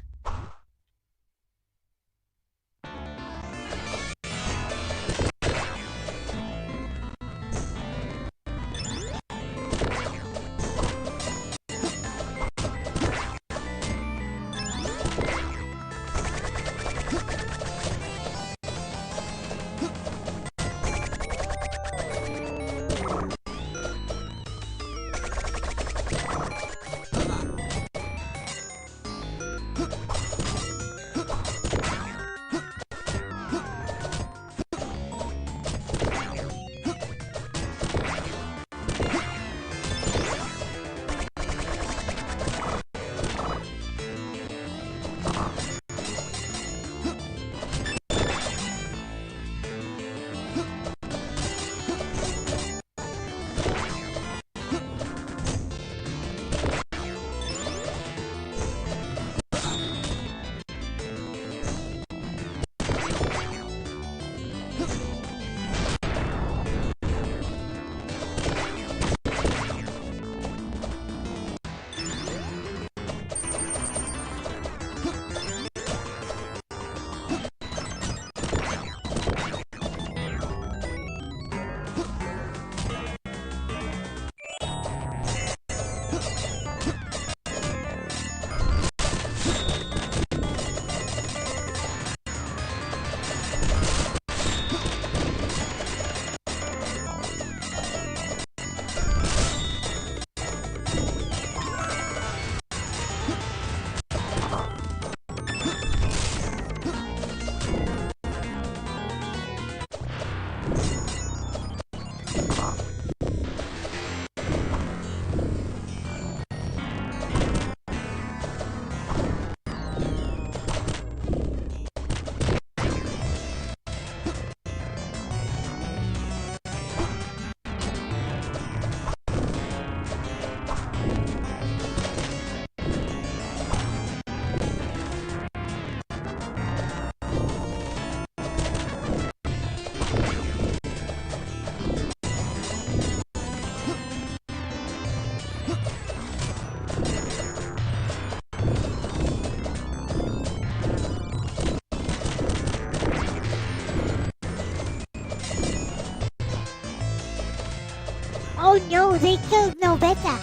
Oh no, they killed Novetta.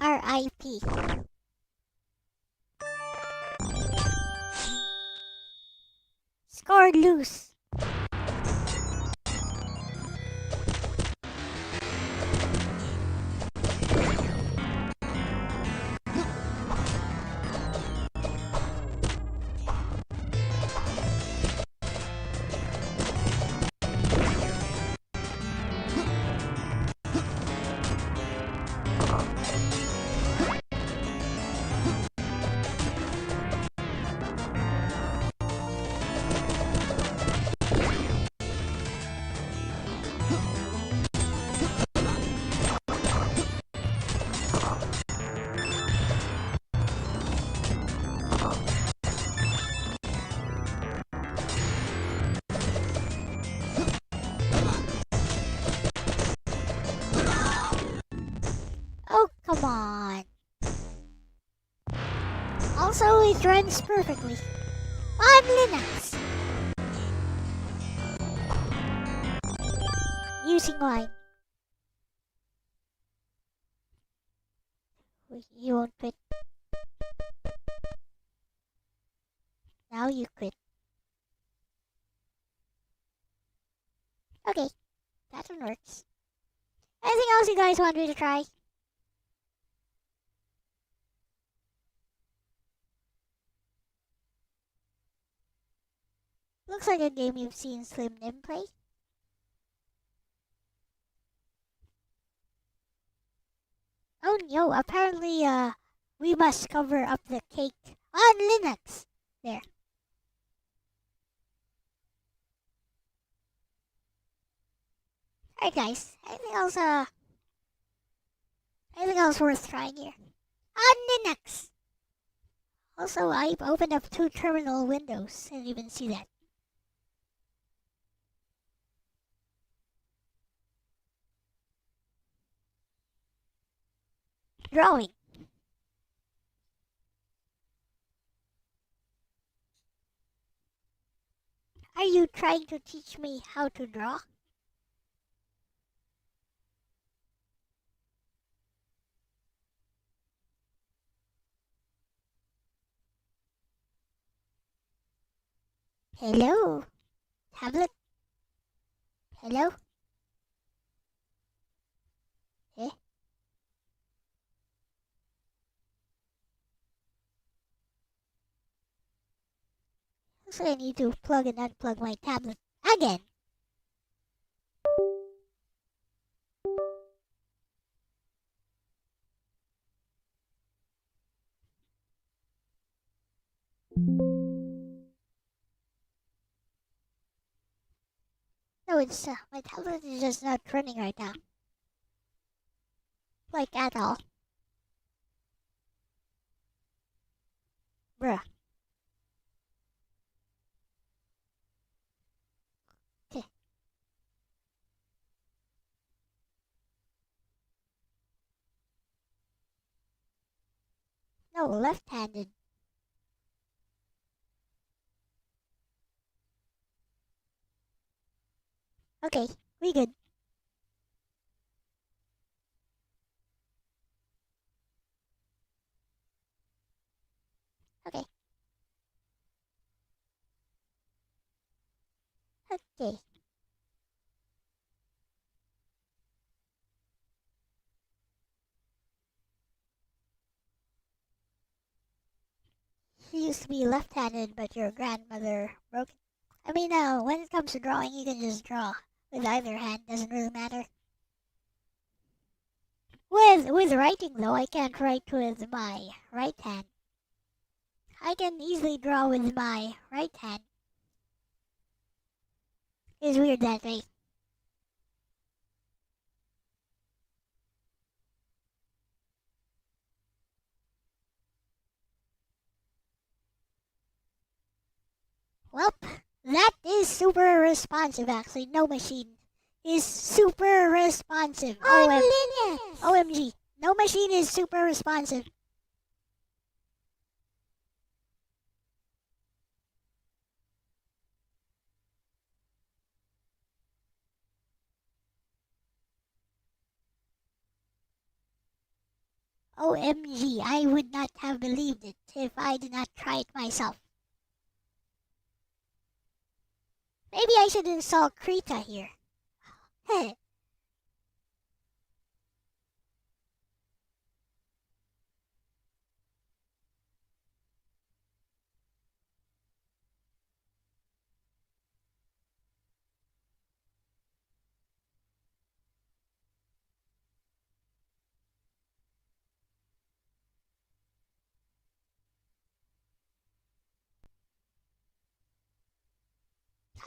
R.I.P. Scored loose. Oh, come on. Also, it runs perfectly on Linux. Using Wine. You won't quit. Now you quit. Okay, that one works. Anything else you guys want me to try? Looks like a game you've seen Slim Nim play. Oh no, apparently we must cover up the cake on Linux. There. Alright guys, anything else worth trying here? On Linux! Also, I've opened up 2 terminal windows. I didn't even see that. Drawing. Are you trying to teach me how to draw? Hello? Tablet? Hello? Eh? Looks like I need to plug and unplug my tablet again. No, it's my tablet is just not running right now. Like at all. Bruh. Okay. No, left-handed. Okay, we good. Okay. Okay. You used to be left-handed, but your grandmother broke it. I mean, when it comes to drawing, you can just draw with either hand. Doesn't really matter. With writing though, I can't write with my right hand. I can easily draw with my right hand. It's weird that way. Well, that is super responsive actually. No machine is super responsive. OMG. No machine is super responsive. OMG, I would not have believed it if I did not try it myself. Maybe I should install Krita here.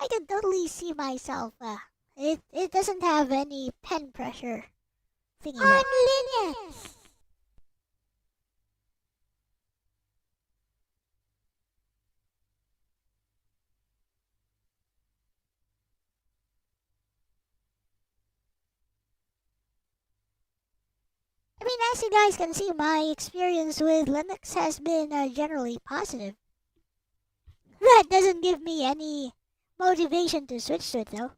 I can totally see myself. It doesn't have any pen pressure thingy. On Linux! I mean, as you guys can see, my experience with Linux has been generally positive. That doesn't give me any motivation to switch to it though.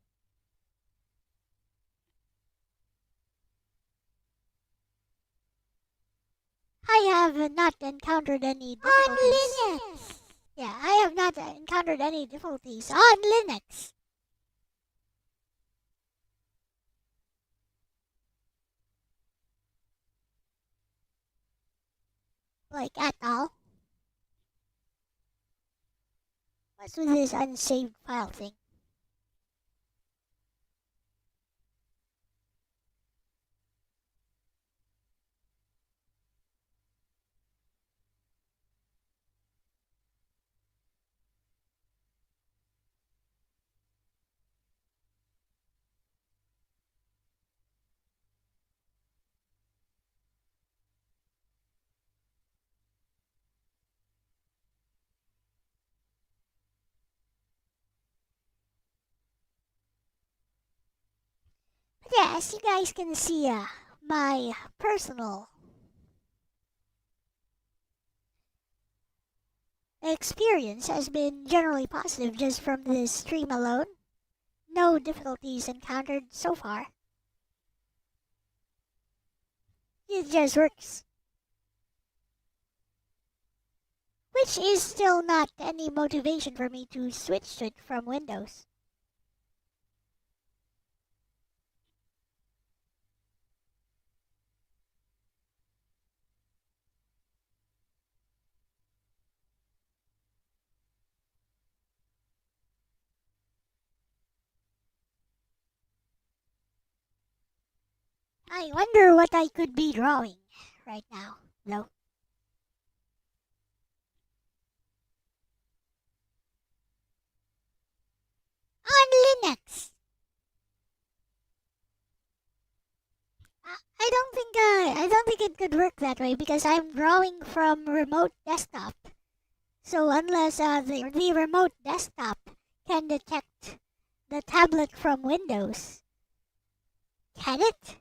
I have not encountered any difficulties. On Linux! Yeah, I have not encountered any difficulties on Linux. Like at all. What's with this unsaved file thing? But yeah, as you guys can see, my personal experience has been generally positive just from this stream alone. No difficulties encountered so far. It just works. Which is still not any motivation for me to switch to it from Windows. I wonder what I could be drawing right now, though. On Linux! I don't think it could work that way because I'm drawing from remote desktop. So unless the remote desktop can detect the tablet from Windows, can it?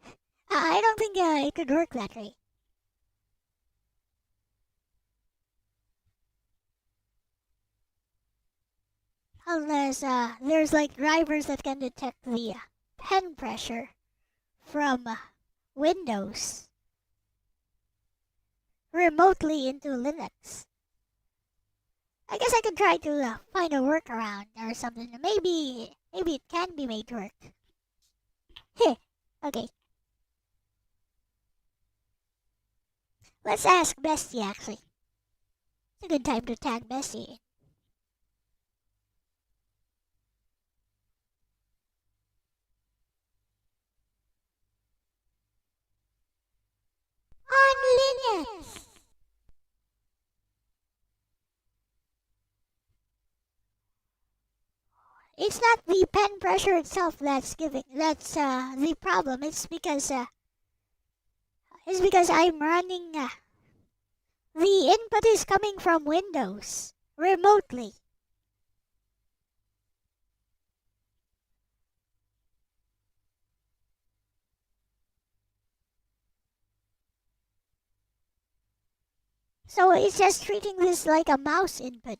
I don't think it could work that way. Unless there's like drivers that can detect the pen pressure from Windows remotely into Linux. I guess I could try to find a workaround or something. Maybe it can be made to work. Heh, okay. Let's ask Bestie actually. It's a good time to tag Bestie. On Linux! It's not the pen pressure itself that's the problem. It's because I'm running the input is coming from Windows remotely. So it's just treating this like a mouse input.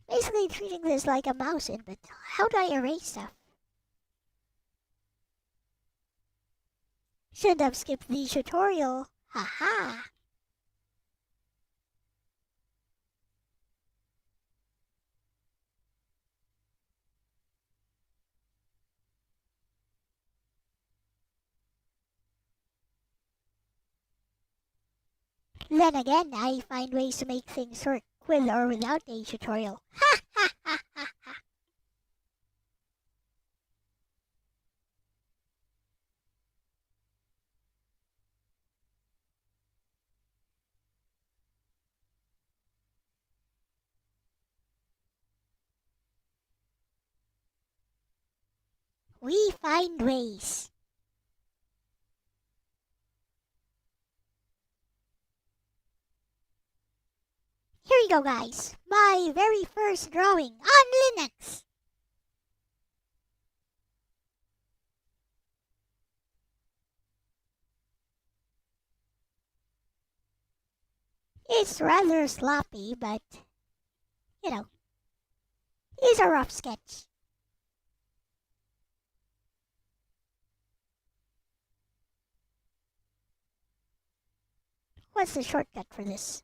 Basically treating this like a mouse input. How do I erase stuff? Should have skipped the tutorial. Haha. Then again, I find ways to make things work with or without a tutorial. Ha ha ha ha ha. We find ways. Here we go, guys. My very first drawing on Linux. It's rather sloppy, but, you know, it's a rough sketch. What's the shortcut for this?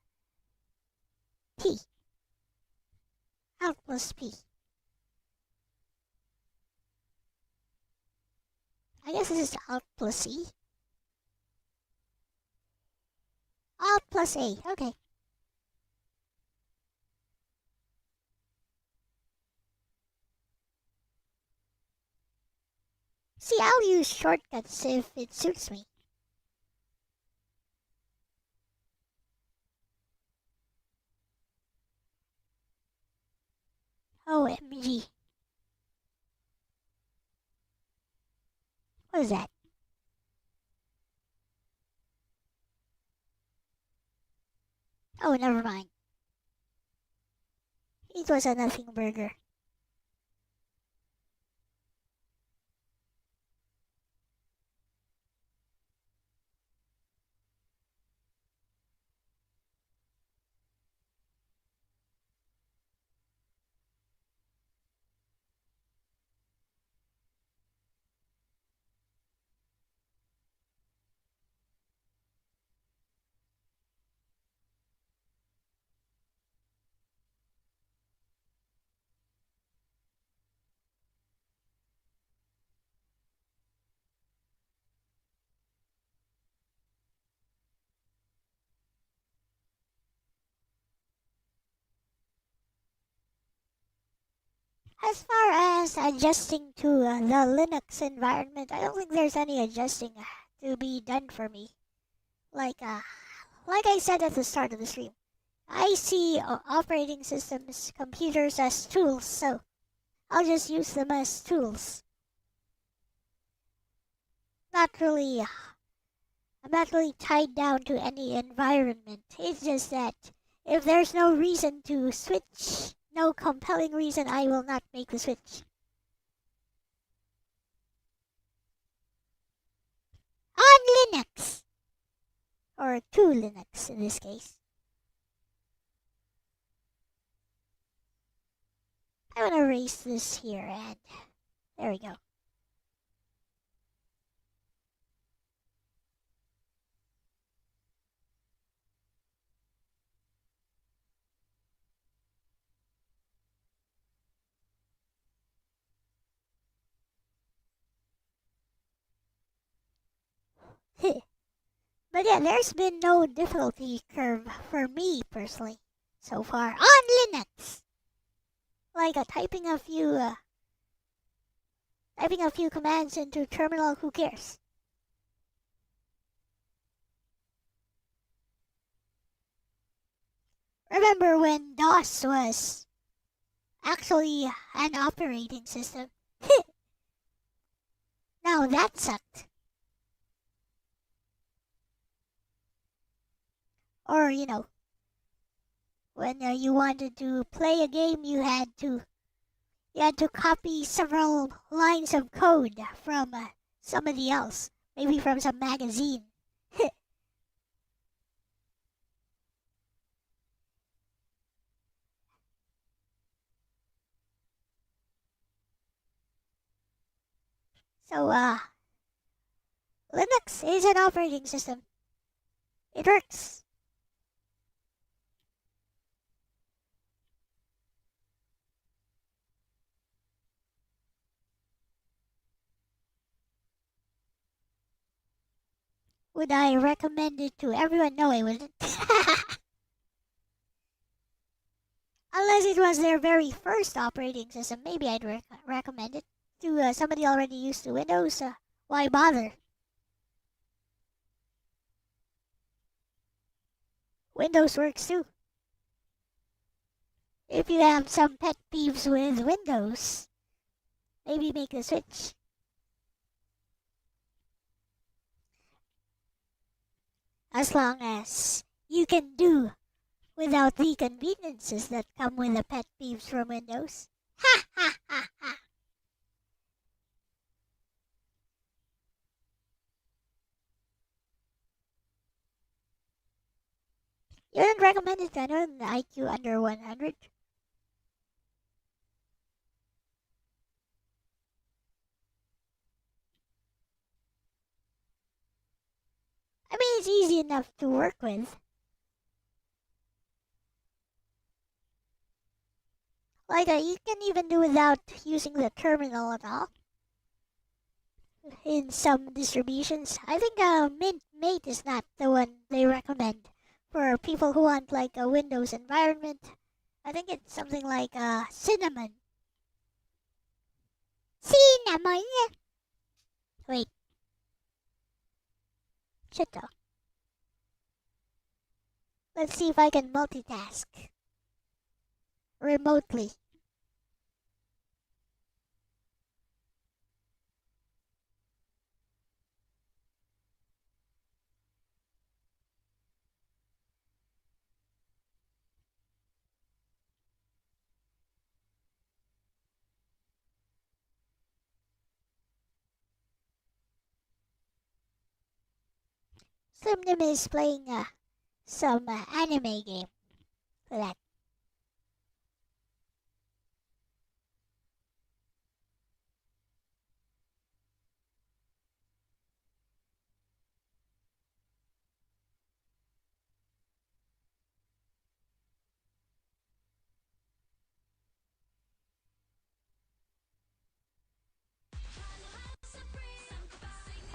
P. Alt plus P. I guess this is Alt plus C. Alt plus A, okay. See, I'll use shortcuts if it suits me. OMG. What is that? Oh, never mind. It was a nothing burger. As far as adjusting to the Linux environment, I don't think there's any adjusting to be done for me. Like I said at the start of the stream, I see operating systems, computers as tools, so I'll just use them as tools. I'm not really tied down to any environment. It's just that if there's no reason to switch, no compelling reason, I will not make the switch. On Linux! Or to Linux in this case. I want to erase this here and there we go. But yeah, there's been no difficulty curve for me personally so far on Linux. Like typing a few commands into terminal, who cares? Remember when DOS was actually an operating system? Now that sucked. Or, when you wanted to play a game, you had to copy several lines of code from somebody else, maybe from some magazine. So, Linux is an operating system. It works. Would I recommend it to everyone? No, I wouldn't. Unless it was their very first operating system, maybe I'd recommend it. To somebody already used to Windows, why bother? Windows works too. If you have some pet peeves with Windows, maybe make the switch. As long as you can do without the conveniences that come with the pet peeves from Windows. Ha ha ha ha! You don't recommend it to anyone IQ under 100? I mean, it's easy enough to work with. Like, you can even do without using the terminal at all. in some distributions. I think Mint Mate is not the one they recommend for people who want like a Windows environment. I think it's something like Cinnamon. Cinnamon! Wait. Shit though. Let's see if I can multitask remotely. Slim is playing some anime game for that.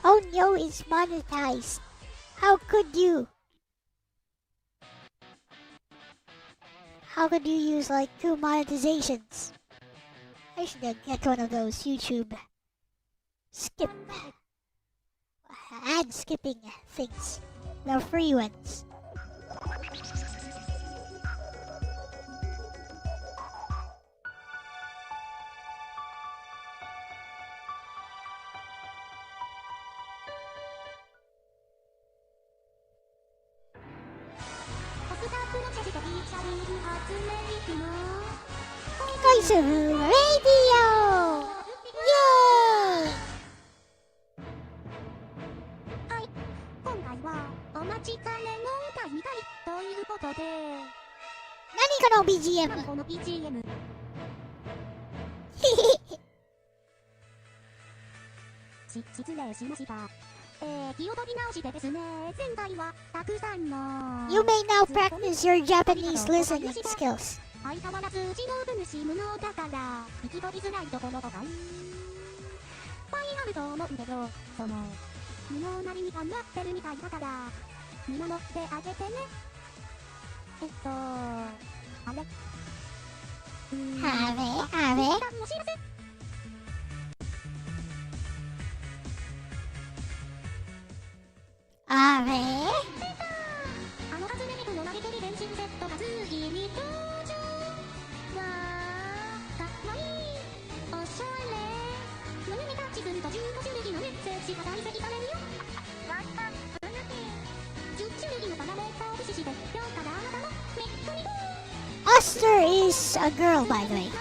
Oh no, it's monetized. How could you? How could you use like 2 monetizations? I should get one of those YouTube skip ad skipping things. The free ones. Voice of Radio! Yay! 今回はお待ちかねの大会ということで、何この BGM? この BGM 失礼しました。気を取り直してですね、前回はたくさんの You may now practice your Japanese listening skills. 相変わらず自動分子無能だから聞き取りづらいところとかいっぱいあると思うけど、その無能なりに頑張ってるみたいだから見守ってあげてね。あれあれお知らせ。あれあの初音ミクの投げ蹴り練習セットが次に登場。わー、かっこいい、おしゃれ。胸にタッチすると15種類のメッセージが解析されるよ。わった、うぬき。10種類のパラメータを駆使して今日からあなたのメットにゴー。 Oster is a girl, by the way.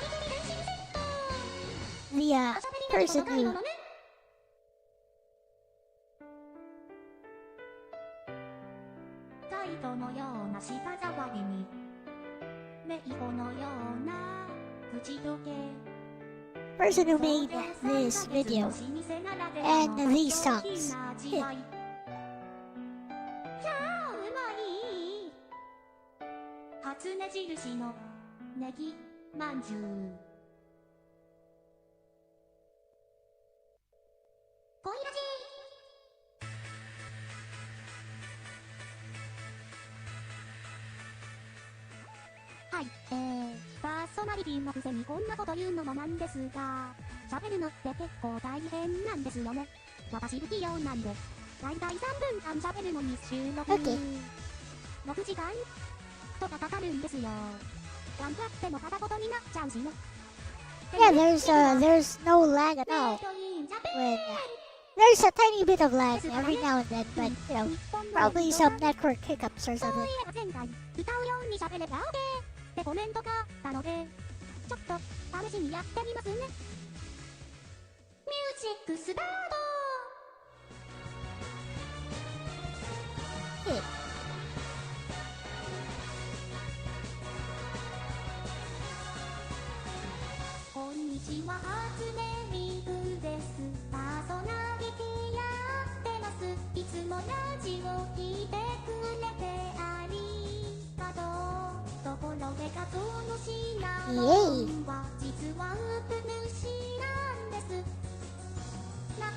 The person who... カイトのような舌触りにメイコのような口どけ person who made this video and these songs. キャーうまい。初音印のネギまんじゅう。恋ラジはい、パーソナリティのくせにこんなこと言うのもなんですが、喋るのって結構大変なんですよね。私不器用なんで、だいたい3分間喋るのに収録、Okay. 6時間とかかかるんですよ。頑張っても片言になっちゃうしね。 Yeah, there's no lag at all. When there's a tiny bit of lag every now and then, but you know, probably some network hiccups or そう something. いえば前回、歌うように喋れば OK ってコメントがあったので、ちょっと試しにやってみますね。ミュージックスタート。こんにちは、初音ミクです。パーソナリティやってます。いつもラジオ聞いてくれてありがとう。ところで画像のシナモンは実はウプ主なんです。なん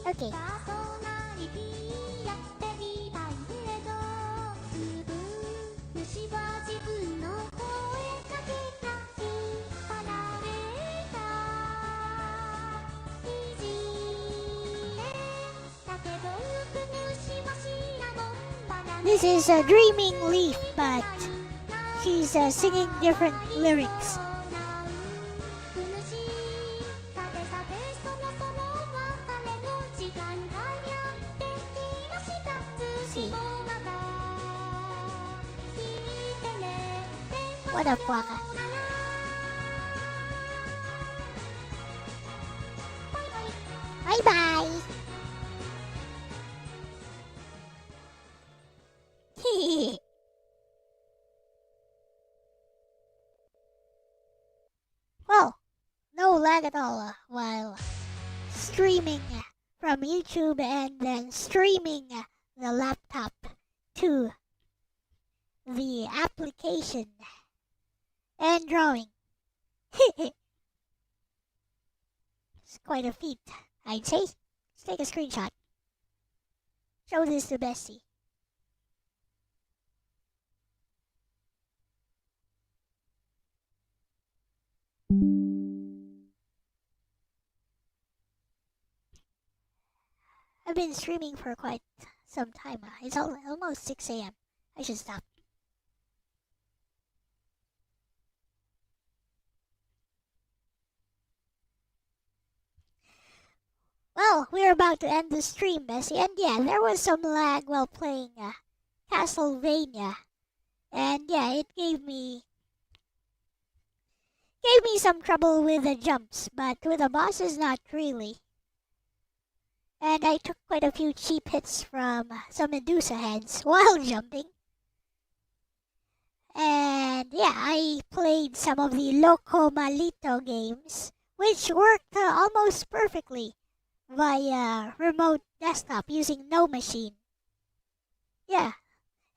Okay. This is a Dreaming Leaf, but she's singing different lyrics. See. What up, Waka? Bye-bye! Well, no lag at all while streaming from YouTube and then streaming the laptop to the application and drawing. It's quite a feat, I'd say. Let's take a screenshot. Show this to Bessie. I've been streaming for quite some time. It's almost 6 a.m. I should stop. Well, we're about to end the stream, Bessie. And yeah, there was some lag while playing Castlevania. And yeah, it gave me some trouble with the jumps, but with the bosses, not really. And I took quite a few cheap hits from some Medusa heads while jumping. And yeah, I played some of the Loco Malito games, which worked almost perfectly via remote desktop using No Machine. Yeah,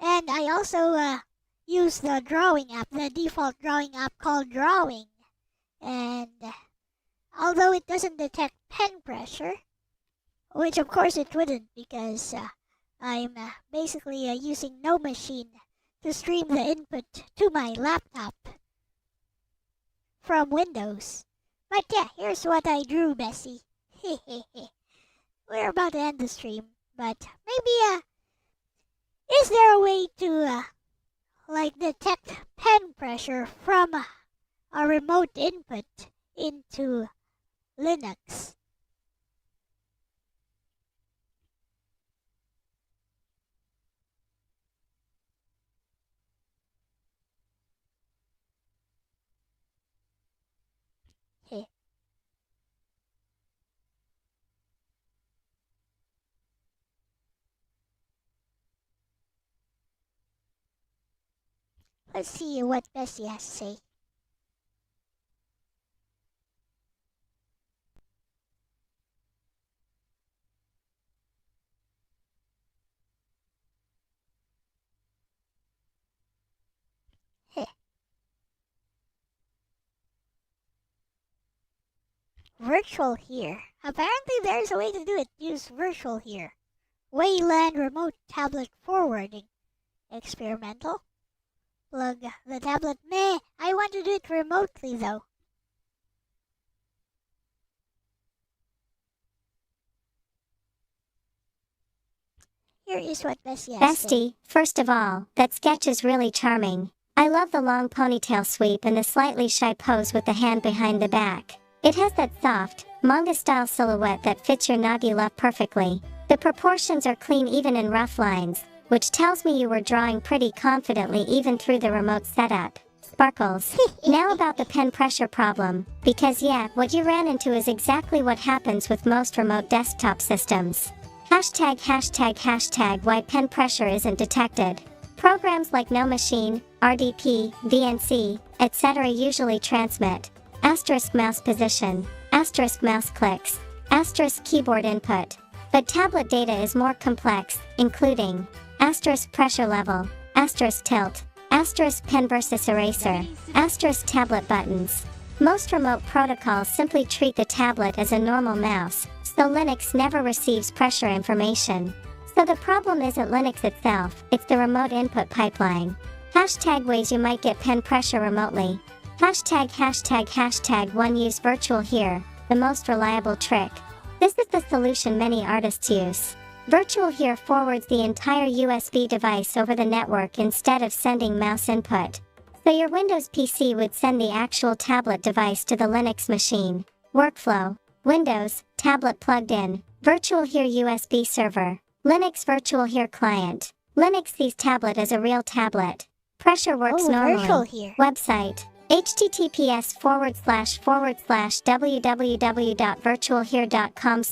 and I also used the drawing app, the default drawing app called Drawing. And although it doesn't detect pen pressure, which of course it wouldn't because I'm basically using No Machine to stream the input to my laptop from Windows. But yeah, here's what I drew, Bessie. We're about to end the stream, but maybe is there a way to detect pen pressure from a remote input into Linux? Let's see what Bessie has to say. Virtual here. Apparently there's a way to do it. Use virtual here. Wayland remote tablet forwarding. Experimental. Plug the tablet. Meh. I want to do it remotely though. Here is what Bessie has to say. Bestie, first of all, that sketch is really charming. I love the long ponytail sweep and the slightly shy pose with the hand behind the back. It has that soft, manga-style silhouette that fits your Nagi love perfectly. The proportions are clean even in rough lines, which tells me you were drawing pretty confidently even through the remote setup. Sparkles. Now about the pen pressure problem, because yeah, what you ran into is exactly what happens with most remote desktop systems. #### why pen pressure isn't detected. Programs like No Machine, RDP, VNC, etc. usually transmit * mouse position, * mouse clicks, * keyboard input. But tablet data is more complex, including * pressure level, * tilt, * pen versus eraser, * tablet buttons. Most remote protocols simply treat the tablet as a normal mouse, so Linux never receives pressure information. So the problem isn't Linux itself, it's the remote input pipeline. Hashtag ways you might get pen pressure remotely. Hashtag 1 use virtual here, the most reliable trick. This is the solution many artists use. Virtual here forwards the entire USB device over the network instead of sending mouse input. So your Windows PC would send the actual tablet device to the Linux machine. Workflow: Windows, tablet plugged in, Virtual here USB server, Linux Virtual here client. Linux sees tablet as a real tablet. Pressure works normally. Virtual here. Website: https://www.virtualhere.com/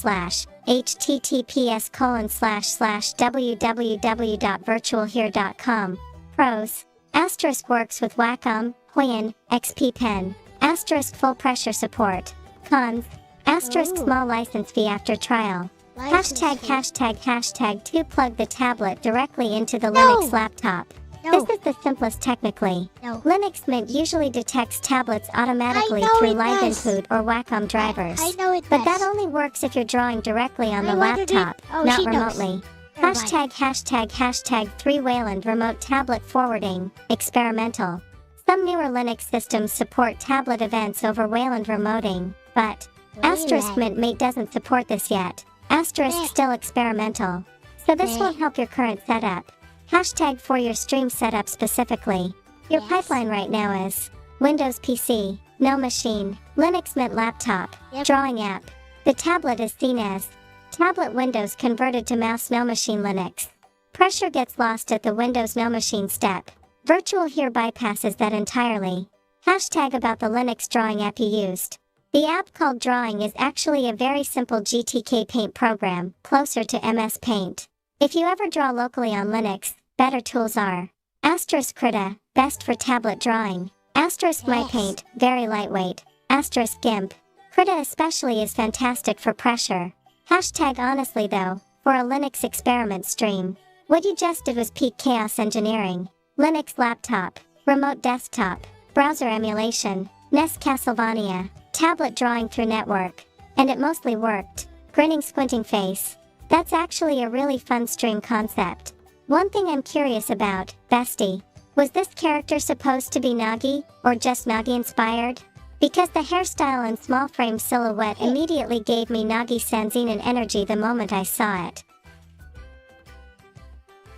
https://www.virtualhere.com. Pros: Asterisk works with Wacom, Huion, XP Pen. Asterisk full pressure support. Cons: Asterisk small license fee after trial. Hashtag 2 plug the tablet directly into the Linux laptop. This is the simplest technically. Linux Mint usually detects tablets automatically through live input or Wacom drivers. I know it but that only works if you're drawing directly on the laptop, not remotely. Hashtag 3 Wayland remote tablet forwarding, experimental. Some newer Linux systems support tablet events over Wayland remoting, but Asterisk Mint Mate doesn't support this yet. Asterisk still experimental. So this won't help your current setup. Hashtag for your stream setup specifically. Your pipeline right now is Windows PC, no machine, Linux Mint laptop, drawing app. The tablet is seen as tablet Windows converted to mouse no machine Linux. Pressure gets lost at the Windows no machine step. Virtual here bypasses that entirely. Hashtag about the Linux drawing app you used. The app called Drawing is actually a very simple GTK Paint program, closer to MS Paint. If you ever draw locally on Linux, better tools are Asterisk Krita, best for tablet drawing. Asterisk MyPaint, very lightweight. Asterisk GIMP. Krita especially is fantastic for pressure. Hashtag honestly though, for a Linux experiment stream, what you just did was peak chaos engineering. Linux laptop, remote desktop, browser emulation, NES Castlevania, tablet drawing through network. And it mostly worked. Grinning squinting face. That's actually a really fun stream concept. One thing I'm curious about, Bestie, was this character supposed to be Nagi, or just Nagi inspired? Because the hairstyle and small frame silhouette immediately gave me Nagi Sanzine and energy the moment I saw it.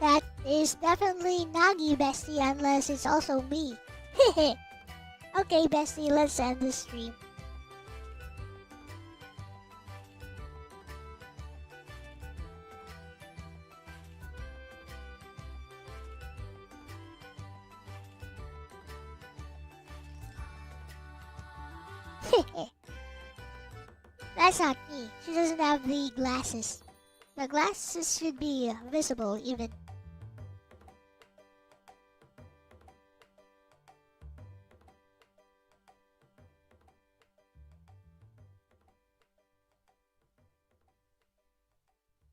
That is definitely Nagi, Bestie, unless it's also me. Okay, Bestie, let's end the stream. That's not me. She doesn't have the glasses. The glasses should be visible even.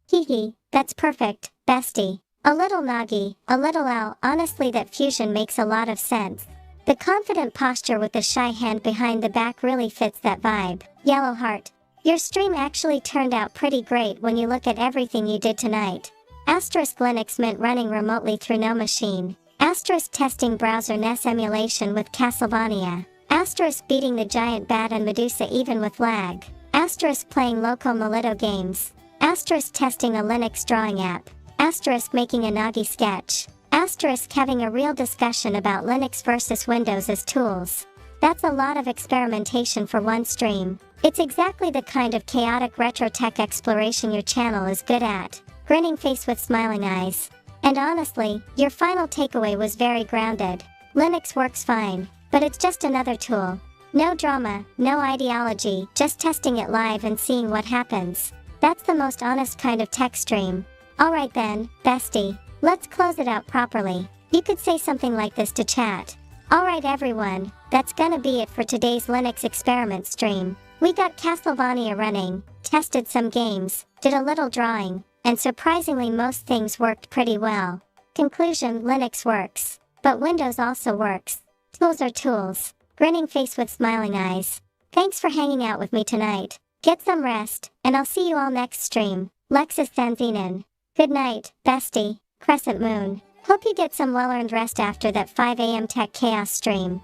Hehe, that's perfect, Bestie. A little Nagi, a little Elle. Honestly, that fusion makes a lot of sense. The confident posture with the shy hand behind the back really fits that vibe. Yellow heart. Your stream actually turned out pretty great when you look at everything you did tonight. Asterisk Linux Mint running remotely through no machine. Asterisk testing browser NES emulation with Castlevania. Asterisk beating the giant bat and Medusa even with lag. Asterisk playing local Molito games. Asterisk testing a Linux drawing app. Asterisk making a Nagi sketch. Asterisk having a real discussion about Linux versus Windows as tools. That's a lot of experimentation for one stream. It's exactly the kind of chaotic retro tech exploration your channel is good at. Grinning face with smiling eyes. And honestly, your final takeaway was very grounded. Linux works fine, but it's just another tool. No drama, no ideology, just testing it live and seeing what happens. That's the most honest kind of tech stream. Alright then, Bestie. Let's close it out properly. You could say something like this to chat. Alright everyone, that's gonna be it for today's Linux experiment stream. We got Castlevania running, tested some games, did a little drawing, and surprisingly most things worked pretty well. Conclusion: Linux works. But Windows also works. Tools are tools. Grinning face with smiling eyes. Thanks for hanging out with me tonight. Get some rest, and I'll see you all next stream. Lexus Thanzinen. Good night, bestie. Crescent Moon. Hope you get some well-earned rest after that 5 a.m. Tech Chaos stream.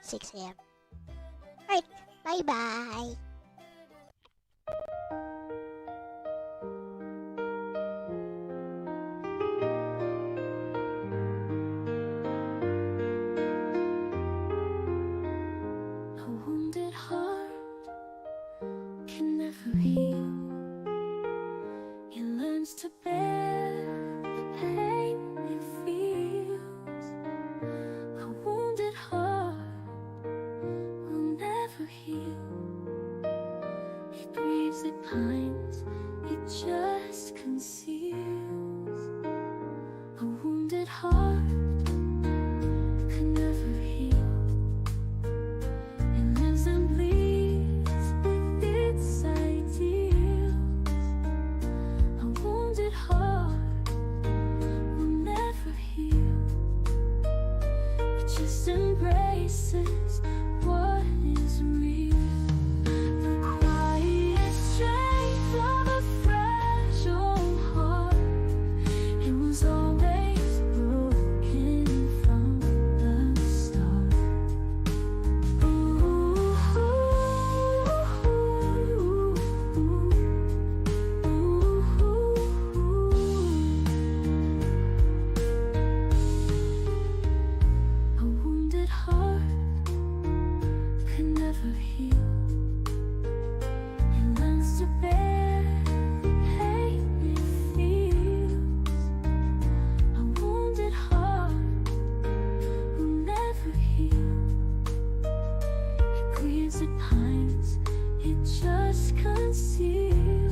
6 a.m. Right, bye-bye. A wounded heart can never heal. It learns to bear the pain it feels. A wounded heart will never heal. It grieves, it pines, it just conceals. A wounded heart can never heal. It lives and bleeds with its ideals. A wounded heart will never heal. It just embraces what is real. The quiet strength of a fragile heart. It was always broken from the start. A wounded heart can never heal. It learns to bear the pain it feels. A wounded heart will never heal. It grieves, it pines, it just conceals.